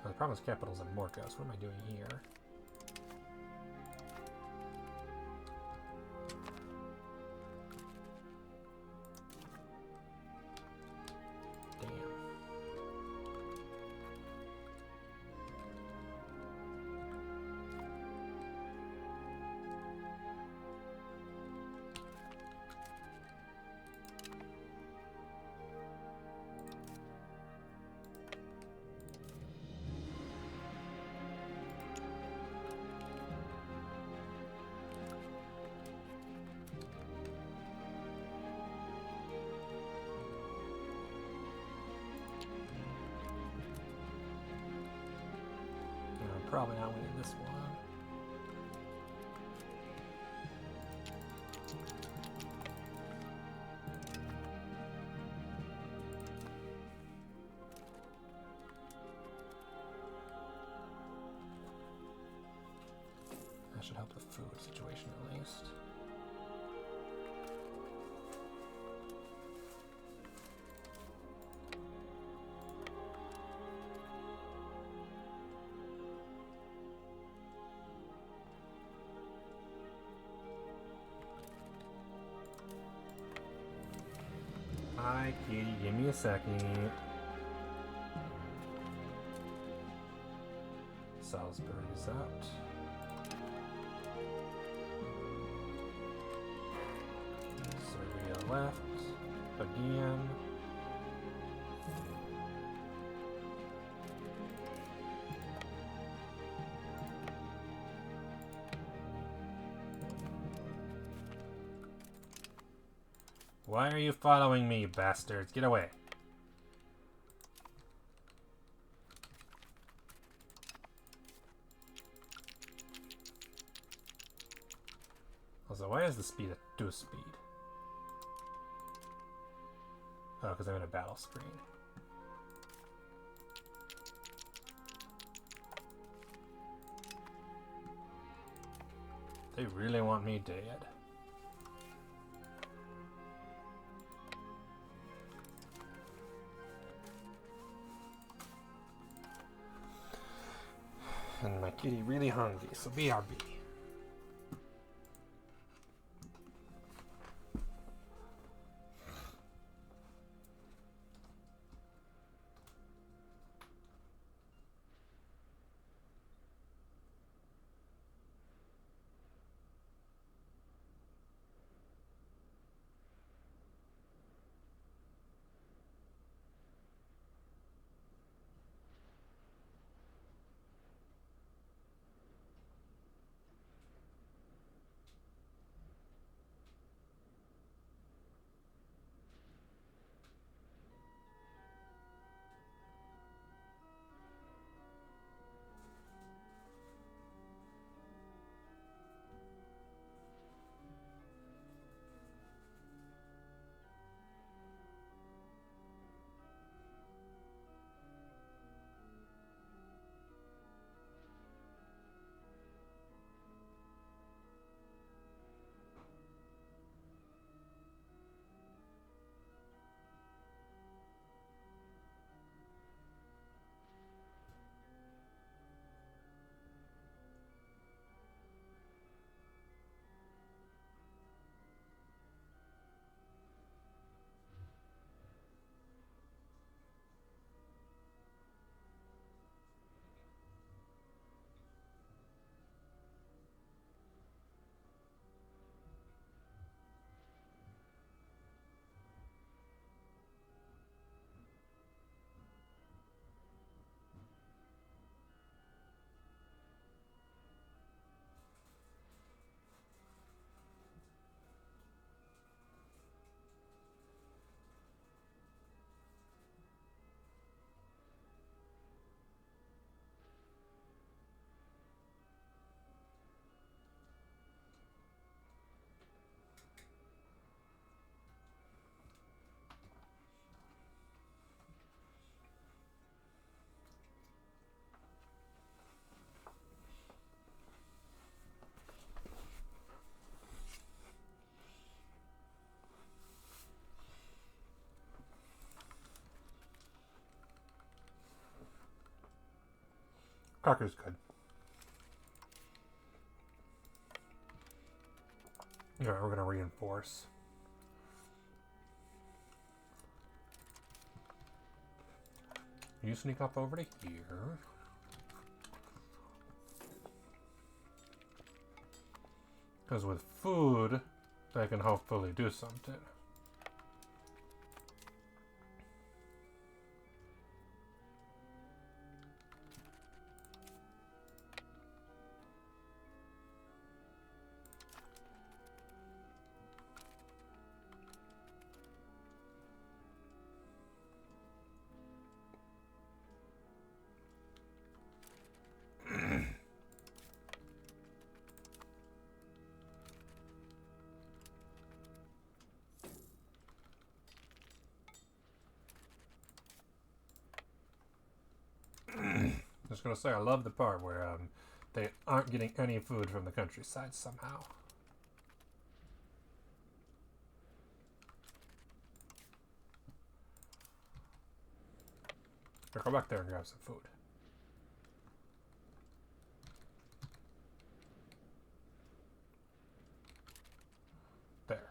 Oh, the problem is capital's in Morcos. What am I doing here? Probably not winning this one. That should help the food situation at least. Hi, kitty, give me a second. Salzburg is out. Serbia left. Again. Why are you following me, you bastards? Get away. Also, why is the speed at 2 speed? Oh, because I'm in a battle screen. They really want me dead. And my kitty really hungry, so BRB. Cracker's good. Alright, we're gonna reinforce. You sneak up over to here. Because with food, they can hopefully do something. Just gonna say, I love the part where they aren't getting any food from the countryside somehow. Here, go back there and grab some food. There.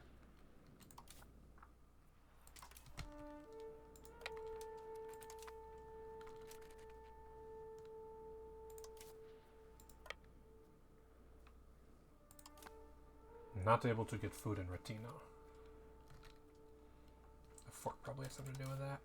Not able to get food in Retino. The fort probably has something to do with that.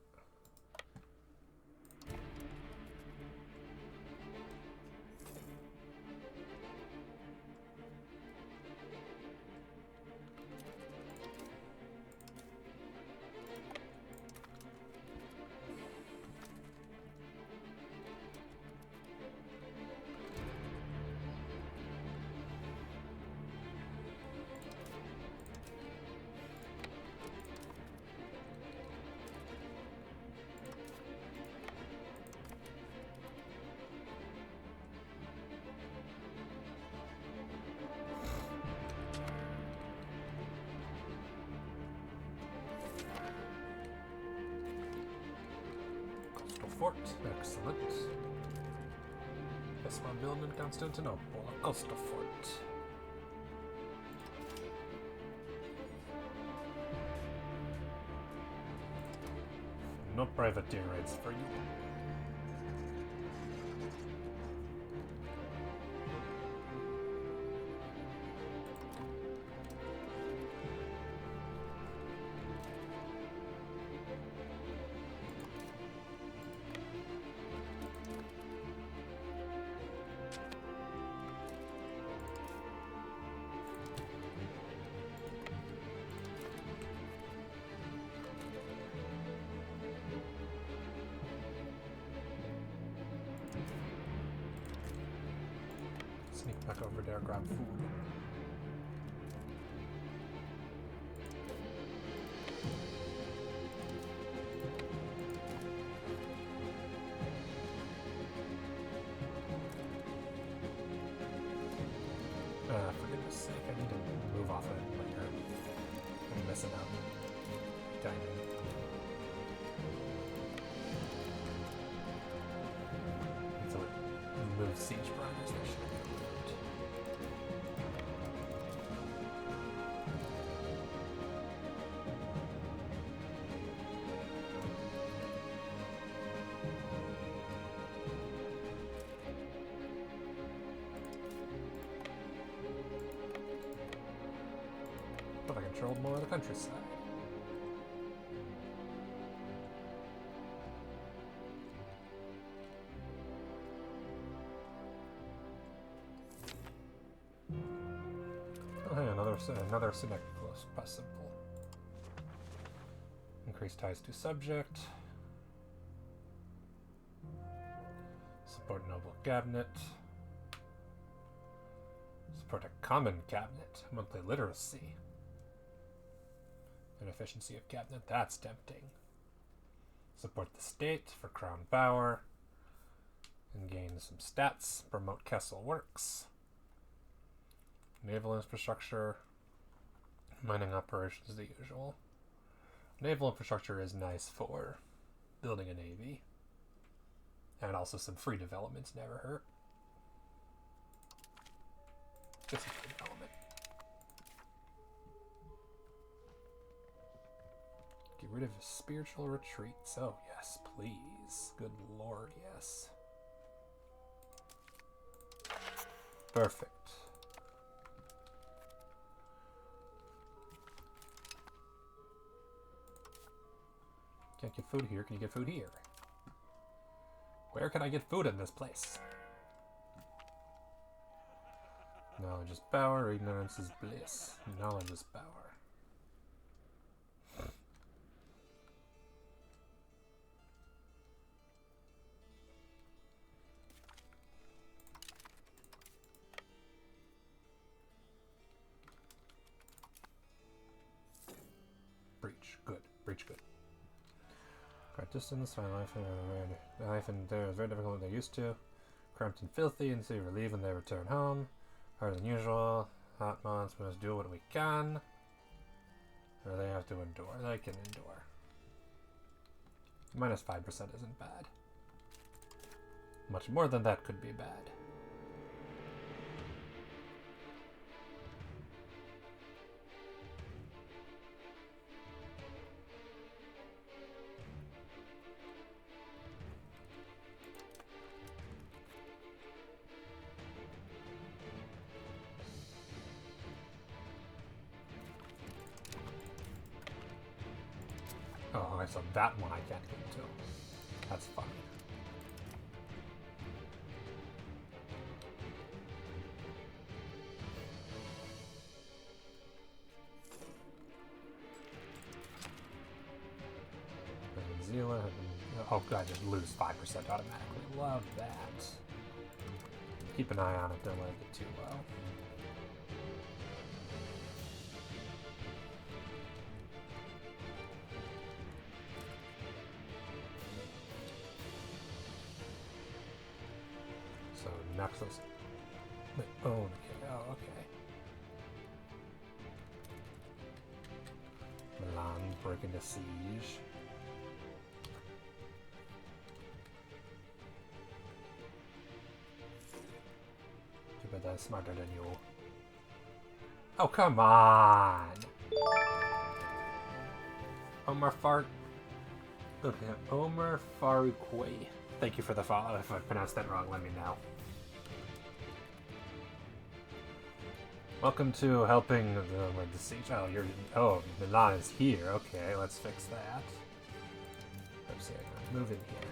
Fort, excellent. Yes, we're building in Constantinople, a coastal fort. No privateer raids for you. Sneak back over there, grab food. For goodness sake, I need to move off it later. I'm missing out. Diamond. So it moves siege primers, they should be moved. But I controlled more of the countryside. Oh, hey, another Synec close possible. Increase ties to subject. Support noble cabinet. Support a common cabinet. Monthly literacy. And efficiency of cabinet. That's tempting. Support the state for crown power. And gain some stats. Promote Kessel works. Naval infrastructure. Mining operations, the usual. Naval infrastructure is nice for building a navy. And also some free developments never hurt. This is good development. Get rid of spiritual retreats. Oh, yes, please. Good lord, yes. Perfect. Can't get food here. Can you get food here? Where can I get food in this place? Knowledge is power, ignorance is bliss. Knowledge is power. Breach, good. Breach, good. Great distance, find life and there is very difficult than they're used to. Cramped and filthy, and see relief when they return home. Harder than usual. Hot months, we must do what we can. Or they have to endure. They can endure. Minus 5% isn't bad. Much more than that could be bad. Oh, okay, so that one I can't get into. That's funny. Zila, oh god, I just lose 5% automatically. Love that. Keep an eye on it, don't let it get too low. So Nexus. Wait, oh, okay. Oh, okay. Milan break into siege. Too bad that's smarter than you. Oh, come on! Omar Far... Okay, Omar Faroukwe. Thank you for the follow. If I pronounced that wrong, let me know. Welcome to helping the siege. Oh, you're... Oh, Milan is here. Okay, let's fix that. Oops, here. Move in here.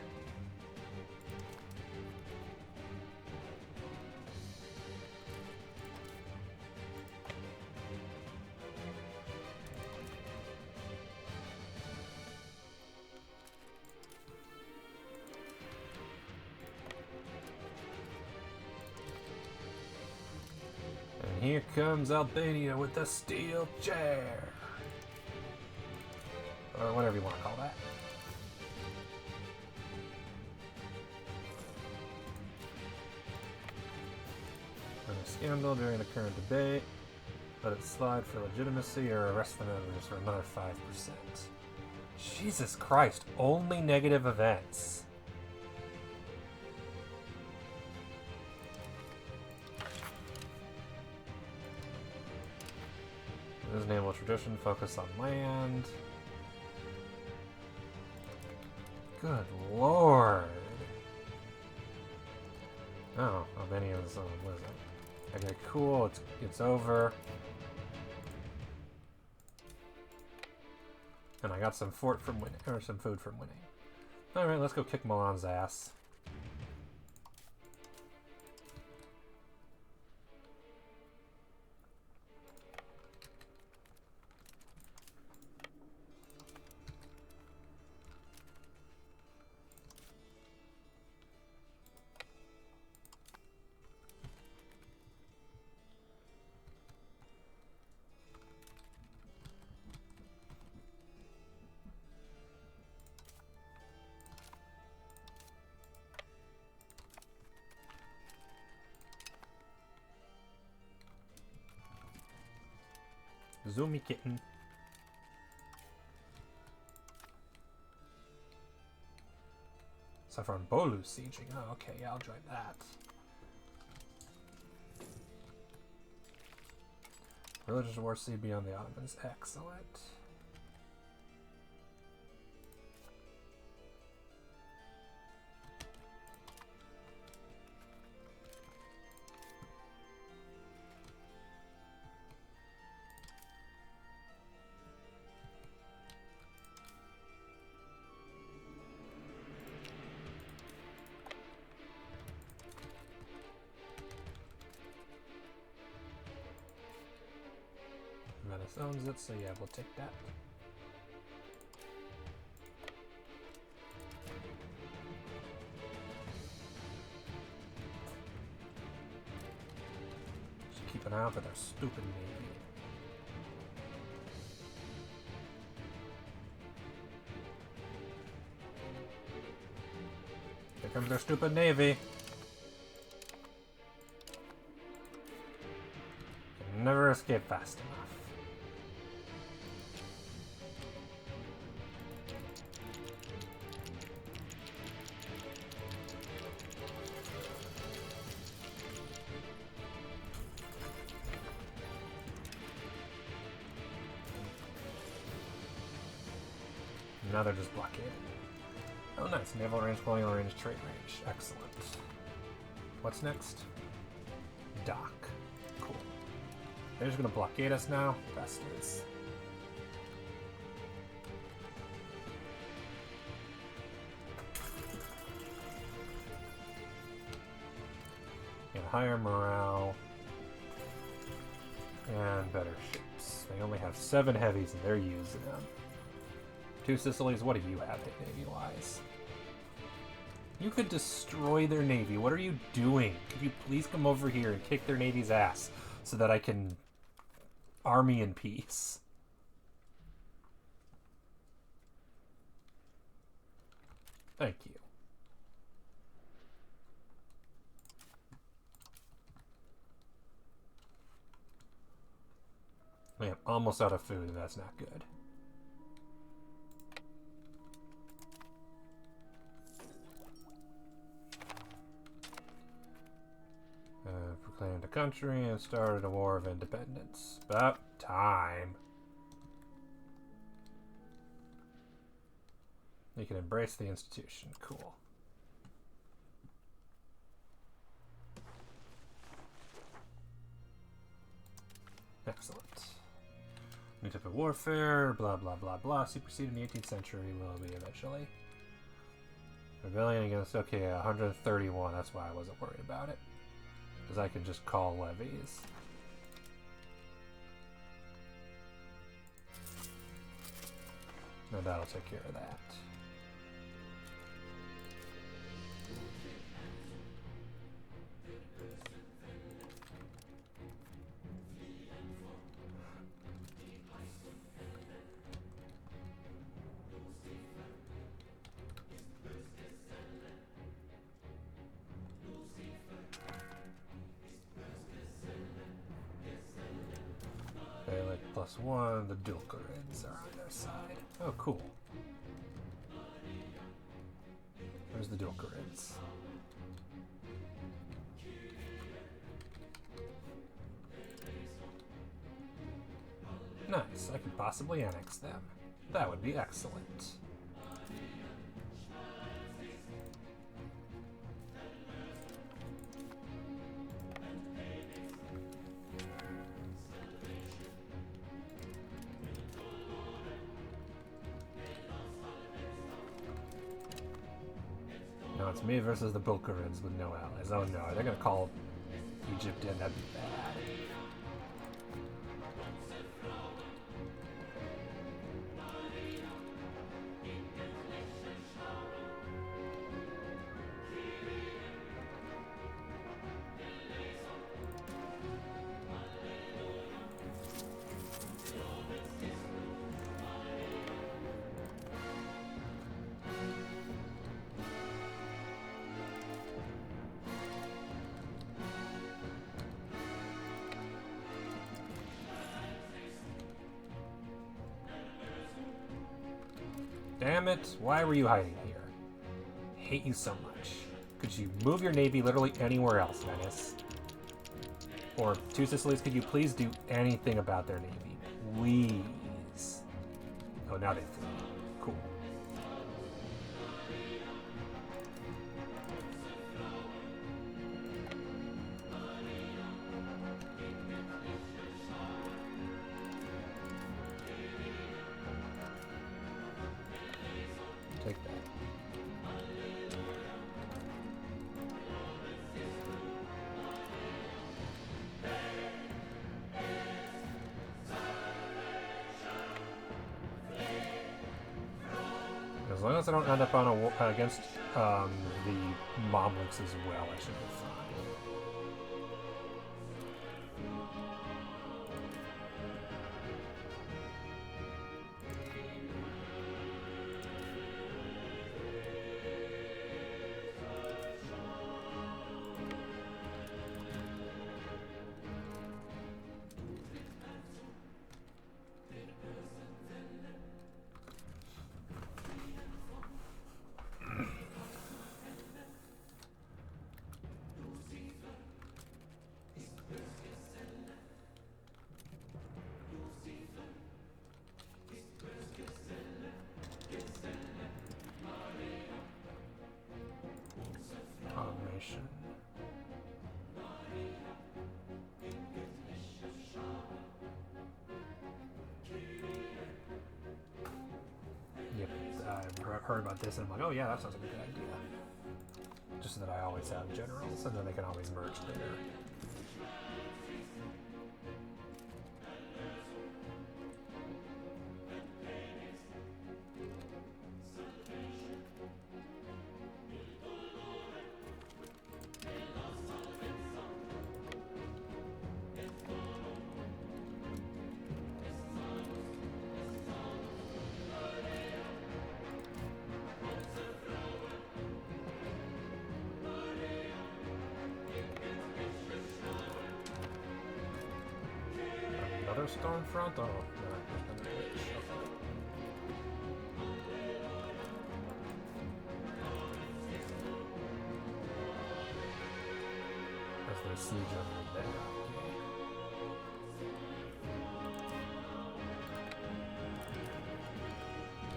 Here comes Albania with the steel chair. Or whatever you want to call that. On a scandal during the current debate. Let it slide for legitimacy or arrest the members for another 5%. Jesus Christ, only negative events. Naval tradition, focus on land. Good lord. Oh, Albania's what is it? Okay, cool, it's over. And I got some fort from winning, or some food from winning. Alright, let's go kick Milan's ass. Zoomy kitten. Saffron Bolu sieging. Oh, okay, yeah, I'll join that. Religious war sea beyond the Ottomans. Excellent. Venice owns it, so yeah, we'll take that. Should keep an eye out for their stupid navy. Here comes their stupid navy. Can never escape fast enough. Now they're just blockaded. Oh nice, naval range, colonial range, trade range. Excellent. What's next? Dock. Cool. They're just gonna blockade us now. Bastards. And higher morale. And better ships. They only have 7 heavies and they're using them. 2 Sicilies, what do you have navy-wise? You could destroy their navy. What are you doing? Could you please come over here and kick their navy's ass so that I can army in peace? Thank you. I am almost out of food, and that's not good. Proclaimed a country and started a war of independence. About time. You can embrace the institution. Cool. Excellent. New type of warfare, blah blah blah blah. Supersede in the 18th century will be eventually. Rebellion against, okay, 131. That's why I wasn't worried about it. Because I can just call levies. And that'll take care of that. +1, the Dulcarids are on their side. Oh, cool. Where's the Dulcarids? Nice, I could possibly annex them. That would be excellent. No, it's me versus the Bulgarians with no allies. Oh no, they're gonna call Egypt in. That'd be bad. Damn it, why were you hiding here? I hate you so much. Could you move your navy literally anywhere else, Venice? Or Two Sicilies, could you please do anything about their navy? Please. Oh, now they flee. Cool. Take that. As long as I don't end up on a against the Mamluks as well, I should be fine. Automation. Yep, I've heard about this and I'm like, oh yeah, that sounds like a good idea. Just so that I always have generals and then they can always merge later. Another Stormfront? Oh, no, there's been a glitch. As they siege over there.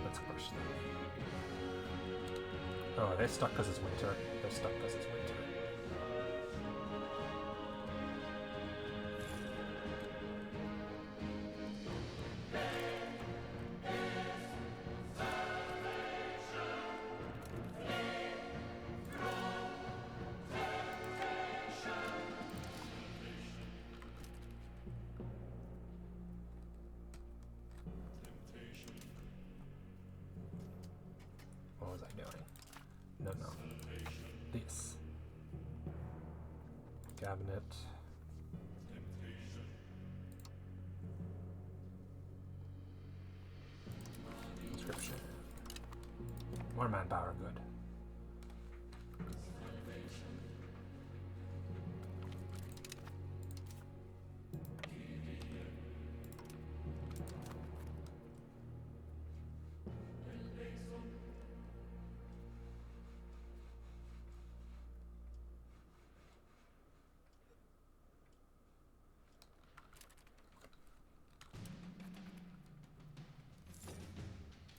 Let's crush them. Oh, they're stuck because it's winter. They're stuck because it's winter. What was I doing? No. This. Cabinet. Inscription. More manpower, good.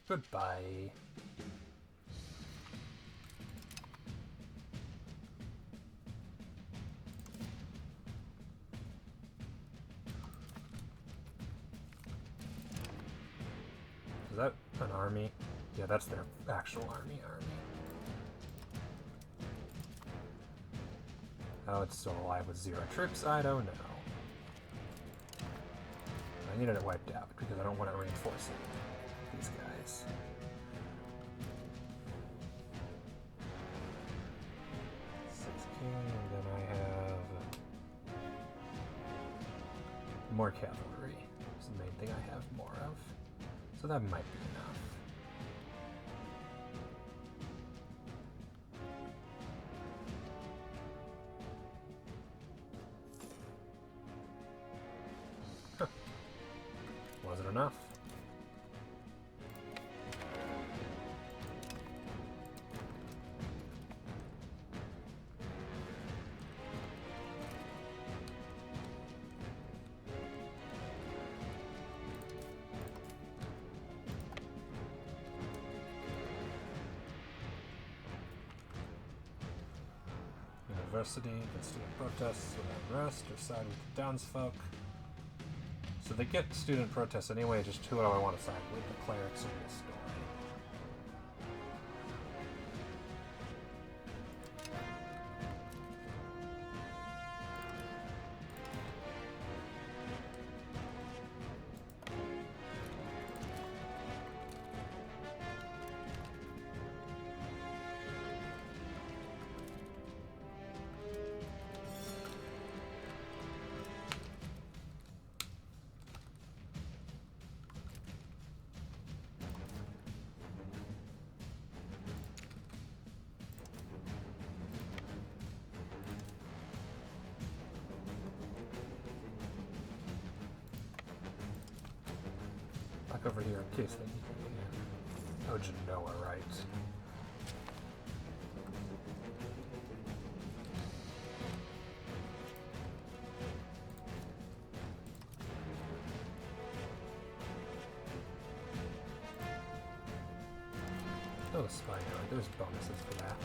Goodbye. Is that an army? Yeah, that's their actual army. How it's still alive with 0 troops, I don't know. I needed it wiped out because I don't want to reinforce it. These guys. And then I have more cavalry. It's the main thing I have more of. So that might be enough. Huh. Was it enough? University, get student protests with unrest, or side with the townsfolk. So they get student protests anyway, just who do I want to side with, the clerics or the story? Over here in case they need me. Oh, Genoa, right. Oh, the spy yard. There's bonuses for that.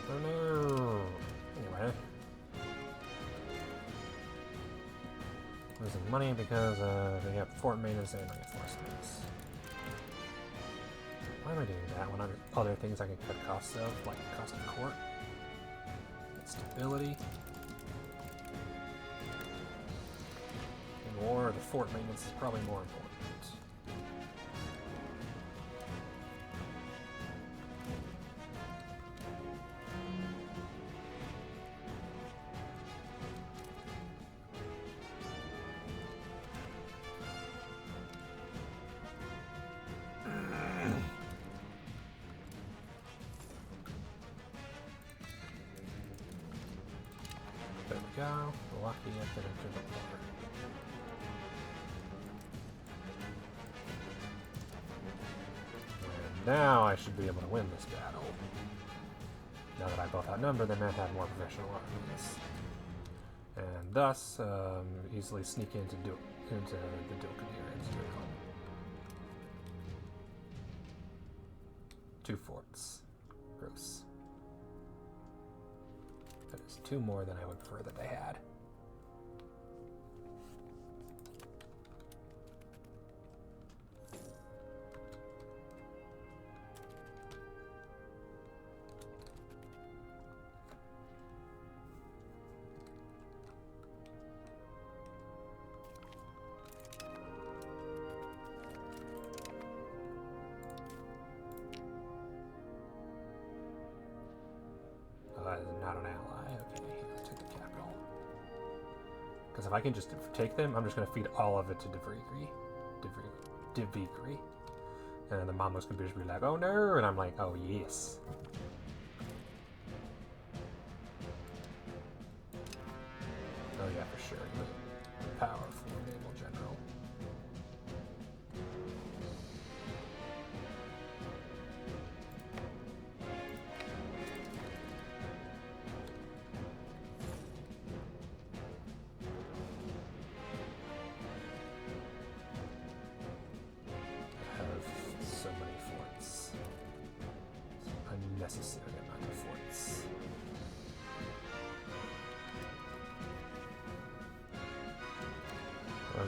Oh no! Anyway. Losing money because they have fort maintenance and reinforcements. Why am I doing that when other things I can cut costs of, like cost of court? Stability. In war, the fort maintenance is probably more important. There we go. Lucky at the water. And now I should be able to win this battle. Now that I both outnumber them and have more professional armies. And thus, easily sneak into the Dilkadirids. 2 forts. Gross. That is 2 more than I would prefer that they had. Not an ally. Okay, let's take the capital. Because if I can just take them, I'm just going to feed all of it to Divigri. And the Mamluks can just be like, oh no! And I'm like, oh yes. Oh yeah, for sure. Powerful naval general. Unnecessary amount of forts.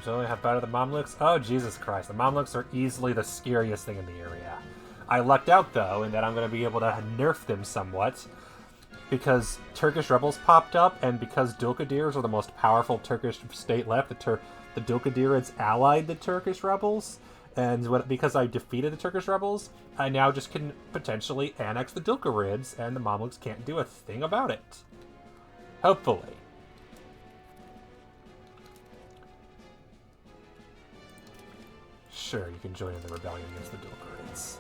So I have battle the Mamluks. Oh Jesus Christ! The Mamluks are easily the scariest thing in the area. I lucked out though, in that I'm going to be able to nerf them somewhat, because Turkish rebels popped up, and because Dulkadirs are the most powerful Turkish state left, the Dulkadirids allied the Turkish rebels. And because I defeated the Turkish rebels, I now just can potentially annex the Dilkarids, and the Mamluks can't do a thing about it. Hopefully. Sure, you can join in the rebellion against the Dilkarids.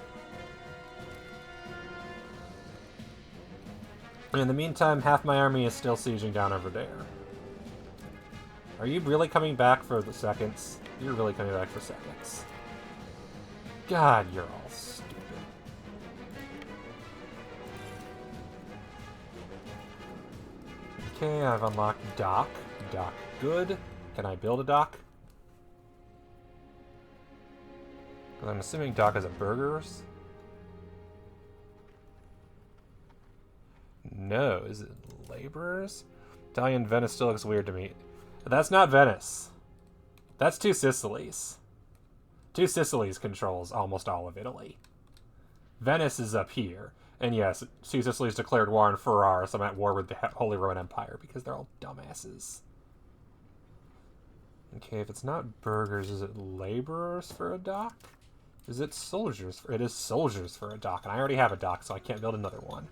In the meantime, half my army is still sieging down over there. Are you really coming back for the seconds? You're really coming back for seconds. God, you're all stupid. Okay, I've unlocked dock. Dock good. Can I build a dock? Because I'm assuming dock is a burgers. No, is it laborers? Italian Venice still looks weird to me. That's not Venice. That's Two Sicilies. Two Sicilies controls almost all of Italy. Venice is up here. And yes, Two Sicilies declared war on Ferrara, so I'm at war with the Holy Roman Empire because they're all dumbasses. Okay, if it's not burgers, is it laborers for a dock? Is it soldiers? It is soldiers for a dock, and I already have a dock, so I can't build another one.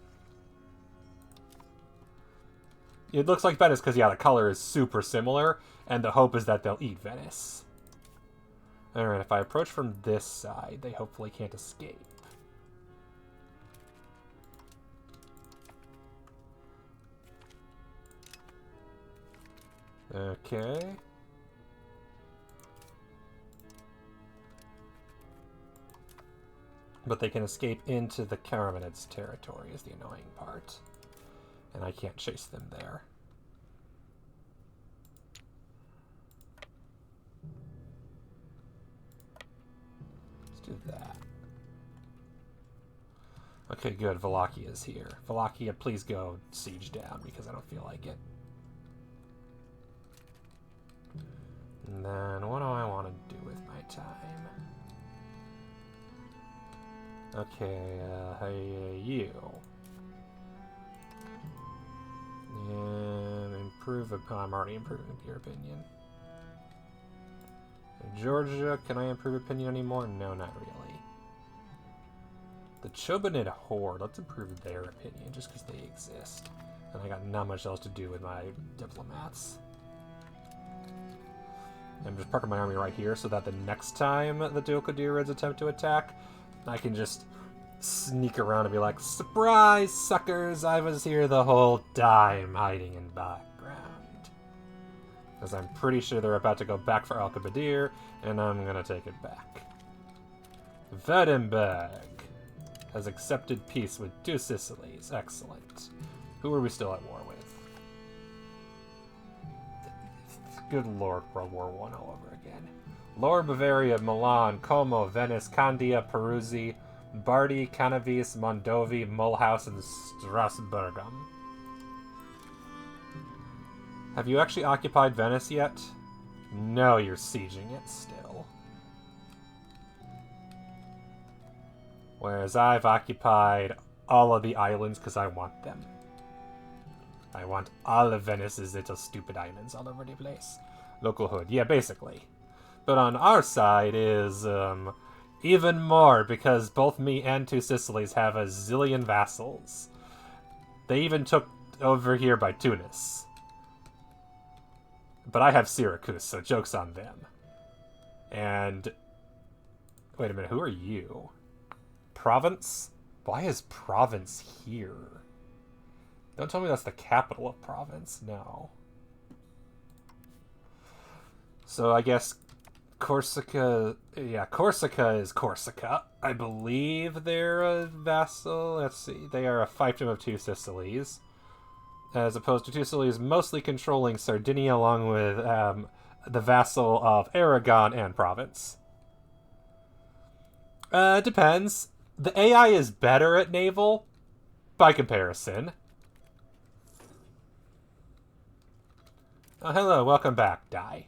It looks like Venice because, yeah, the color is super similar, and the hope is that they'll eat Venice. Alright, if I approach from this side, they hopefully can't escape. Okay. But they can escape into the Caramanids territory is the annoying part. And I can't chase them there. Let's do that. Okay, good. Wallachia is here. Wallachia, please go siege down because I don't feel like it. And then what do I want to do with my time? Okay, hey, you. Improve. Oh, I'm already improving your opinion. Georgia, can I improve opinion anymore? No, not really. The Chobanid Horde, let's improve their opinion just because they exist. And I got not much else to do with my diplomats. I'm just parking my army right here so that the next time the Ducadirids attempt to attack, I can just sneak around and be like, surprise, suckers! I was here the whole time, hiding in background. Because I'm pretty sure they're about to go back for Al-Qabadir, and I'm gonna take it back. Vedemberg has accepted peace with Two Sicilies. Excellent. Who are we still at war with? Good lord, World War I all over again. Lower Bavaria, Milan, Como, Venice, Candia, Peruzzi, Bardi, Canavis, Mondovi, Mulhouse, and Strasburgum. Have you actually occupied Venice yet? No, you're sieging it still. Whereas I've occupied all of the islands because I want them. I want all of Venice's little stupid islands all over the place. Local hood, yeah, basically. But on our side is, even more, because both me and Two Sicilies have a zillion vassals. They even took over here by Tunis. But I have Syracuse, so joke's on them. And... wait a minute, who are you? Province? Why is Province here? Don't tell me that's the capital of Province. No. So I guess Corsica... yeah, Corsica is Corsica. I believe they're a vassal. Let's see. They are a fiefdom of Two Sicilies. As opposed to Two Sicilies mostly controlling Sardinia along with the vassal of Aragon and Provence. Depends. The AI is better at naval by comparison. Oh, hello, welcome back, Die.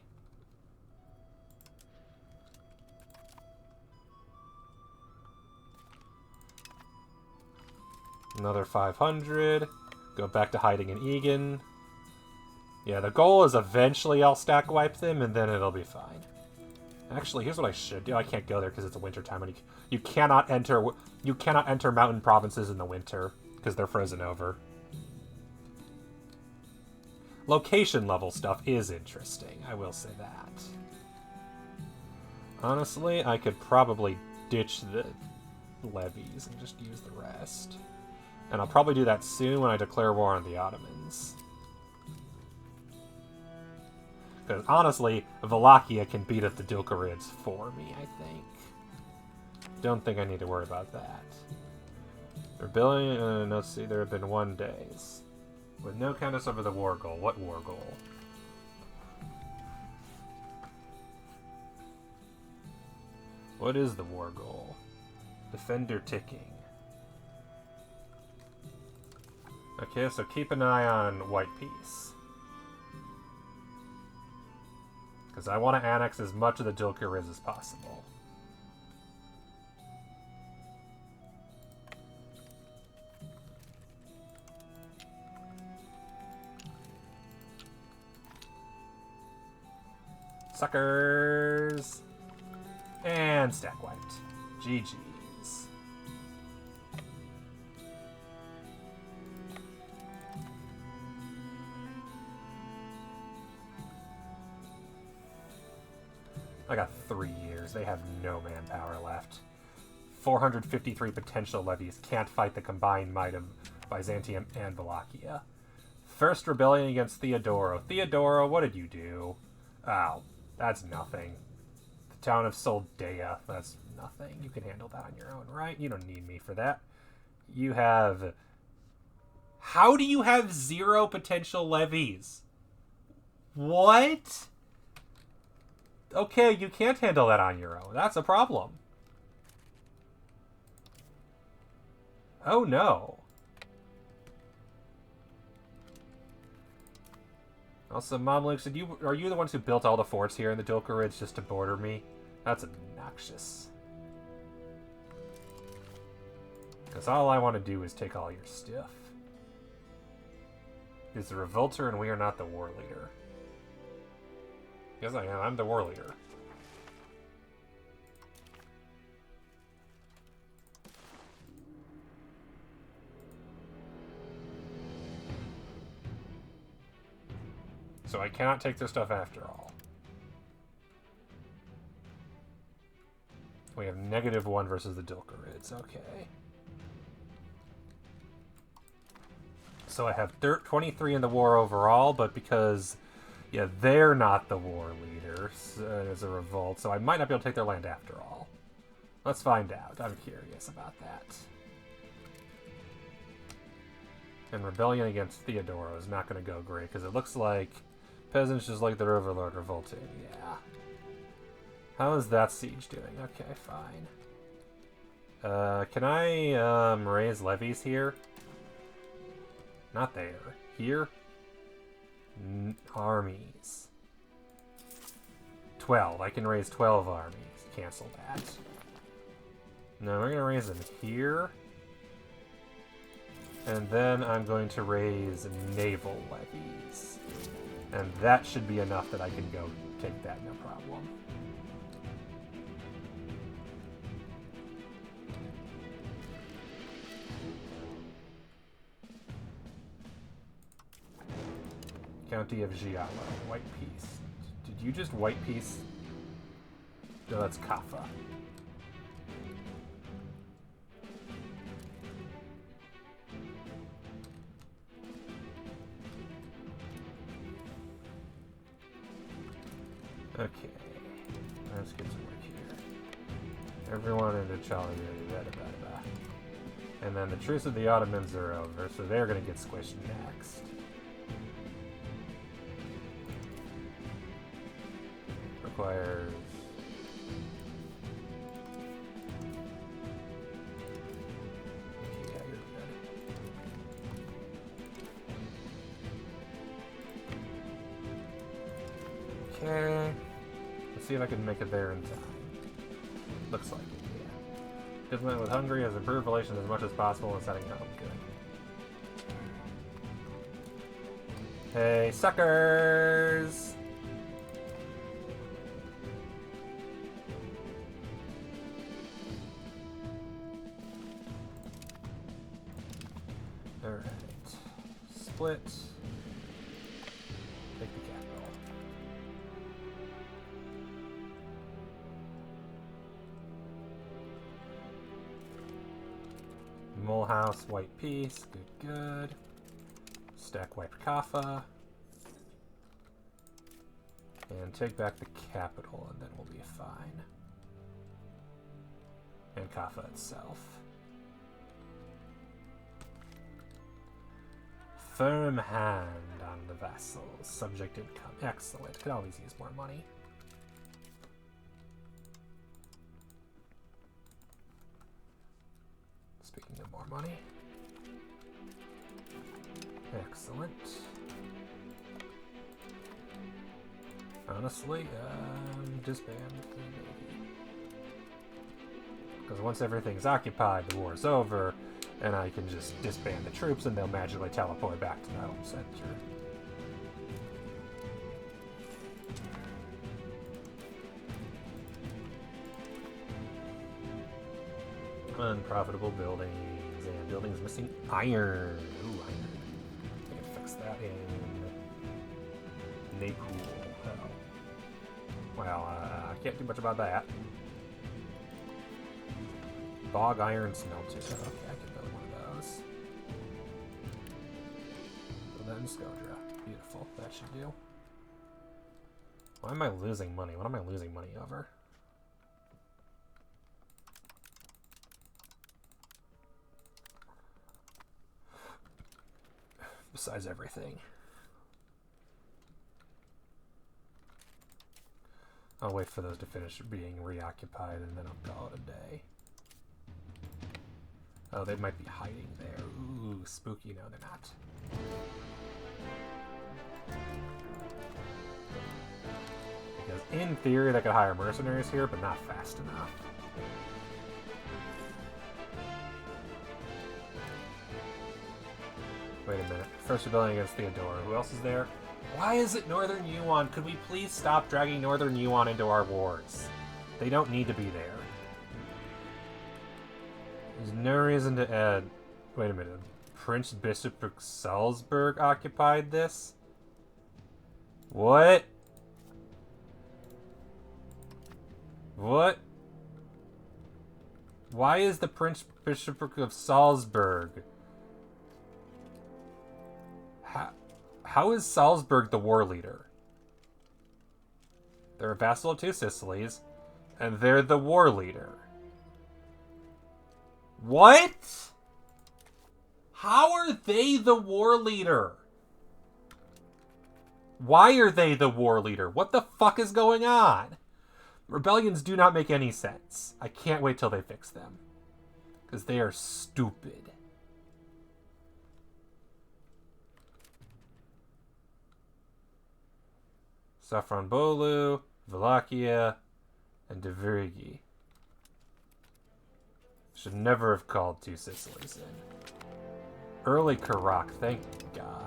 Another 500. Go back to hiding in Egan. Yeah, the goal is eventually I'll stack wipe them, and then it'll be fine. Actually, here's what I should do. I can't go there because it's a winter time, and you cannot enter mountain provinces in the winter because they're frozen over. Location level stuff is interesting, I will say that. Honestly, I could probably ditch the levies and just use the rest. And I'll probably do that soon when I declare war on the Ottomans. Because honestly, Wallachia can beat up the Ducarids for me, I think. Don't think I need to worry about that. Rebellion, let's see, there have been 1 days. With no countess over the war goal. What war goal? What is the war goal? Defender ticking. Okay, so keep an eye on White Peace. Because I want to annex as much of the Dilkariz as possible. Suckers! And stack wiped. GG's. I got 3 years. They have no manpower left. 453 potential levies can't fight the combined might of Byzantium and Wallachia. First rebellion against Theodoro. Theodoro, what did you do? Oh, that's nothing. The town of Soldea, that's nothing. You can handle that on your own, right? You don't need me for that. You have... How do you have 0 potential levies? What? Okay, you can't handle that on your own. That's a problem. Oh no. Also, Mamluks, are you the ones who built all the forts here in the Dilkarids just to border me? That's obnoxious. Because all I want to do is take all your stuff. He's the revolter and we are not the war leader. Yes, I am. I'm the war leader. So I cannot take their stuff after all. We have -1 versus the Dilkarids. Okay. So I have 23 in the war overall, but because... yeah, they're not the war leaders as a revolt, so I might not be able to take their land after all. Let's find out. I'm curious about that. And rebellion against Theodoro is not going to go great, because it looks like peasants just like their overlord revolting. Yeah. How is that siege doing? Okay, fine. Can I raise levies here? Not there. Here? Armies. 12. I can raise 12 armies. Cancel that. No, we're going to raise them here. And then I'm going to raise naval levies. And that should be enough that I can go take that, no problem. County of Giallo. White Peace. Did you just White Peace? No, that's Kaffa. Okay. Let's get some work here. Everyone into Charlie. And then the truce of the Ottomans are over, so they're going to get squished next. Requires... yeah, you're good. Okay. Let's see if I can make it there in time. Looks like it, yeah. Government with Hungary has improved relations as much as possible in setting up. Good. Hey, suckers! Alright. Split. Take the capital. Mulhouse, White Peace. Good, good. Stack wiped Kaffa. And take back the capital, and then we'll be fine. And Kaffa itself. Firm hand on the vassals. Subject income. Excellent. Could always use more money. little more money. Excellent. Honestly, disband the Navy. Because once everything's occupied, the war's over, and I can just disband the troops and they'll magically teleport back to the home center. Unprofitable buildings, and buildings missing iron. Ooh, iron. I can fix that in Napool. Oh. Well, I can't do much about that. Bog iron smelter. Okay, I can build one of those. Build that in Skodra. Beautiful. That should do. Why am I losing money? What am I losing money over? Besides everything. I'll wait for those to finish being reoccupied and then I'll call it a day. Oh, they might be hiding there. Ooh, spooky. No, they're not. Because in theory, they could hire mercenaries here, but not fast enough. Wait a minute. First rebellion against Theodora. Who else is there? Why is it Northern Yuan? Could we please stop dragging Northern Yuan into our wars? They don't need to be there. There's no reason to add... Wait a minute. Prince Bishop of Salzburg occupied this? What? What? Why is the Prince Bishopric of Salzburg? How is Salzburg the war leader? They're a vassal of two Sicilies, and they're the war leader. What? How are they the war leader? Why are they the war leader? What the fuck is going on? Rebellions do not make any sense. I can't wait till they fix them. Because they are stupid. Safranbolu, Wallachia, and Devirgi. Should never have called two Sicilies in. Early Karak, thank God.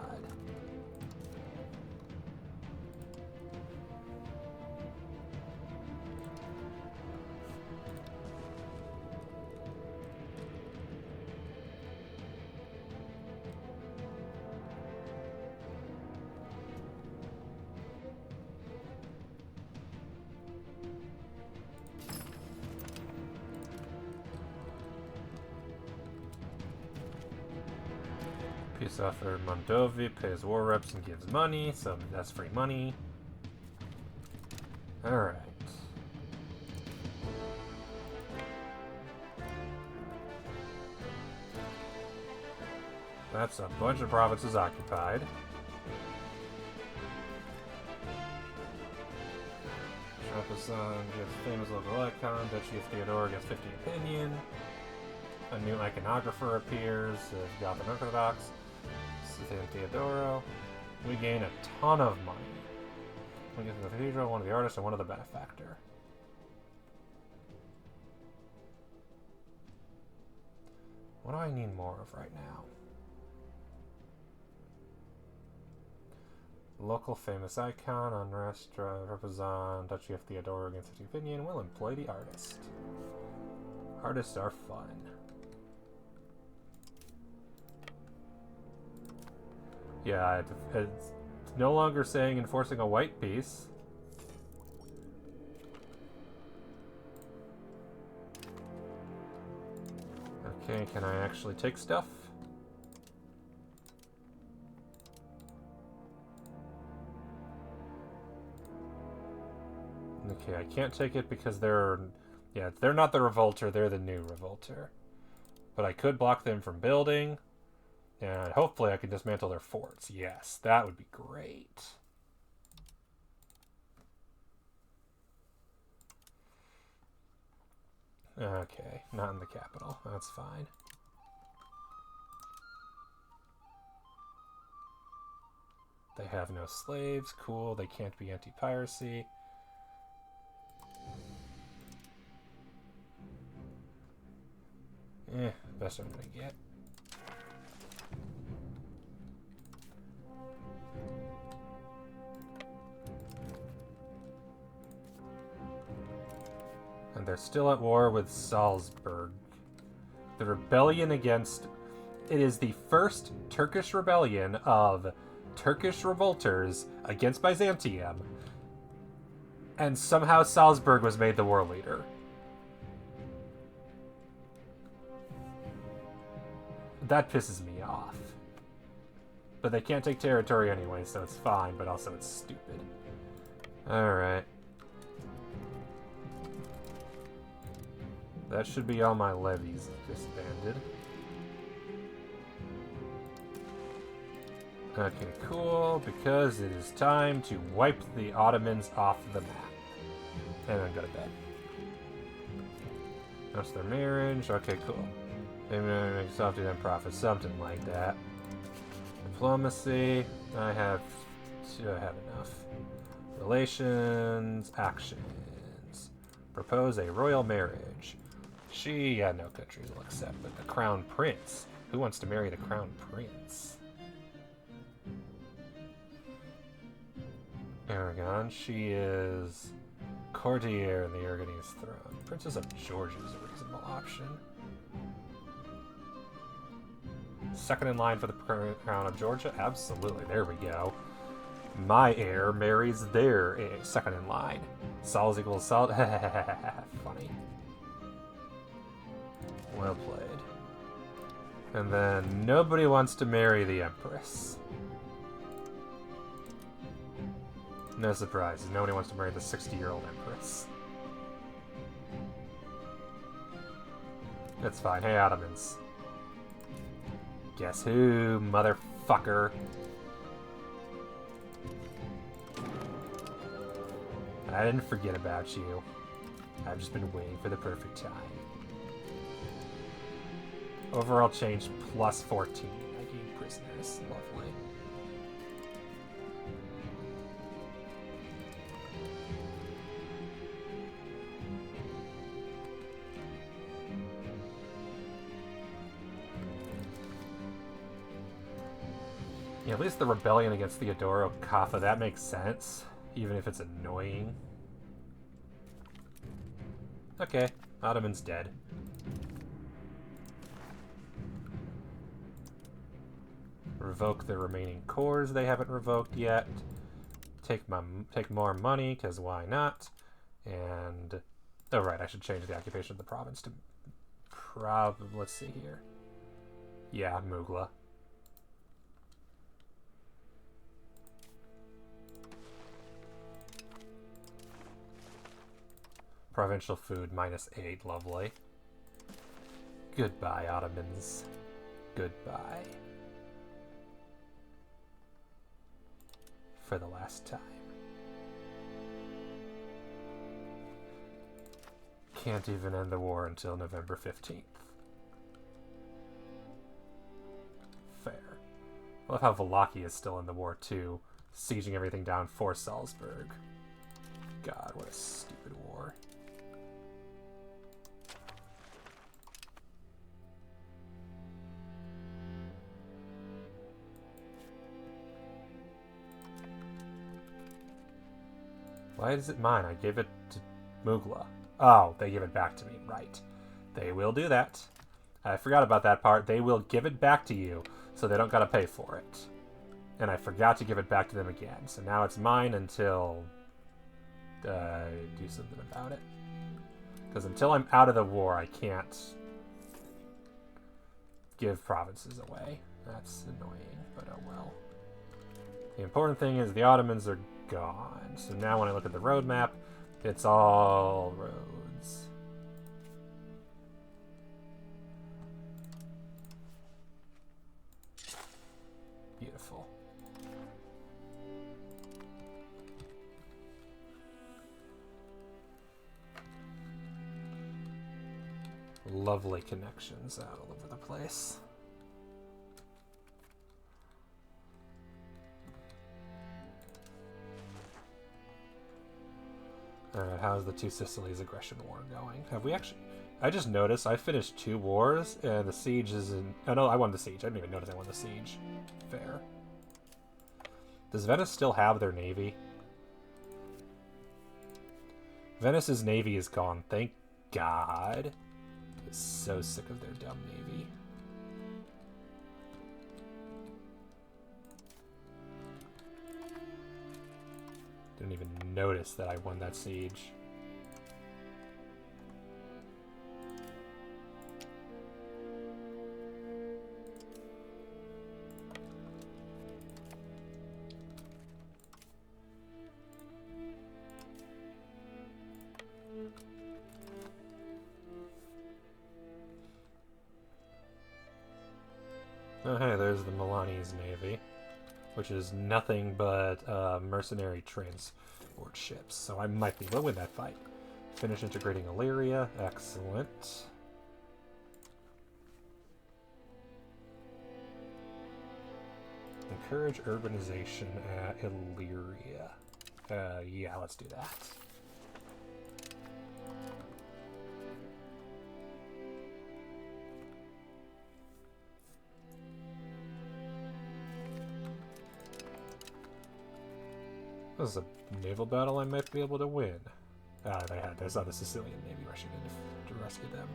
Peace offer Mondovi pays war reps and gives money, so that's free money. Alright. That's a bunch of provinces occupied. Trapezoid gets famous local icon, Duchy of Theodora gets 50 opinion. A new iconographer appears, Gotham Orthodox. Theodoro. We gain a ton of money. We get the cathedral, one of the artists, and one of the benefactor. What do I need more of right now? Local famous icon, unrest, represent Duchy of Theodora against the opinion. Will employ the artist. Artists are fun. Yeah, it's no longer saying enforcing a white peace. Okay, can I actually take stuff? Okay, I can't take it because they're not the revolter, they're the new revolter. But I could block them from building. And hopefully I can dismantle their forts. Yes, that would be great. Okay, not in the capital. That's fine. They have no slaves. Cool. They can't be anti-piracy. Best I'm gonna get. And they're still at war with Salzburg. The rebellion against... It is the first Turkish rebellion of Turkish revolters against Byzantium. And somehow Salzburg was made the war leader. That pisses me off. But they can't take territory anyway, so it's fine, but also it's stupid. Alright. That should be all my levies disbanded. Okay, cool, because it is time to wipe the Ottomans off the map. And then go to bed. That's their marriage. Okay, cool. They make softy then profit, something like that. Diplomacy. I have enough. Relations. Actions. Propose a royal marriage. No countries will accept, but the crown prince. Who wants to marry the crown prince? Aragon. She is courtier in the Aragonese throne. Princess of Georgia is a reasonable option. Second in line for the crown of Georgia? Absolutely. There we go. My heir marries their second in line. Sol's equals Sol. Funny. Well played. And then nobody wants to marry the Empress. No surprises. Nobody wants to marry the 60-year-old Empress. That's fine. Hey, Ottomans. Guess who, motherfucker? I didn't forget about you. I've just been waiting for the perfect time. Overall change plus 14. I gain prisoners. Lovely. Yeah, at least the rebellion against Theodoro Kaffa, that makes sense. Even if it's annoying. Okay, Ottoman's dead. Revoke the remaining cores they haven't revoked yet. Take more money, because why not? And... Oh, right, I should change the occupation of the province to... Let's see here. Yeah, Mugla. Provincial food, -8, lovely. Goodbye, Ottomans. Goodbye. For the last time. Can't even end the war until November 15th. Fair. I love how Wallachia is still in the war too, sieging everything down for Salzburg. God, what a stupid war. Why is it mine? I gave it to Mugla. Oh, they give it back to me. Right. They will do that. I forgot about that part. They will give it back to you, so they don't gotta pay for it. And I forgot to give it back to them again. So now it's mine until... do something about it. Because until I'm out of the war, I can't give provinces away. That's annoying, but oh well. The important thing is the Ottomans are gone. So now when I look at the roadmap, it's all roads. Beautiful. Lovely connections out all over the place. Alright, how's the Two Sicilies aggression war going? Have we actually... I just noticed I finished 2 wars, and the siege isn't... Oh, no, I won the siege. I didn't even notice I won the siege. Fair. Does Venice still have their navy? Venice's navy is gone. Thank God. I'm so sick of their dumb navy. Didn't even notice that I won that siege. Oh, hey, there's the Milanese navy, which is nothing but mercenary transport ships, so I might be able to win that fight. Finish integrating Illyria. Excellent. Encourage urbanization at Illyria. Yeah, let's do that. This is a naval battle I might be able to win. Ah, I saw the Sicilian Navy rushing in to rescue them.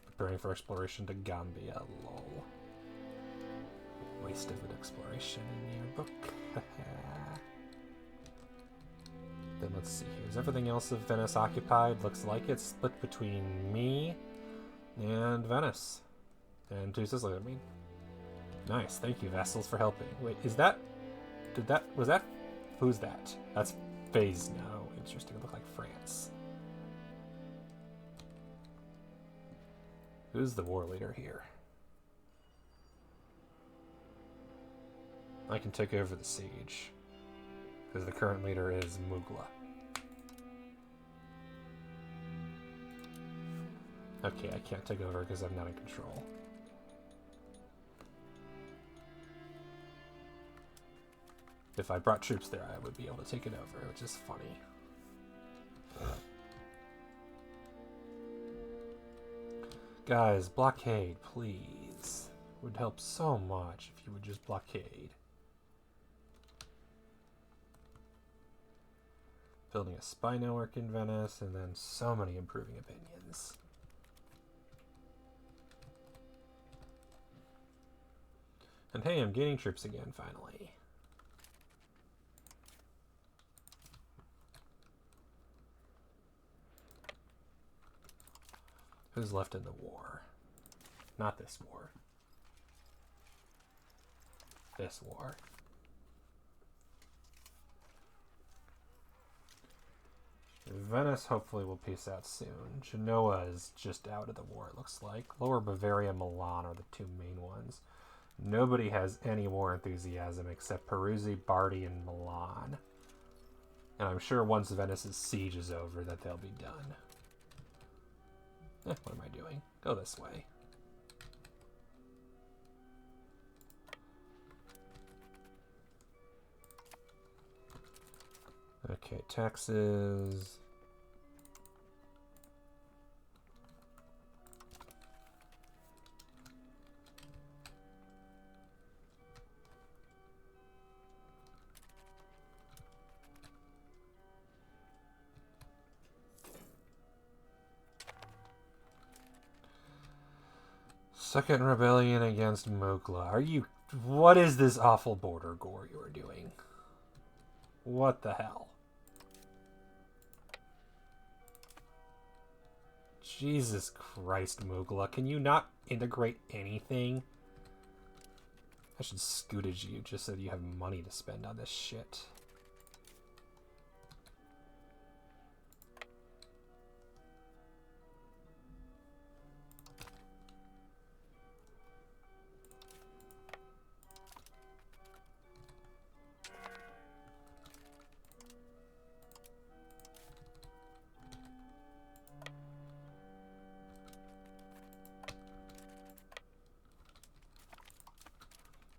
Preparing for exploration to Gambia, lol. Waste of an exploration in your book. Then let's see here. Is everything else of Venice occupied? Looks like it's split between me and Venice. And Two Sicily, I mean. Nice, thank you, vassals, for helping. Wait, is that... was that... Who's that? That's Phase. No, interesting. It looked like France. Who's the war leader here? I can take over the siege. Because the current leader is Mugla. Okay, I can't take over because I'm not in control. If I brought troops there, I would be able to take it over, which is funny. Guys, blockade, please. Would help so much if you would just blockade. Building a spy network in Venice, and then so many improving opinions. And hey, I'm gaining troops again, finally. Who's left in the war? Not this war. This war. Venice hopefully will peace out soon. Genoa is just out of the war, it looks like. Lower Bavaria and Milan are the 2 main ones. Nobody has any war enthusiasm except Peruzzi, Bardi, and Milan. And I'm sure once Venice's siege is over that they'll be done. What am I doing? Go this way. Okay, taxes. Second rebellion against Mugla. Are you... What is this awful border gore you are doing? What the hell? Jesus Christ, Mugla. Can you not integrate anything? I should scootage you just so that you have money to spend on this shit.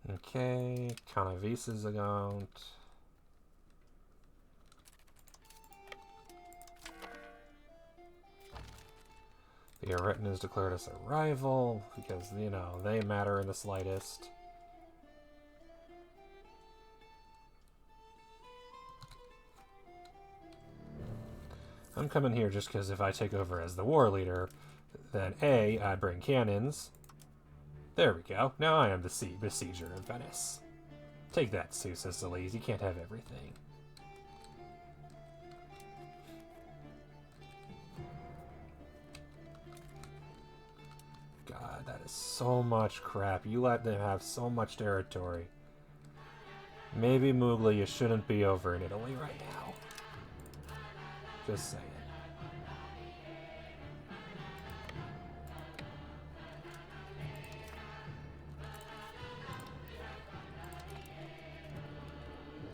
Okay, Canavises account. The Aretnas declared us a rival because, you know, they matter in the slightest. I'm coming here just because if I take over as the war leader, then A, I bring cannons. There we go. Now I am the besieger of Venice. Take that, Sioux Sicilies. You can't have everything. God, that is so much crap. You let them have so much territory. Maybe, Mugla, you shouldn't be over in Italy right now. Just saying.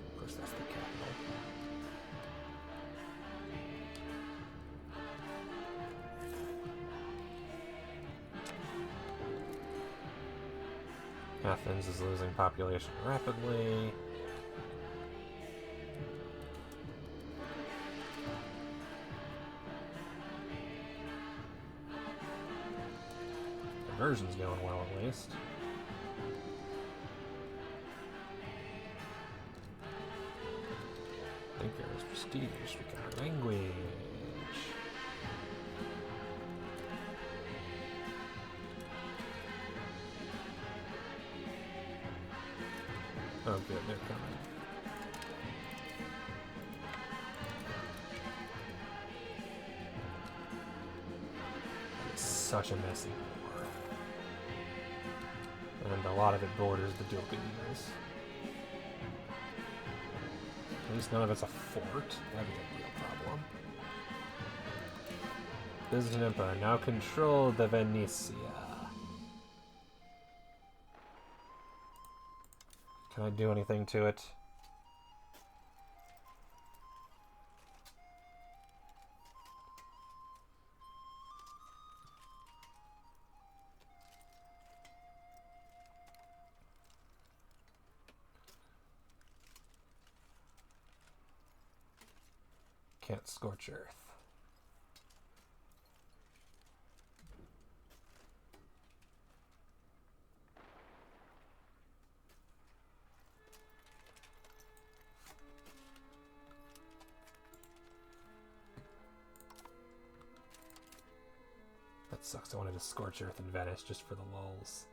Of course, that's the capital. Athens is losing population rapidly. Conversion's going well, at least. Thinker is prestige. We got our language. Oh, good, they're coming. It's such a messy war. And a lot of it borders the Duke of Years. At least none of it's a fort. That'd be a real problem. Byzantine Empire now control the Venetia. Can I do anything to it? Can't scorch earth. That sucks. I wanted to scorch earth in Venice just for the lulz.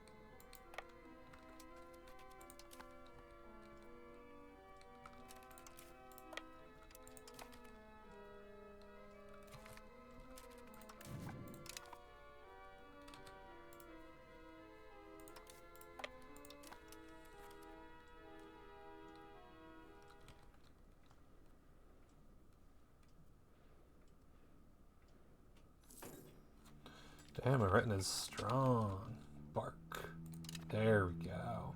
Damn, my retina's strong. Bark. There we go.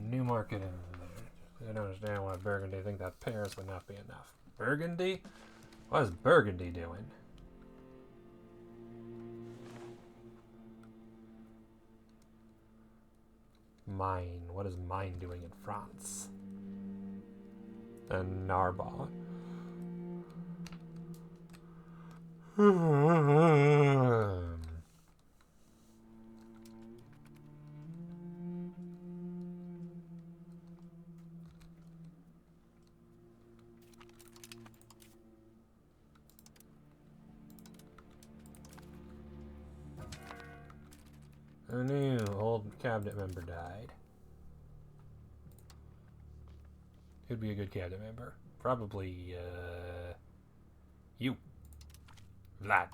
New market in there. I don't understand why Burgundy think that Paris would not be enough. Burgundy? What is Burgundy doing? Mine. What is mine doing in France? And Narbonne. A new old cabinet member died. Who'd be a good cabinet member? Probably, you. Vlad.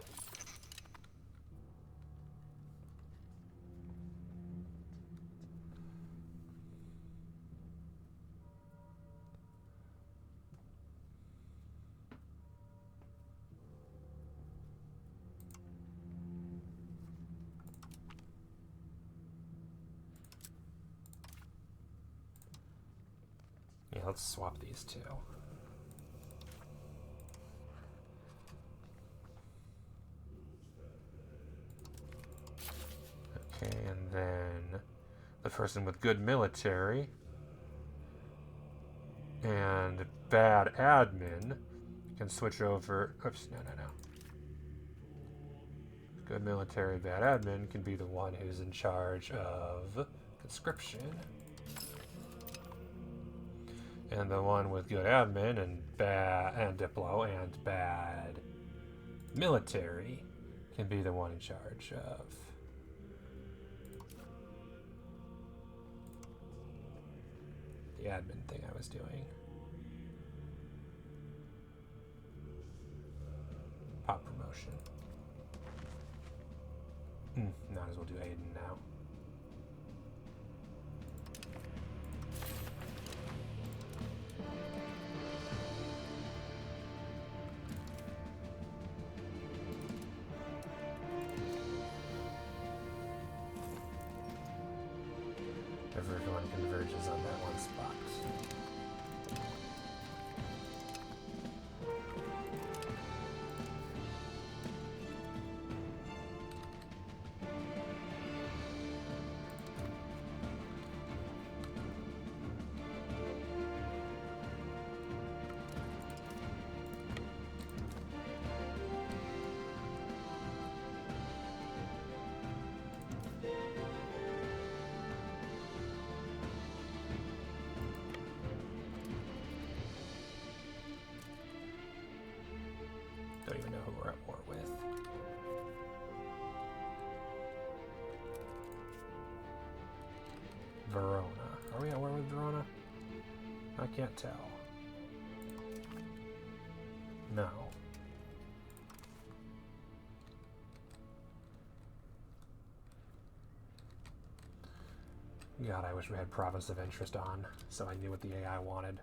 Yeah, let's swap these two. Okay, and Then the person with good military and bad admin can switch over. Oops, no. Good military, bad admin can be the one who's in charge of conscription. And the one with good admin and diplo and bad military can be the one in charge of the admin thing I was doing. Pop promotion. Might as well do Aiden now. Everyone converges on that one spot. Don't even know who we're at war with. Verona. Are we at war with Verona? I can't tell. No. God, I wish we had Province of Interest on, so I knew what the AI wanted.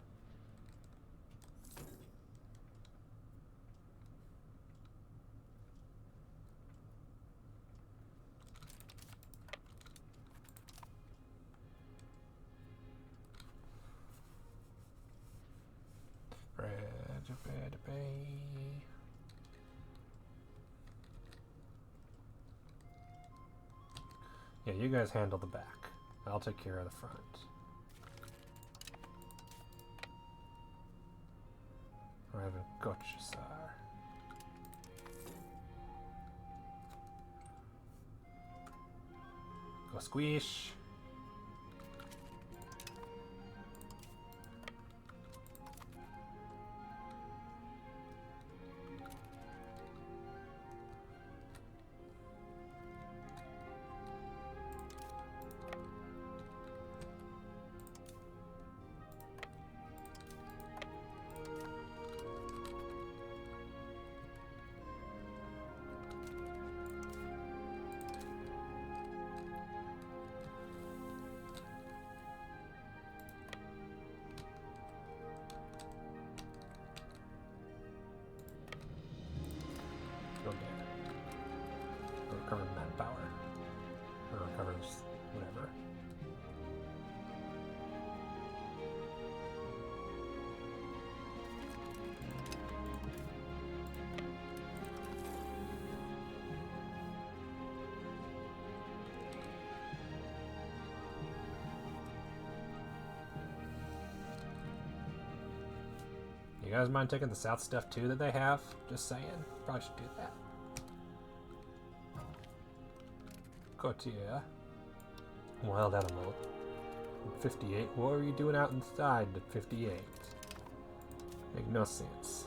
Yeah, you guys handle the back. I'll take care of the front. We're having Gochasar. Go squish. Recover manpower. Or recovers whatever. You guys mind taking the south stuff too that they have? Just saying. Probably should do that. Cotier. Wild animal. 58. What are you doing out inside at 58? Make no sense.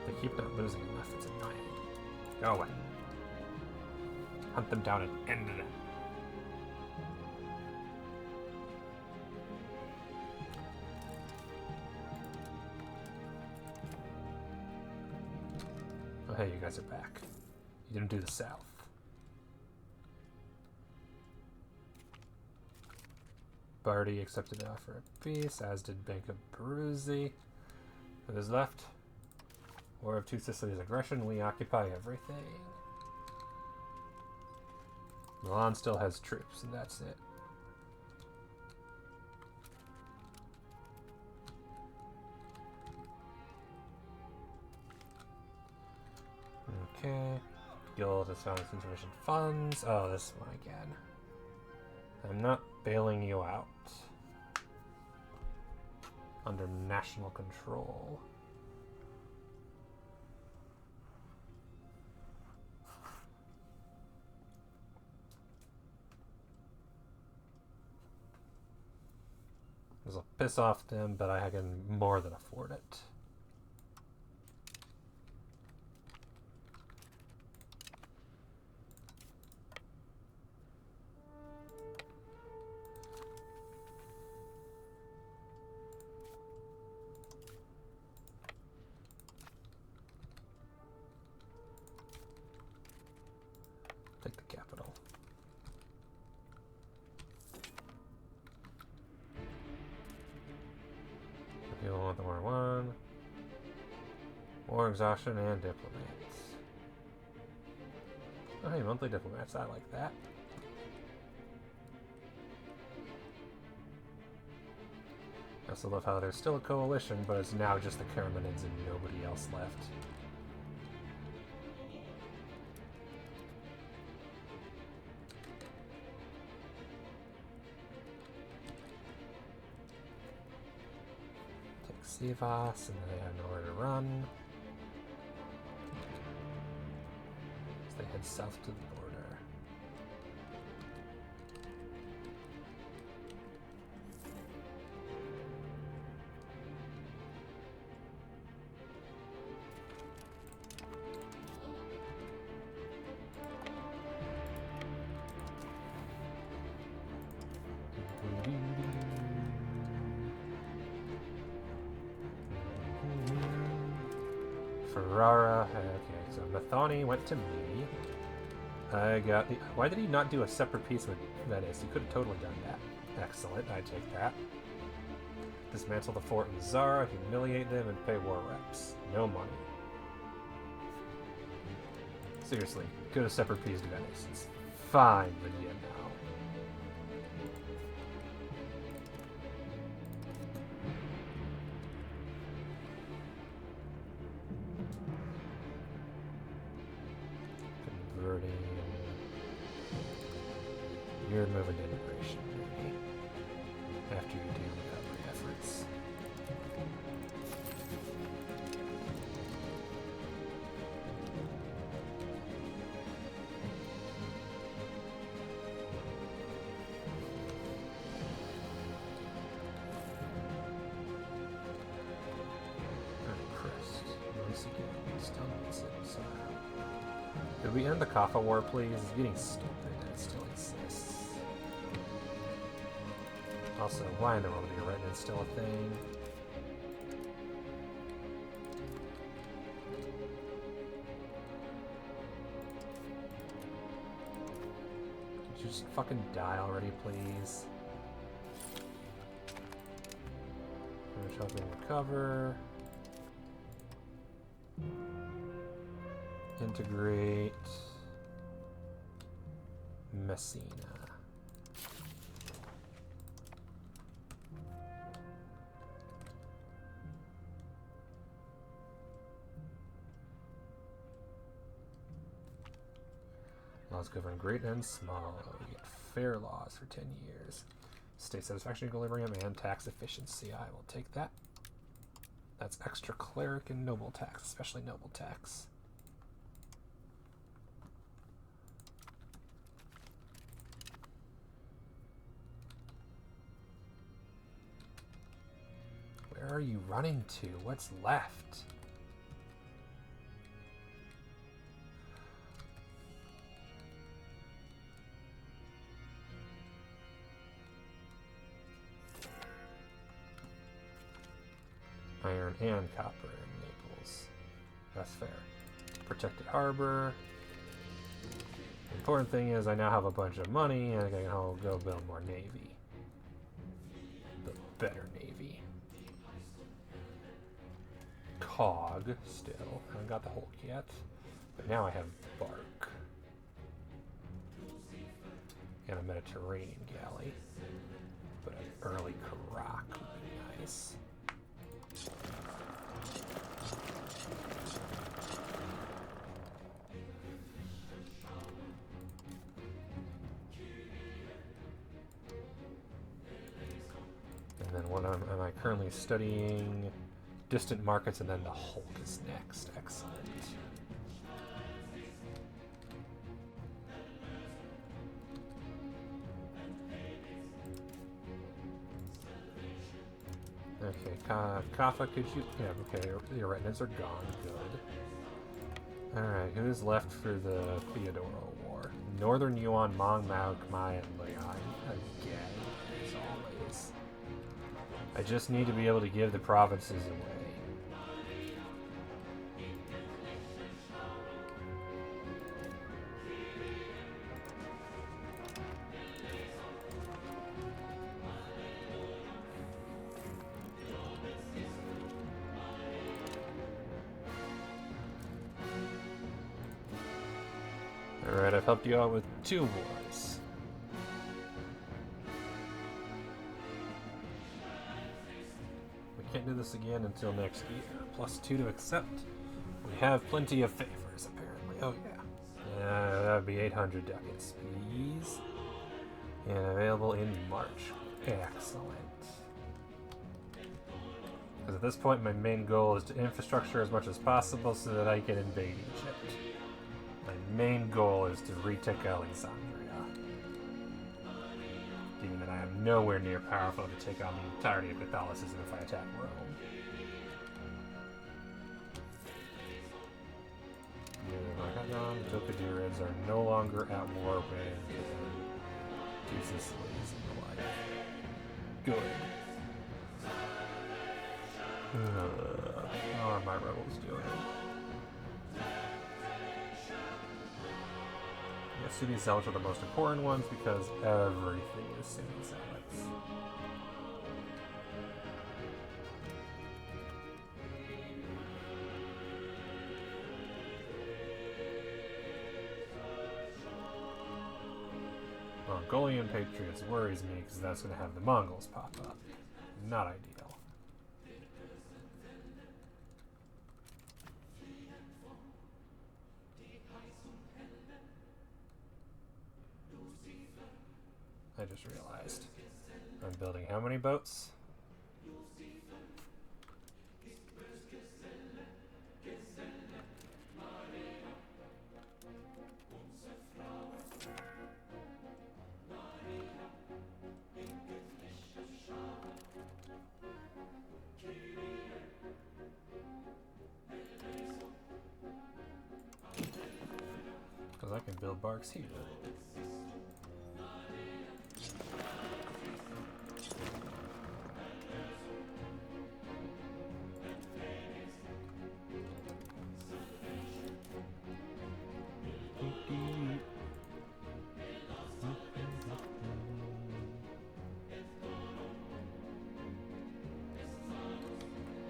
They keep not losing enough. It's annoying. Go away. Hunt them down and end them. Oh, hey, you guys are back. You didn't do the south. Barty accepted the offer of peace, as did Bank of Peruzzi. Who's left? War of Two Sicilies aggression, we occupy everything. Milan still has troops, and that's it. Okay. Guild has found insufficient funds. Oh, this one again. I'm not bailing you out. Under national control. This will piss off them, but I can more than afford it. Take the capital. People want the war one. War exhaustion and diplomats. Oh hey, monthly diplomats, I like that. I also love how there's still a coalition, but it's now just the Kermanids and nobody else left. Sivas, and they have nowhere to run. So they head south to the border. Ferrara, okay, so Mathoni went to me. I got the... Why did he not do a separate piece with Venice? He could have totally done that. Excellent, I take that. Dismantle the fort in Zara, humiliate them, and pay war reps. No money. Seriously, could have separate piece to Venice. It's fine with you now. You're moving to immigration, maybe. After you do recovery efforts. Crest. Once again, still needs it, so... Could we end the Kaffa War, please? It's getting stupid and it still exists. Also, why in the world are you writing it's still a thing? Could you just fucking die already, please? Finish helping recover. Integrate. Messina. Laws govern great and small. We get fair laws for 10 years. State satisfaction, equilibrium, and tax efficiency. I will take that. That's extra cleric and noble tax, especially noble tax. Where are you running to? What's left? Iron and copper in Naples. That's fair. Protected harbor. The important thing is I now have a bunch of money and I can go build more navy. Build better navy. cog still. I haven't got the Hulk yet. But now I have bark. And a Mediterranean galley. But an early Karak would be nice. And then what am I currently studying? Distant markets, and then the Hulk is next. Excellent. Okay, Kaffa, could you... Yeah, okay, your retinas are gone. Good. Alright, who's left for the Theodora War? Northern Yuan, Mong, Mao, Khmer, and Liang. Again, as always. I just need to be able to give the provinces away. Alright, I've helped you out with 2 wars. We can't do this again until next year. +2 to accept. We have plenty of favors, apparently. Oh, yeah. That would be 800 ducats, please. And available in March. Excellent. Because at this point, my main goal is to infrastructure as much as possible so that I can invade Egypt. My main goal is to retake Alexandria. Given that I am nowhere near powerful to take on the entirety of Catholicism if I attack Rome. The Tokadurids are no longer at war with two Sicilies and the like. Good. How are my rebels doing? Yeah, Sunni Zealots are the most important ones because everything is Sunni Zealots. Mongolian Patriots worries me because that's going to have the Mongols pop up. Not ideal. I just realized. I'm building how many boats? Because I can build barks here.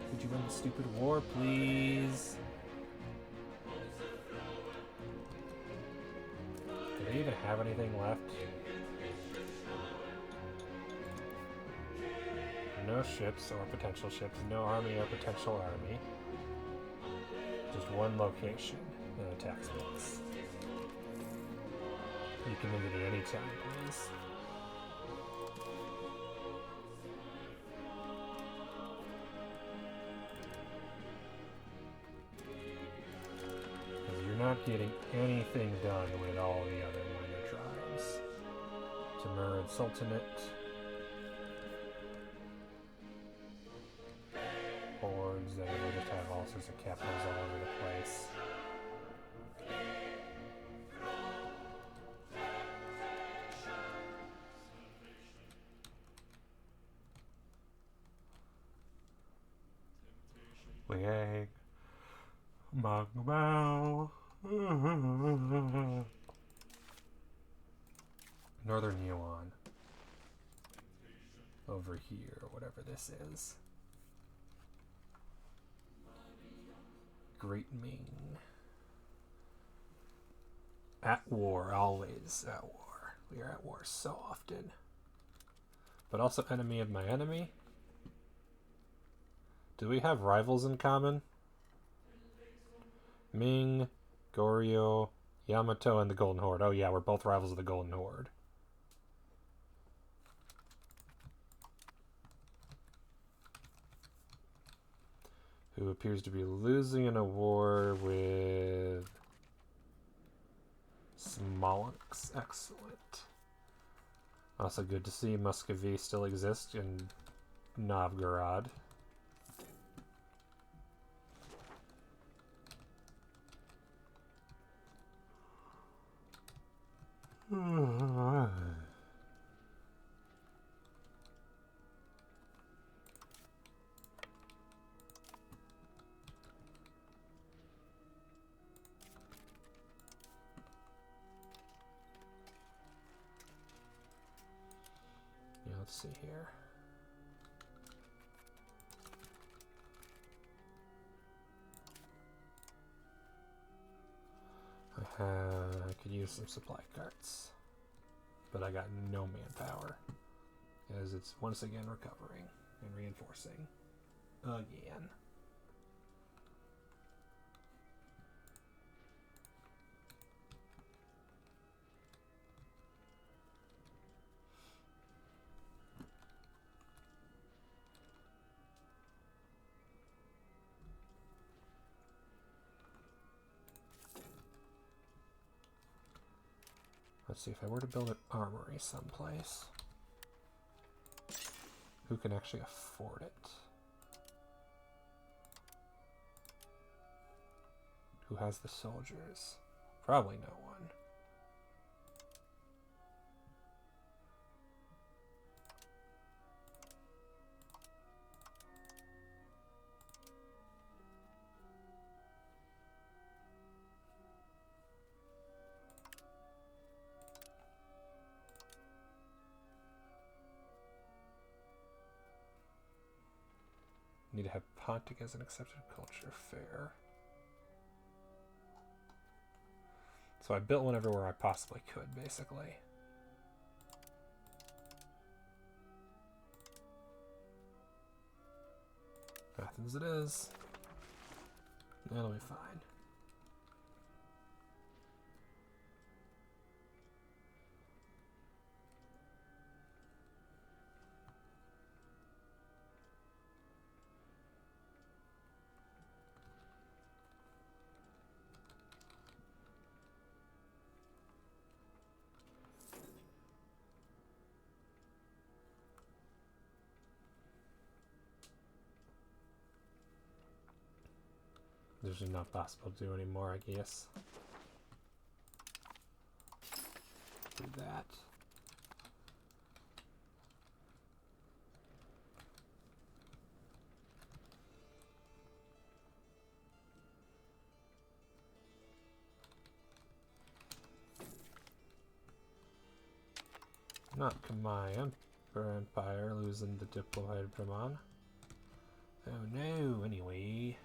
Could you win the stupid war, please? Do they even have anything left? No ships or potential ships, no army or potential army. Just one location and a tax base. You can move it at any time, please. Because you're not getting anything done with all the other minor tribes. Timurid Sultanate. Hordes that will just have all sorts of capitals all over the place. Liang, Mao, Northern Yuan, over here, whatever this is. Great Ming. At war, always at war. We are at war so often. But also enemy of my enemy. Do we have rivals in common? Ming, Goryeo, Yamato, and the Golden Horde. Oh yeah, we're both rivals of the Golden Horde. Who appears to be losing in a war with Smolensk. Excellent. Also good to see Muscovy still exists in Novgorod. Yeah, let's see here. I could use some supply carts, but I got no manpower, as it's once again recovering and reinforcing again. Let's see, if I were to build an armory someplace, who can actually afford it? Who has the soldiers? Probably no one. Need to have Pontic as an accepted culture. Fair. So I built one everywhere I possibly could, basically. Athens it is. That'll be fine. This is not possible to do anymore, I guess. Do that. Not my Empire losing the diploid Brahman. Oh no, anyway.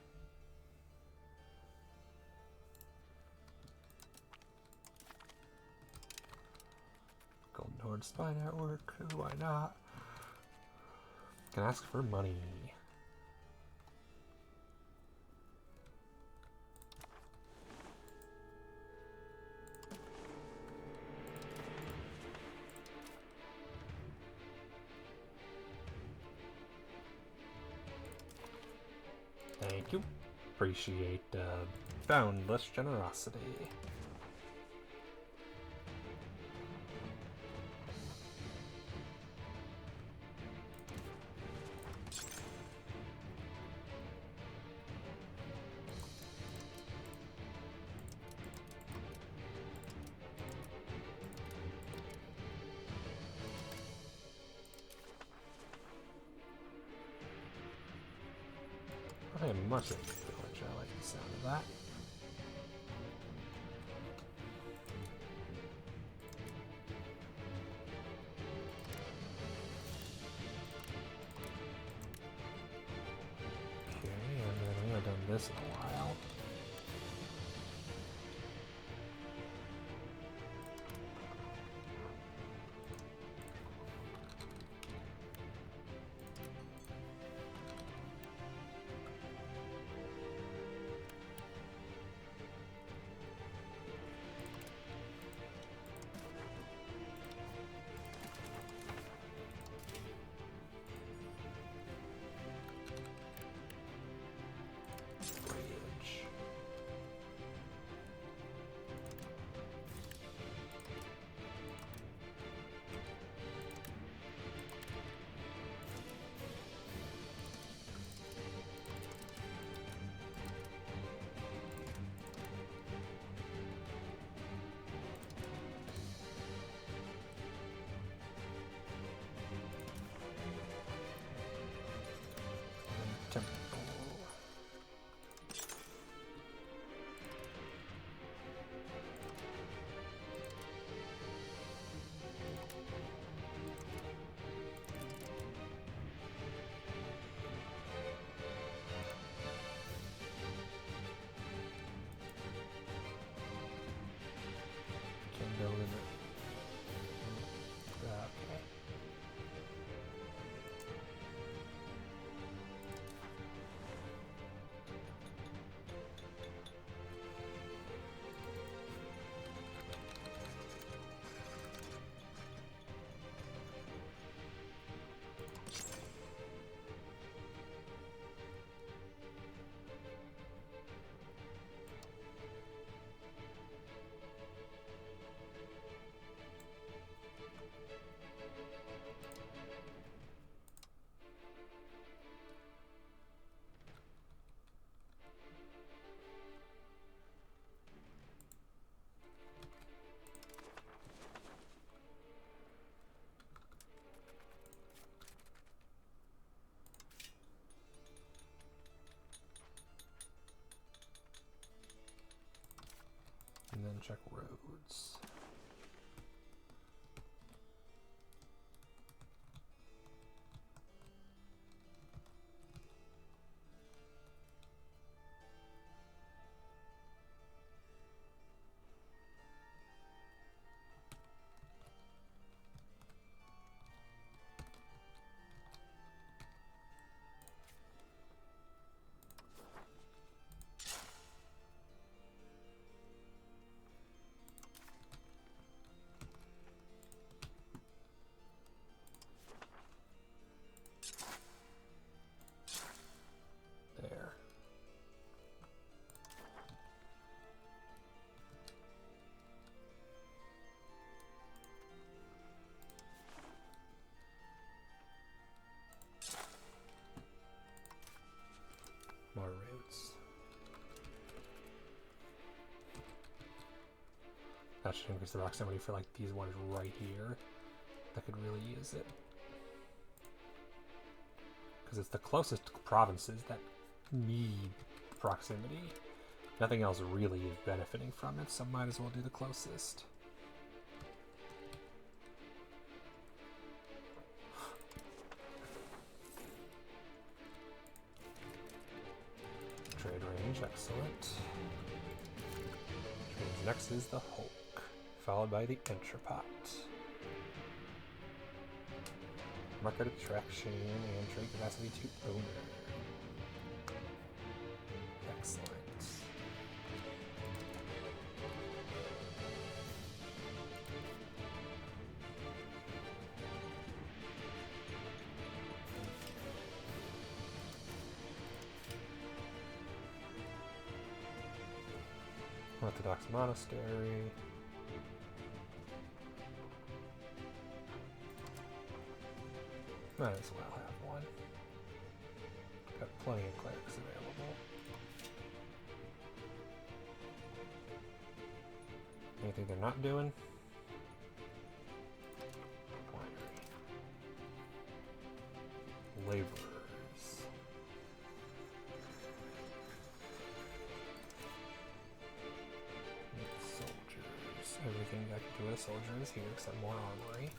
Golden Horde spy network, why not? Can ask for money. Thank you. Appreciate boundless generosity. I am much village. I like the sound of that. Okay, and then I haven't done this in a while. check roads. There. More roads. That should increase the proximity for like these ones right here that could really use it. Because it's the closest provinces that need proximity. Nothing else really is benefiting from it, so might as well do the closest. Trade range, excellent. Next is the Hulk, followed by the Entrepot. Market attraction and trade capacity to owner. Excellent. Orthodox monastery. Might as well have one. Got plenty of clerics available. Anything they're not doing? Winery. Laborers. Soldiers. Everything I can do with a soldier is here except more armory.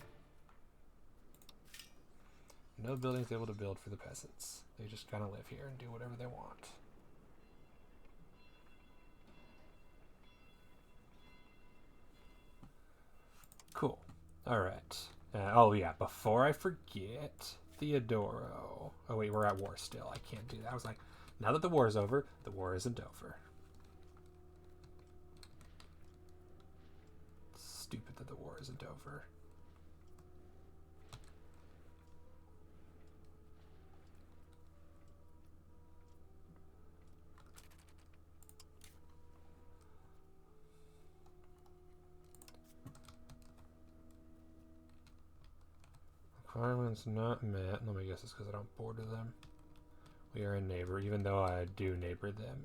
No buildings able to build for the peasants. They just kind of live here and do whatever they want. Cool. Alright. Oh yeah, before I forget, Theodoro. Oh wait, we're at war still. I can't do that. I was like, now that the war is over, the war isn't over. Stupid that the war isn't over. Requirements not met. Let me guess it's because I don't border them. We are a neighbor, even though I do neighbor them.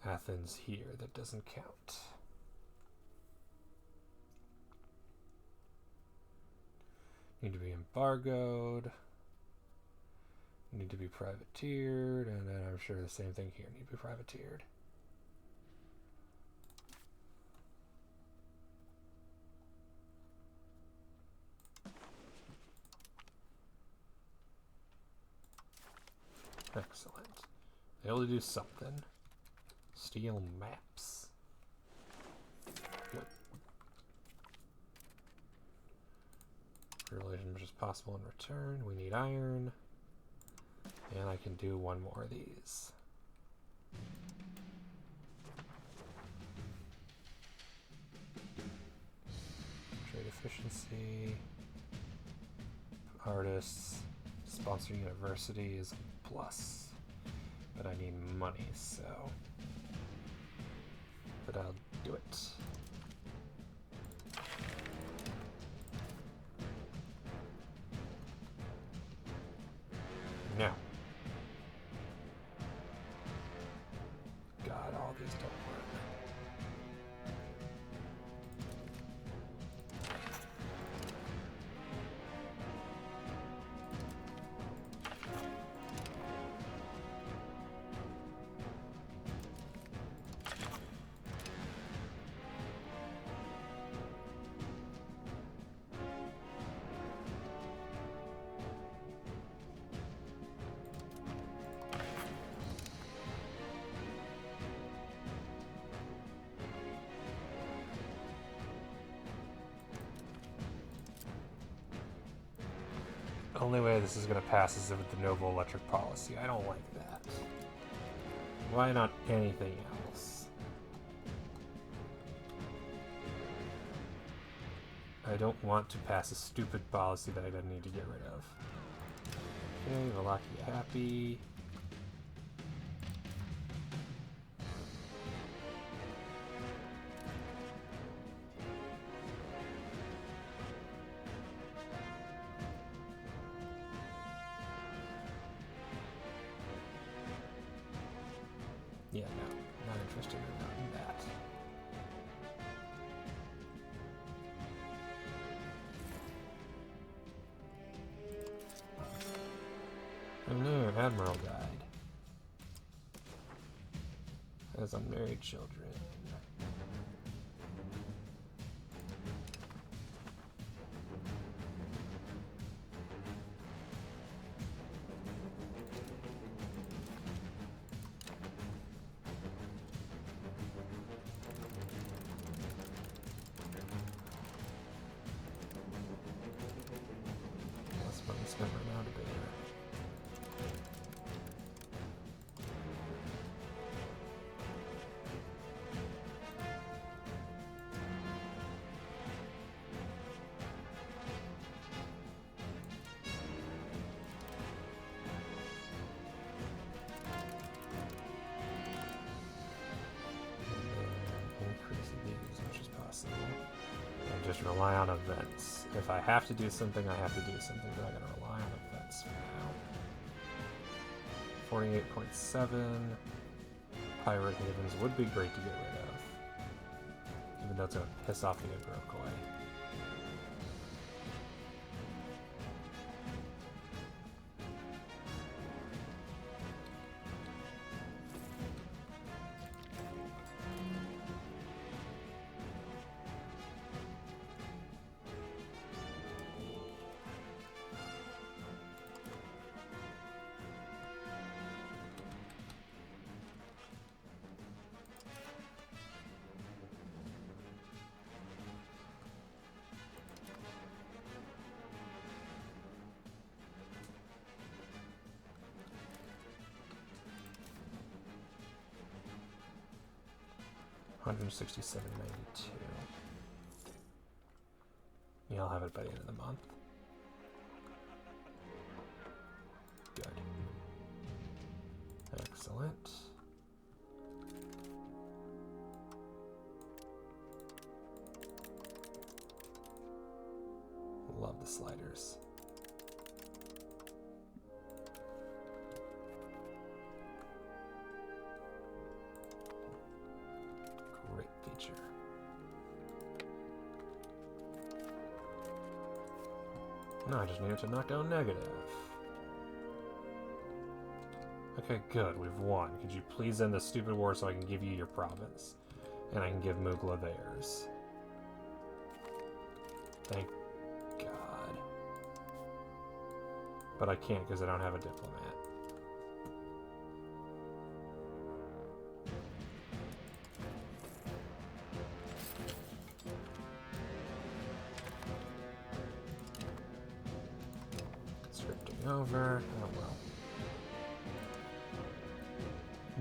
Athens here, that doesn't count. Need to be embargoed. Need to be privateered, and then I'm sure the same thing here. Need to be privateered. Excellent. Able to do something. Steal maps. Good. Relations is possible in return. We need iron. And I can do one more of these. Trade efficiency. Artists. Sponsor university is plus. But I need money, so. But I'll do it. Now. God, all these don't work. only way this is going to pass is with the noble electric policy. I don't like that. Why not anything else? I don't want to pass a stupid policy that I don't need to get rid of. Okay, Wallachia happy. Yeah, no, not interested in that. Oh no, an admiral died. Has unmarried children. Less money spent right now to pay her. Increase these as much as possible. And just rely on events. If I have to do something, I have to do something, but I gotta rely on events for now. 48.7. Pirate havens would be great to get rid of. Even though it's gonna piss off the Iroquois. $167.92. Yeah, I'll have it by the end of the month. Good. Excellent. Love the sliders. Great feature. No, I just needed to knock down negative. Okay, good. We've won. Could you please end the stupid war so I can give you your province? And I can give Mugla theirs. Thank God. But I can't because I don't have a diplomat. Over. Oh well.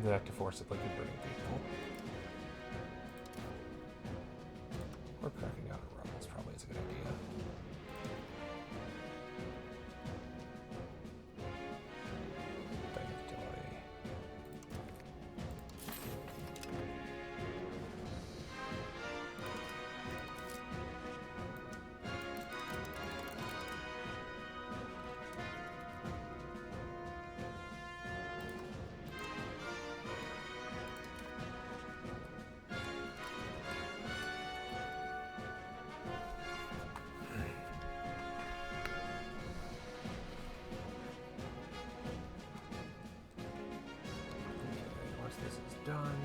The active forcibly converting people. Or cracking out a rebels probably is a good idea. Done.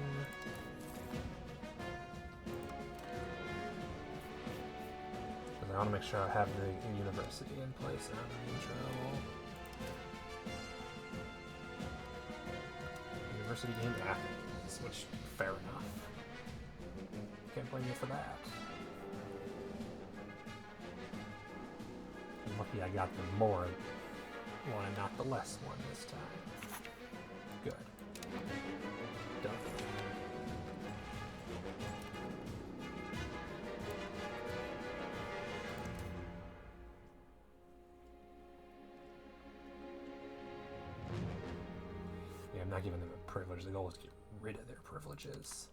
Because I want to make sure I have the university in place and I'm in trouble. University in Athens, which, fair enough. Can't blame you for that. I'm lucky I got them more one and not the less one this time. Good. Done. Yeah, I'm not giving them a privilege. The goal is to get rid of their privileges.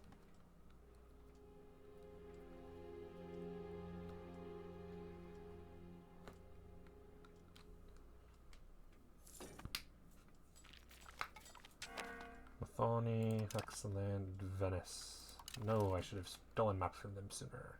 Mathoni, excellent. Venice. No, I should have stolen maps from them sooner.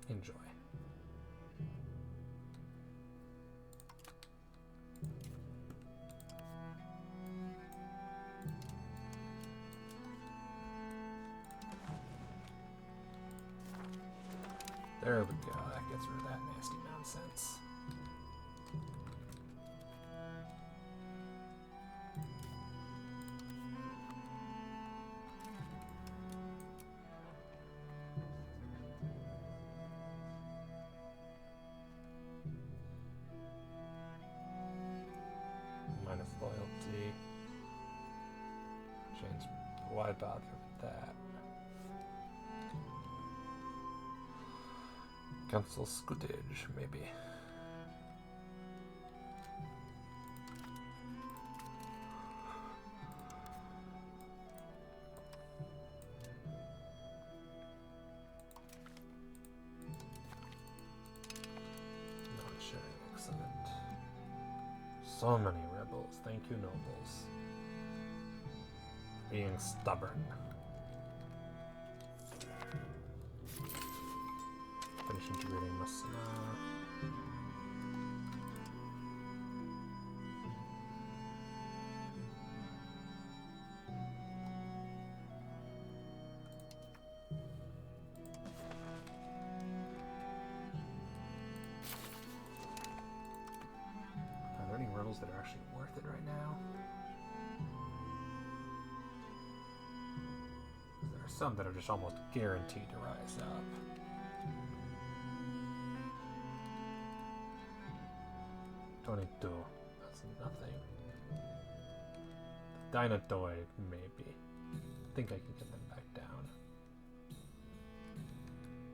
Enjoy. There we go. That gets rid of that nasty nonsense. Minus loyalty. Change. Why bother with that? Cancel scootage, maybe. Non-sharing, excellent. So many rebels. Thank you, nobles. Being stubborn. Finish integrating Masna. Are there any rebels that are actually worth it right now? There are some that are just almost guaranteed to rise up. That's nothing. Dynatoid, maybe. I think I can get them back down.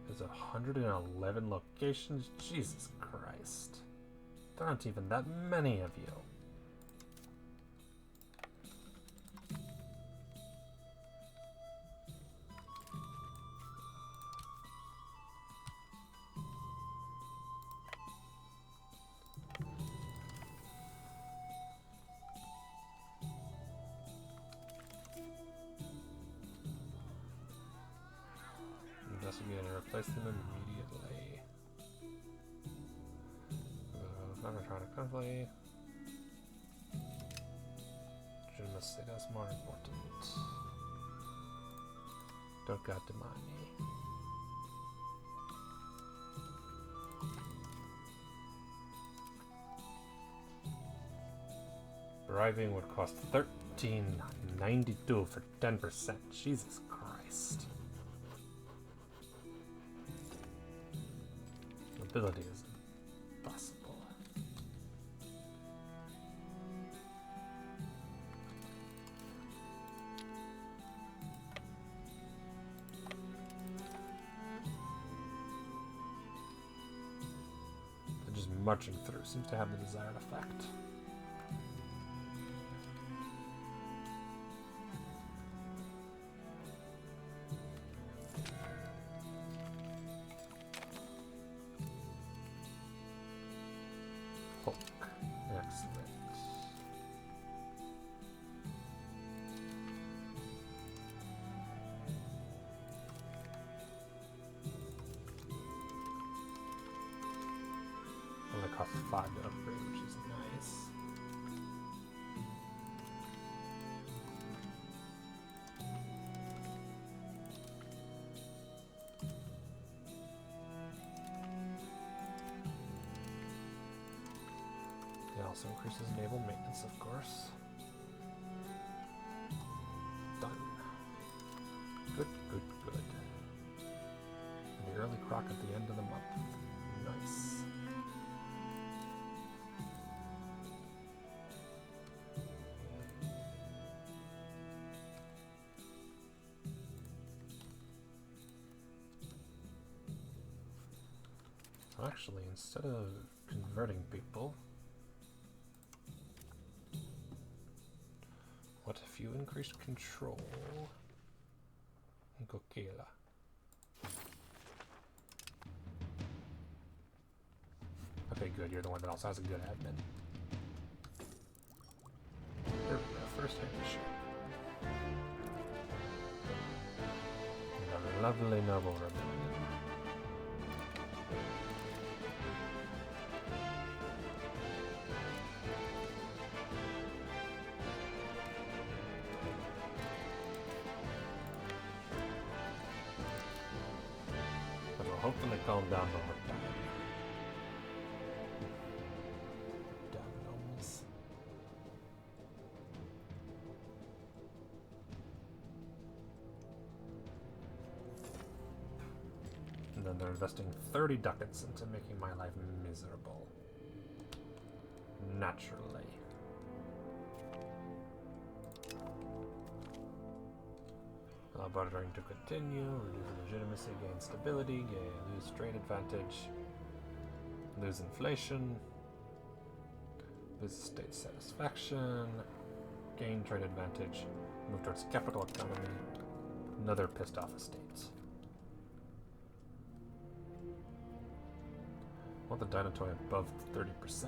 There's 111 locations? Jesus Christ. There aren't even that many of you. Investigate and replace them immediately. Non-electronic conflict. Legitimacy, that's more important. Don't got the money. Bribing would cost $13.92 for 10%. Jesus Christ. Ability is impossible. They're just marching through. Seems to have the desired effect. Only costs 5 to upgrade, which is nice. Yeah, also increases naval maintenance, of course. Done. Good, good, good. And the early croc at the end of the month. Nice. Actually, instead of converting people, what if you increased control in Kokila? Okay, good. You're the one that also has a good admin. There we go. First hand ship. And a lovely noble rebellion. But we'll hopefully calm down the more time. And then they're investing 30 ducats into making my life miserable. Naturally. Allow bartering to continue, reduce legitimacy, gain stability, lose trade advantage, lose inflation, lose state satisfaction, gain trade advantage, move towards capital economy, another pissed off estate. I want the Dynatoy above 30%.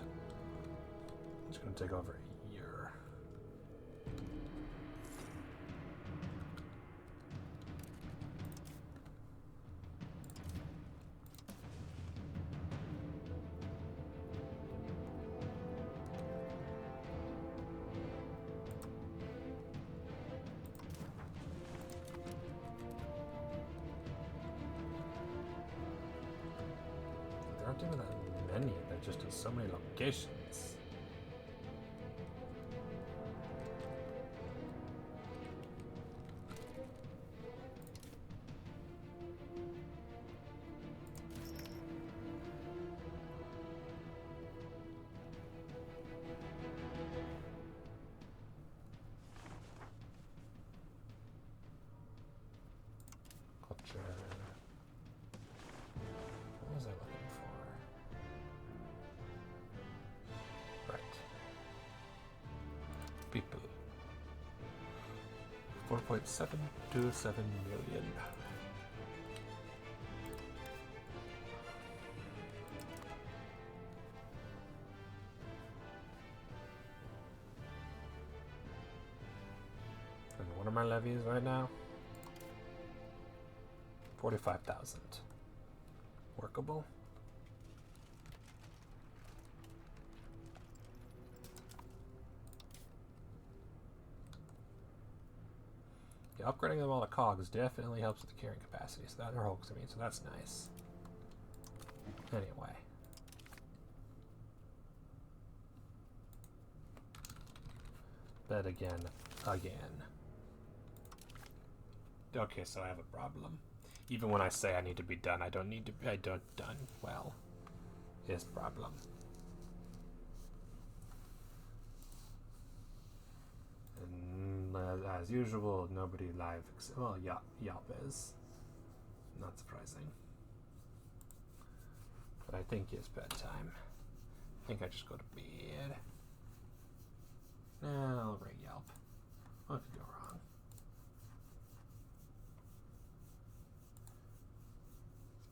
It's going to take over a year. There aren't even that many, they're just in so many locations. Culture. What was I looking for? Right. People. 4.727 million. And what are my levies right now? 45,000. Workable. Yeah, upgrading them all to cogs definitely helps with the carrying capacity, so that or hulks, I mean, so that's nice. Anyway. But again. Okay, so I have a problem. Even when I say I need to be done, I don't need to be done well. Is problem. And as usual, nobody live well, Yelp is. Not surprising. But I think it's bedtime. I think I just go to bed. Nah, I'll ring Yelp. What could go wrong?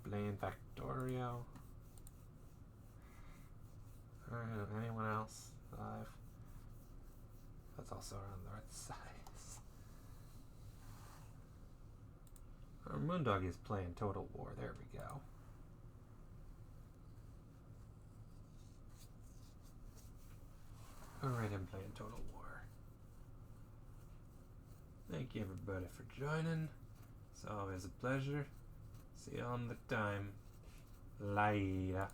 Blaine Factorio. Anyone else alive? That's also around the right size. Our Moondog is playing Total War. There we go. Alright, I'm playing Total War. Thank you everybody for joining. It's always a pleasure. See you on the time. Later.